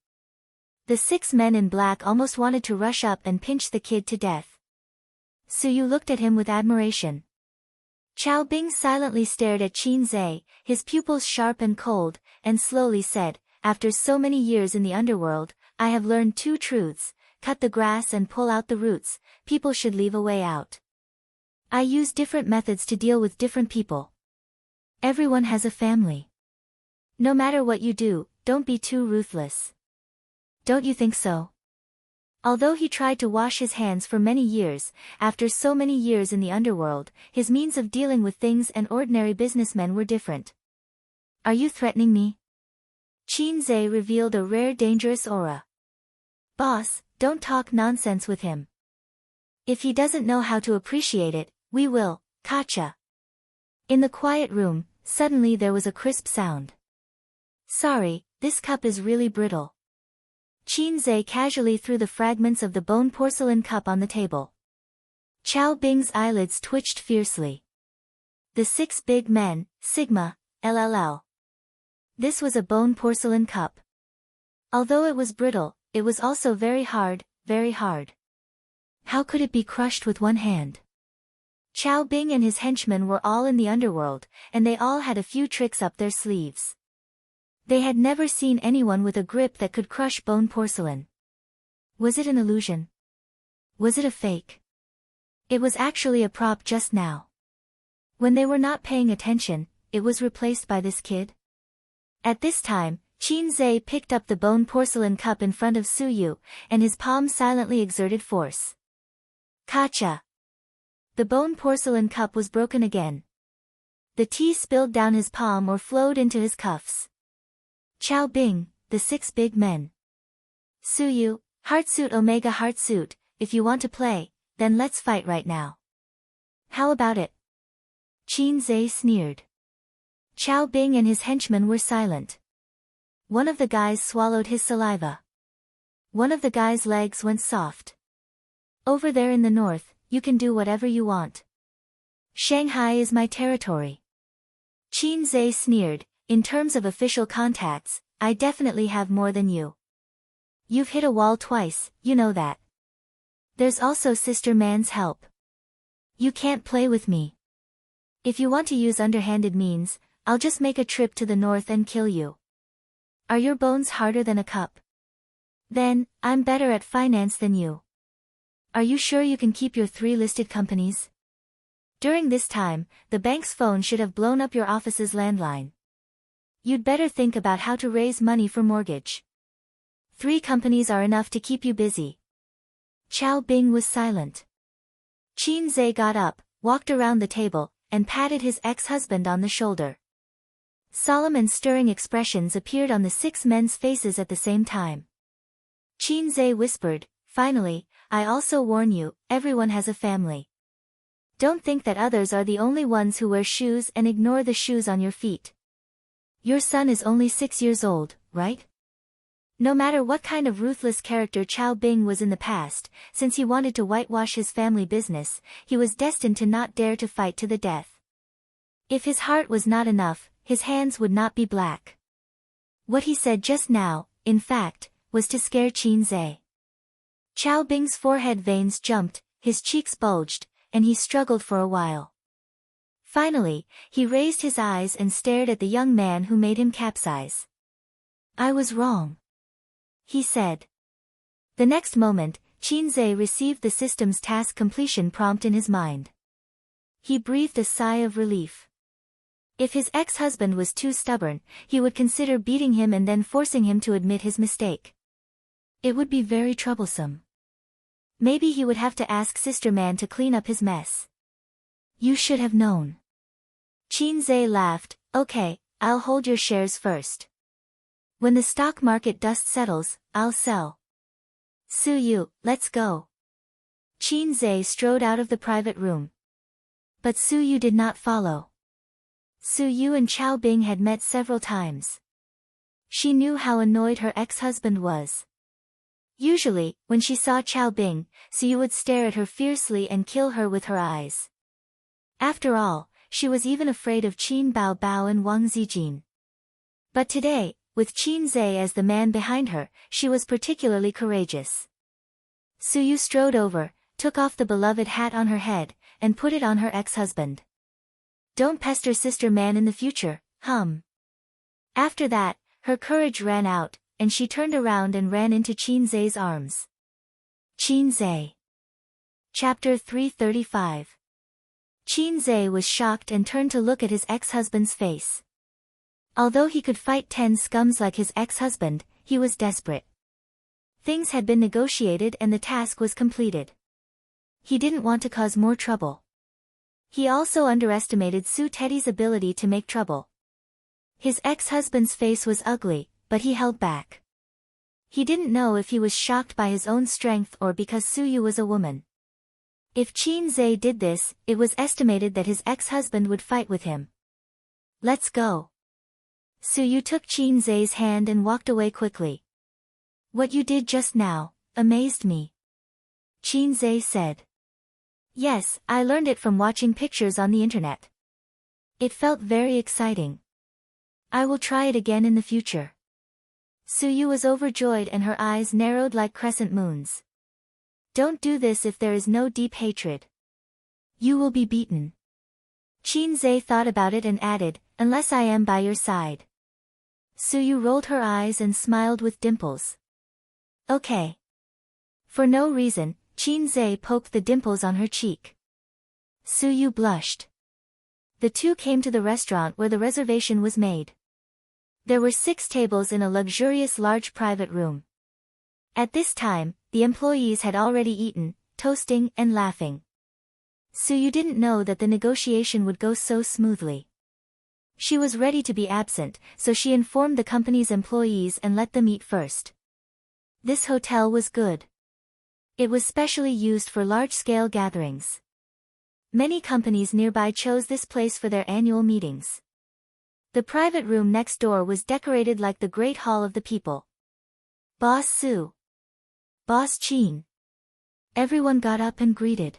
The 6 men in black almost wanted to rush up and pinch the kid to death. Su Yu looked at him with admiration. Qiao Bing silently stared at Qin Zhe, his pupils sharp and cold, and slowly said, after so many years in the underworld, I have learned 2 truths, cut the grass and pull out the roots, people should leave a way out. I use different methods to deal with different people. Everyone has a family. No matter what you do, don't be too ruthless. Don't you think so? Although he tried to wash his hands for many years, after so many years in the underworld, his means of dealing with things and ordinary businessmen were different. Are you threatening me? Qin Zhe revealed a rare dangerous aura. Boss, don't talk nonsense with him. If he doesn't know how to appreciate it, we will, Kacha. In the quiet room, suddenly there was a crisp sound. Sorry, this cup is really brittle. Qin Zhe casually threw the fragments of the bone porcelain cup on the table. Qiao Bing's eyelids twitched fiercely. The 6 big men, Sigma, LLL. This was a bone porcelain cup. Although it was brittle, it was also very hard, very hard. How could it be crushed with one hand? Qiao Bing and his henchmen were all in the underworld, and they all had a few tricks up their sleeves. They had never seen anyone with a grip that could crush bone porcelain. Was it an illusion? Was it a fake? It was actually a prop just now. When they were not paying attention, it was replaced by this kid. At this time, Qin Zhe picked up the bone porcelain cup in front of Su Yu, and his palm silently exerted force. Kacha! The bone porcelain cup was broken again. The tea spilled down his palm or flowed into his cuffs. Qiao Bing, the 6 big men. Su Yu, Heartsuit Omega Heartsuit, if you want to play, then let's fight right now. How about it? Qin Zhe sneered. Qiao Bing and his henchmen were silent. One of the guys swallowed his saliva. One of the guy's legs went soft. Over there in the north, you can do whatever you want. Shanghai is my territory. Qin Zhe sneered, in terms of official contacts, I definitely have more than you. You've hit a wall twice, you know that. There's also Sister Man's help. You can't play with me. If you want to use underhanded means, I'll just make a trip to the north and kill you. Are your bones harder than a cup? Then, I'm better at finance than you. Are you sure you can keep your 3 listed companies? During this time, the bank's phone should have blown up your office's landline. You'd better think about how to raise money for mortgage. 3 companies are enough to keep you busy. Qiao Bing was silent. Qin Zhe got up, walked around the table, and patted his ex-husband on the shoulder. Solemn and stirring expressions appeared on the 6 men's faces at the same time. Qin Zhe whispered, finally, I also warn you, everyone has a family. Don't think that others are the only ones who wear shoes and ignore the shoes on your feet. Your son is only 6 years old, right? No matter what kind of ruthless character Chao Bing was in the past, since he wanted to whitewash his family business, he was destined to not dare to fight to the death. If his heart was not enough, his hands would not be black. What he said just now, in fact, was to scare Qin Zhe. Chao Bing's forehead veins jumped, his cheeks bulged, and he struggled for a while. Finally, he raised his eyes and stared at the young man who made him capsize. I was wrong, he said. The next moment, Qin Zhe received the system's task completion prompt in his mind. He breathed a sigh of relief. If his ex-husband was too stubborn, he would consider beating him and then forcing him to admit his mistake. It would be very troublesome. Maybe he would have to ask Sister Man to clean up his mess. You should have known. Qin Zhe laughed. Okay, I'll hold your shares first. When the stock market dust settles, I'll sell. Su Yu, let's go. Qin Zhe strode out of the private room. But Su Yu did not follow. Su Yu and Chao Bing had met several times. She knew how annoyed her ex-husband was. Usually, when she saw Chao Bing, Su Yu would stare at her fiercely and kill her with her eyes. After all, she was even afraid of Qin Bao Bao and Wang Zijin. But today, with Qin Zhe as the man behind her, she was particularly courageous. Su Yu strode over, took off the beloved hat on her head, and put it on her ex-husband. Don't pester Sister Man in the future, hum. After that, her courage ran out, and she turned around and ran into Qin Zhe's arms. Qin Zhe. Chapter 335. Qin Zhe was shocked and turned to look at his ex-husband's face. Although he could fight 10 scums like his ex-husband, he was desperate. Things had been negotiated and the task was completed. He didn't want to cause more trouble. He also underestimated Su Teddy's ability to make trouble. His ex-husband's face was ugly, but he held back. He didn't know if he was shocked by his own strength or because Su Yu was a woman. If Qin Zhe did this, it was estimated that his ex-husband would fight with him. Let's go. Su Yu took Qin Zhe's hand and walked away quickly. What you did just now amazed me, Qin Zhe said. Yes, I learned it from watching pictures on the internet. It felt very exciting. I will try it again in the future. Su Yu was overjoyed and her eyes narrowed like crescent moons. Don't do this if there is no deep hatred. You will be beaten. Qin Zhe thought about it and added, unless I am by your side. Su Yu rolled her eyes and smiled with dimples. Okay. For no reason, Qin Zhe poked the dimples on her cheek. Su Yu blushed. The two came to the restaurant where the reservation was made. There were 6 tables in a luxurious large private room. At this time, the employees had already eaten, toasting and laughing. Su Yu didn't know that the negotiation would go so smoothly. She was ready to be absent, so she informed the company's employees and let them eat first. This hotel was good. It was specially used for large-scale gatherings. Many companies nearby chose this place for their annual meetings. The private room next door was decorated like the Great Hall of the People. Boss Su. Boss Qin. Everyone got up and greeted.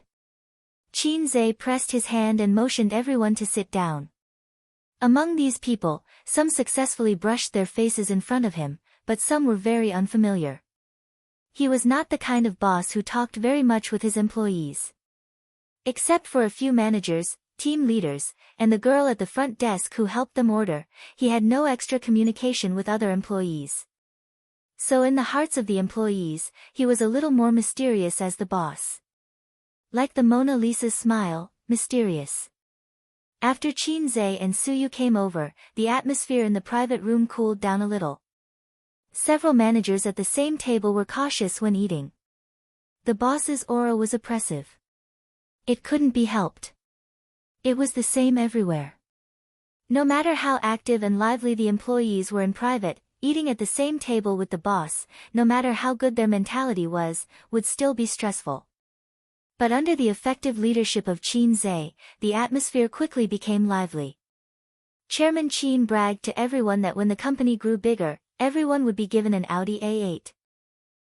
Qin Zhe pressed his hand and motioned everyone to sit down. Among these people, some successfully brushed their faces in front of him, but some were very unfamiliar. He was not the kind of boss who talked very much with his employees. Except for a few managers, team leaders, and the girl at the front desk who helped them order, he had no extra communication with other employees. So in the hearts of the employees, he was a little more mysterious as the boss. Like the Mona Lisa's smile, mysterious. After Qin Zhe and Su Yu came over, the atmosphere in the private room cooled down a little. Several managers at the same table were cautious when eating. The boss's aura was oppressive. It couldn't be helped. It was the same everywhere. No matter how active and lively the employees were in private, eating at the same table with the boss, no matter how good their mentality was, would still be stressful. But under the effective leadership of Qin Zhe, the atmosphere quickly became lively. Chairman Qin bragged to everyone that when the company grew bigger, everyone would be given an Audi A8.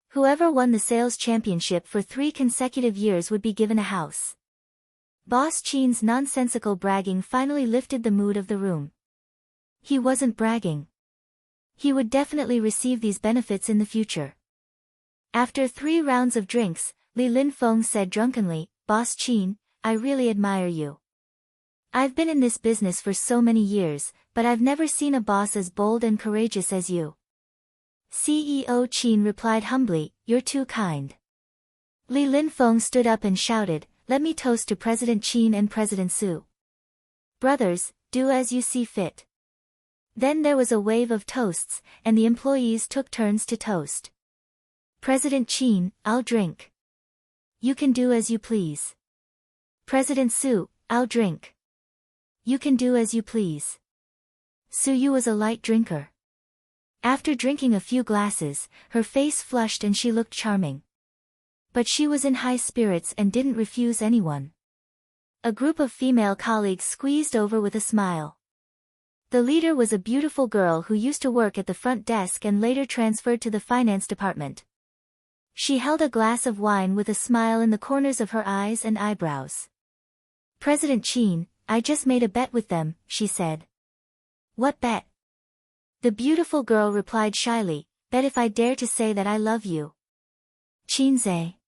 Whoever won the sales championship for 3 consecutive years would be given a house. Boss Qin's nonsensical bragging finally lifted the mood of the room. He wasn't bragging. He would definitely receive these benefits in the future. After 3 rounds of drinks, Li Linfeng said drunkenly, "Boss Qin, I really admire you. I've been in this business for so many years, but I've never seen a boss as bold and courageous as you." CEO Qin replied humbly, "You're too kind." Li Linfeng stood up and shouted, "Let me toast to President Qin and President Su. Brothers, do as you see fit." Then there was a wave of toasts, and the employees took turns to toast. President Qin, "I'll drink." "You can do as you please." President Su, "I'll drink." "You can do as you please." Su Yu was a light drinker. After drinking a few glasses, her face flushed and she looked charming. But she was in high spirits and didn't refuse anyone. A group of female colleagues squeezed over with a smile. The leader was a beautiful girl who used to work at the front desk and later transferred to the finance department. She held a glass of wine with a smile in the corners of her eyes and eyebrows. "President Qin, I just made a bet with them," she said. "What bet?" The beautiful girl replied shyly, "Bet if I dare to say that I love you." "Qin Zhe."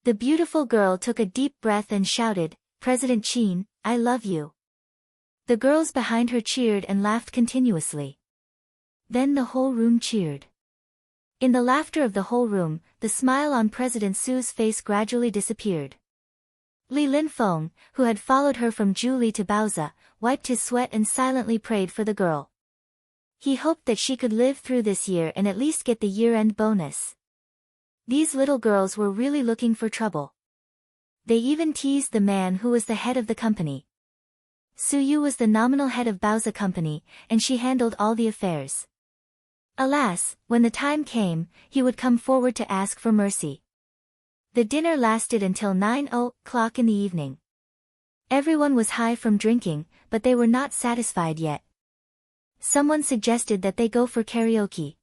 The beautiful girl took a deep breath and shouted, "President Qin, I love you." The girls behind her cheered and laughed continuously. Then the whole room cheered. In the laughter of the whole room, the smile on President Su's face gradually disappeared. Li Linfeng, who had followed her from Zhuli to Baozi, wiped his sweat and silently prayed for the girl. He hoped that she could live through this year and at least get the year-end bonus. These little girls were really looking for trouble. They even teased the man who was the head of the company. Su Yu was the nominal head of Baozi Company, and she handled all the affairs. Alas, when the time came, he would come forward to ask for mercy. The dinner lasted until 9 o'clock in the evening. Everyone was high from drinking, but they were not satisfied yet. Someone suggested that they go for karaoke.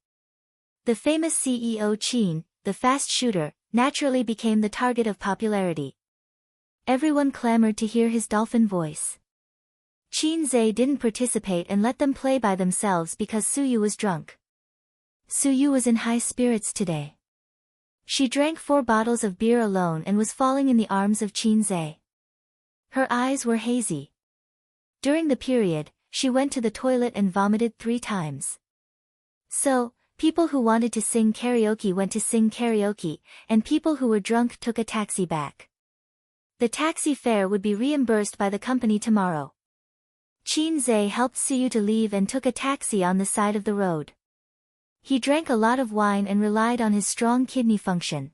The famous CEO Qin, the fast shooter, naturally became the target of popularity. Everyone clamored to hear his dolphin voice. Qin Zhe didn't participate and let them play by themselves because Su Yu was drunk. Su Yu was in high spirits today. She drank 4 bottles of beer alone and was falling in the arms of Qin Zhe. Her eyes were hazy. During the period, she went to the toilet and vomited 3 times. So, people who wanted to sing karaoke went to sing karaoke, and people who were drunk took a taxi back. The taxi fare would be reimbursed by the company tomorrow. Qin Zhe helped Su Yu to leave and took a taxi on the side of the road. He drank a lot of wine and relied on his strong kidney function.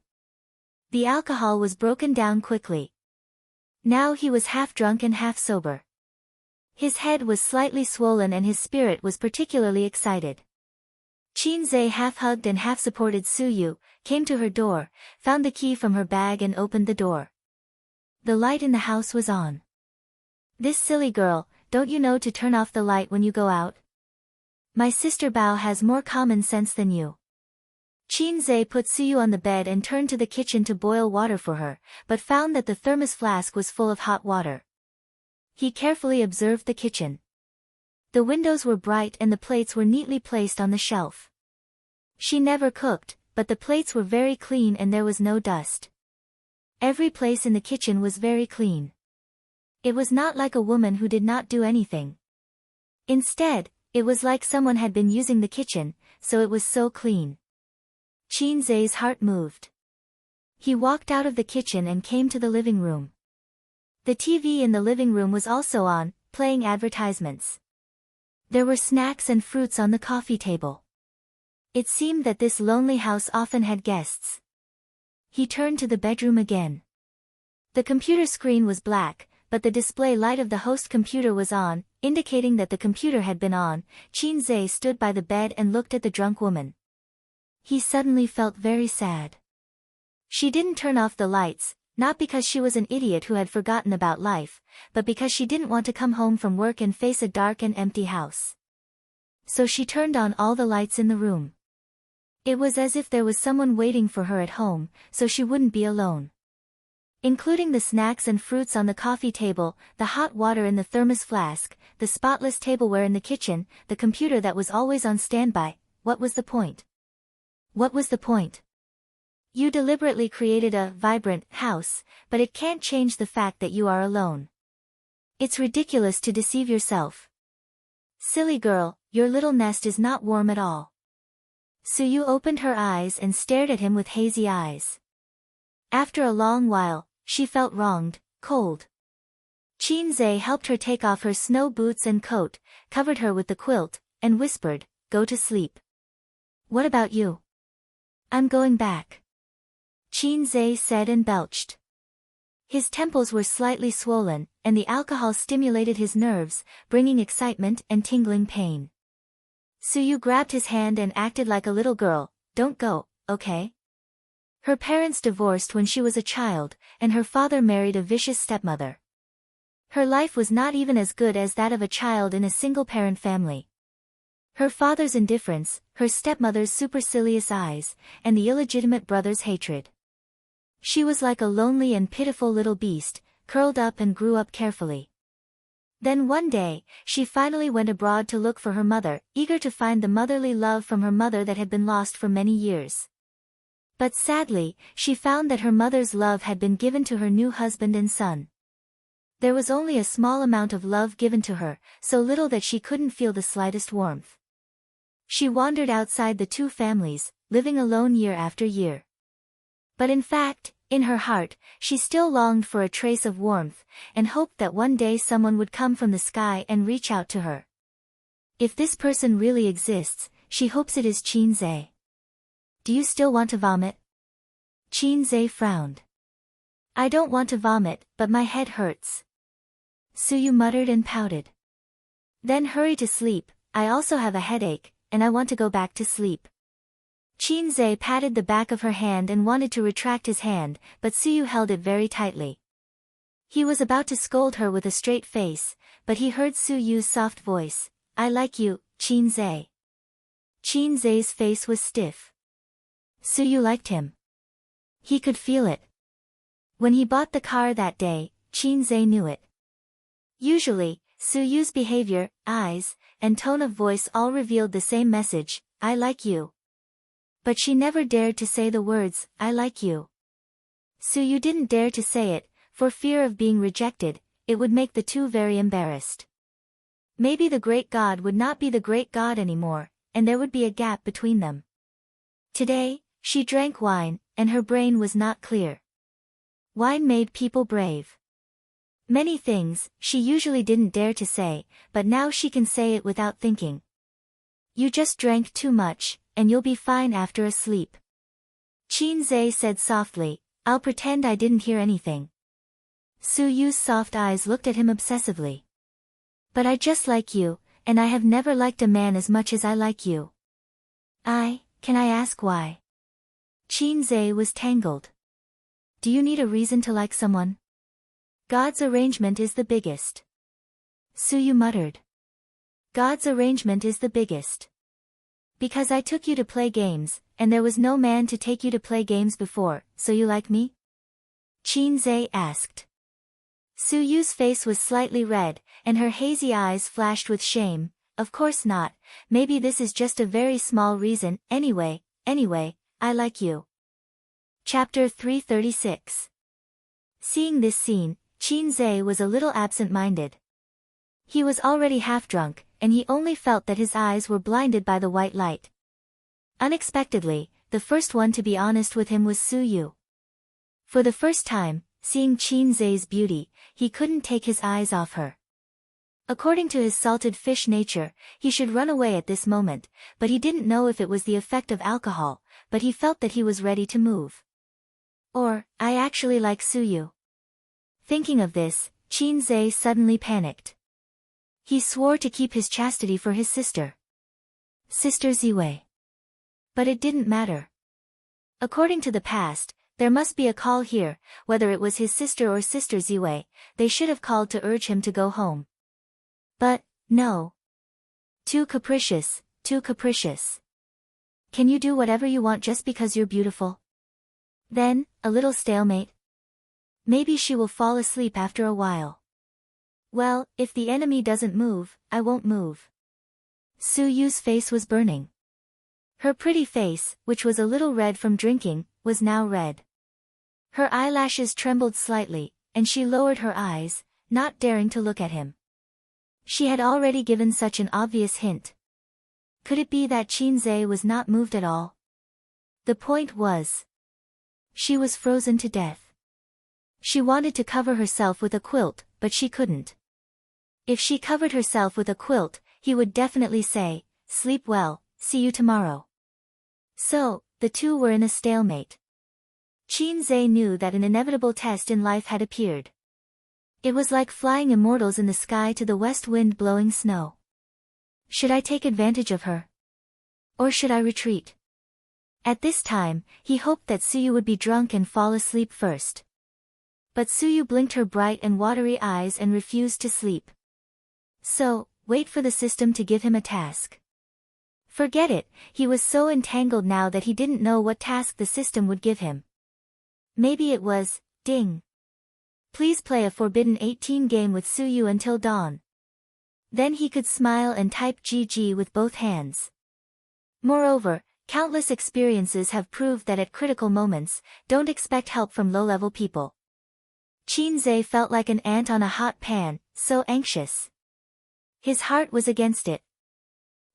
The alcohol was broken down quickly. Now he was half drunk and half sober. His head was slightly swollen and his spirit was particularly excited. Qin Zhe half hugged and half supported Su Yu, came to her door, found the key from her bag and opened the door. The light in the house was on. "This silly girl, don't you know to turn off the light when you go out? My sister Bao has more common sense than you." Qin Zhe put Su Yu on the bed and turned to the kitchen to boil water for her, but found that the thermos flask was full of hot water. He carefully observed the kitchen. The windows were bright and the plates were neatly placed on the shelf. She never cooked, but the plates were very clean and there was no dust. Every place in the kitchen was very clean. It was not like a woman who did not do anything. Instead, it was like someone had been using the kitchen, so it was so clean. Qin Zhe's heart moved. He walked out of the kitchen and came to the living room. The TV in the living room was also on, playing advertisements. There were snacks and fruits on the coffee table. It seemed that this lonely house often had guests. He turned to the bedroom again. The computer screen was black, but the display light of the host computer was on, indicating that the computer had been on. Qin Zhe stood by the bed and looked at the drunk woman. He suddenly felt very sad. She didn't turn off the lights, not because she was an idiot who had forgotten about life, but because she didn't want to come home from work and face a dark and empty house. So she turned on all the lights in the room. It was as if there was someone waiting for her at home, so she wouldn't be alone. Including the snacks and fruits on the coffee table, the hot water in the thermos flask, the spotless tableware in the kitchen, the computer that was always on standby. What was the point? What was the point? You deliberately created a vibrant house, but it can't change the fact that you are alone. It's ridiculous to deceive yourself. Silly girl, your little nest is not warm at all. Suyu opened her eyes and stared at him with hazy eyes. After a long while, she felt wronged, cold. Qinze helped her take off her snow boots and coat, covered her with the quilt, and whispered, "Go to sleep." "What about you?" "I'm going back," Qinze said and belched. His temples were slightly swollen, and the alcohol stimulated his nerves, bringing excitement and tingling pain. Suyu grabbed his hand and acted like a little girl. "Don't go, okay?" Her parents divorced when she was a child, and her father married a vicious stepmother. Her life was not even as good as that of a child in a single-parent family. Her father's indifference, her stepmother's supercilious eyes, and the illegitimate brother's hatred. She was like a lonely and pitiful little beast, curled up and grew up carefully. Then one day, she finally went abroad to look for her mother, eager to find the motherly love from her mother that had been lost for many years. But sadly, she found that her mother's love had been given to her new husband and son. There was only a small amount of love given to her, so little that she couldn't feel the slightest warmth. She wandered outside the two families, living alone year after year. But in fact, in her heart, she still longed for a trace of warmth, and hoped that one day someone would come from the sky and reach out to her. If this person really exists, she hopes it is Qinze. "Do you still want to vomit?" Qinze frowned. "I don't want to vomit, but my head hurts." Suyu muttered and pouted. "Then hurry to sleep, I also have a headache, and I want to go back to sleep." Qinze patted the back of her hand and wanted to retract his hand, but Suyu held it very tightly. He was about to scold her with a straight face, but he heard Suyu's soft voice, "I like you, Qinze." Qinze's face was stiff. Suyu liked him. He could feel it. When he bought the car that day, Qinze knew it. Usually, Suyu's behavior, eyes, and tone of voice all revealed the same message, "I like you." But she never dared to say the words, "I like you." Suyu didn't dare to say it, for fear of being rejected. It would make the two very embarrassed. Maybe the great god would not be the great god anymore, and there would be a gap between them. Today, she drank wine, and her brain was not clear. Wine made people brave. Many things, she usually didn't dare to say, but now she can say it without thinking. "You just drank too much, and you'll be fine after a sleep." Qinze said softly, "I'll pretend I didn't hear anything." Suyu's soft eyes looked at him obsessively. "But I just like you, and I have never liked a man as much as I like you." Can I ask why?" Qinze was tangled. "Do you need a reason to like someone?" "God's arrangement is the biggest." Suyu muttered. "God's arrangement is the biggest. Because I took you to play games, and there was no man to take you to play games before, so you like me?" Qinze asked. Suyu's face was slightly red, and her hazy eyes flashed with shame. "Of course not, maybe this is just a very small reason, anyway, I like you." Chapter 336. Seeing this scene, Qinze was a little absent-minded. He was already half-drunk, and he only felt that his eyes were blinded by the white light. Unexpectedly, the first one to be honest with him was Suyu. For the first time, seeing Qinze's beauty, he couldn't take his eyes off her. According to his salted fish nature, he should run away at this moment, but he didn't know if it was the effect of alcohol, but he felt that he was ready to move. Or, I actually like Suyu. Thinking of this, Qinze suddenly panicked. He swore to keep his chastity for his sister. Sister Ziwei. But it didn't matter. According to the past, There must be a call here, whether it was his sister or Sister Ziwei, they should have called to urge him to go home. But, no. Too capricious, too capricious. Can you do whatever you want just because you're beautiful? Then, a little stalemate. Maybe she will fall asleep after a while. Well, if the enemy doesn't move, I won't move. Su Yu's face was burning. Her pretty face, which was a little red from drinking, was now red. Her eyelashes trembled slightly, and she lowered her eyes, not daring to look at him. She had already given such an obvious hint. Could it be that Qinze was not moved at all? The point was, she was frozen to death. She wanted to cover herself with a quilt, but she couldn't. If she covered herself with a quilt, he would definitely say, "Sleep well, see you tomorrow." So, the two were in a stalemate. Qinze knew that an inevitable test in life had appeared. It was like flying immortals in the sky to the west wind blowing snow. Should I take advantage of her? Or should I retreat? At this time, he hoped that Suyu would be drunk and fall asleep first. But Suyu blinked her bright and watery eyes and refused to sleep. So, wait for the system to give him a task. Forget it, he was so entangled now that he didn't know what task the system would give him. Maybe it was, ding. Please play a Forbidden 18 game with Suyu until dawn. Then he could smile and type GG with both hands. Moreover, countless experiences have proved that at critical moments, don't expect help from low-level people. Qinze felt like an ant on a hot pan, so anxious. His heart was against it.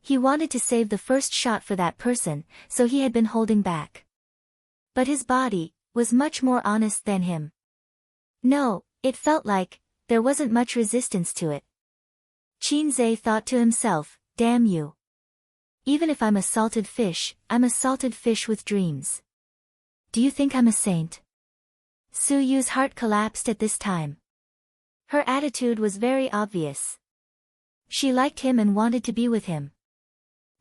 He wanted to save the first shot for that person, so he had been holding back. But his body was much more honest than him. No, it felt like there wasn't much resistance to it. Qinze thought to himself, damn you. Even if I'm a salted fish, I'm a salted fish with dreams. Do you think I'm a saint? Suyu's heart collapsed at this time. Her attitude was very obvious. She liked him and wanted to be with him.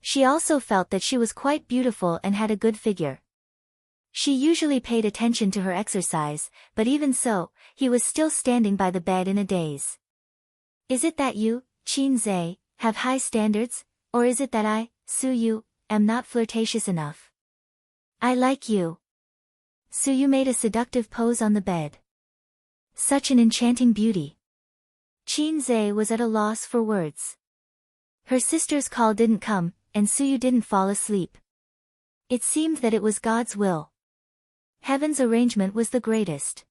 She also felt that she was quite beautiful and had a good figure. She usually paid attention to her exercise, but even so, he was still standing by the bed in a daze. Is it that you, Qinze, have high standards, or is it that I, Suyu, am not flirtatious enough? I like you. Suyu made a seductive pose on the bed. Such an enchanting beauty. Qinze was at a loss for words. Her sister's call didn't come, and Suyu didn't fall asleep. It seemed that it was God's will. Heaven's arrangement was the greatest.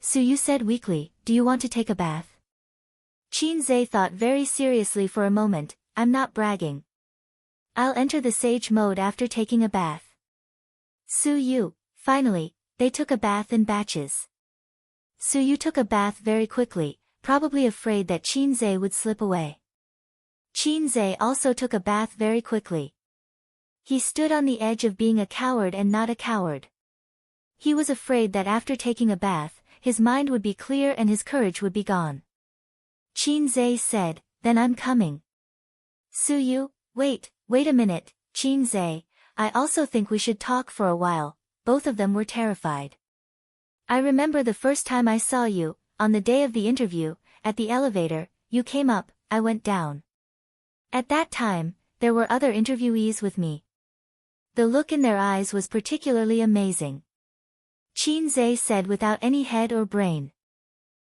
Suyu said weakly, do you want to take a bath? Qinze thought very seriously for a moment, I'm not bragging. I'll enter the sage mode after taking a bath. Suyu, finally, they took a bath in batches. Suyu took a bath very quickly, probably afraid that Qinze would slip away. Qinze also took a bath very quickly. He stood on the edge of being a coward and not a coward. He was afraid that after taking a bath, his mind would be clear and his courage would be gone. Qinze said, then I'm coming. Suyu, wait a minute, Qinze, I also think we should talk for a while. Both of them were terrified. I remember the first time I saw you, on the day of the interview, at the elevator, you came up, I went down. At that time, there were other interviewees with me. The look in their eyes was particularly amazing. Qinze said without any head or brain.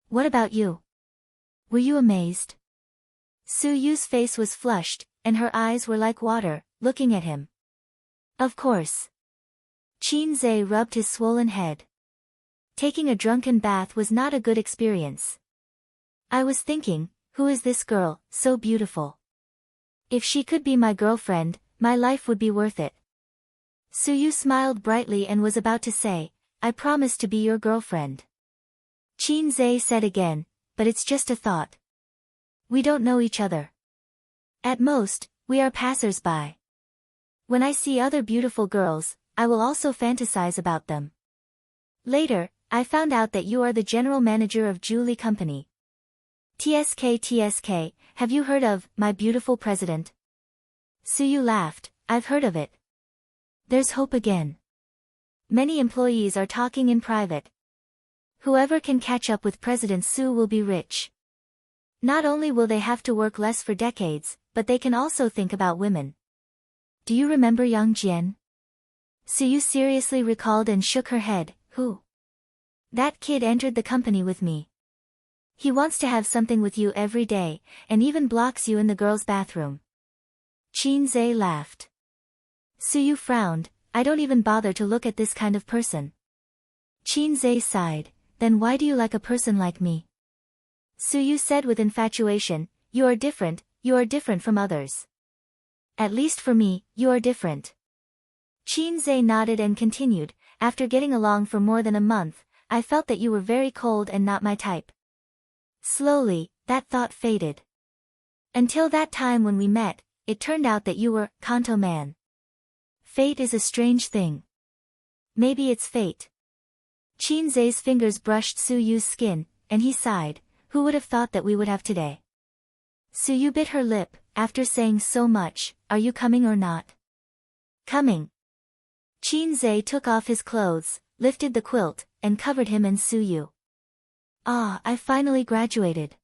What about you? Were you amazed? Suyu's face was flushed, and her eyes were like water, looking at him. Of course. Qinze rubbed his swollen head. Taking a drunken bath was not a good experience. I was thinking, who is this girl, so beautiful? If she could be my girlfriend, my life would be worth it. Suyu smiled brightly and was about to say, I promise to be your girlfriend. Qinze said again, but it's just a thought. We don't know each other. At most, we are passers-by. When I see other beautiful girls, I will also fantasize about them. Later, I found out that you are the general manager of Julie Company. TSK, have you heard of My Beautiful President? Suyu laughed, I've heard of it. There's hope again. Many employees are talking in private. Whoever can catch up with President Su will be rich. Not only will they have to work less for decades, but they can also think about women. Do you remember Yang Jian? Suyu seriously recalled and shook her head. Who? That kid entered the company with me. He wants to have something with you every day, and even blocks you in the girls' bathroom. Qin Zhe laughed. Suyu frowned. I don't even bother to look at this kind of person. Qin Zhe sighed. Then why do you like a person like me? Suyu said with infatuation, you are different from others. At least for me, you are different. Qin Zhe nodded and continued, after getting along for more than a month, I felt that you were very cold and not my type. Slowly, that thought faded. Until that time when we met, it turned out that you were Kanto man. Fate is a strange thing. Maybe it's fate. Qin Zhe's fingers brushed Suyu's skin, and he sighed, who would have thought that we would have today? Suyu bit her lip, after saying so much, are you coming or not? Coming. Qin Zhe took off his clothes, lifted the quilt, and covered him and Suyu. Ah, I finally graduated.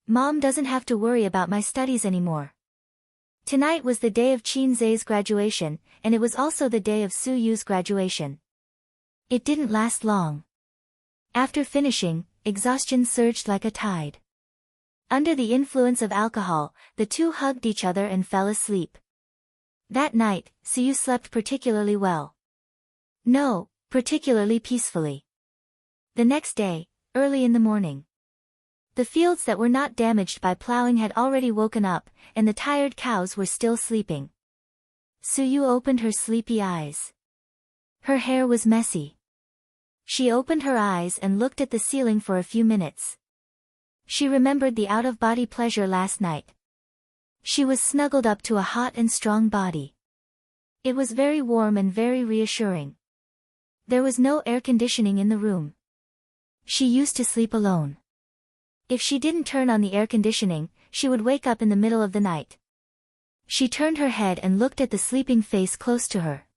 Mom doesn't have to worry about my studies anymore. Tonight was the day of Qin Zhe's graduation, and it was also the day of Suyu's graduation. It didn't last long. After finishing, exhaustion surged like a tide. Under the influence of alcohol, the two hugged each other and fell asleep. That night, Suyu slept particularly well. No, particularly peacefully. The next day, early in the morning, the fields that were not damaged by plowing had already woken up, and the tired cows were still sleeping. Suyu opened her sleepy eyes. Her hair was messy. She opened her eyes and looked at the ceiling for a few minutes. She remembered the out-of-body pleasure last night. She was snuggled up to a hot and strong body. It was very warm and very reassuring. There was no air conditioning in the room. She used to sleep alone. If she didn't turn on the air conditioning, she would wake up in the middle of the night. She turned her head and looked at the sleeping face close to her.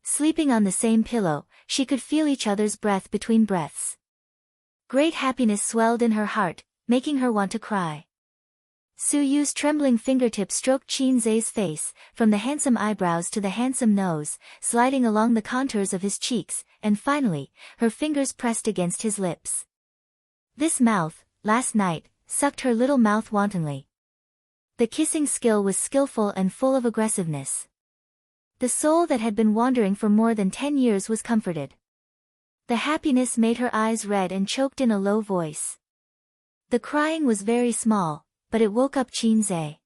Sleeping on the same pillow, she could feel each other's breath between breaths. Great happiness swelled in her heart, making her want to cry. Suyu's trembling fingertips stroked Qin Zhe's face, from the handsome eyebrows to the handsome nose, sliding along the contours of his cheeks, and finally, her fingers pressed against his lips. This mouth, last night, sucked her little mouth wantonly. The kissing skill was skillful and full of aggressiveness. The soul that had been wandering for more than 10 years was comforted. The happiness made her eyes red and choked in a low voice. The crying was very small, but it woke up Qin Zhe.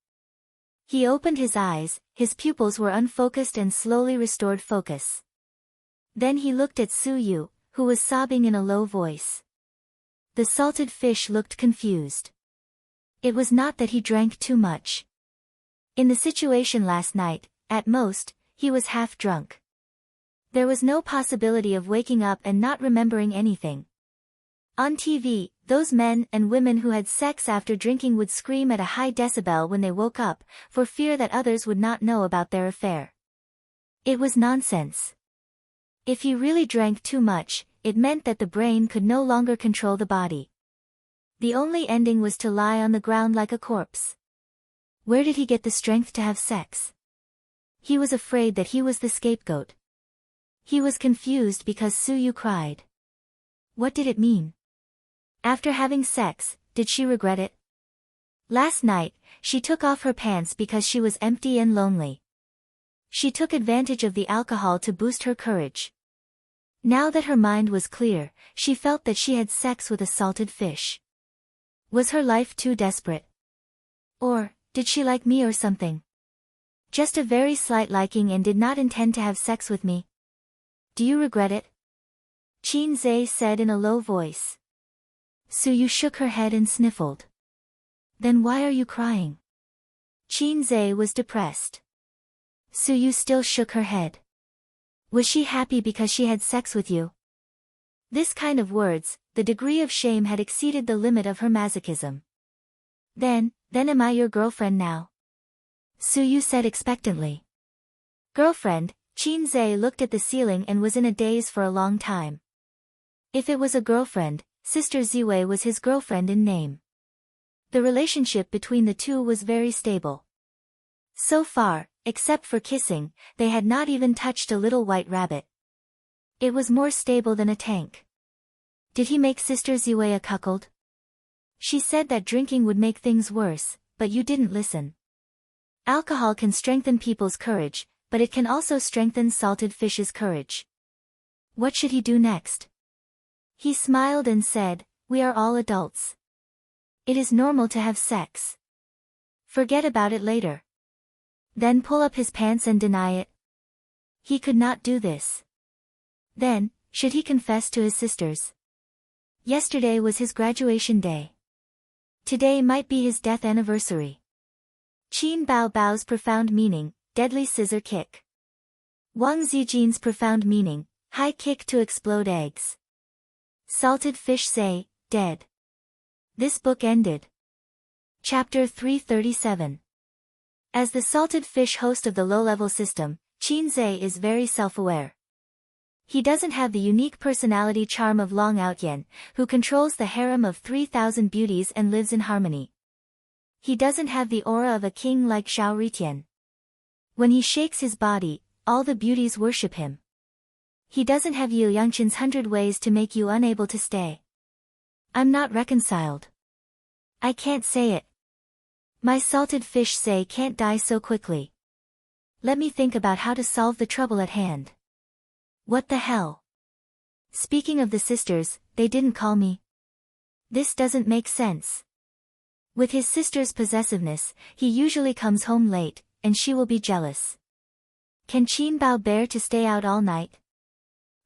He opened his eyes, his pupils were unfocused and slowly restored focus. Then he looked at Suyu, who was sobbing in a low voice. The salted fish looked confused. It was not that he drank too much. In the situation last night, at most, he was half drunk. There was no possibility of waking up and not remembering anything. On TV, those men and women who had sex after drinking would scream at a high decibel when they woke up, for fear that others would not know about their affair. It was nonsense. If he really drank too much, it meant that the brain could no longer control the body. The only ending was to lie on the ground like a corpse. Where did he get the strength to have sex? He was afraid that he was the scapegoat. He was confused because Suyu cried. What did it mean? After having sex, did she regret it? Last night, she took off her pants because she was empty and lonely. She took advantage of the alcohol to boost her courage. Now that her mind was clear, she felt that she had sex with a salted fish. Was her life too desperate? Or, did she like me or something? Just a very slight liking and did not intend to have sex with me. Do you regret it? Qin Zhe said in a low voice. Suyu shook her head and sniffled. Then why are you crying? Qin Zhe was depressed. Suyu still shook her head. Was she happy because she had sex with you? This kind of words, the degree of shame had exceeded the limit of her masochism. Then am I your girlfriend now? Suyu said expectantly. Girlfriend, Qinze looked at the ceiling and was in a daze for a long time. If it was a girlfriend, Sister Ziwei was his girlfriend in name. The relationship between the two was very stable. So far, except for kissing, they had not even touched a little white rabbit. It was more stable than a tank. Did he make Sister Ziwei a cuckold? She said that drinking would make things worse, but you didn't listen. Alcohol can strengthen people's courage, but it can also strengthen salted fish's courage. What should he do next? He smiled and said, "We are all adults. It is normal to have sex. Forget about it later." Then pull up his pants and deny it? He could not do this. Then, should he confess to his sisters? Yesterday was his graduation day. Today might be his death anniversary. Qin Bao Bao's profound meaning, deadly scissor kick. Wang Zijin's profound meaning, high kick to explode eggs. Salted fish say, dead. This book ended. Chapter 337. As the salted fish host of the low-level system, Qinze is very self-aware. He doesn't have the unique personality charm of Long Outyen, who controls the harem of 3,000 beauties and lives in harmony. He doesn't have the aura of a king like Xiao Ritian. When he shakes his body, all the beauties worship him. He doesn't have Yu Yangqin's 100 ways to make you unable to stay. I'm not reconciled. I can't say it. My salted fish say can't die so quickly. Let me think about how to solve the trouble at hand. What the hell? Speaking of the sisters, they didn't call me. This doesn't make sense. With his sister's possessiveness, he usually comes home late, and she will be jealous. Can Qin Bao bear to stay out all night?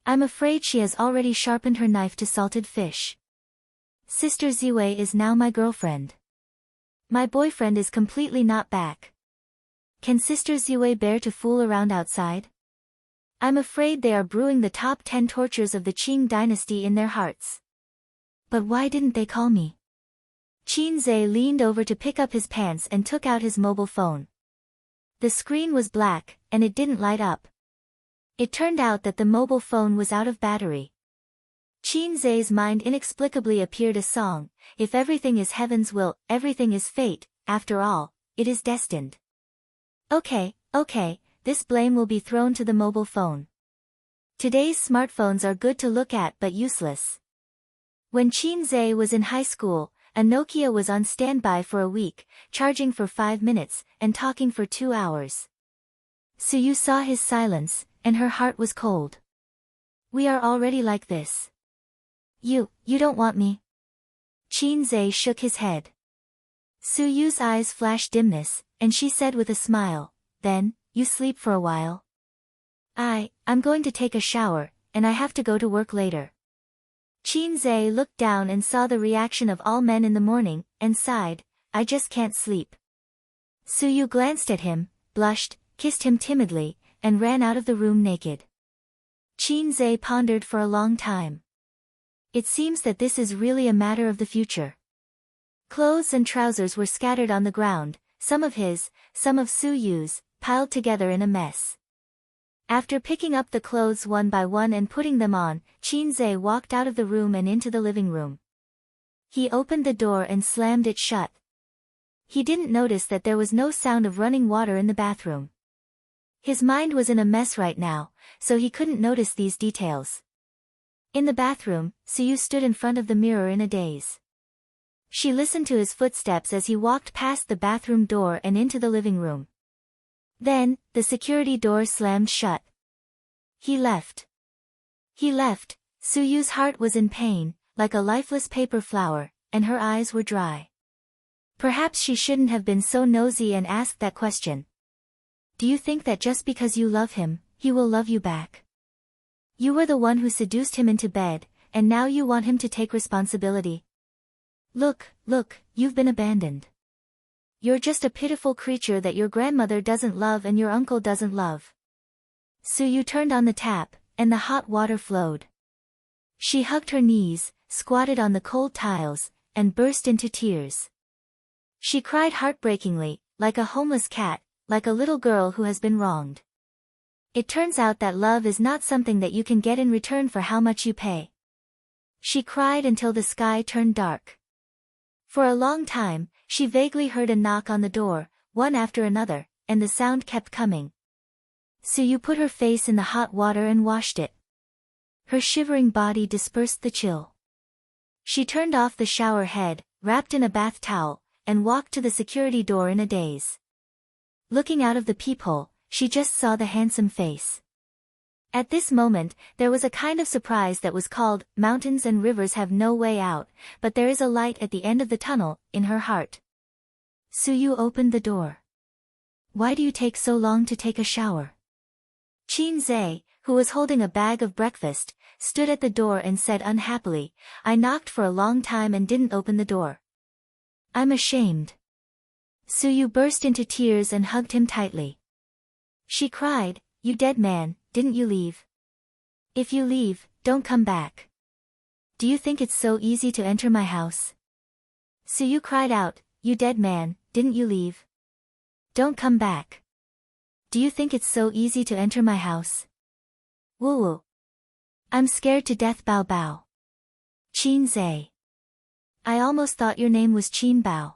I'm afraid she has already sharpened her knife to salted fish. Sister Ziwei is now my girlfriend. My boyfriend is completely not back. Can Sister Ziwei bear to fool around outside? I'm afraid they are brewing the top 10 tortures of the Qing dynasty in their hearts. But why didn't they call me? Qinze leaned over to pick up his pants and took out his mobile phone. The screen was black, and it didn't light up. It turned out that the mobile phone was out of battery. Qinze's mind inexplicably appeared a song, "If everything is heaven's will, everything is fate, after all, it is destined." Okay, this blame will be thrown to the mobile phone. Today's smartphones are good to look at but useless. When Qinze was in high school, a Nokia was on standby for a week, charging for 5 minutes, and talking for 2 hours. Suyu saw his silence, and her heart was cold. We are already like this. You don't want me? Qinze shook his head. Suyu's eyes flashed dimness, and she said with a smile, "Then, you sleep for a while." I'm going to take a shower, and I have to go to work later. Qinze looked down and saw the reaction of all men in the morning, and sighed, "I just can't sleep." Suyu glanced at him, blushed, kissed him timidly, and ran out of the room naked. Qinze pondered for a long time. It seems that this is really a matter of the future. Clothes and trousers were scattered on the ground, some of his, some of Suyu's, piled together in a mess. After picking up the clothes one by one and putting them on, Qinze walked out of the room and into the living room. He opened the door and slammed it shut. He didn't notice that there was no sound of running water in the bathroom. His mind was in a mess right now, so he couldn't notice these details. In the bathroom, Suyu stood in front of the mirror in a daze. She listened to his footsteps as he walked past the bathroom door and into the living room. Then, the security door slammed shut. He left. Suyu's heart was in pain, like a lifeless paper flower, and her eyes were dry. Perhaps she shouldn't have been so nosy and asked that question. Do you think that just because you love him, he will love you back? You were the one who seduced him into bed, and now you want him to take responsibility. Look, you've been abandoned. You're just a pitiful creature that your grandmother doesn't love and your uncle doesn't love. Suyu turned on the tap, and the hot water flowed. She hugged her knees, squatted on the cold tiles, and burst into tears. She cried heartbreakingly, like a homeless cat, like a little girl who has been wronged. It turns out that love is not something that you can get in return for how much you pay. She cried until the sky turned dark. For a long time, she vaguely heard a knock on the door, one after another, and the sound kept coming. Suyu put her face in the hot water and washed it. Her shivering body dispersed the chill. She turned off the shower head, wrapped in a bath towel, and walked to the security door in a daze. Looking out of the peephole, she just saw the handsome face. At this moment, there was a kind of surprise that was called, mountains and rivers have no way out, but there is a light at the end of the tunnel, in her heart. Suyu opened the door. Why do you take so long to take a shower? Qin Zhe, who was holding a bag of breakfast, stood at the door and said unhappily, I knocked for a long time and didn't open the door. I'm ashamed. Suyu burst into tears and hugged him tightly. She cried, you dead man, didn't you leave? If you leave, don't come back. Do you think it's so easy to enter my house? Suyu cried out, you dead man, didn't you leave? Don't come back. Do you think it's so easy to enter my house? Woo woo. I'm scared to death Bao Bao. Qin Zhe. I almost thought your name was Qin Bao.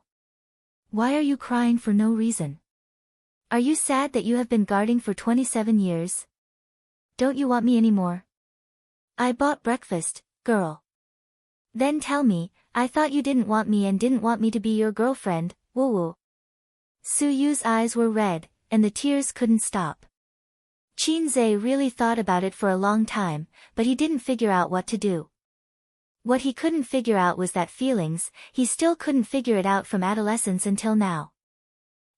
Why are you crying for no reason? Are you sad that you have been guarding for 27 years? Don't you want me anymore? I bought breakfast, girl. Then tell me, I thought you didn't want me and didn't want me to be your girlfriend, woo woo. Suyu's eyes were red, and the tears couldn't stop. Qin Zhe really thought about it for a long time, but he didn't figure out what to do. What he couldn't figure out was that feelings, he still couldn't figure it out from adolescence until now.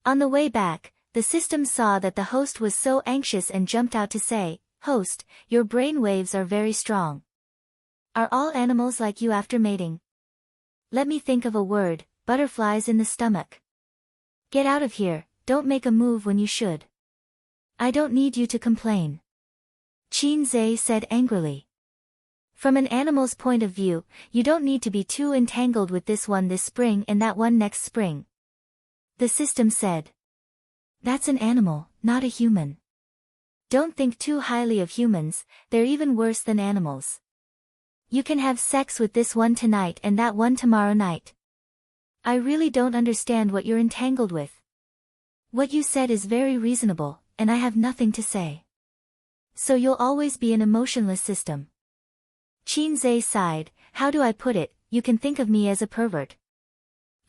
On the way back, the system saw that the host was so anxious and jumped out to say, Host, your brain waves are very strong. Are all animals like you after mating? Let me think of a word, butterflies in the stomach. Get out of here, don't make a move when you should. I don't need you to complain. Qin Zhe said angrily. From an animal's point of view, you don't need to be too entangled with this one this spring and that one next spring. The system said. That's an animal, not a human. Don't think too highly of humans, they're even worse than animals. You can have sex with this one tonight and that one tomorrow night. I really don't understand what you're entangled with. What you said is very reasonable, and I have nothing to say. So you'll always be an emotionless system. Qin Zhe sighed, how do I put it, you can think of me as a pervert.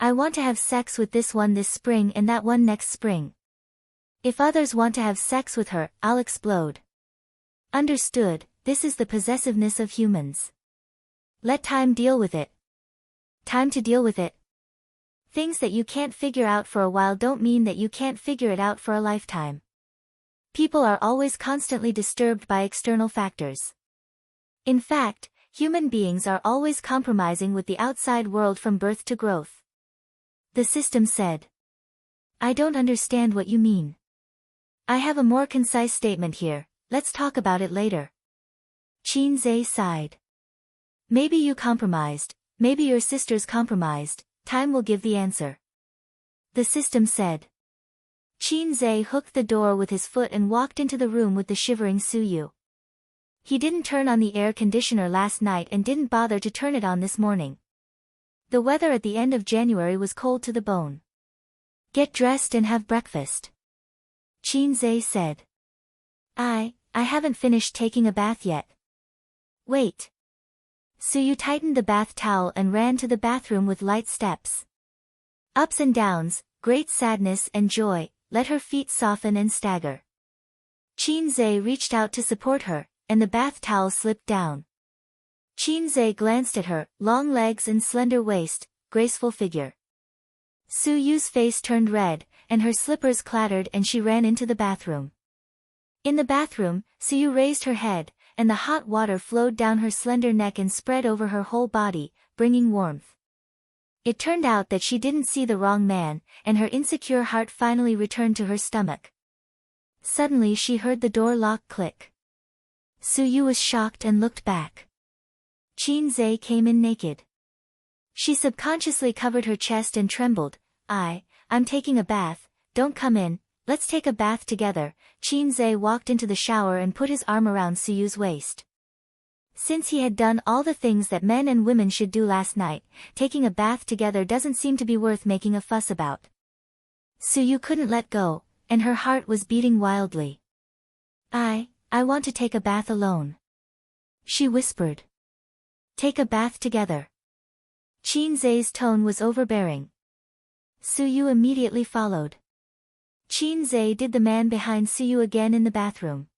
I want to have sex with this one this spring and that one next spring. If others want to have sex with her, I'll explode. Understood, this is the possessiveness of humans. Let time deal with it. Time to deal with it. Things that you can't figure out for a while don't mean that you can't figure it out for a lifetime. People are always constantly disturbed by external factors. In fact, human beings are always compromising with the outside world from birth to growth. The system said. I don't understand what you mean. I have a more concise statement here, let's talk about it later. Qin Zhe sighed. Maybe you compromised, maybe your sisters compromised, time will give the answer. The system said. Qin Zhe hooked the door with his foot and walked into the room with the shivering Suyu. He didn't turn on the air conditioner last night and didn't bother to turn it on this morning. The weather at the end of January was cold to the bone. Get dressed and have breakfast. Qin Zhe said. I haven't finished taking a bath yet. Wait. Suyu tightened the bath towel and ran to the bathroom with light steps. Ups and downs, great sadness and joy, let her feet soften and stagger. Qin Zhe reached out to support her, and the bath towel slipped down. Qin Zhe glanced at her, long legs and slender waist, graceful figure. Suyu's face turned red, and her slippers clattered and she ran into the bathroom. In the bathroom, Suyu raised her head, and the hot water flowed down her slender neck and spread over her whole body, bringing warmth. It turned out that she didn't see the wrong man, and her insecure heart finally returned to her stomach. Suddenly she heard the door lock click. Suyu was shocked and looked back. Qin Zhe came in naked. She subconsciously covered her chest and trembled. I'm taking a bath, don't come in, let's take a bath together." Chin Zei walked into the shower and put his arm around Suyu's waist. Since he had done all the things that men and women should do last night, taking a bath together doesn't seem to be worth making a fuss about. Suyu couldn't let go, and her heart was beating wildly. I want to take a bath alone," she whispered. "Take a bath together." Chin Zei's tone was overbearing. Suyu immediately followed. Chin Zei did the man behind Suyu again in the bathroom.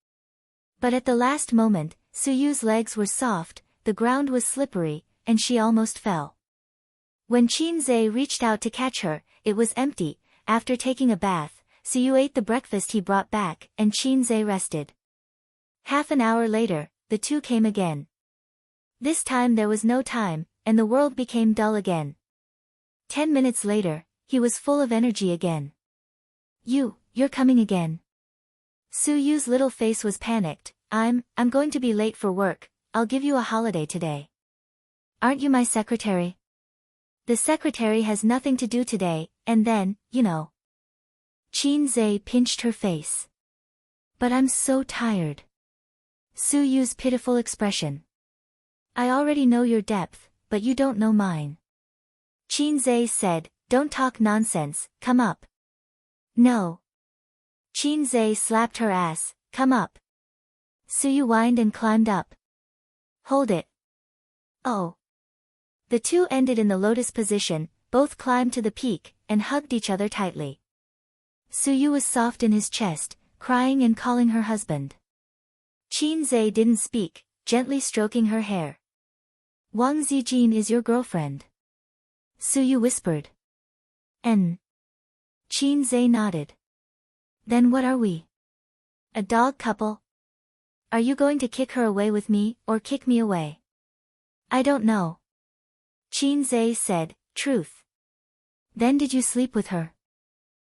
But at the last moment, Suyu's legs were soft, the ground was slippery, and she almost fell. When Chin Zei reached out to catch her, it was empty. After taking a bath, Suyu ate the breakfast he brought back, and Chin Zei rested. Half an hour later, the two came again. This time there was no time, and the world became dull again. 10 minutes later, he was full of energy again. You're coming again." Suyu's little face was panicked. I'm going to be late for work. I'll give you a holiday today." "Aren't you my secretary?" "The secretary has nothing to do today, and then, you know." Chin Zei pinched her face. "But I'm so tired." Suyu's pitiful expression. "I already know your depth, but you don't know mine." Chin Zei said, "Don't talk nonsense, come up." "No." Chin Zei slapped her ass, "Come up." Suyu whined and climbed up. "Hold it." "Oh." The two ended in the lotus position, both climbed to the peak, and hugged each other tightly. Suyu was soft in his chest, crying and calling her husband. Chin Zei didn't speak, gently stroking her hair. "Wang Zijin is your girlfriend?" Suyu whispered. "N." Chin Zei nodded. "Then what are we? A dog couple? Are you going to kick her away with me, or kick me away?" "I don't know." Chin Zei said, "Truth." "Then did you sleep with her?"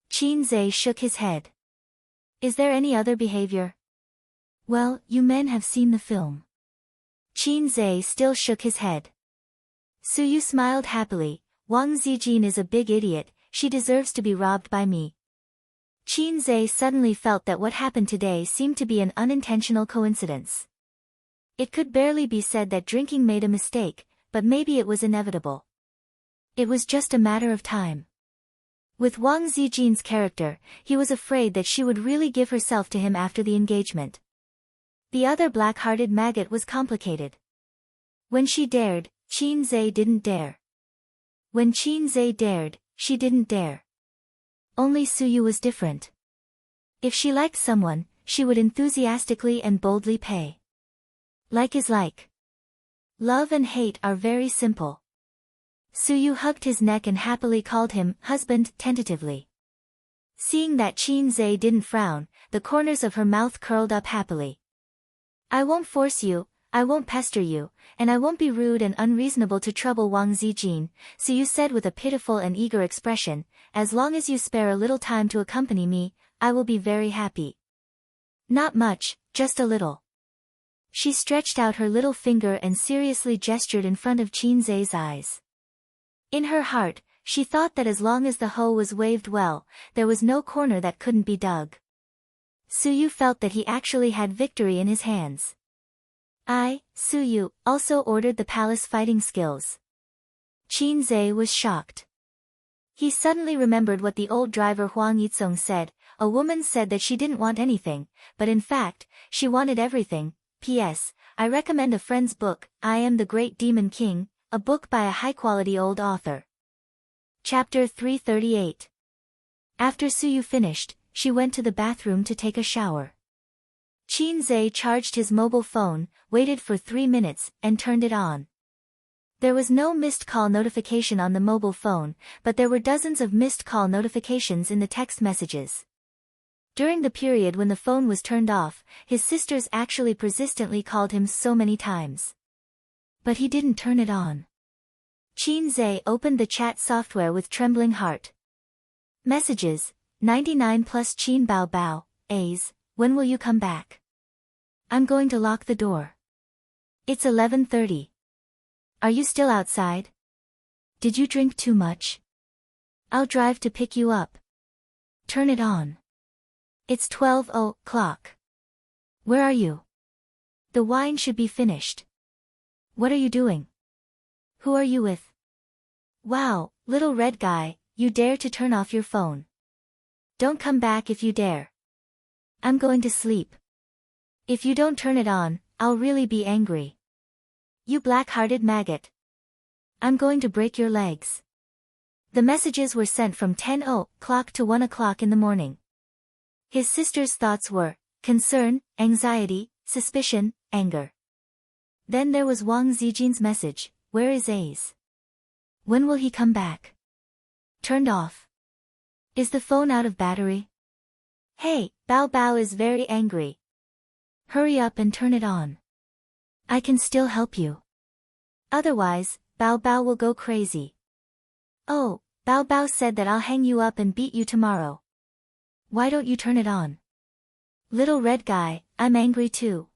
Chin Zei shook his head. "Is there any other behavior?" "Well, you men have seen the film." Chin Zei still shook his head. Suyu smiled happily. "Wang Zijin is a big idiot, she deserves to be robbed by me." Chin Zei suddenly felt that what happened today seemed to be an unintentional coincidence. It could barely be said that drinking made a mistake, but maybe it was inevitable. It was just a matter of time. With Wang Zijin's character, he was afraid that she would really give herself to him after the engagement. The other black-hearted maggot was complicated. When she dared, Chin Zei didn't dare. When Chin Zei dared, she didn't dare. Only Suyu was different. If she liked someone, she would enthusiastically and boldly pay. Like is like. Love and hate are very simple. Suyu hugged his neck and happily called him husband tentatively. Seeing that Chin Zei didn't frown, the corners of her mouth curled up happily. "I won't force you, I won't pester you, and I won't be rude and unreasonable to trouble Wang Zijin," Suyu said with a pitiful and eager expression. "As long as you spare a little time to accompany me, I will be very happy." "Not much, just a little." She stretched out her little finger and seriously gestured in front of Chin Zei's eyes. In her heart, she thought that as long as the hoe was waved well, there was no corner that couldn't be dug. Suyu felt that he actually had victory in his hands. Suyu, also ordered the palace fighting skills. Chin Zei was shocked. He suddenly remembered what the old driver Huang Yizong said. A woman said that she didn't want anything, but in fact, she wanted everything. P.S. I recommend a friend's book, I Am the Great Demon King, a book by a high-quality old author. Chapter 338. After Suyu finished, she went to the bathroom to take a shower. Chin Zei charged his mobile phone, waited for 3 minutes, and turned it on. There was no missed call notification on the mobile phone, but there were dozens of missed call notifications in the text messages. During the period when the phone was turned off, his sisters actually persistently called him so many times. But he didn't turn it on. Chin Zei opened the chat software with trembling heart. Messages, 99 plus Chin Bao Bao, A's, when will you come back? I'm going to lock the door. It's 11:30. Are you still outside? Did you drink too much? I'll drive to pick you up. Turn it on. It's 12 o'clock. Where are you? The wine should be finished. What are you doing? Who are you with? Wow, little red guy, you dare to turn off your phone. Don't come back if you dare. I'm going to sleep. If you don't turn it on, I'll really be angry. You black-hearted maggot. I'm going to break your legs. The messages were sent from 10 o'clock to 1 o'clock in the morning. His sister's thoughts were concern, anxiety, suspicion, anger. Then there was Wang Zijin's message, where is Ace? When will he come back? Turned off. Is the phone out of battery? Hey, Bao Bao is very angry. Hurry up and turn it on. I can still help you. Otherwise, Bao Bao will go crazy. Oh, Bao Bao said that I'll hang you up and beat you tomorrow. Why don't you turn it on? Little red guy, I'm angry too.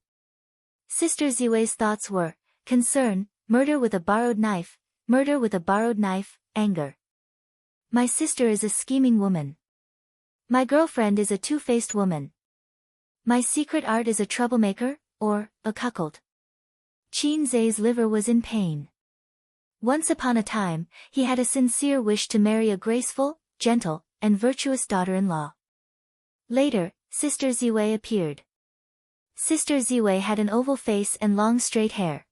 Sister Ziwei's thoughts were concern, murder with a borrowed knife, anger. My sister is a scheming woman. My girlfriend is a two-faced woman. My secret art is a troublemaker, or a cuckold. Qin Zai's liver was in pain. Once upon a time, he had a sincere wish to marry a graceful, gentle, and virtuous daughter-in-law. Later, Sister Ziwei appeared. Sister Ziwei had an oval face and long straight hair.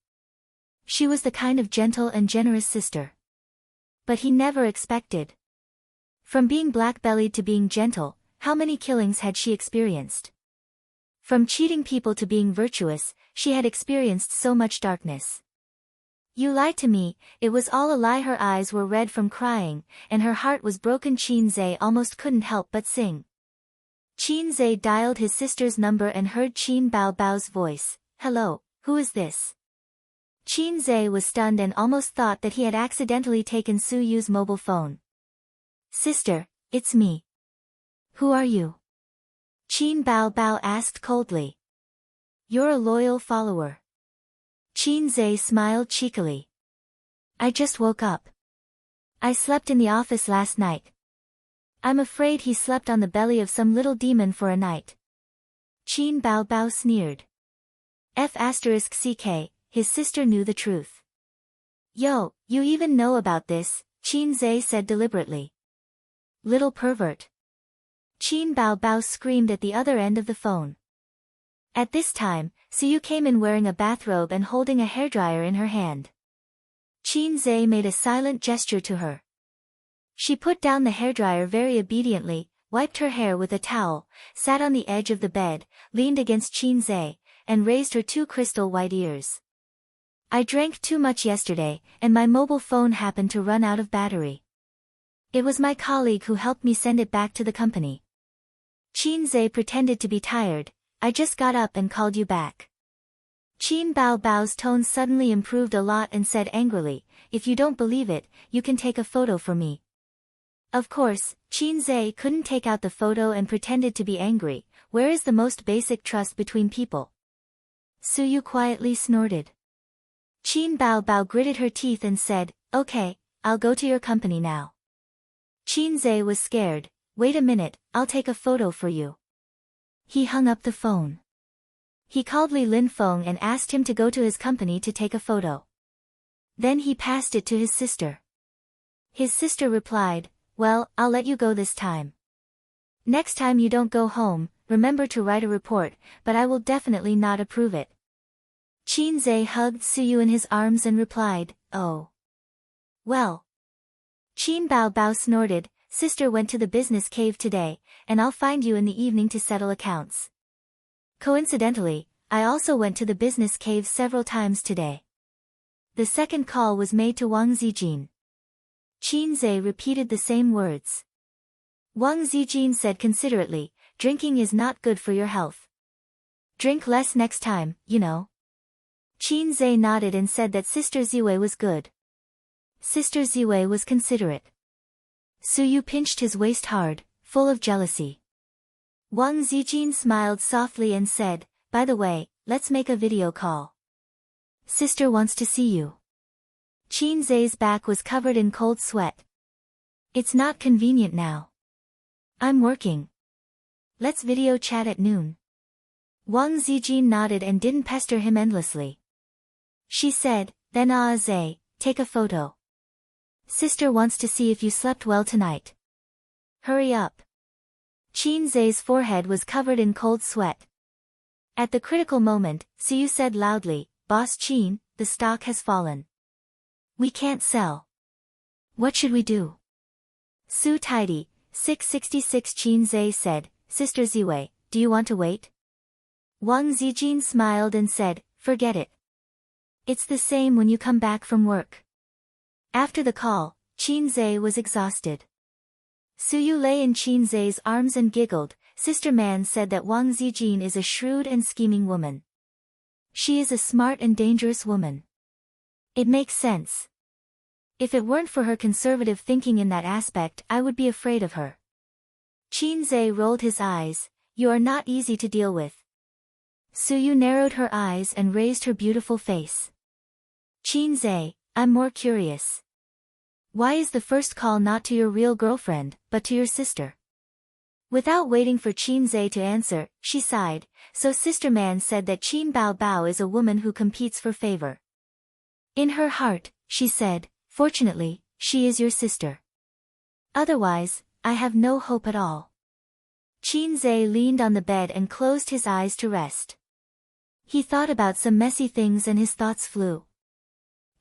She was the kind of gentle and generous sister. But he never expected. From being black-bellied to being gentle, how many killings had she experienced? From cheating people to being virtuous, she had experienced so much darkness. You lied to me, it was all a lie. Her eyes were red from crying, and her heart was broken. Qin Zai almost couldn't help but sing. Qin Zai dialed his sister's number and heard Qin Bao Bao's voice. Hello, who is this? Qin Zai was stunned and almost thought that he had accidentally taken Su Yu's mobile phone. Sister, it's me. Who are you? Qin Bao Bao asked coldly. You're a loyal follower. Qin Zai smiled cheekily. I just woke up. I slept in the office last night. I'm afraid he slept on the belly of some little demon for a night. Qin Bao Bao sneered. F***ck, his sister knew the truth. Yo, you even know about this, Qin Zai said deliberately. Little pervert. Qin Bao Bao screamed at the other end of the phone. At this time, Suyu came in wearing a bathrobe and holding a hairdryer in her hand. Qin Zai made a silent gesture to her. She put down the hairdryer very obediently, wiped her hair with a towel, sat on the edge of the bed, leaned against Qin Zai, and raised her two crystal white ears. I drank too much yesterday, and my mobile phone happened to run out of battery. It was my colleague who helped me send it back to the company. Qin Zai pretended to be tired. I just got up and called you back. Qin Bao Bao's tone suddenly improved a lot and said angrily, if you don't believe it, you can take a photo for me. Of course, Qin Zai couldn't take out the photo and pretended to be angry. Where is the most basic trust between people? Suyu quietly snorted. Qin Bao Bao gritted her teeth and said, okay, I'll go to your company now. Qin Zai was scared. Wait a minute, I'll take a photo for you. He hung up the phone. He called Li Linfeng and asked him to go to his company to take a photo. Then he passed it to his sister. His sister replied, well, I'll let you go this time. Next time you don't go home, remember to write a report, but I will definitely not approve it. Qin Zai hugged Suyu in his arms and replied, oh. Well. Qin Bao Bao snorted, sister went to the business cave today, and I'll find you in the evening to settle accounts. Coincidentally, I also went to the business cave several times today. The second call was made to Wang Zijin. Qin Zai repeated the same words. Wang Zijin said considerately, drinking is not good for your health. Drink less next time, you know. Qin Zai nodded and said that Sister Ziwei was good. Sister Ziwei was considerate. Suyu pinched his waist hard, full of jealousy. Wang Zijin smiled softly and said, by the way, let's make a video call. Sister wants to see you. Qin Zai's back was covered in cold sweat. It's not convenient now. I'm working. Let's video chat at noon. Wang Zijin nodded and didn't pester him endlessly. She said, then Zay, take a photo. Sister wants to see if you slept well tonight. Hurry up. Qin Zay's forehead was covered in cold sweat. At the critical moment, Suyu said loudly, Boss Qin, the stock has fallen. We can't sell. What should we do? Su Tidy, 666 Qin Zay said, Sister Ziwei, do you want to wait? Wang Zijin smiled and said, forget it. It's the same when you come back from work. After the call, Qin Zay was exhausted. Suyu lay in Qin Zay's arms and giggled. Sister Man said that Wang Zijin is a shrewd and scheming woman. She is a smart and dangerous woman. It makes sense. If it weren't for her conservative thinking in that aspect, I would be afraid of her. Qin Zay rolled his eyes. You are not easy to deal with. Suyu narrowed her eyes and raised her beautiful face. Qin Zay, I'm more curious. Why is the first call not to your real girlfriend, but to your sister? Without waiting for Qin Zay to answer, she sighed, so Sister Man said that Qin Bao Bao is a woman who competes for favor. In her heart, she said, fortunately, she is your sister. Otherwise, I have no hope at all. Qin Zay leaned on the bed and closed his eyes to rest. He thought about some messy things and his thoughts flew.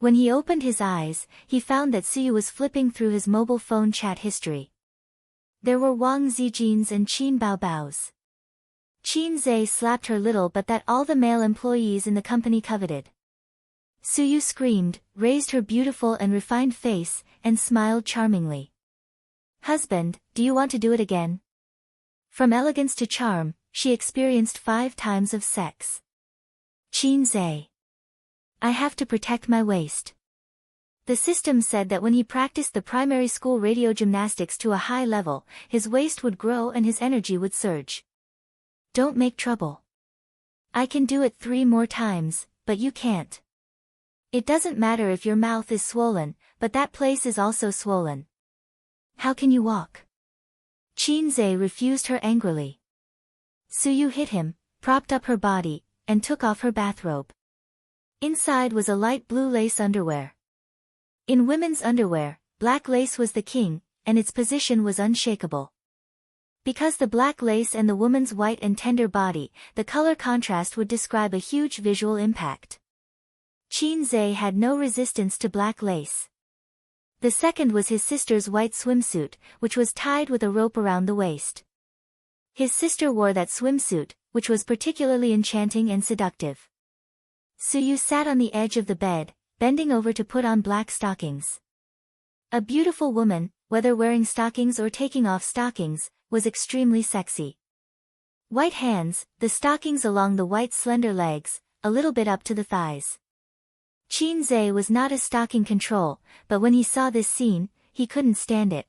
When he opened his eyes, he found that Suyu was flipping through his mobile phone chat history. There were Wang Zijin's and Qin Baobao's. Qin Zay slapped her little but that all the male employees in the company coveted. Suyu screamed, raised her beautiful and refined face, and smiled charmingly. Husband, do you want to do it again? From elegance to charm, she experienced 5 times of sex. Qin Zay. I have to protect my waist. The system said that when he practiced the primary school radio gymnastics to a high level, his waist would grow and his energy would surge. Don't make trouble. I can do it 3 more times, but you can't. It doesn't matter if your mouth is swollen, but that place is also swollen. How can you walk? Qin Zay refused her angrily. Suyu hit him, propped up her body, and took off her bathrobe. Inside was a light blue lace underwear. In women's underwear, black lace was the king, and its position was unshakable. Because the black lace and the woman's white and tender body, the color contrast would describe a huge visual impact. Qin Zay had no resistance to black lace. The second was his sister's white swimsuit, which was tied with a rope around the waist. His sister wore that swimsuit, which was particularly enchanting and seductive. Suyu sat on the edge of the bed, bending over to put on black stockings. A beautiful woman, whether wearing stockings or taking off stockings, was extremely sexy. White hands, the stockings along the white slender legs, a little bit up to the thighs. Qin Zay was not a stocking control, but when he saw this scene, he couldn't stand it.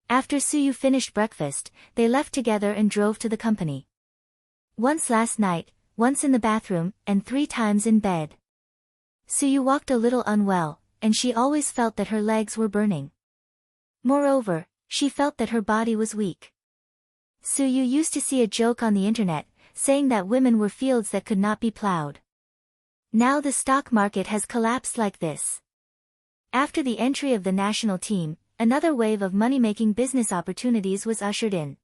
After Suyu finished breakfast, they left together and drove to the company. Once last night, once in the bathroom, and 3 times in bed. Suyu walked a little unwell, and she always felt that her legs were burning. Moreover, she felt that her body was weak. Suyu used to see a joke on the internet, saying that women were fields that could not be plowed. Now the stock market has collapsed like this. After the entry of the national team, another wave of money-making business opportunities was ushered in.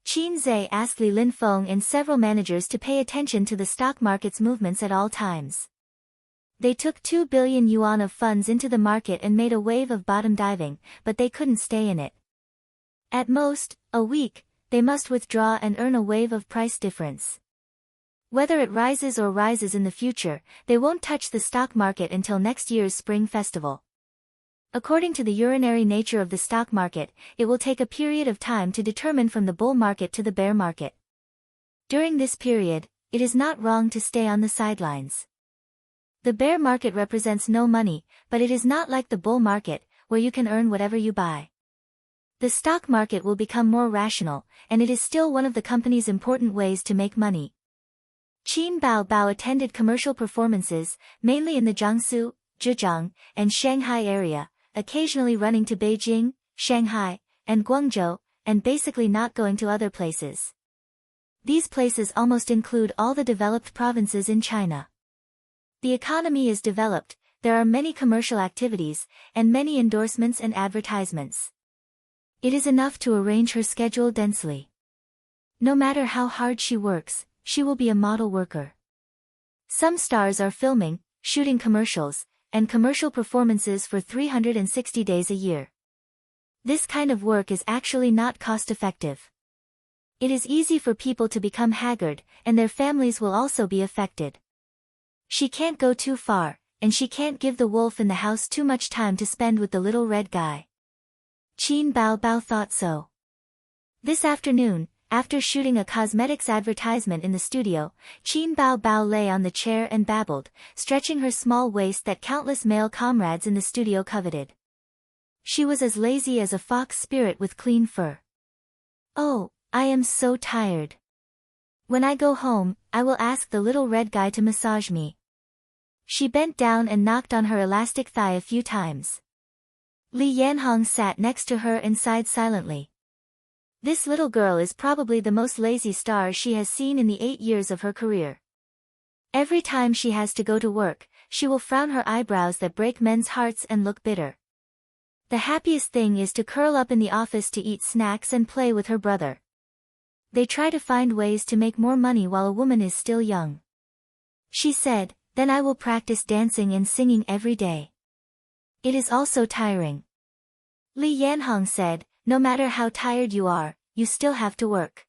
Qin Zay asked Li Linfeng and several managers to pay attention to the stock market's movements at all times. They took 2 billion yuan of funds into the market and made a wave of bottom diving, but they couldn't stay in it. At most, a week, they must withdraw and earn a wave of price difference. Whether it rises or rises in the future, they won't touch the stock market until next year's spring festival. According to the urinary nature of the stock market, it will take a period of time to determine from the bull market to the bear market. During this period, it is not wrong to stay on the sidelines. The bear market represents no money, but it is not like the bull market, where you can earn whatever you buy. The stock market will become more rational, and it is still one of the company's important ways to make money. Qin Bao Bao attended commercial performances, mainly in the Jiangsu, Zhejiang, and Shanghai area, occasionally running to Beijing, Shanghai, and Guangzhou, and basically not going to other places. These places almost include all the developed provinces in China. The economy is developed, there are many commercial activities, and many endorsements and advertisements. It is enough to arrange her schedule densely. No matter how hard she works, she will be a model worker. Some stars are filming, shooting commercials, and commercial performances for 360 days a year. This kind of work is actually not cost-effective. It is easy for people to become haggard, and their families will also be affected. She can't go too far, and she can't give the wolf in the house too much time to spend with the little red guy. Qin Bao Bao thought so. This afternoon, after shooting a cosmetics advertisement in the studio, Qin Bao Bao lay on the chair and babbled, stretching her small waist that countless male comrades in the studio coveted. She was as lazy as a fox spirit with clean fur. "Oh, I am so tired. When I go home, I will ask the little red guy to massage me." She bent down and knocked on her elastic thigh a few times. Li Yanhong sat next to her and sighed silently. This little girl is probably the most lazy star she has seen in the 8 years of her career. Every time she has to go to work, she will frown her eyebrows that break men's hearts and look bitter. The happiest thing is to curl up in the office to eat snacks and play with her brother. They try to find ways to make more money while a woman is still young. She said, "Then I will practice dancing and singing every day." It is also tiring. Li Yanhong said, "No matter how tired you are, you still have to work.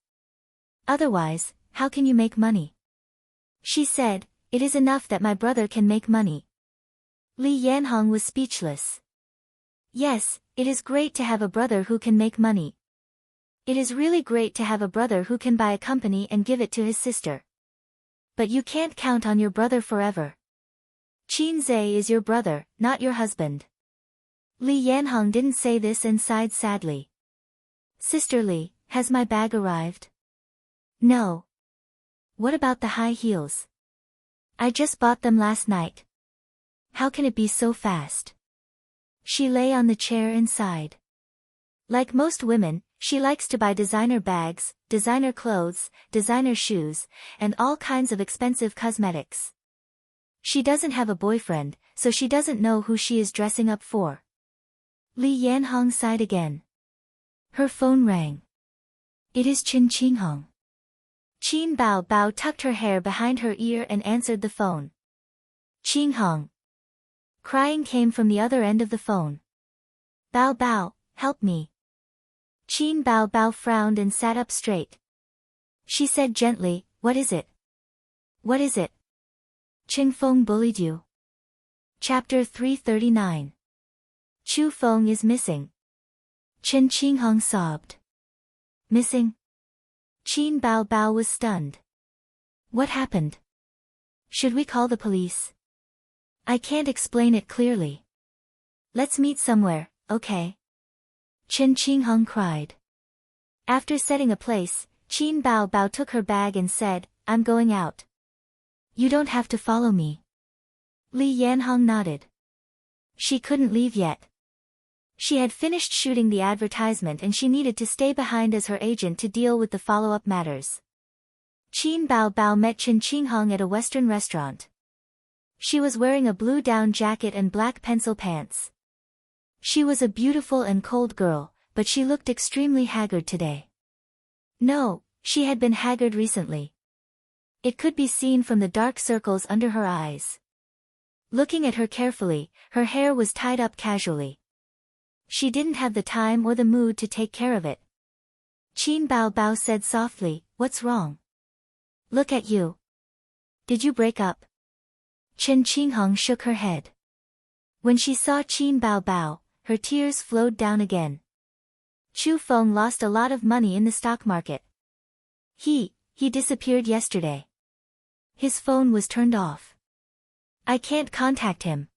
Otherwise, how can you make money?" She said, "It is enough that my brother can make money." Li Yanhong was speechless. Yes, it is great to have a brother who can make money. It is really great to have a brother who can buy a company and give it to his sister. But you can't count on your brother forever. Qin Zhe is your brother, not your husband. Li Yanhong didn't say this and sighed sadly. "Sister Li, has my bag arrived?" "No." "What about the high heels?" "I just bought them last night." "How can it be so fast?" She lay on the chair and sighed. Like most women, she likes to buy designer bags, designer clothes, designer shoes, and all kinds of expensive cosmetics. She doesn't have a boyfriend, so she doesn't know who she is dressing up for. Li Yanhong sighed again. Her phone rang. "It is Qin Qinghong." Qin Bao Bao tucked her hair behind her ear and answered the phone. "Qinghong." Crying came from the other end of the phone. "Bao Bao, help me." Qin Bao Bao frowned and sat up straight. She said gently, "What is it?" "What is it?" "Qing Feng bullied you." Chapter 339. Chu Feng is missing. Qin Qinghong sobbed. "Missing?" Qin Bao Bao was stunned. "What happened? Should we call the police?" "I can't explain it clearly." "Let's meet somewhere, okay?" Qin Qinghong cried. After setting a place, Qin Bao Bao took her bag and said, "I'm going out." "You don't have to follow me." Li Yanhong nodded. She couldn't leave yet. She had finished shooting the advertisement and she needed to stay behind as her agent to deal with the follow-up matters. Qin Bao Bao met Qin Qinghong at a Western restaurant. She was wearing a blue down jacket and black pencil pants. She was a beautiful and cold girl, but she looked extremely haggard today. No, she had been haggard recently. It could be seen from the dark circles under her eyes. Looking at her carefully, her hair was tied up casually. She didn't have the time or the mood to take care of it. Qin Bao Bao said softly, "What's wrong? Look at you. Did you break up?" Qin Qinghong shook her head. When she saw Qin Bao Bao, her tears flowed down again. Chu Feng lost a lot of money in the stock market. He disappeared yesterday. His phone was turned off. I can't contact him.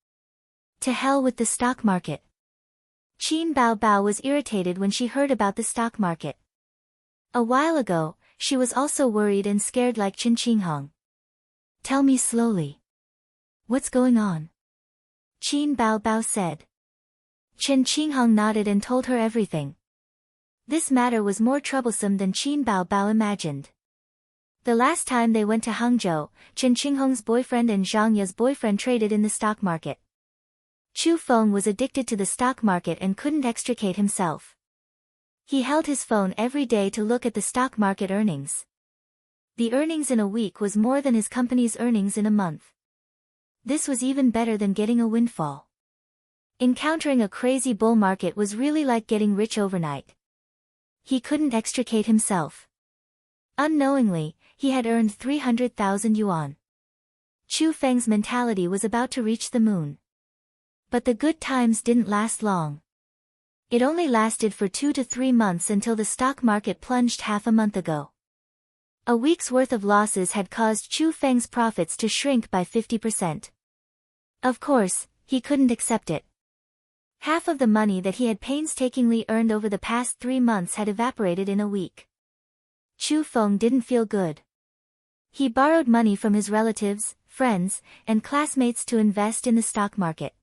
To hell with the stock market. Qin Bao Bao was irritated when she heard about the stock market. A while ago, she was also worried and scared like Qin Qinghong. "Tell me slowly. What's going on?" Qin Bao Bao said. Qin Qinghong nodded and told her everything. This matter was more troublesome than Qin Baobao imagined. The last time they went to Hangzhou, Chen Qinghong's boyfriend and Zhang Ye's boyfriend traded in the stock market. Chu Feng was addicted to the stock market and couldn't extricate himself. He held his phone every day to look at the stock market earnings. The earnings in a week was more than his company's earnings in a month. This was even better than getting a windfall. Encountering a crazy bull market was really like getting rich overnight. He couldn't extricate himself. Unknowingly, he had earned 300,000 yuan. Chu Feng's mentality was about to reach the moon. But the good times didn't last long. It only lasted for 2 to 3 months until the stock market plunged half a month ago. A week's worth of losses had caused Chu Feng's profits to shrink by 50%. Of course, he couldn't accept it. Half of the money that he had painstakingly earned over the past 3 months had evaporated in a week. Chu Feng didn't feel good. He borrowed money from his relatives, friends, and classmates to invest in the stock market.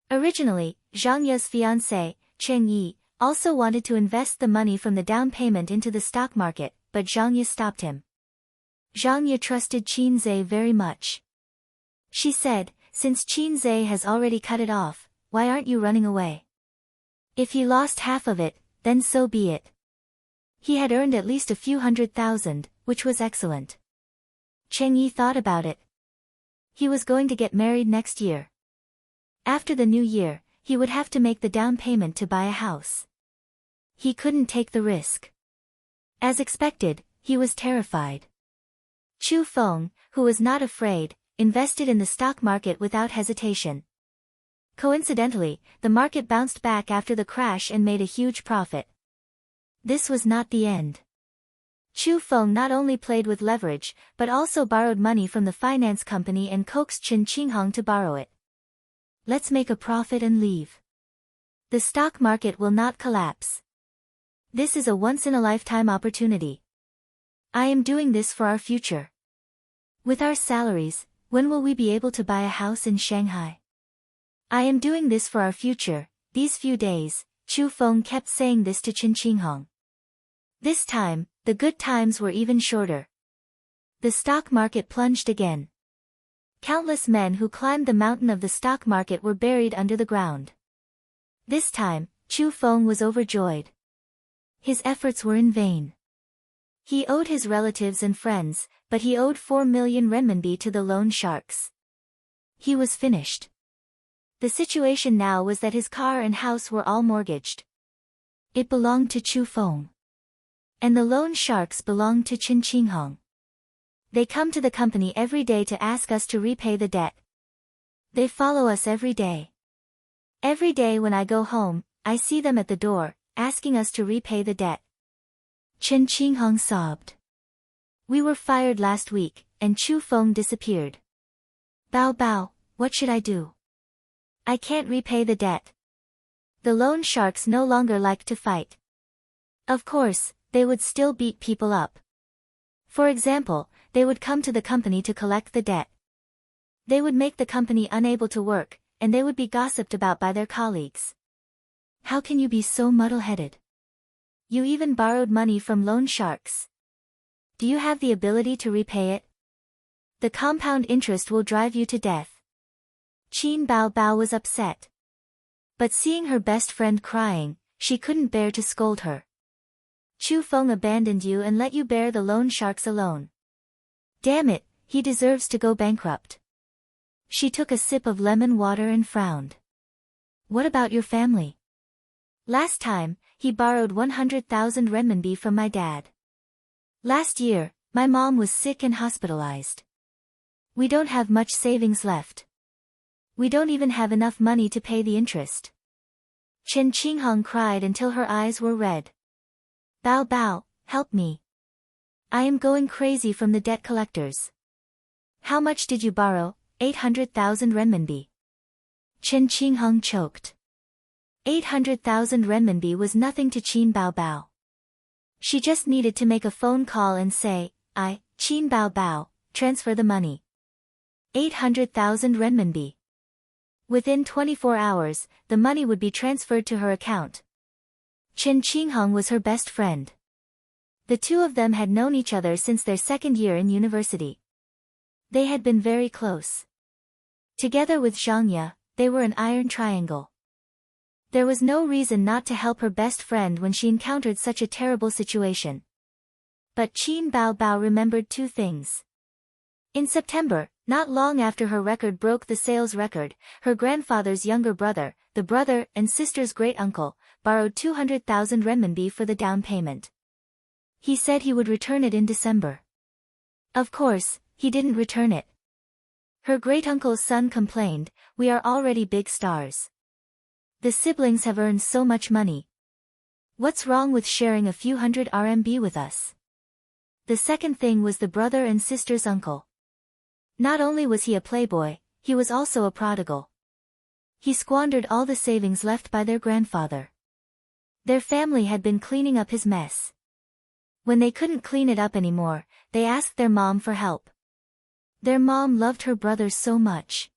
Originally, Zhang Ye's fiancée, Cheng Yi, also wanted to invest the money from the down payment into the stock market, but Zhang Ye stopped him. Zhang Ye trusted Qin Zhe very much. She said, "Since Qin Zhe has already cut it off, why aren't you running away? If he lost half of it, then so be it." He had earned at least a few 100,000, which was excellent. Cheng Yi thought about it. He was going to get married next year. After the new year, he would have to make the down payment to buy a house. He couldn't take the risk. As expected, he was terrified. Chu Feng, who was not afraid, invested in the stock market without hesitation. Coincidentally, the market bounced back after the crash and made a huge profit. This was not the end. Chu Feng not only played with leverage, but also borrowed money from the finance company and coaxed Chen Qinghong to borrow it. "Let's make a profit and leave. The stock market will not collapse. This is a once-in-a-lifetime opportunity. I am doing this for our future. With our salaries, when will we be able to buy a house in Shanghai? I am doing this for our future." These few days, Chu Feng kept saying this to Chen Qinghong. This time, the good times were even shorter. The stock market plunged again. Countless men who climbed the mountain of the stock market were buried under the ground. This time, Chu Feng was overjoyed. His efforts were in vain. He owed his relatives and friends, but he owed 4 million renminbi to the loan sharks. He was finished. The situation now was that his car and house were all mortgaged. It belonged to Chu Feng. And the loan sharks belonged to Chen Qinghong. They come to the company every day to ask us to repay the debt. They follow us every day. Every day when I go home, I see them at the door, asking us to repay the debt. Chen Qinghong sobbed. "We were fired last week, and Chu Feng disappeared. Bao Bao, what should I do? I can't repay the debt." The loan sharks no longer liked to fight. Of course, they would still beat people up. For example, they would come to the company to collect the debt. They would make the company unable to work, and they would be gossiped about by their colleagues. How can you be so muddle-headed? You even borrowed money from loan sharks. Do you have the ability to repay it? The compound interest will drive you to death. Qin Baobao was upset. But seeing her best friend crying, she couldn't bear to scold her. "Chu Feng abandoned you and let you bear the loan sharks alone. Damn it, he deserves to go bankrupt." She took a sip of lemon water and frowned. "What about your family? Last time, he borrowed 100,000 renminbi from my dad. Last year, my mom was sick and hospitalized. We don't have much savings left. We don't even have enough money to pay the interest." Chen Qinghong cried until her eyes were red. "Bao Bao, help me. I am going crazy from the debt collectors." "How much did you borrow?" 800,000 renminbi. Chen Qinghong choked. 800,000 renminbi was nothing to Qin Baobao. She just needed to make a phone call and say, Qin Baobao, transfer the money. 800,000 renminbi. Within 24 hours, the money would be transferred to her account. Chen Qinghong was her best friend. The two of them had known each other since their second year in university. They had been very close. Together with Zhang Ye, they were an iron triangle. There was no reason not to help her best friend when she encountered such a terrible situation. But Qin Baobao remembered two things. In September, not long after her record broke the sales record, her grandfather's younger brother, the brother and sister's great-uncle, borrowed 200,000 renminbi for the down payment. He said he would return it in December. Of course, he didn't return it. Her great-uncle's son complained, "We are already big stars. The siblings have earned so much money. What's wrong with sharing a few hundred RMB with us?" The second thing was the brother and sister's uncle. Not only was he a playboy, he was also a prodigal. He squandered all the savings left by their grandfather. Their family had been cleaning up his mess. When they couldn't clean it up anymore, they asked their mom for help. Their mom loved her brother so much.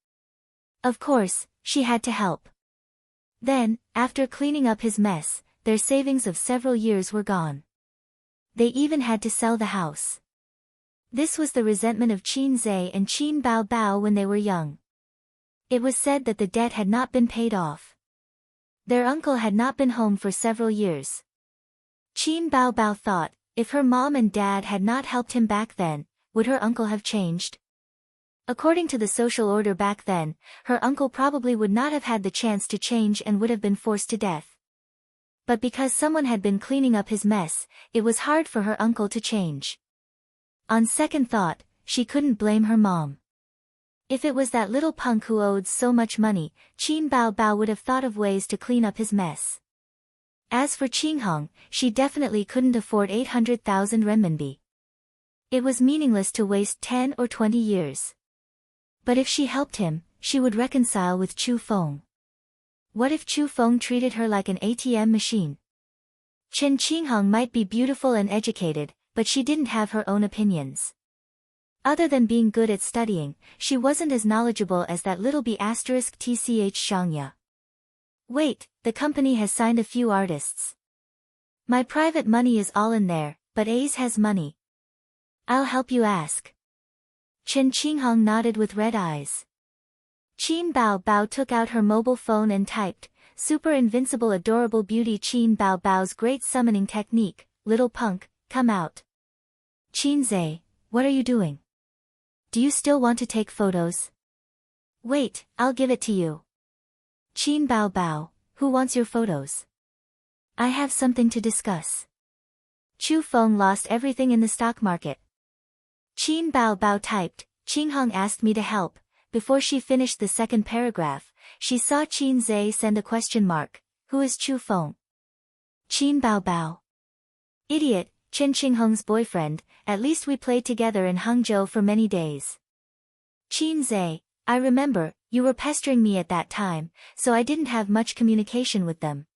Of course, she had to help. Then, after cleaning up his mess, their savings of several years were gone. They even had to sell the house. This was the resentment of Qin Zhe and Qin Baobao when they were young. It was said that the debt had not been paid off. Their uncle had not been home for several years. Qin Baobao thought, if her mom and dad had not helped him back then, would her uncle have changed? According to the social order back then, her uncle probably would not have had the chance to change and would have been forced to death. But because someone had been cleaning up his mess, it was hard for her uncle to change. On second thought, she couldn't blame her mom. If it was that little punk who owed so much money, Qin Baobao would have thought of ways to clean up his mess. As for Qinghong, she definitely couldn't afford 800,000 renminbi. It was meaningless to waste 10 or 20 years. But if she helped him, she would reconcile with Chu Feng. What if Chu Feng treated her like an ATM machine? Chen Qinghong might be beautiful and educated, but she didn't have her own opinions. Other than being good at studying, she wasn't as knowledgeable as that little b*tch Zhang Ye. Wait, the company has signed a few artists. My private money is all in there, but A's has money. I'll help you ask. Chen Qinghong nodded with red eyes. Qin Baobao took out her mobile phone and typed, "Super invincible adorable beauty Qin Baobao's great summoning technique, little punk, come out." Qin Zhe, what are you doing? Do you still want to take photos? Wait, I'll give it to you. Qin Baobao, who wants your photos? I have something to discuss. Chu Feng lost everything in the stock market. Qin Baobao typed, Qinghong asked me to help. Before she finished the second paragraph, she saw Qin Zhe send a question mark. Who is Chu Feng? Qin Baobao. Idiot, Chen Qinghong's boyfriend, at least we played together in Hangzhou for many days. Qin Zhe, I remember, you were pestering me at that time, so I didn't have much communication with them.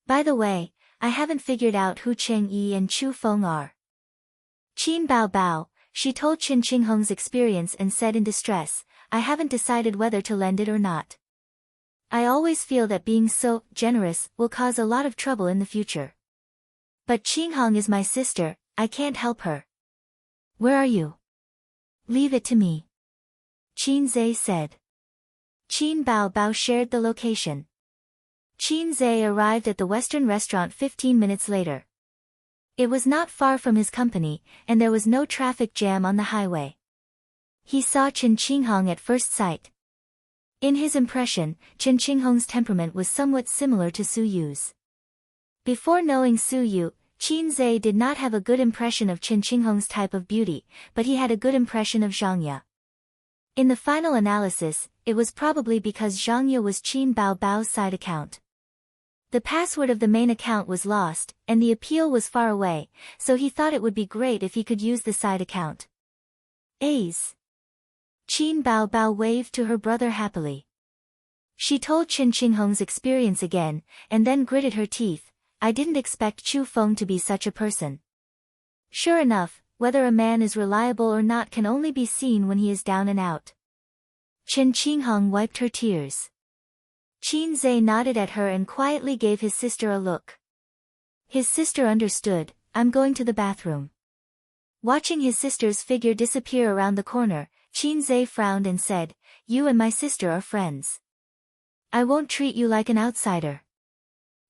By the way, I haven't figured out who Cheng Yi and Chu Feng are. Qin Baobao, she told Chen Qinghong's experience and said in distress, I haven't decided whether to lend it or not. I always feel that being so generous will cause a lot of trouble in the future. But Qinghong is my sister, I can't help her. Where are you? Leave it to me. Qin Zhe said. Qin Baobao shared the location. Qin Zhe arrived at the Western restaurant 15 minutes later. It was not far from his company, and there was no traffic jam on the highway. He saw Chen Qinghong at first sight. In his impression, Chen Qinghong's temperament was somewhat similar to Su Yu's. Before knowing Su Yu, Qin Zhe did not have a good impression of Chen Qinghong's type of beauty, but he had a good impression of Zhang Ye. In the final analysis, it was probably because Zhang Ye was Qin Baobao's side account. The password of the main account was lost, and the appeal was far away, so he thought it would be great if he could use the side account. A's. Qin Baobao waved to her brother happily. She told Chen Qinghong's experience again, and then gritted her teeth. I didn't expect Chu Feng to be such a person. Sure enough, whether a man is reliable or not can only be seen when he is down and out. Chen Qinghong wiped her tears. Qin Zhe nodded at her and quietly gave his sister a look. His sister understood. I'm going to the bathroom. Watching his sister's figure disappear around the corner, Qin Zhe frowned and said, you and my sister are friends. I won't treat you like an outsider.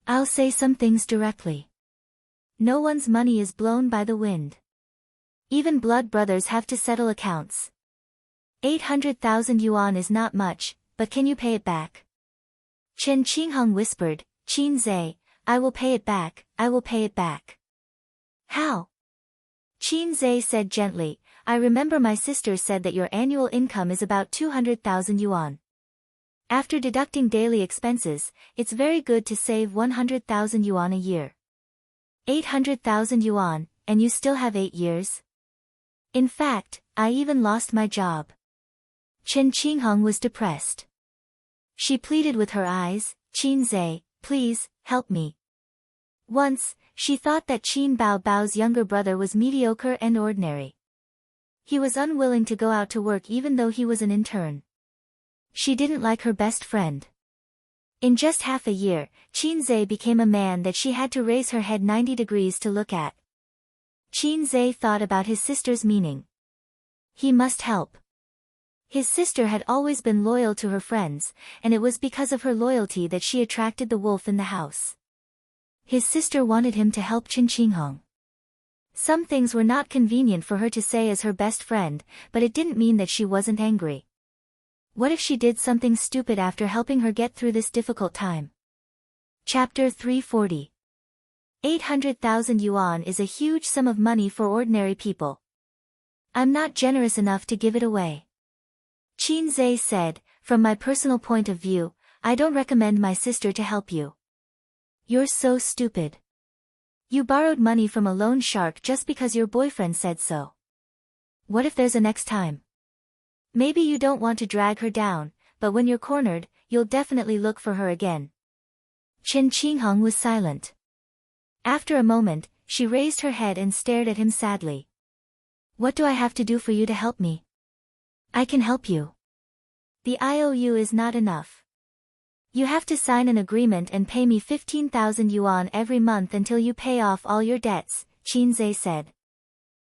I'll say some things directly. No one's money is blown by the wind. Even blood brothers have to settle accounts. 800,000 yuan is not much, but can you pay it back? Chen Qingheng whispered, Qin Zhe, I will pay it back, I will pay it back. How? Qin Zhe said gently, I remember my sister said that your annual income is about 200,000 yuan. After deducting daily expenses, it's very good to save 100,000 yuan a year. 800,000 yuan, and you still have 8 years? In fact, I even lost my job. Chen Qingheng was depressed. She pleaded with her eyes, Qin Zhe, please, help me. Once, she thought that Qin Bao's younger brother was mediocre and ordinary. He was unwilling to go out to work even though he was an intern. She didn't like her best friend. In just half a year, Qin Zhe became a man that she had to raise her head 90 degrees to look at. Qin Zhe thought about his sister's meaning. He must help. His sister had always been loyal to her friends, and it was because of her loyalty that she attracted the wolf in the house. His sister wanted him to help Chen Qingheng. Some things were not convenient for her to say as her best friend, but it didn't mean that she wasn't angry. What if she did something stupid after helping her get through this difficult time? Chapter 340. 800,000 yuan is a huge sum of money for ordinary people. I'm not generous enough to give it away. Qin Zhe said, from my personal point of view, I don't recommend my sister to help you. You're so stupid. You borrowed money from a loan shark just because your boyfriend said so. What if there's a next time? Maybe you don't want to drag her down, but when you're cornered, you'll definitely look for her again. Chen Qingheng was silent. After a moment, she raised her head and stared at him sadly. What do I have to do for you to help me? I can help you. The IOU is not enough. You have to sign an agreement and pay me 15,000 yuan every month until you pay off all your debts, Qin Zhe said.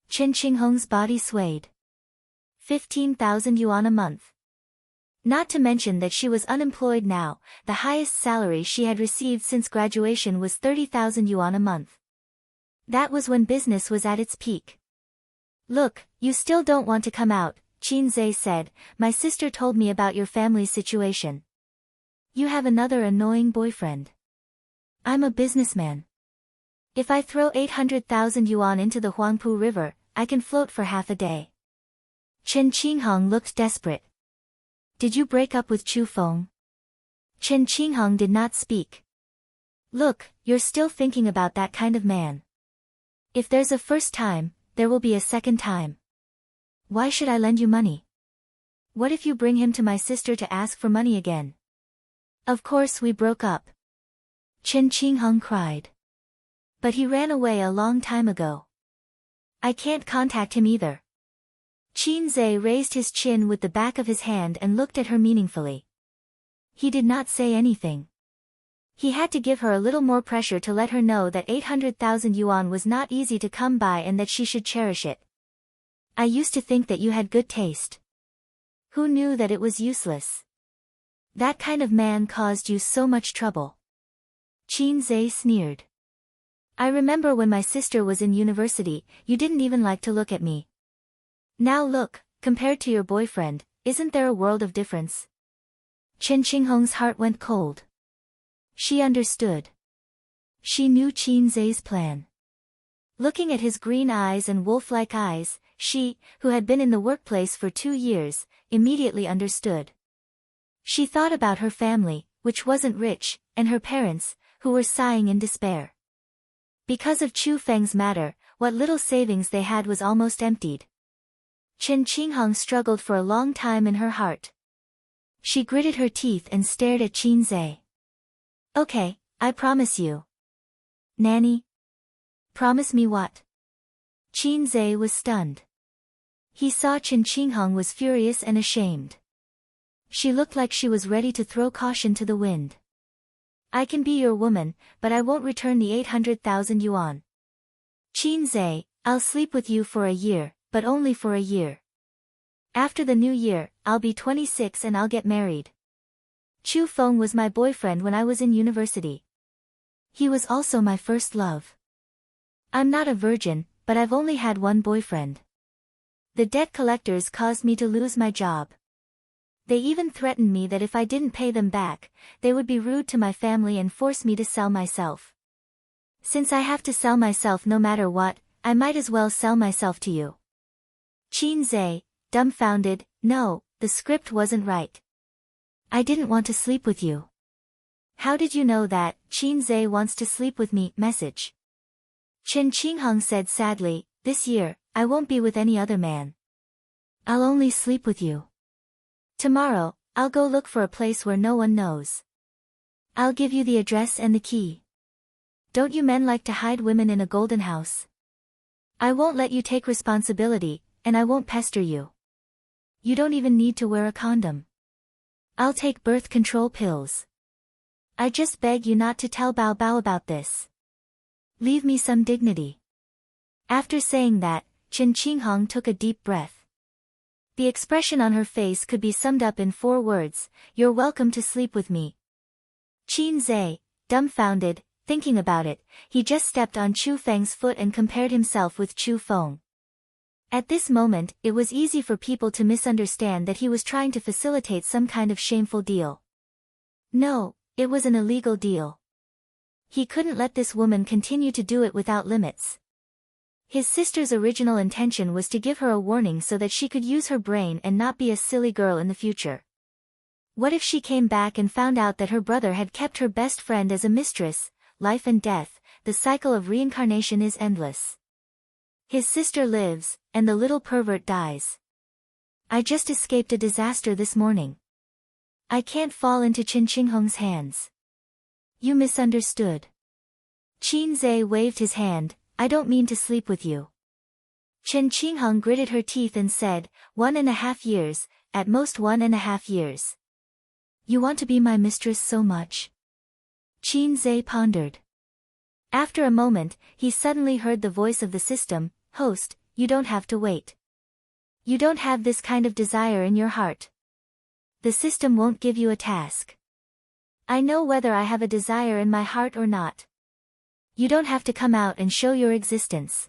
Chen Qingheng's body swayed. 15,000 yuan a month. Not to mention that she was unemployed now, the highest salary she had received since graduation was 30,000 yuan a month. That was when business was at its peak. Look, you still don't want to come out, Qin Zhe said, my sister told me about your family's situation. You have another annoying boyfriend. I'm a businessman. If I throw 800,000 yuan into the Huangpu River, I can float for half a day. Chen Qingheng looked desperate. Did you break up with Chu Feng? Chen Qingheng did not speak. Look, you're still thinking about that kind of man. If there's a first time, there will be a second time. Why should I lend you money? What if you bring him to my sister to ask for money again? Of course we broke up. Chen Qingheng cried. But he ran away a long time ago. I can't contact him either. Qin Zhe raised his chin with the back of his hand and looked at her meaningfully. He did not say anything. He had to give her a little more pressure to let her know that 800,000 yuan was not easy to come by and that she should cherish it. I used to think that you had good taste. Who knew that it was useless? That kind of man caused you so much trouble. Qin Zhe sneered. I remember when my sister was in university, you didn't even like to look at me. Now look, compared to your boyfriend, isn't there a world of difference? Chen Qingheng's heart went cold. She understood. She knew Qin Zhe's plan. Looking at his green eyes and wolf-like eyes, she, who had been in the workplace for 2 years, immediately understood. She thought about her family, which wasn't rich, and her parents, who were sighing in despair. Because of Chu Feng's matter, what little savings they had was almost emptied. Chen Qingheng struggled for a long time in her heart. She gritted her teeth and stared at Qin Zhe. Okay, I promise you. Nanny? Promise me what? Qin Zhe was stunned. He saw Chen Qingheng was furious and ashamed. She looked like she was ready to throw caution to the wind. I can be your woman, but I won't return the 800,000 yuan. Qin Zhe, I'll sleep with you for a year, but only for a year. After the new year, I'll be 26 and I'll get married. Chu Feng was my boyfriend when I was in university. He was also my first love. I'm not a virgin, but I've only had one boyfriend. The debt collectors caused me to lose my job. They even threatened me that if I didn't pay them back, they would be rude to my family and force me to sell myself. Since I have to sell myself no matter what, I might as well sell myself to you. Qin Zhe, dumbfounded, no, the script wasn't right. I didn't want to sleep with you. How did you know that? Qin Zhe wants to sleep with me, message. Chen Qingheng said sadly, this year, I won't be with any other man. I'll only sleep with you. Tomorrow, I'll go look for a place where no one knows. I'll give you the address and the key. Don't you men like to hide women in a golden house? I won't let you take responsibility, and I won't pester you. You don't even need to wear a condom. I'll take birth control pills. I just beg you not to tell Bao Bao about this. Leave me some dignity. After saying that, Chen Qingheng took a deep breath. The expression on her face could be summed up in 4 words, you're welcome to sleep with me. Qin Zhe, dumbfounded, thinking about it, he just stepped on Chu Feng's foot and compared himself with Chu Feng. At this moment, it was easy for people to misunderstand that he was trying to facilitate some kind of shameful deal. No, it was an illegal deal. He couldn't let this woman continue to do it without limits. His sister's original intention was to give her a warning so that she could use her brain and not be a silly girl in the future. What if she came back and found out that her brother had kept her best friend as a mistress? Life and death, the cycle of reincarnation is endless. His sister lives, and the little pervert dies. I just escaped a disaster this morning. I can't fall into Chen Qingheng's hands. You misunderstood. Qin Zhe waved his hand, I don't mean to sleep with you. Chen Qingheng gritted her teeth and said, 1.5 years, at most 1.5 years. You want to be my mistress so much? Qin Zhe pondered. After a moment, he suddenly heard the voice of the system, host, you don't have to wait. You don't have this kind of desire in your heart. The system won't give you a task. I know whether I have a desire in my heart or not. You don't have to come out and show your existence.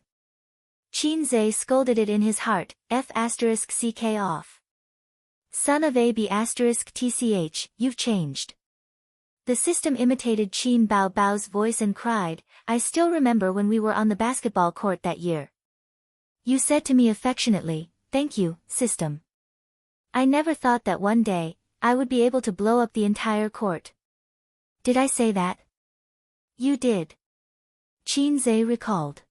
Qin Zhe scolded it in his heart, F***ck off. Son of AB***tch, you've changed. The system imitated Qin Bao Bao's voice and cried, I still remember when we were on the basketball court that year. You said to me affectionately, thank you, system. I never thought that one day, I would be able to blow up the entire court. Did I say that? You did. Qin Zhe recalled.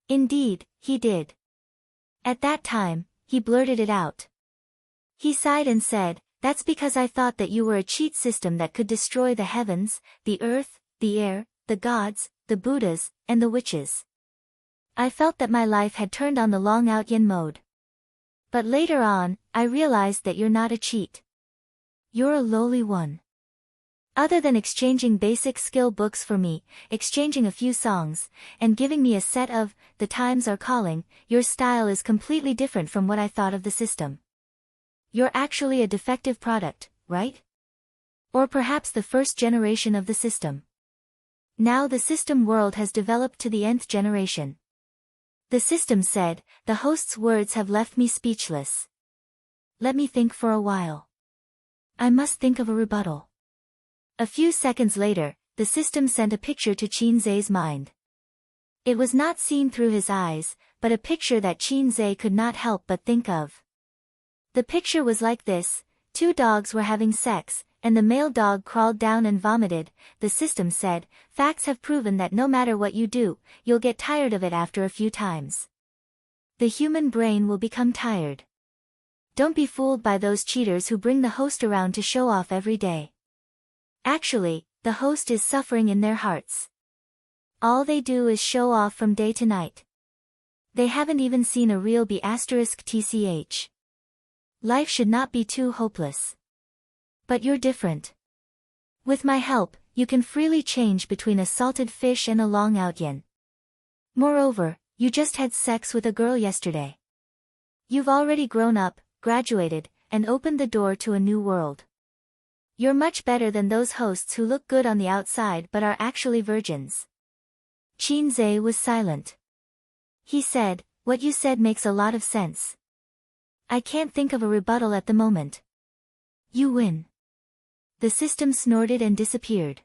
Indeed, he did. At that time, he blurted it out. He sighed and said, that's because I thought that you were a cheat system that could destroy the heavens, the earth, the air, the gods, the Buddhas, and the witches. I felt that my life had turned on the long out yin mode. But later on, I realized that you're not a cheat. You're a lowly one. Other than exchanging basic skill books for me, exchanging a few songs, and giving me a set of, the times are calling, your style is completely different from what I thought of the system. You're actually a defective product, right? Or perhaps the first generation of the system. Now the system world has developed to the nth generation. The system said, the host's words have left me speechless. Let me think for a while. I must think of a rebuttal. A few seconds later, the system sent a picture to Qin Zhe's mind. It was not seen through his eyes, but a picture that Qin Zhe could not help but think of. The picture was like this, 2 dogs were having sex, and the male dog crawled down and vomited. The system said, facts have proven that no matter what you do, you'll get tired of it after a few times. The human brain will become tired. Don't be fooled by those cheaters who bring the host around to show off every day. Actually, the host is suffering in their hearts. All they do is show off from day to night. They haven't even seen a real B***tch. Life should not be too hopeless. But you're different. With my help, you can freely change between a salted fish and a long out yen. Moreover, you just had sex with a girl yesterday. You've already grown up, graduated, and opened the door to a new world. You're much better than those hosts who look good on the outside but are actually virgins. Qin was silent. He said, "What you said makes a lot of sense. I can't think of a rebuttal at the moment." You win. The system snorted and disappeared.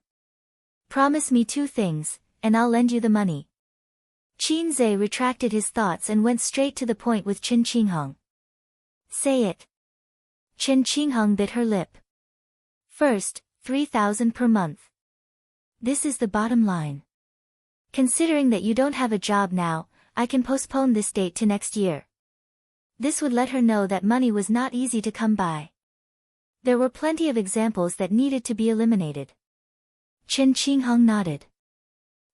Promise me 2 things, and I'll lend you the money. Qin retracted his thoughts and went straight to the point with Qin Qinghong. Say it. Qin Qinghong bit her lip. First, 3,000 per month. This is the bottom line. Considering that you don't have a job now, I can postpone this date to next year. This would let her know that money was not easy to come by. There were plenty of examples that needed to be eliminated. Qin Qinghong nodded.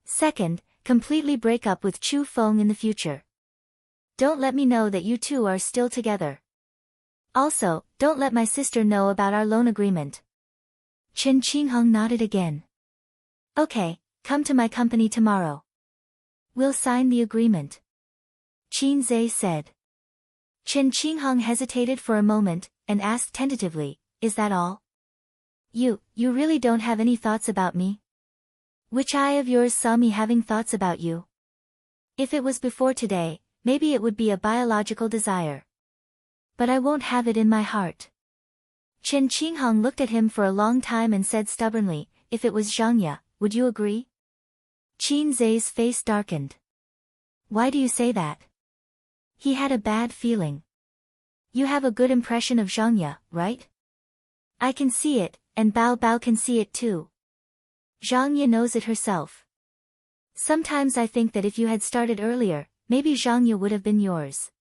Second, completely break up with Chu Feng in the future. Don't let me know that you two are still together. Also, don't let my sister know about our loan agreement. Qin Qinghong nodded again. Okay, come to my company tomorrow. We'll sign the agreement. Qin said. Qin Qinghong hesitated for a moment, and asked tentatively, is that all? You really don't have any thoughts about me? Which eye of yours saw me having thoughts about you? If it was before today, maybe it would be a biological desire. But I won't have it in my heart. Qin Qinghong looked at him for a long time and said stubbornly, if it was Zhangya, would you agree? Qin face darkened. Why do you say that? He had a bad feeling. You have a good impression of Zhangya, right? I can see it, and Bao Bao can see it too. Zhangya knows it herself. Sometimes I think that if you had started earlier, maybe Zhangya would have been yours.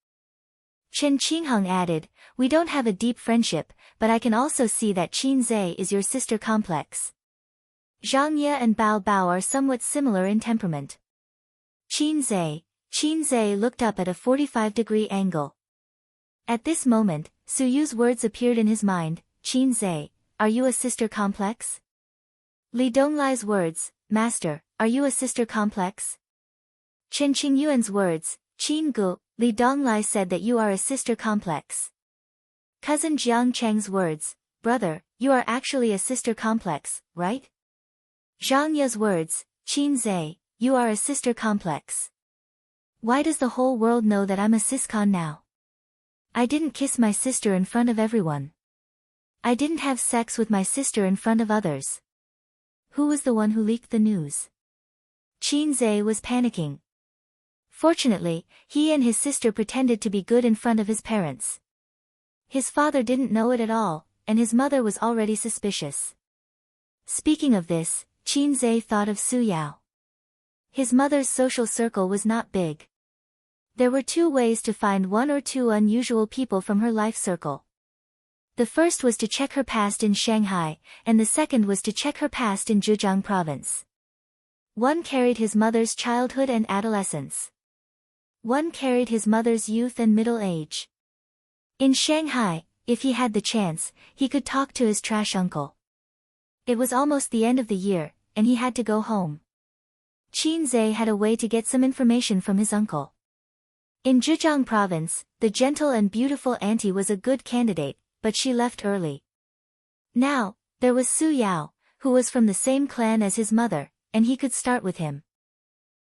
Qin Qinghong added, we don't have a deep friendship, but I can also see that Qin is your sister complex. Zhangya and Bao Bao are somewhat similar in temperament. Qin looked up at a 45-degree angle. At this moment, Su Yu's words appeared in his mind, Qin, are you a sister complex? Li Donglai's words, Master, are you a sister complex? Qin Qingyuan's words, Qin Gu, Li Donglai said that you are a sister complex. Cousin Jiang Cheng's words, Brother, you are actually a sister complex, right? Zhang Ye's words, Qin you are a sister complex. Why does the whole world know that I'm a siscon now? I didn't kiss my sister in front of everyone. I didn't have sex with my sister in front of others. Who was the one who leaked the news? Qin was panicking. Fortunately, he and his sister pretended to be good in front of his parents. His father didn't know it at all, and his mother was already suspicious. Speaking of this, Qin thought of Su Yao. His mother's social circle was not big. There were 2 ways to find 1 or 2 unusual people from her life circle. The first was to check her past in Shanghai, and the second was to check her past in Zhejiang province. One carried his mother's childhood and adolescence. One carried his mother's youth and middle age. In Shanghai, if he had the chance, he could talk to his trash uncle. It was almost the end of the year, and he had to go home. Qin had a way to get some information from his uncle. In Zhejiang province, the gentle and beautiful auntie was a good candidate, but she left early. Now, there was Su Yao, who was from the same clan as his mother, and he could start with him.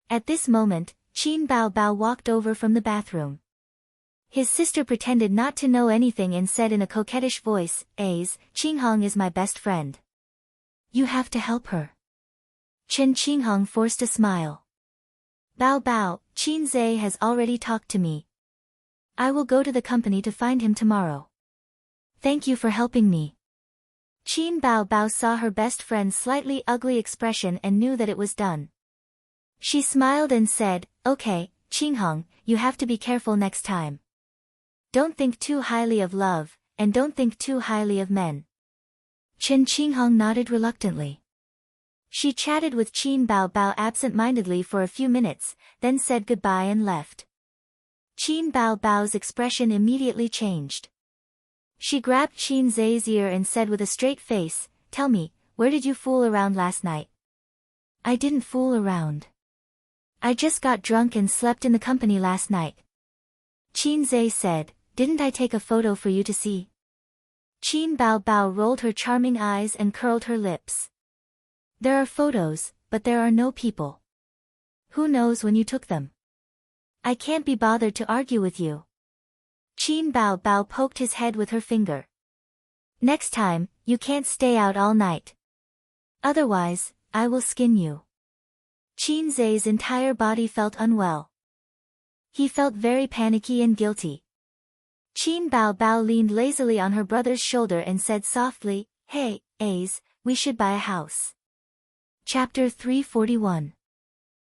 At this moment, Qin Bao Bao walked over from the bathroom. His sister pretended not to know anything and said in a coquettish voice, Qinghong is my best friend. You have to help her. Qin Qinghong forced a smile. Bao Bao, Qin has already talked to me. I will go to the company to find him tomorrow. Thank you for helping me. Qin Bao Bao saw her best friend's slightly ugly expression and knew that it was done. She smiled and said, okay, Qinghong, you have to be careful next time. Don't think too highly of love, and don't think too highly of men. Qin Qinghong nodded reluctantly. She chatted with Qin Bao Bao absent-mindedly for a few minutes, then said goodbye and left. Qin Bao Bao's expression immediately changed. She grabbed Qin's ear and said with a straight face, tell me, where did you fool around last night? I didn't fool around. I just got drunk and slept in the company last night. Qin Zhe said, didn't I take a photo for you to see? Qin Bao Bao rolled her charming eyes and curled her lips. There are photos, but there are no people. Who knows when you took them? I can't be bothered to argue with you. Qin Bao Bao poked his head with her finger. Next time, you can't stay out all night. Otherwise, I will skin you. Qin Zhe's entire body felt unwell. He felt very panicky and guilty. Qin Bao Bao leaned lazily on her brother's shoulder and said softly, Hey, Ace, we should buy a house. Chapter 341.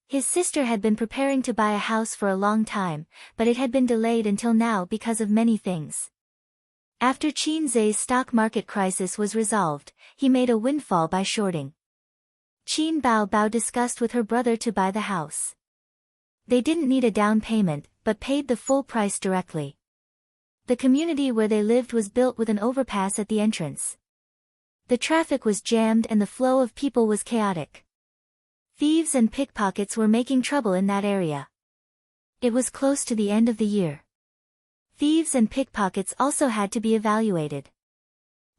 His sister had been preparing to buy a house for a long time, but it had been delayed until now because of many things. After Qin Zhe's stock market crisis was resolved, he made a windfall by shorting. Qin Bao Bao discussed with her brother to buy the house. They didn't need a down payment, but paid the full price directly. The community where they lived was built with an overpass at the entrance. The traffic was jammed and the flow of people was chaotic. Thieves and pickpockets were making trouble in that area. It was close to the end of the year. Thieves and pickpockets also had to be evaluated.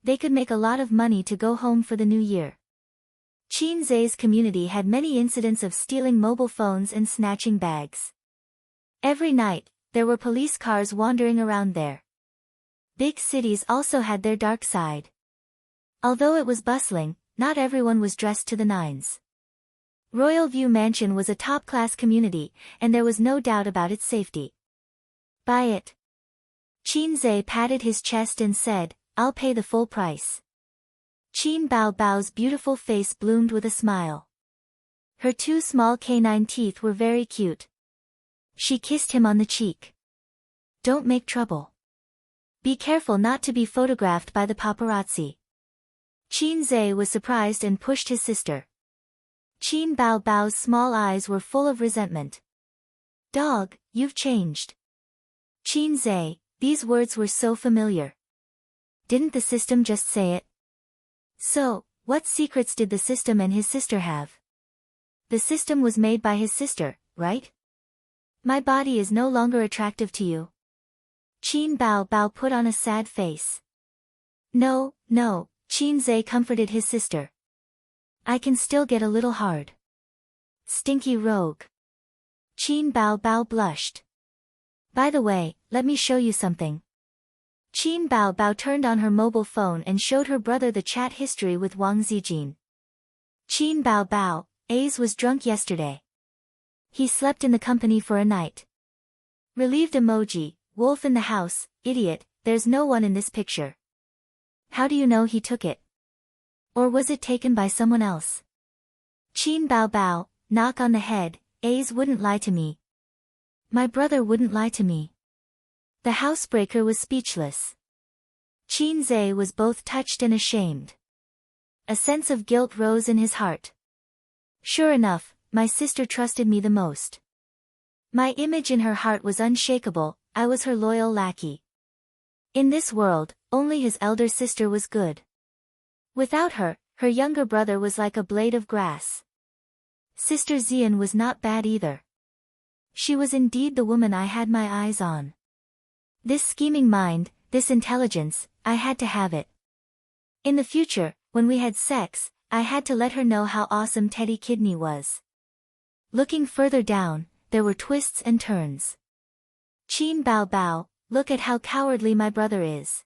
They could make a lot of money to go home for the new year. Qin Zhe's community had many incidents of stealing mobile phones and snatching bags. Every night, there were police cars wandering around there. Big cities also had their dark side. Although it was bustling, not everyone was dressed to the nines. Royal View Mansion was a top-class community, and there was no doubt about its safety. Buy it. Qin Zhe patted his chest and said, I'll pay the full price. Qin Bao Bao's beautiful face bloomed with a smile. Her two small canine teeth were very cute. She kissed him on the cheek. Don't make trouble. Be careful not to be photographed by the paparazzi. Qin Zhe was surprised and pushed his sister. Qin Bao Bao's small eyes were full of resentment. Dog, you've changed. Qin Zhe, these words were so familiar. Didn't the system just say it? So, what secrets did the system and his sister have? The system was made by his sister, right? My body is no longer attractive to you. Qin Bao Bao put on a sad face. No, no, Qin Zhe comforted his sister. I can still get a little hard. Stinky rogue. Qin Bao Bao blushed. By the way, let me show you something. Qin Bao Bao turned on her mobile phone and showed her brother the chat history with Wang Zijin. Qin Bao Bao, Ace was drunk yesterday. He slept in the company for a night. Relieved emoji, wolf in the house, idiot, there's no one in this picture. How do you know he took it? Or was it taken by someone else? Qin Bao Bao, knock on the head, Ace wouldn't lie to me. My brother wouldn't lie to me. The housebreaker was speechless. Qin Zhe was both touched and ashamed. A sense of guilt rose in his heart. Sure enough, my sister trusted me the most. My image in her heart was unshakable, I was her loyal lackey. In this world, only his elder sister was good. Without her, her younger brother was like a blade of grass. Sister Xian was not bad either. She was indeed the woman I had my eyes on. This scheming mind, this intelligence, I had to have it. In the future, when we had sex, I had to let her know how awesome Teddy Kidney was. Looking further down, there were twists and turns. Qin Bao Bao, look at how cowardly my brother is.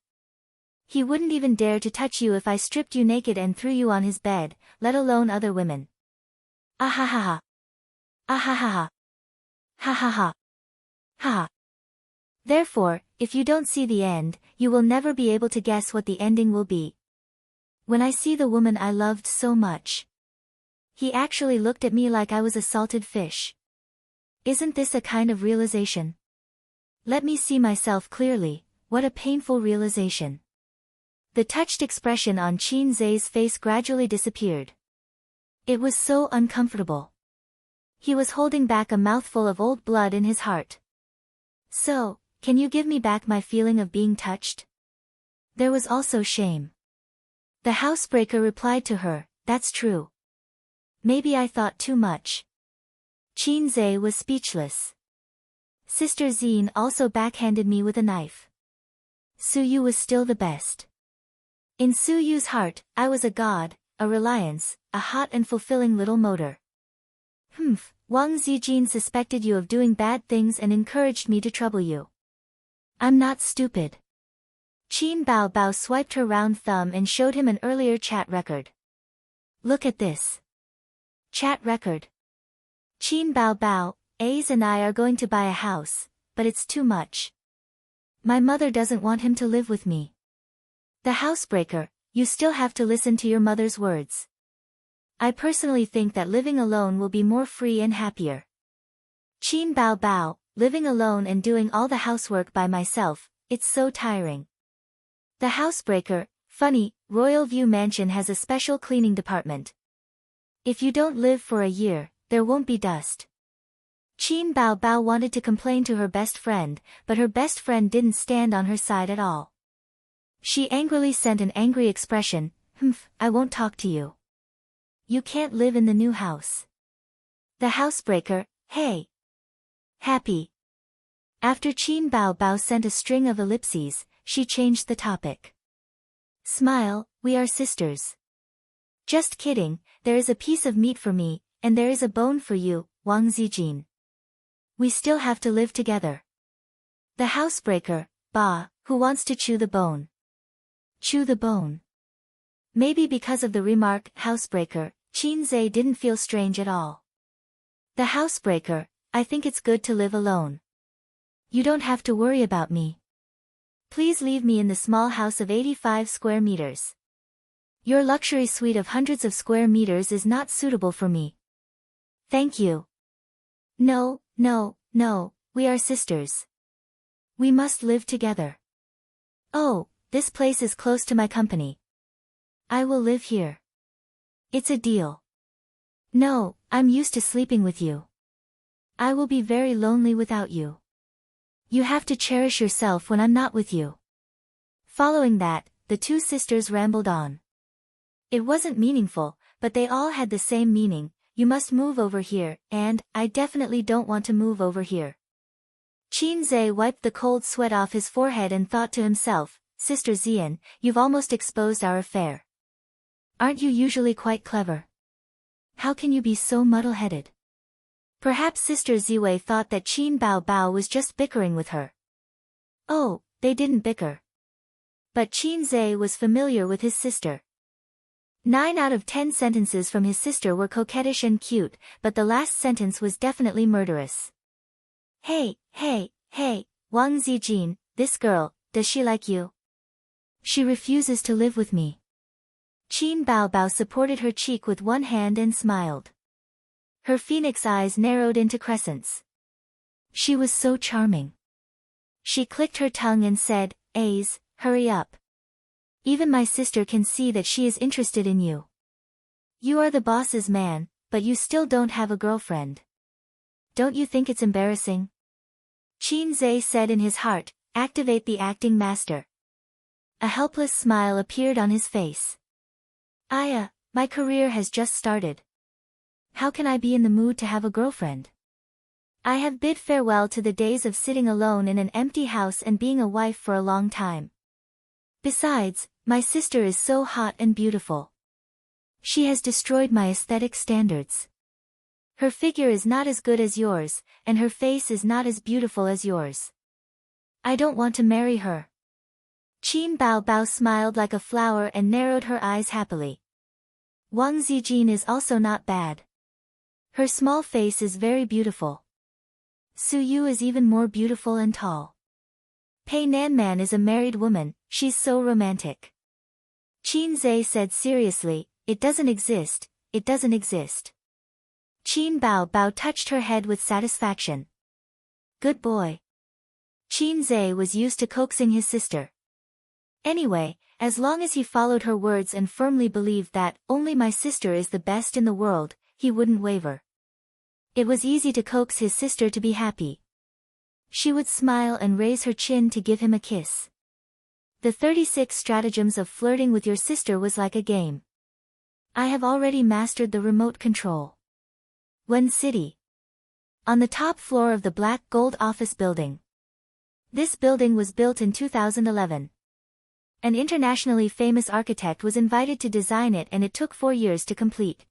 He wouldn't even dare to touch you if I stripped you naked and threw you on his bed, let alone other women. Ah ha ha ha. Ah ha ha ha. Ha ha ha. Ha. Therefore, if you don't see the end, you will never be able to guess what the ending will be. When I see the woman I loved so much. He actually looked at me like I was a salted fish. Isn't this a kind of realization? Let me see myself clearly, what a painful realization. The touched expression on Qin Zhe's face gradually disappeared. It was so uncomfortable. He was holding back a mouthful of old blood in his heart. So, can you give me back my feeling of being touched? There was also shame. The housebreaker replied to her, "That's true. Maybe I thought too much." Qinze was speechless. Sister Zine also backhanded me with a knife. Suyu was still the best. In Suyu's heart, I was a god, a reliance, a hot and fulfilling little motor. Wang Zijin suspected you of doing bad things and encouraged me to trouble you. I'm not stupid. Qin Bao Bao swiped her round thumb and showed him an earlier chat record. Look at this. Chat record. Qin Bao Bao, Ace and I are going to buy a house, but it's too much. My mother doesn't want him to live with me. The housebreaker, you still have to listen to your mother's words. I personally think that living alone will be more free and happier. Qin Bao Bao, living alone and doing all the housework by myself, it's so tiring. The housebreaker, funny, Royal View Mansion has a special cleaning department. If you don't live for a year, there won't be dust. Qin Bao Bao wanted to complain to her best friend, but her best friend didn't stand on her side at all. She angrily sent an angry expression, I won't talk to you. You can't live in the new house. The housebreaker, hey. Happy. After Qin Bao Bao sent a string of ellipses, she changed the topic. Smile, we are sisters. Just kidding, there is a piece of meat for me, and there is a bone for you, Wang Zijin. We still have to live together. The housebreaker, Ba, who wants to chew the bone? Chew the bone. Maybe because of the remark, housebreaker, Qinze didn't feel strange at all. The housebreaker, I think it's good to live alone. You don't have to worry about me. Please leave me in the small house of 85 square meters. Your luxury suite of hundreds of square meters is not suitable for me. Thank you. No, we are sisters. We must live together. Oh, this place is close to my company. I will live here. It's a deal. No, I'm used to sleeping with you. I will be very lonely without you. You have to cherish yourself when I'm not with you. Following that, the two sisters rambled on. It wasn't meaningful, but they all had the same meaning. You must move over here, and I definitely don't want to move over here. Qinze wiped the cold sweat off his forehead and thought to himself, Sister Zian, you've almost exposed our affair. Aren't you usually quite clever? How can you be so muddle-headed? Perhaps Sister Ziwei thought that Qin Bao Bao was just bickering with her. Oh, they didn't bicker. But Qinze was familiar with his sister. 9 out of 10 sentences from his sister were coquettish and cute, but the last sentence was definitely murderous. Hey, Wang Zijin, this girl, does she like you? She refuses to live with me. Qin Bao Bao supported her cheek with one hand and smiled. Her phoenix eyes narrowed into crescents. She was so charming. She clicked her tongue and said, Ace, hurry up. Even my sister can see that she is interested in you. You are the boss's man, but you still don't have a girlfriend. Don't you think it's embarrassing? Qinze said in his heart, activate the acting master. A helpless smile appeared on his face. My career has just started. How can I be in the mood to have a girlfriend? I have bid farewell to the days of sitting alone in an empty house and being a wife for a long time. Besides, my sister is so hot and beautiful. She has destroyed my aesthetic standards. Her figure is not as good as yours, and her face is not as beautiful as yours. I don't want to marry her. Qin Bao Bao smiled like a flower and narrowed her eyes happily. Wang Zijin is also not bad. Her small face is very beautiful. Suyu is even more beautiful and tall. Pei Nanman is a married woman, she's so romantic. Qinze said seriously, it doesn't exist. Qin Bao Bao touched her head with satisfaction. Good boy. Qinze was used to coaxing his sister. Anyway, as long as he followed her words and firmly believed that only my sister is the best in the world, he wouldn't waver. It was easy to coax his sister to be happy. She would smile and raise her chin to give him a kiss. The 36 stratagems of flirting with your sister was like a game. I have already mastered the remote control. Wen City. On the top floor of the black gold office building. This building was built in 2011. An internationally famous architect was invited to design it, and it took 4 years to complete.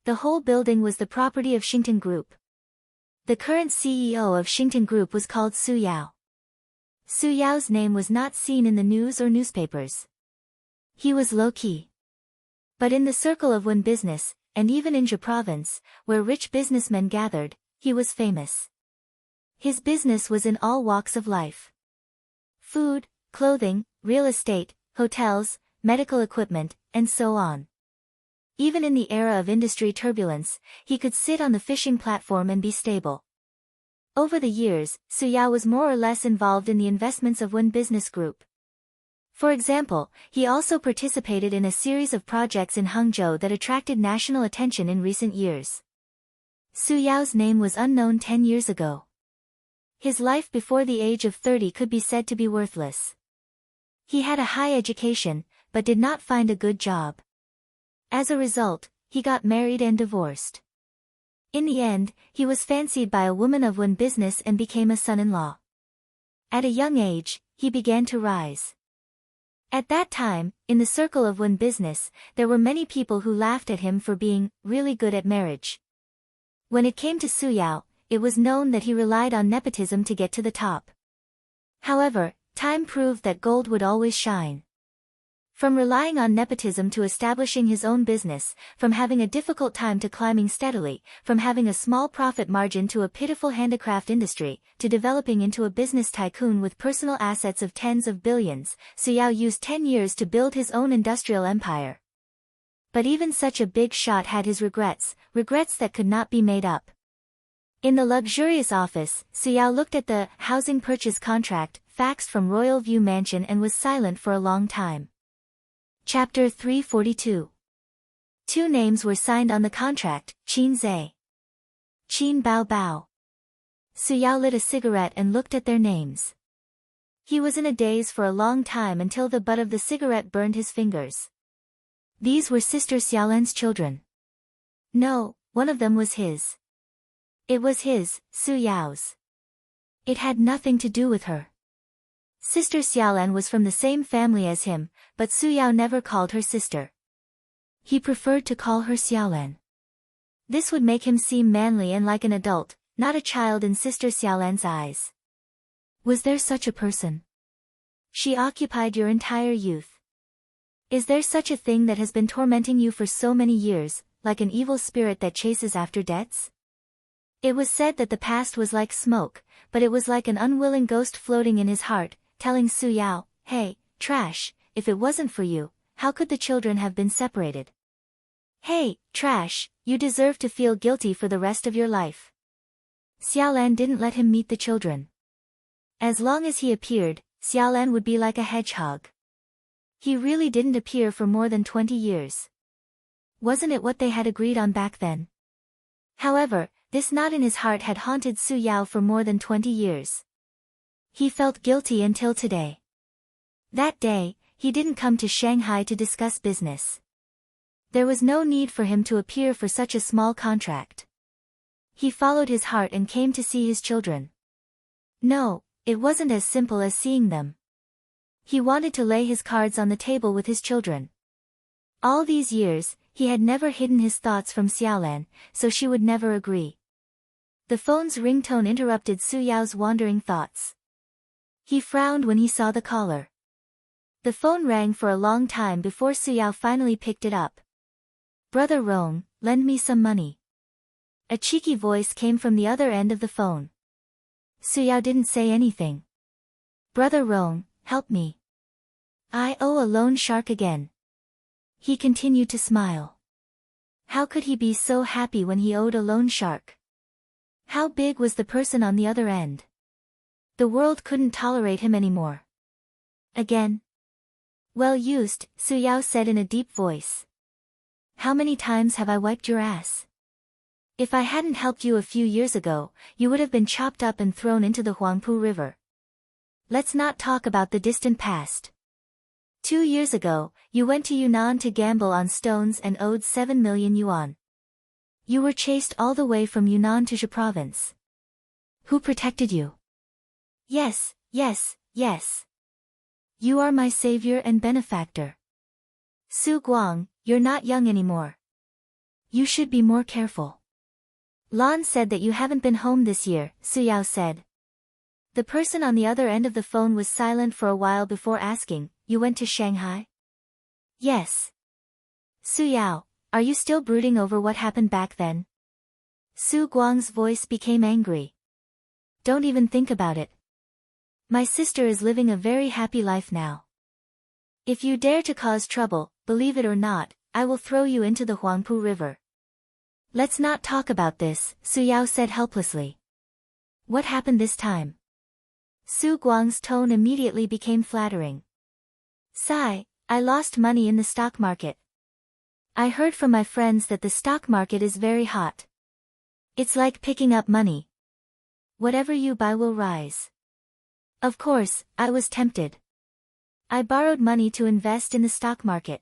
The whole building was the property of Shington Group. The current CEO of Shington Group was called Su Yao. Su Yao's name was not seen in the news or newspapers. He was low-key. But in the circle of Wen business, and even in Zhe province, where rich businessmen gathered, he was famous. His business was in all walks of life. Food, clothing, real estate, hotels, medical equipment, and so on. Even in the era of industry turbulence, he could sit on the fishing platform and be stable. Over the years, Su Yao was more or less involved in the investments of Wen Business Group. For example, he also participated in a series of projects in Hangzhou that attracted national attention in recent years. Su Yao's name was unknown 10 years ago. His life before the age of 30 could be said to be worthless. He had a high education, but did not find a good job. As a result, he got married and divorced. In the end, he was fancied by a woman of Wen business and became a son-in-law. At a young age, he began to rise. At that time, in the circle of Wen business, there were many people who laughed at him for being really good at marriage. When it came to Su Yao, it was known that he relied on nepotism to get to the top. However, time proved that gold would always shine. From relying on nepotism to establishing his own business, from having a difficult time to climbing steadily, from having a small profit margin to a pitiful handicraft industry, to developing into a business tycoon with personal assets of tens of billions, Su Yao used 10 years to build his own industrial empire. But even such a big shot had his regrets that could not be made up. In the luxurious office, Su Yao looked at the housing purchase contract, faxed from Royal View Mansion, and was silent for a long time. Chapter 342. 2 names were signed on the contract, Qin Zhe. Qin Bao Bao. Su Yao lit a cigarette and looked at their names. He was in a daze for a long time until the butt of the cigarette burned his fingers. These were Sister Xiaolan's children. No, one of them was his. It was his, Su Yao's. It had nothing to do with her. Sister Xiaolan was from the same family as him, but Su Yao never called her sister. He preferred to call her Xiaolan. This would make him seem manly and like an adult, not a child in Sister Xiaolan's eyes. Was there such a person? She occupied your entire youth. Is there such a thing that has been tormenting you for so many years, like an evil spirit that chases after debts? It was said that the past was like smoke, but it was like an unwilling ghost floating in his heart, telling Su Yao, "Hey, trash, if it wasn't for you, how could the children have been separated? Hey, trash, you deserve to feel guilty for the rest of your life." Xiaolan didn't let him meet the children. As long as he appeared, Xiaolan would be like a hedgehog. He really didn't appear for more than 20 years. Wasn't it what they had agreed on back then? However, this knot in his heart had haunted Su Yao for more than 20 years. He felt guilty until today. That day, he didn't come to Shanghai to discuss business. There was no need for him to appear for such a small contract. He followed his heart and came to see his children. No, it wasn't as simple as seeing them. He wanted to lay his cards on the table with his children. All these years, he had never hidden his thoughts from Xiaolan, so she would never agree. The phone's ringtone interrupted Su Yao's wandering thoughts. He frowned when he saw the caller. The phone rang for a long time before Su Yao finally picked it up. "Brother Rong, lend me some money." A cheeky voice came from the other end of the phone. Su Yao didn't say anything. "Brother Rong, help me. I owe a loan shark again." He continued to smile. How could he be so happy when he owed a loan shark? How big was the person on the other end? The world couldn't tolerate him anymore. Again? "Well used," Su Yao said in a deep voice. "How many times have I wiped your ass? If I hadn't helped you a few years ago, you would have been chopped up and thrown into the Huangpu River. Let's not talk about the distant past." 2 years ago, you went to Yunnan to gamble on stones and owed 7 million yuan. You were chased all the way from Yunnan to Zhe province. Who protected you? Yes, yes, yes. You are my savior and benefactor. Su Guang, you're not young anymore. You should be more careful. Lan said that you haven't been home this year, Su Yao said. The person on the other end of the phone was silent for a while before asking, you went to Shanghai? Yes. Su Yao, are you still brooding over what happened back then? Su Guang's voice became angry. Don't even think about it. My sister is living a very happy life now. If you dare to cause trouble, believe it or not, I will throw you into the Huangpu River. Let's not talk about this, Su Yao said helplessly. What happened this time? Su Guang's tone immediately became flattering. Sigh, I lost money in the stock market. I heard from my friends that the stock market is very hot. It's like picking up money. Whatever you buy will rise. Of course, I was tempted. I borrowed money to invest in the stock market.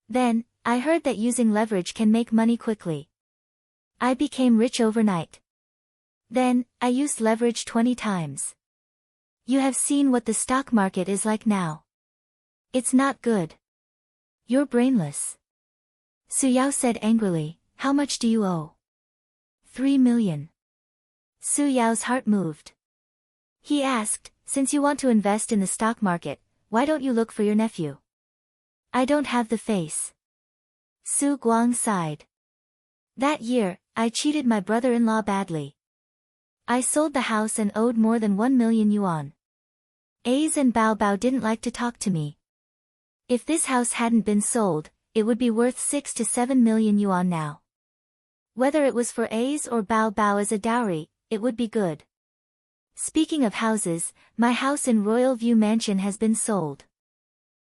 Then, I heard that using leverage can make money quickly. I became rich overnight. Then, I used leverage 20 times. You have seen what the stock market is like now. It's not good. You're brainless. Su Yao said angrily, how much do you owe? 3 million. Su Yao's heart moved. He asked, since you want to invest in the stock market, why don't you look for your nephew? I don't have the face. Su Guang sighed. That year, I cheated my brother-in-law badly. I sold the house and owed more than 1 million yuan. A's and Bao Bao didn't like to talk to me. If this house hadn't been sold, it would be worth 6 to 7 million yuan now. Whether it was for A's or Bao Bao as a dowry, it would be good. Speaking of houses, my house in Royal View Mansion has been sold.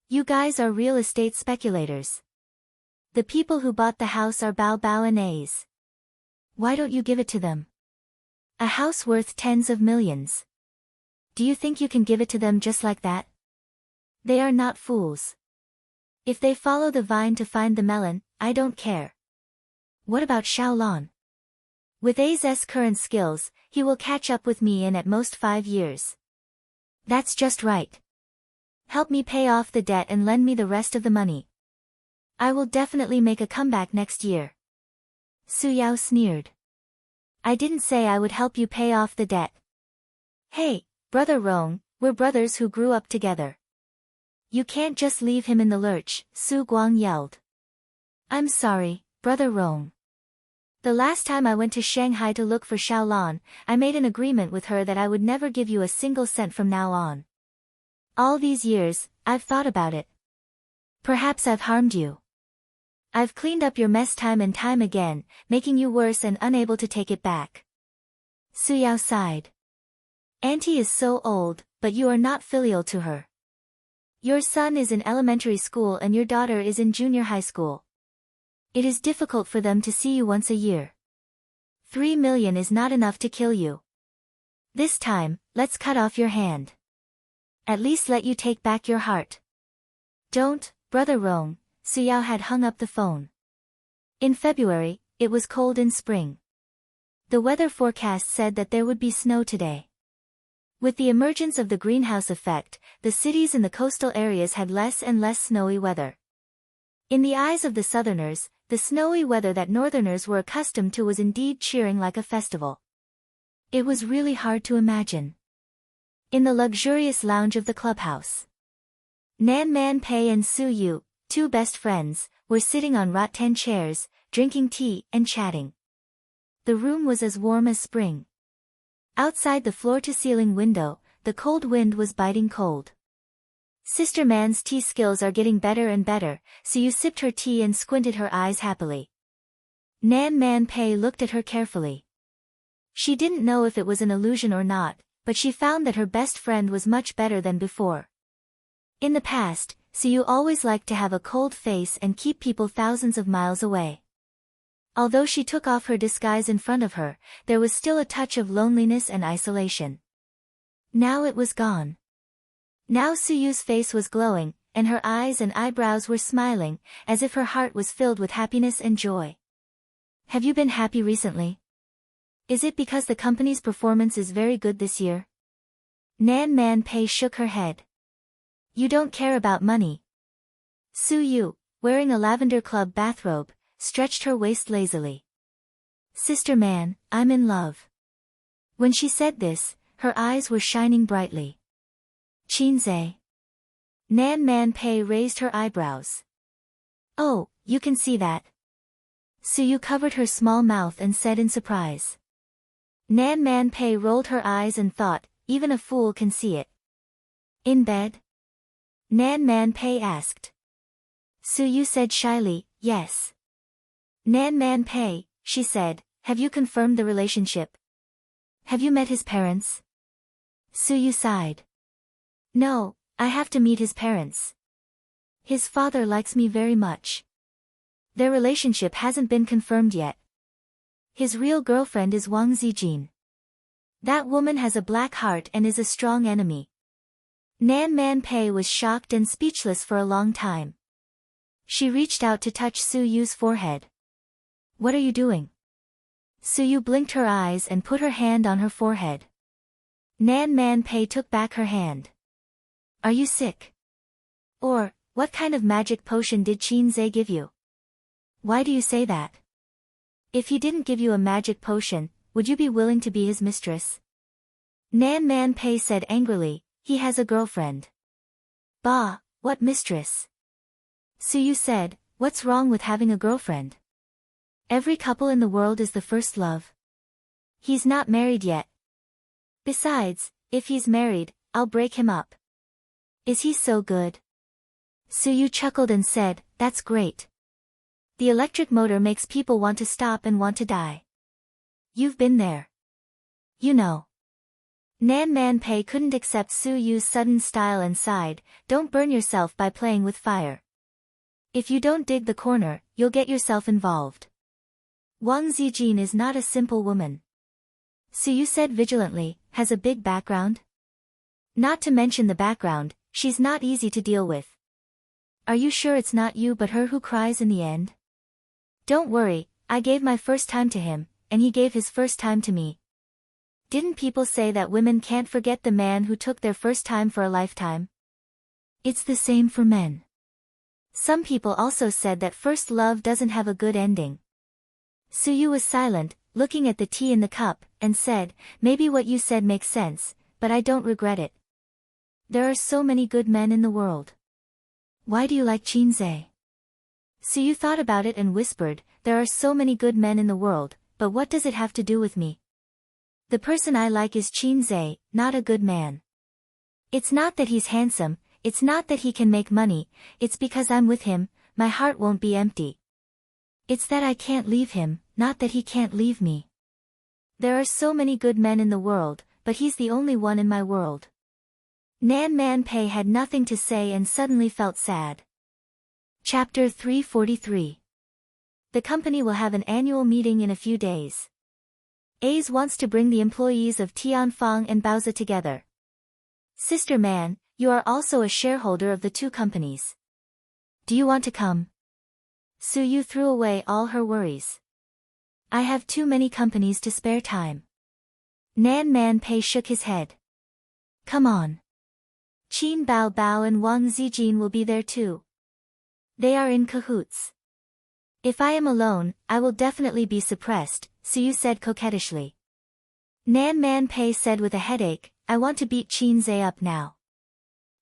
You guys are real estate speculators. The people who bought the house are Bao Bao and A's. Why don't you give it to them? A house worth tens of millions. Do you think you can give it to them just like that? They are not fools. If they follow the vine to find the melon, I don't care. What about Xiaolan? With A's current skills, he will catch up with me in at most 5 years. That's just right. Help me pay off the debt and lend me the rest of the money. I will definitely make a comeback next year. Su Yao sneered. I didn't say I would help you pay off the debt. Hey, Brother Rong, we're brothers who grew up together. You can't just leave him in the lurch, Su Guang yelled. I'm sorry, Brother Rong. The last time I went to Shanghai to look for Xiaolan, I made an agreement with her that I would never give you a single cent from now on. All these years, I've thought about it. Perhaps I've harmed you. I've cleaned up your mess time and time again, making you worse and unable to take it back. Su Yao sighed. Auntie is so old, but you are not filial to her. Your son is in elementary school and your daughter is in junior high school. It is difficult for them to see you once a year. 3 million is not enough to kill you. This time, let's cut off your hand. At least let you take back your heart. Don't, Brother Rong. Su Yao had hung up the phone. In February, it was cold in spring. The weather forecast said that there would be snow today. With the emergence of the greenhouse effect, the cities in the coastal areas had less and less snowy weather. In the eyes of the southerners, the snowy weather that northerners were accustomed to was indeed cheering like a festival. It was really hard to imagine. In the luxurious lounge of the clubhouse, Nan Man Pei and Su Yu, 2 best friends, were sitting on rattan chairs, drinking tea and chatting. The room was as warm as spring. Outside the floor-to-ceiling window, the cold wind was biting cold. Sister Man's tea skills are getting better and better, so you sipped her tea and squinted her eyes happily. Nan Man Pei looked at her carefully. She didn't know if it was an illusion or not, but she found that her best friend was much better than before. In the past, Siyu always liked to have a cold face and keep people thousands of miles away. Although she took off her disguise in front of her, there was still a touch of loneliness and isolation. Now it was gone. Now Suyu's face was glowing, and her eyes and eyebrows were smiling, as if her heart was filled with happiness and joy. Have you been happy recently? Is it because the company's performance is very good this year? Nan Man Pei shook her head. You don't care about money. Su Yu, wearing a lavender club bathrobe, stretched her waist lazily. Sister Man, I'm in love. When she said this, her eyes were shining brightly. Qinze. Nan Man Pei raised her eyebrows. Oh, you can see that. Su Yu covered her small mouth and said in surprise. Nan Man Pei rolled her eyes and thought, even a fool can see it. In bed? Nan Man Pei asked. Su Yu said shyly, yes. Nan Man Pei, she said, have you confirmed the relationship? Have you met his parents? Su Yu sighed. No, I have to meet his parents. His father likes me very much. Their relationship hasn't been confirmed yet. His real girlfriend is Wang Zijin. That woman has a black heart and is a strong enemy. Nan Man Pei was shocked and speechless for a long time. She reached out to touch Su Yu's forehead. What are you doing? Su Yu blinked her eyes and put her hand on her forehead. Nan Man Pei took back her hand. Are you sick? Or, what kind of magic potion did Qinze give you? Why do you say that? If he didn't give you a magic potion, would you be willing to be his mistress? Nan Man Pei said angrily, he has a girlfriend. Bah, what mistress? Su Yu said, what's wrong with having a girlfriend? Every couple in the world is the first love. He's not married yet. Besides, if he's married, I'll break him up. Is he so good? Su Yu chuckled and said, that's great. The electric motor makes people want to stop and want to die. You've been there. You know. Nan Man Pei couldn't accept Su Yu's sudden style and sighed, don't burn yourself by playing with fire. If you don't dig the corner, you'll get yourself involved. Wang Zijin is not a simple woman. Su Yu said vigilantly, has a big background? Not to mention the background, she's not easy to deal with. Are you sure it's not you but her who cries in the end? Don't worry, I gave my first time to him, and he gave his first time to me. Didn't people say that women can't forget the man who took their first time for a lifetime? It's the same for men. Some people also said that first love doesn't have a good ending. Su Yu was silent, looking at the tea in the cup, and said, maybe what you said makes sense, but I don't regret it. There are so many good men in the world. Why do you like Qinze? Su Yu thought about it and whispered, there are so many good men in the world, but what does it have to do with me? The person I like is Qinze, not a good man. It's not that he's handsome, it's not that he can make money, it's because I'm with him, my heart won't be empty. It's that I can't leave him, not that he can't leave me. There are so many good men in the world, but he's the only one in my world. Nan Man Pei had nothing to say and suddenly felt sad. Chapter 343. The company will have an annual meeting in a few days. A's wants to bring the employees of Tianfang and Baozi together. Sister Man, you are also a shareholder of the two companies. Do you want to come? Su Yu threw away all her worries. I have too many companies to spare time. Nan Man Pei shook his head. Come on. Qin Bao Bao and Wang Zijin will be there too. They are in cahoots. If I am alone, I will definitely be suppressed, Su Yu said coquettishly. Nan Man Pei said with a headache, I want to beat Qinze up now.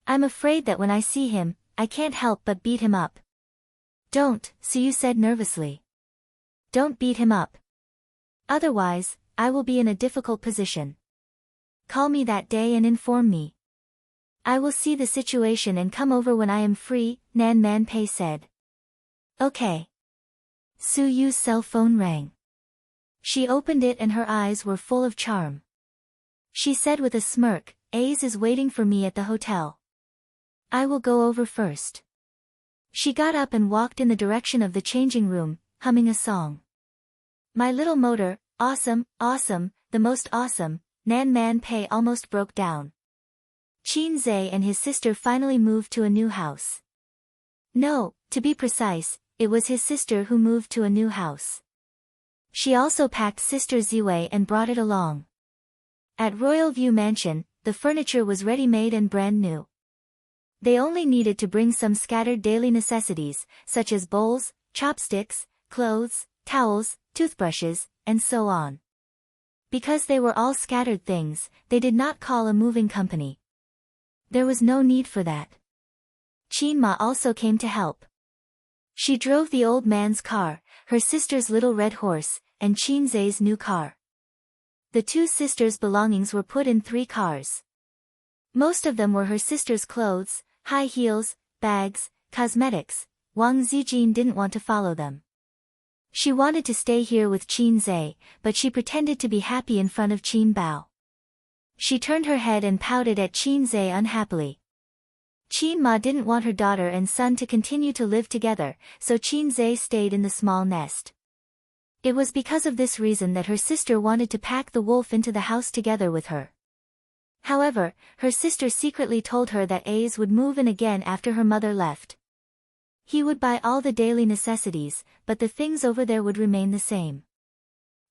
I'm afraid that when I see him, I can't help but beat him up. Don't, Su Yu said nervously. Don't beat him up. Otherwise, I will be in a difficult position. Call me that day and inform me. I will see the situation and come over when I am free, Nan Man Pei said. Okay. Su Yu's cell phone rang. She opened it and her eyes were full of charm. She said with a smirk, A's is waiting for me at the hotel. I will go over first. She got up and walked in the direction of the changing room, humming a song. My little motor, awesome, awesome, the most awesome, Nan Man Pei almost broke down. Qinze and his sister finally moved to a new house. No, to be precise, it was his sister who moved to a new house. She also packed Sister Ziwei and brought it along. At Royal View Mansion, the furniture was ready-made and brand new. They only needed to bring some scattered daily necessities, such as bowls, chopsticks, clothes, towels, toothbrushes, and so on. Because they were all scattered things, they did not call a moving company. There was no need for that. Qin Ma also came to help. She drove the old man's car, her sister's little red horse, and Qin Zai's new car. The two sisters' belongings were put in 3 cars. Most of them were her sister's clothes, high heels, bags, cosmetics. Wang Zijin didn't want to follow them. She wanted to stay here with Qin Zai, but she pretended to be happy in front of Qin Bao. She turned her head and pouted at Qin Zai unhappily. Qin Ma didn't want her daughter and son to continue to live together, so Qin Zai stayed in the small nest. It was because of this reason that her sister wanted to pack the wolf into the house together with her. However, her sister secretly told her that Ace would move in again after her mother left. He would buy all the daily necessities, but the things over there would remain the same.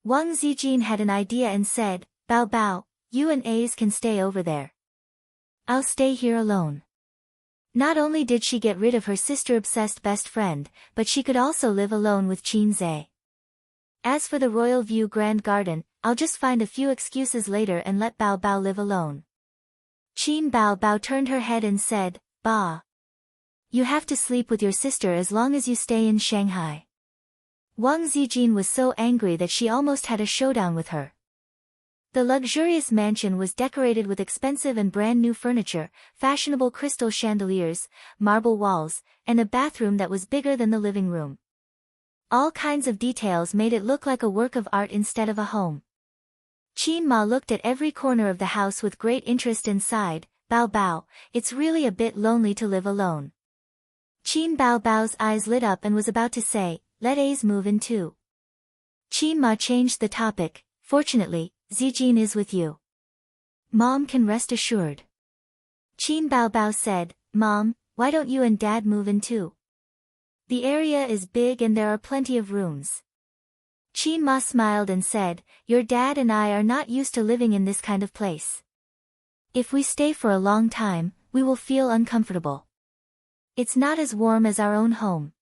Wang Zijin had an idea and said, "Bao Bao, you and Ace can stay over there. I'll stay here alone." Not only did she get rid of her sister-obsessed best friend, but she could also live alone with Qin Zai. As for the Royal View Grand Garden, I'll just find a few excuses later and let Bao Bao live alone. Qin Bao Bao turned her head and said, "Ba. You have to sleep with your sister as long as you stay in Shanghai." Wang Zijin was so angry that she almost had a showdown with her. The luxurious mansion was decorated with expensive and brand new furniture, fashionable crystal chandeliers, marble walls, and a bathroom that was bigger than the living room. All kinds of details made it look like a work of art instead of a home. Qin Ma looked at every corner of the house with great interest and sighed, "Bao Bao, it's really a bit lonely to live alone." Qin Bao Bao's eyes lit up and was about to say, "Let Ace move in too." Qin Ma changed the topic, "Fortunately, Zijin is with you. Mom can rest assured." Qin Bao Bao said, "Mom, why don't you and Dad move in too? The area is big and there are plenty of rooms." Qin Ma smiled and said, "Your dad and I are not used to living in this kind of place. If we stay for a long time, we will feel uncomfortable. It's not as warm as our own home.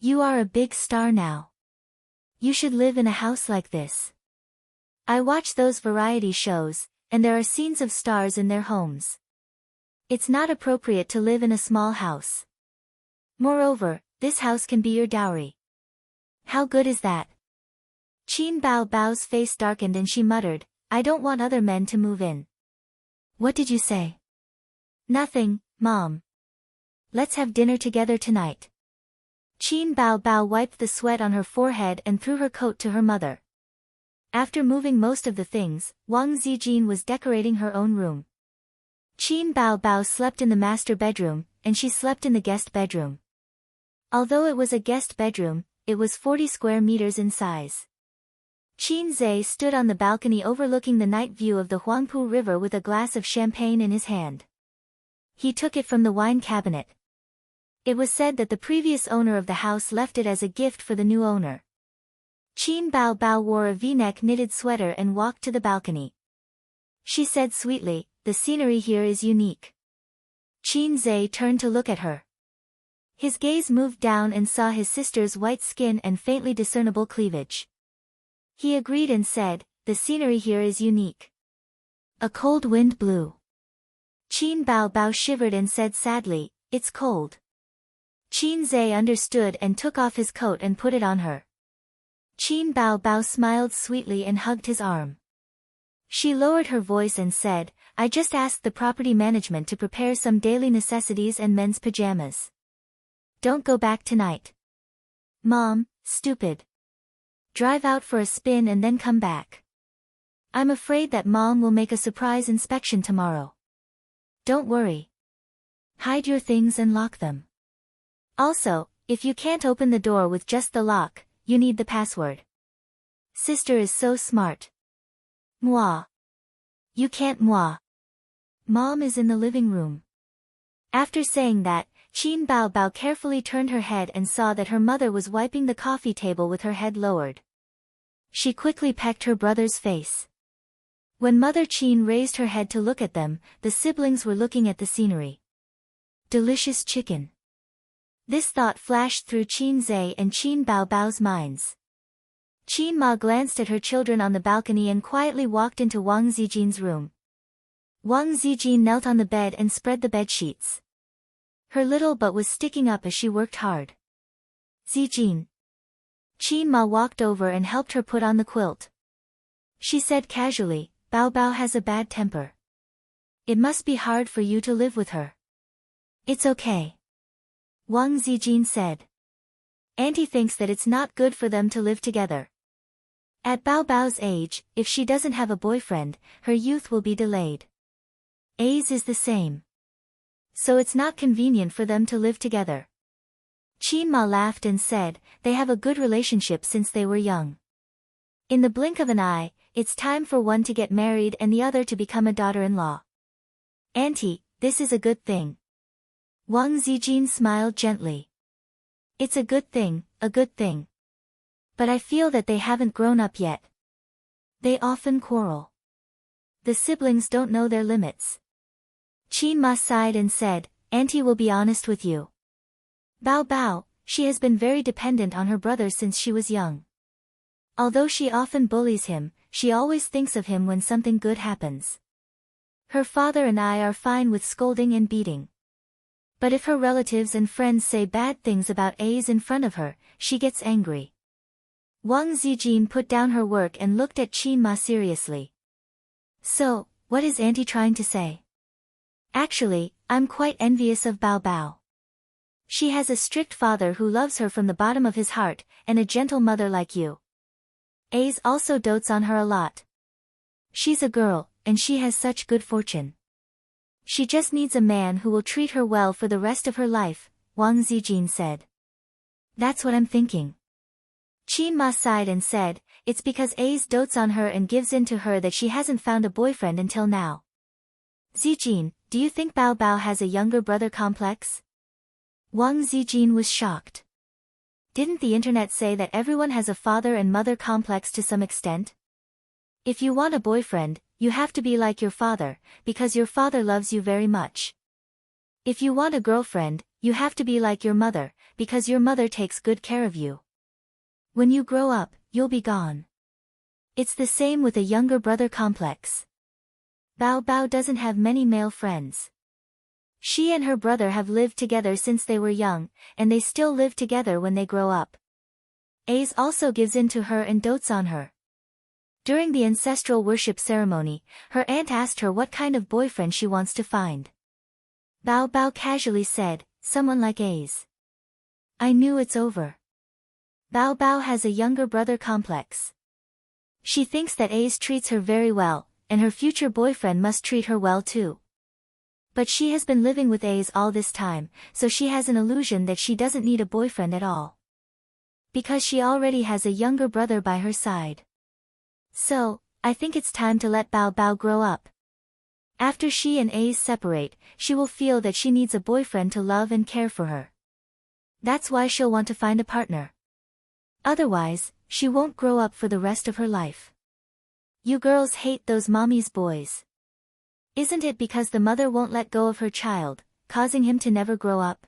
You are a big star now. You should live in a house like this. I watch those variety shows, and there are scenes of stars in their homes. It's not appropriate to live in a small house. Moreover, this house can be your dowry." "How good is that?" Qin Bao Bao's face darkened and she muttered, "I don't want other men to move in." "What did you say?" "Nothing, Mom. Let's have dinner together tonight." Qin Bao Bao wiped the sweat on her forehead and threw her coat to her mother. After moving most of the things, Wang Zijin was decorating her own room. Qin Bao Bao slept in the master bedroom, and she slept in the guest bedroom. Although it was a guest bedroom, it was 40 square meters in size. Qin Zai stood on the balcony overlooking the night view of the Huangpu River with a glass of champagne in his hand. He took it from the wine cabinet. It was said that the previous owner of the house left it as a gift for the new owner. Qin Bao Bao wore a V-neck knitted sweater and walked to the balcony. She said sweetly, "The scenery here is unique." Qin Zai turned to look at her. His gaze moved down and saw his sister's white skin and faintly discernible cleavage. He agreed and said, "The scenery here is unique." A cold wind blew. Qin Bao Bao shivered and said sadly, "It's cold." Qin Zai understood and took off his coat and put it on her. Qin Bao Bao smiled sweetly and hugged his arm. She lowered her voice and said, "I just asked the property management to prepare some daily necessities and men's pajamas. Don't go back tonight. Mom, stupid. Drive out for a spin and then come back. I'm afraid that Mom will make a surprise inspection tomorrow. Don't worry. Hide your things and lock them. Also, if you can't open the door with just the lock, you need the password. Sister is so smart. Moi. You can't moi. Mom is in the living room." After saying that, Qin Bao Bao carefully turned her head and saw that her mother was wiping the coffee table with her head lowered. She quickly pecked her brother's face. When Mother Qin raised her head to look at them, the siblings were looking at the scenery. Delicious chicken. This thought flashed through Qin Zhe and Qin Bao Bao's minds. Qin Ma glanced at her children on the balcony and quietly walked into Wang Zijin's room. Wang Zijin knelt on the bed and spread the bedsheets. Her little butt was sticking up as she worked hard. Zijin. Qin Ma walked over and helped her put on the quilt. She said casually, Bao Bao has a bad temper. It must be hard for you to live with her. It's okay. Wang Zijin said. Auntie thinks that it's not good for them to live together. At Bao Bao's age, if she doesn't have a boyfriend, her youth will be delayed. A's is the same. So it's not convenient for them to live together. Qin Ma laughed and said, they have a good relationship since they were young. In the blink of an eye, it's time for one to get married and the other to become a daughter-in-law. Auntie, this is a good thing. Wang Zijin smiled gently. It's a good thing, a good thing. But I feel that they haven't grown up yet. They often quarrel. The siblings don't know their limits. Qin Ma sighed and said, Auntie will be honest with you. Bao Bao, she has been very dependent on her brother since she was young. Although she often bullies him, she always thinks of him when something good happens. Her father and I are fine with scolding and beating. But if her relatives and friends say bad things about A's in front of her, she gets angry. Wang Zijin put down her work and looked at Qin Ma seriously. So, what is Auntie trying to say? Actually, I'm quite envious of Bao Bao. She has a strict father who loves her from the bottom of his heart, and a gentle mother like you. A's also dotes on her a lot. She's a girl, and she has such good fortune. She just needs a man who will treat her well for the rest of her life, Wang Zijin said. That's what I'm thinking. Qin Ma sighed and said, it's because A's dotes on her and gives in to her that she hasn't found a boyfriend until now. Zijin, do you think Bao Bao has a younger brother complex? Wang Zijin was shocked. Didn't the internet say that everyone has a father and mother complex to some extent? If you want a boyfriend, you have to be like your father, because your father loves you very much. If you want a girlfriend, you have to be like your mother, because your mother takes good care of you. When you grow up, you'll be gone. It's the same with a younger brother complex. Bao Bao doesn't have many male friends. She and her brother have lived together since they were young, and they still live together when they grow up. A's also gives in to her and dotes on her. During the ancestral worship ceremony, her aunt asked her what kind of boyfriend she wants to find. Bao Bao casually said, someone like A's. I knew it's over. Bao Bao has a younger brother complex. She thinks that A's treats her very well, and her future boyfriend must treat her well too. But she has been living with A's all this time, so she has an illusion that she doesn't need a boyfriend at all. Because she already has a younger brother by her side. So, I think it's time to let Bao Bao grow up. After she and A's separate, she will feel that she needs a boyfriend to love and care for her. That's why she'll want to find a partner. Otherwise, she won't grow up for the rest of her life. You girls hate those mommy's boys. Isn't it because the mother won't let go of her child, causing him to never grow up?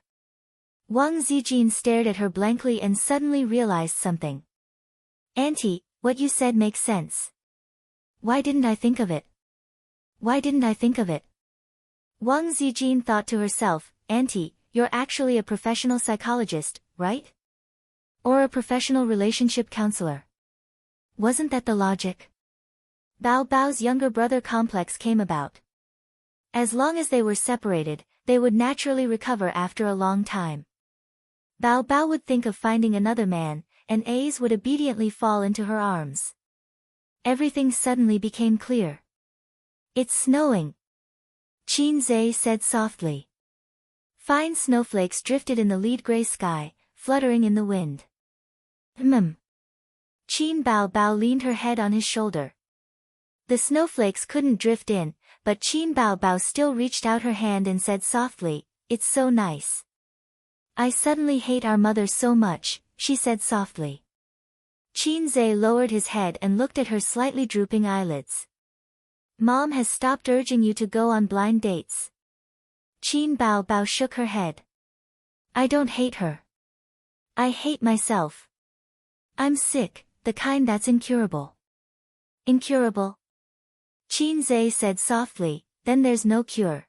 Wang Zijin stared at her blankly and suddenly realized something. Auntie, what you said makes sense. Why didn't I think of it? Why didn't I think of it? Wang Zijin thought to herself, Auntie, you're actually a professional psychologist, right? Or a professional relationship counselor. Wasn't that the logic? Bao Bao's younger brother complex came about. As long as they were separated, they would naturally recover after a long time. Bao Bao would think of finding another man, and A's would obediently fall into her arms. Everything suddenly became clear. It's snowing. Qin Zhe said softly. Fine snowflakes drifted in the lead gray sky, fluttering in the wind. Qin Bao Bao leaned her head on his shoulder. The snowflakes couldn't drift in, but Qin Bao Bao still reached out her hand and said softly, it's so nice. I suddenly hate our mother so much, she said softly. Qin Zhe lowered his head and looked at her slightly drooping eyelids. Mom has stopped urging you to go on blind dates. Qin Bao shook her head. I don't hate her. I hate myself. I'm sick, the kind that's incurable. Incurable? Qin Zhe said softly, then there's no cure.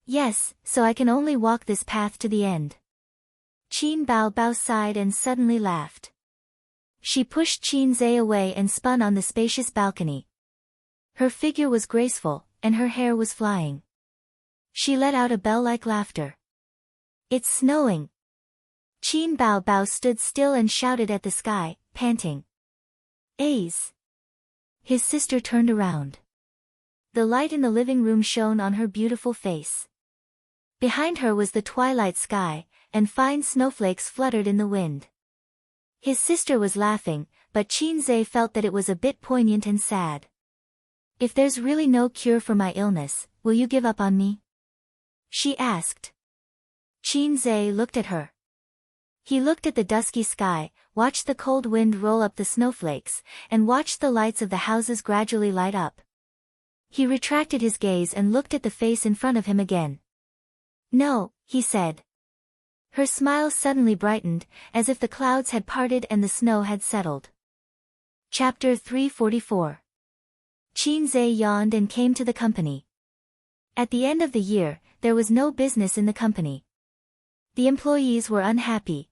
Yes, so I can only walk this path to the end. Qin Bao sighed and suddenly laughed. She pushed Qin Zhe away and spun on the spacious balcony. Her figure was graceful, and her hair was flying. She let out a bell-like laughter. It's snowing. Qin Bao stood still and shouted at the sky, panting. A's. His sister turned around. The light in the living room shone on her beautiful face. Behind her was the twilight sky, and fine snowflakes fluttered in the wind. His sister was laughing, but Qin Zhe felt that it was a bit poignant and sad. If there's really no cure for my illness, will you give up on me? She asked. Qin Zhe looked at her. He looked at the dusky sky, watched the cold wind roll up the snowflakes, and watched the lights of the houses gradually light up. He retracted his gaze and looked at the face in front of him again. No, he said. Her smile suddenly brightened, as if the clouds had parted and the snow had settled. Chapter 344. Qin Zhe yawned and came to the company. At the end of the year, there was no business in the company. The employees were unhappy.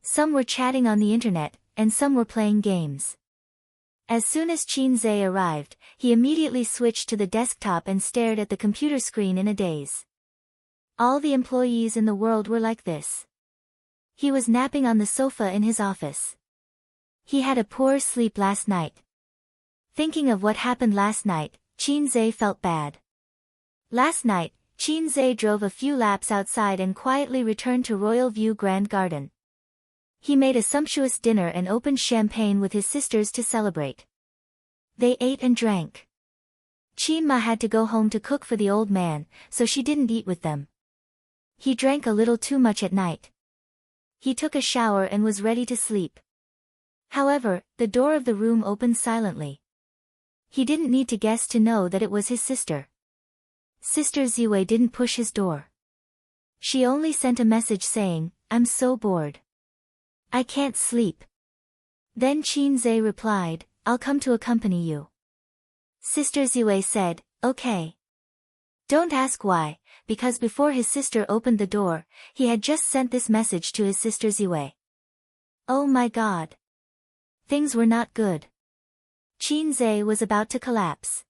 Some were chatting on the internet, and some were playing games. As soon as Qin Zhe arrived, he immediately switched to the desktop and stared at the computer screen in a daze. All the employees in the world were like this. He was napping on the sofa in his office. He had a poor sleep last night. Thinking of what happened last night, Qin Zhe felt bad. Last night, Qin Zhe drove a few laps outside and quietly returned to Royal View Grand Garden. He made a sumptuous dinner and opened champagne with his sisters to celebrate. They ate and drank. Qin Ma had to go home to cook for the old man, so she didn't eat with them. He drank a little too much at night. He took a shower and was ready to sleep. However, the door of the room opened silently. He didn't need to guess to know that it was his sister. Sister Ziwei didn't push his door. She only sent a message saying, I'm so bored. I can't sleep. Then Qin Zhe replied, I'll come to accompany you. Sister Ziwei said, okay. Don't ask why, because before his sister opened the door, he had just sent this message to his sister Ziwei. Oh my God. Things were not good. Qin Zhe was about to collapse.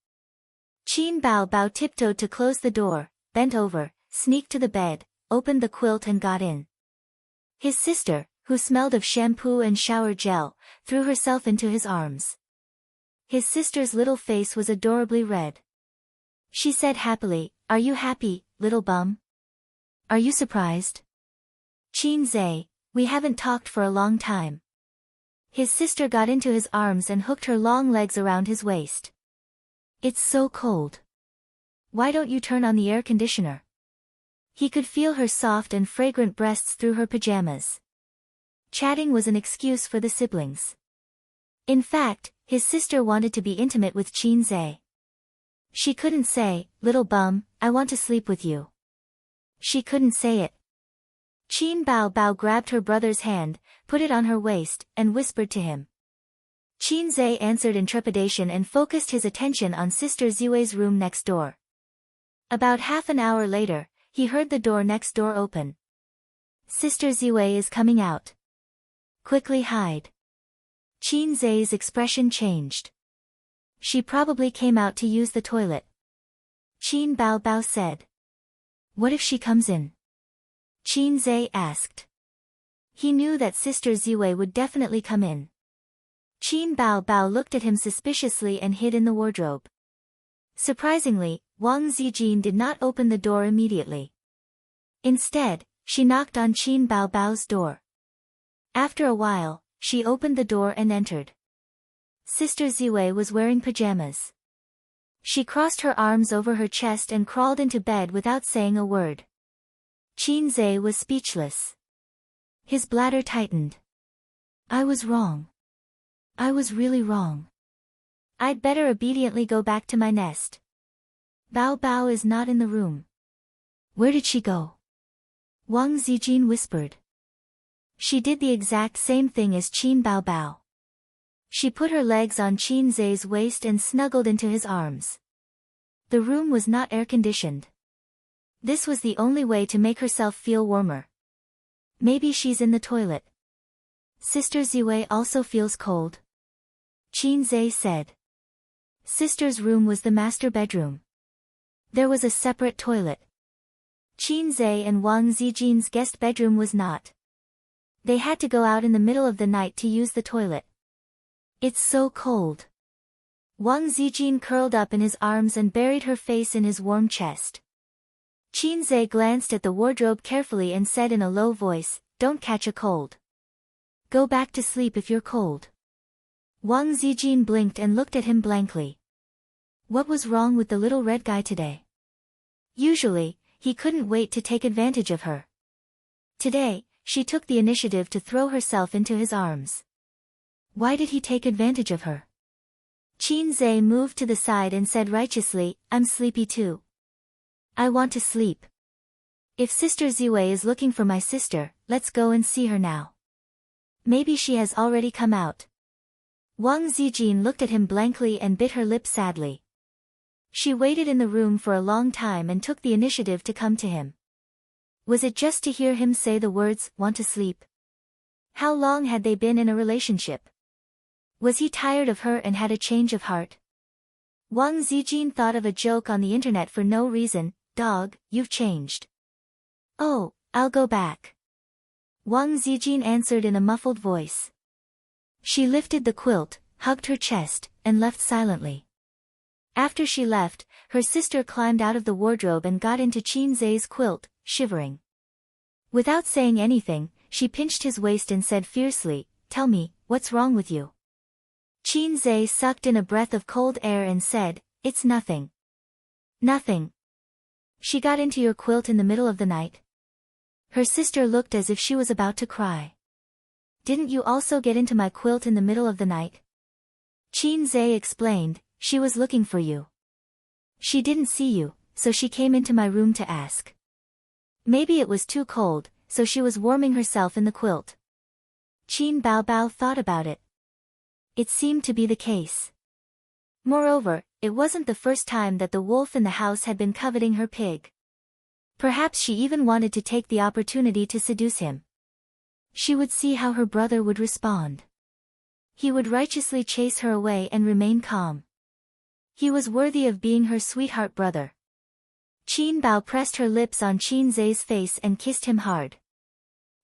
Qin Bao tiptoed to close the door, bent over, sneaked to the bed, opened the quilt and got in. His sister, who smelled of shampoo and shower gel, threw herself into his arms. His sister's little face was adorably red. She said happily, Are you happy, little bum? Are you surprised? Qin Zhe, we haven't talked for a long time. His sister got into his arms and hooked her long legs around his waist. It's so cold. Why don't you turn on the air conditioner? He could feel her soft and fragrant breasts through her pajamas. Chatting was an excuse for the siblings. In fact, his sister wanted to be intimate with Qin Zhe. She couldn't say, little bum, I want to sleep with you. She couldn't say it. Qin Bao grabbed her brother's hand, put it on her waist, and whispered to him. Qin Zhe answered in trepidation and focused his attention on Sister Ziwei's room next door. About half an hour later, he heard the door next door open. Sister Ziwei is coming out. Quickly hide. Qin Zhe's expression changed. She probably came out to use the toilet. Qin Bao said. What if she comes in? Qin Zhe asked. He knew that Sister Ziwei would definitely come in. Qin Bao looked at him suspiciously and hid in the wardrobe. Surprisingly, Wang Zijin did not open the door immediately. Instead, she knocked on Qin Bao's door. After a while, she opened the door and entered. Sister Ziwei was wearing pajamas. She crossed her arms over her chest and crawled into bed without saying a word. Qin Zhe was speechless. His bladder tightened. I was wrong. I was really wrong. I'd better obediently go back to my nest. Bao Bao is not in the room. Where did she go? Wang Zijin whispered. She did the exact same thing as Qin Bao Bao. She put her legs on Qin Zhe's waist and snuggled into his arms. The room was not air-conditioned. This was the only way to make herself feel warmer. Maybe she's in the toilet. Sister Ziwei also feels cold. Qin Zhe said. Sister's room was the master bedroom. There was a separate toilet. Qin Zhe and Wang Zijin's guest bedroom was not. They had to go out in the middle of the night to use the toilet. It's so cold. Wang Zijin curled up in his arms and buried her face in his warm chest. Qin Zhe glanced at the wardrobe carefully and said in a low voice, Don't catch a cold. Go back to sleep if you're cold. Wang Zijin blinked and looked at him blankly. What was wrong with the little red guy today? Usually, he couldn't wait to take advantage of her. Today, she took the initiative to throw herself into his arms. Why did he take advantage of her? Qin Zhe moved to the side and said righteously, I'm sleepy too. I want to sleep. If Sister Ziwei is looking for my sister, let's go and see her now. Maybe she has already come out. Wang Zijin looked at him blankly and bit her lip sadly. She waited in the room for a long time and took the initiative to come to him. Was it just to hear him say the words, want to sleep? How long had they been in a relationship? Was he tired of her and had a change of heart? Wang Zijin thought of a joke on the internet for no reason, dog, you've changed. Oh, I'll go back. Wang Zijin answered in a muffled voice. She lifted the quilt, hugged her chest, and left silently. After she left, her sister climbed out of the wardrobe and got into Qin Zhe's quilt, shivering. Without saying anything, she pinched his waist and said fiercely, Tell me, what's wrong with you? Qin Zhe sucked in a breath of cold air and said, It's nothing. Nothing. She got into your quilt in the middle of the night. Her sister looked as if she was about to cry. Didn't you also get into my quilt in the middle of the night? Qin Zhe explained, She was looking for you. She didn't see you, so she came into my room to ask. Maybe it was too cold, so she was warming herself in the quilt. Qin Bao Bao thought about it. It seemed to be the case. Moreover, it wasn't the first time that the wolf in the house had been coveting her pig. Perhaps she even wanted to take the opportunity to seduce him. She would see how her brother would respond. He would righteously chase her away and remain calm. He was worthy of being her sweetheart brother. Qin Bao pressed her lips on Qin Zhe's face and kissed him hard.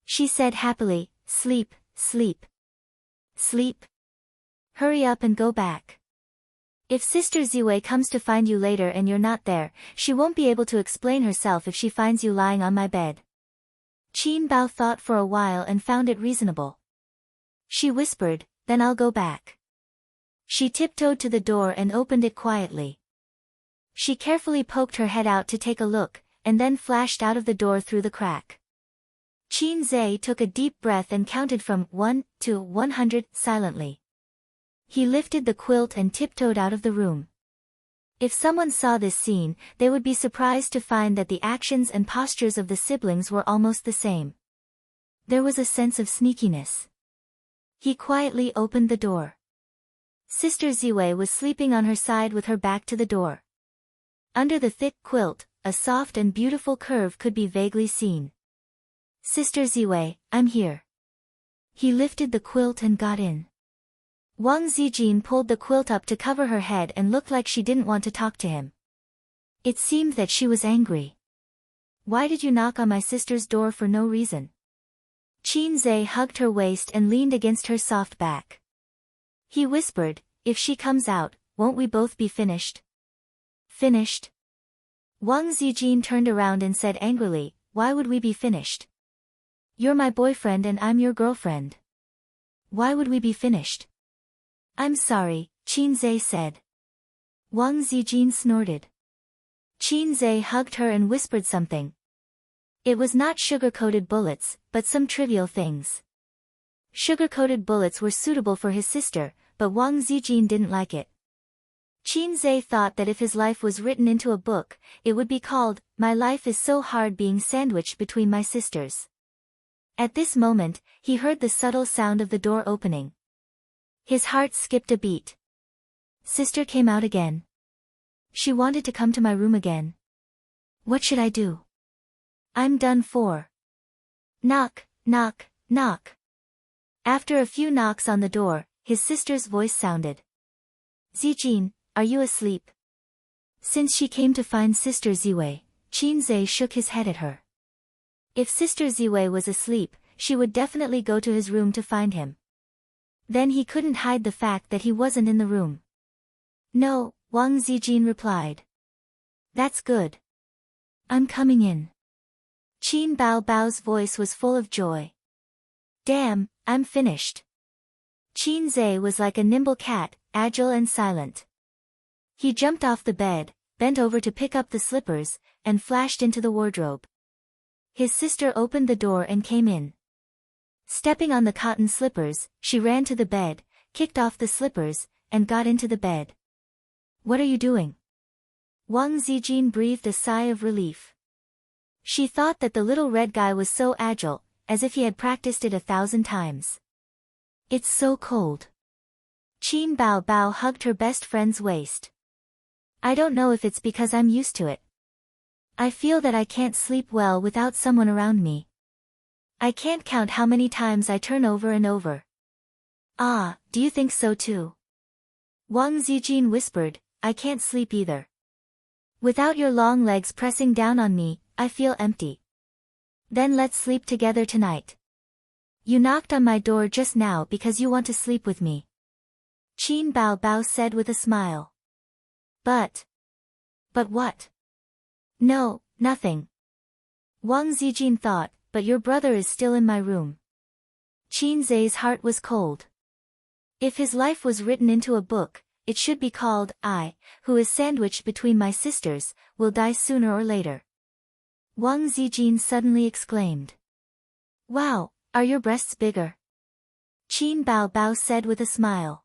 She said happily, Sleep, sleep. Sleep. Hurry up and go back. If Sister Ziwei comes to find you later and you're not there, she won't be able to explain herself if she finds you lying on my bed. Qin Bao thought for a while and found it reasonable. She whispered, Then I'll go back. She tiptoed to the door and opened it quietly. She carefully poked her head out to take a look, and then flashed out of the door through the crack. Qin Zhe took a deep breath and counted from 1 to 100 silently. He lifted the quilt and tiptoed out of the room. If someone saw this scene, they would be surprised to find that the actions and postures of the siblings were almost the same. There was a sense of sneakiness. He quietly opened the door. Sister Ziwei was sleeping on her side with her back to the door. Under the thick quilt, a soft and beautiful curve could be vaguely seen. Sister Ziwei, I'm here. He lifted the quilt and got in. Wang Zijin pulled the quilt up to cover her head and looked like she didn't want to talk to him. It seemed that she was angry. Why did you knock on my sister's door for no reason? Qin Zhe hugged her waist and leaned against her soft back. He whispered, If she comes out, won't we both be finished? Finished? Wang Zijin turned around and said angrily, Why would we be finished? You're my boyfriend and I'm your girlfriend. Why would we be finished? I'm sorry, Qin Zhe said. Wang Zijin snorted. Qin Zhe hugged her and whispered something. It was not sugar-coated bullets, but some trivial things. Sugar-coated bullets were suitable for his sister, but Wang Zijin didn't like it. Qin Zhe thought that if his life was written into a book, it would be called, "My life is so hard being sandwiched between my sisters." At this moment, he heard the subtle sound of the door opening. His heart skipped a beat. Sister came out again. She wanted to come to my room again. What should I do? I'm done for. Knock, knock, knock. After a few knocks on the door, his sister's voice sounded. Zijin, are you asleep? Since she came to find Sister Ziwei, Qin Zhe shook his head at her. If Sister Ziwei was asleep, she would definitely go to his room to find him. Then he couldn't hide the fact that he wasn't in the room. No, Wang Zijin replied. That's good. I'm coming in. Qin Bao Bao's voice was full of joy. Damn, I'm finished. Qin Zhe was like a nimble cat, agile and silent. He jumped off the bed, bent over to pick up the slippers, and flashed into the wardrobe. His sister opened the door and came in. Stepping on the cotton slippers, she ran to the bed, kicked off the slippers, and got into the bed. What are you doing? Wang Zijin breathed a sigh of relief. She thought that the little red guy was so agile, as if he had practiced it 1,000 times. It's so cold. Qin Bao Bao hugged her best friend's waist. I don't know if it's because I'm used to it. I feel that I can't sleep well without someone around me. I can't count how many times I turn over and over. Ah, do you think so too? Wang Zijin whispered, I can't sleep either. Without your long legs pressing down on me, I feel empty. Then let's sleep together tonight. You knocked on my door just now because you want to sleep with me. Qin Bao Bao said with a smile. But what? No, nothing. Wang Zijin thought, but your brother is still in my room. Qin Zhe's heart was cold. If his life was written into a book, it should be called, I, who is sandwiched between my sisters, will die sooner or later. Wang Zijin suddenly exclaimed. Wow, are your breasts bigger? Qin Bao Bao said with a smile.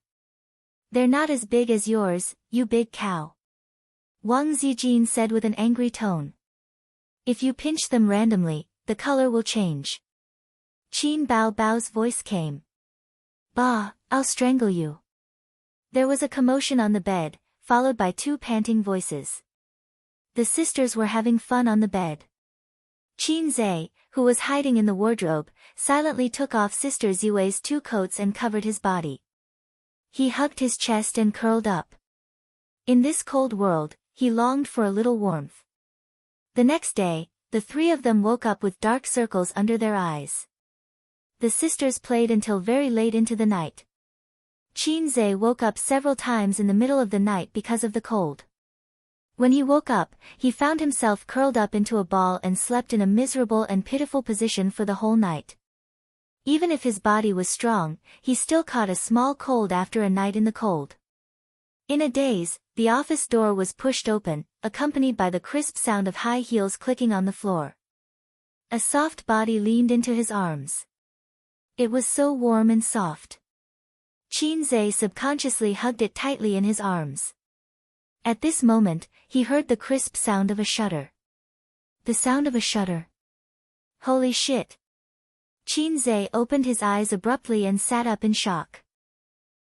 They're not as big as yours, you big cow. Wang Zijin said with an angry tone. If you pinch them randomly, the color will change. Qin Bao Bao's voice came. Bah, I'll strangle you. There was a commotion on the bed, followed by 2 panting voices. The sisters were having fun on the bed. Qin Zhe, who was hiding in the wardrobe, silently took off Sister Ziwei's 2 coats and covered his body. He hugged his chest and curled up. In this cold world, he longed for a little warmth. The next day, the 3 of them woke up with dark circles under their eyes. The sisters played until very late into the night. Qin Zhe woke up several times in the middle of the night because of the cold. When he woke up, he found himself curled up into a ball and slept in a miserable and pitiful position for the whole night. Even if his body was strong, he still caught a small cold after a night in the cold. In a daze, the office door was pushed open, accompanied by the crisp sound of high heels clicking on the floor. A soft body leaned into his arms. It was so warm and soft. Qin Zhe subconsciously hugged it tightly in his arms. At this moment, he heard the crisp sound of a shutter. The sound of a shutter. Holy shit! Qin Zhe opened his eyes abruptly and sat up in shock.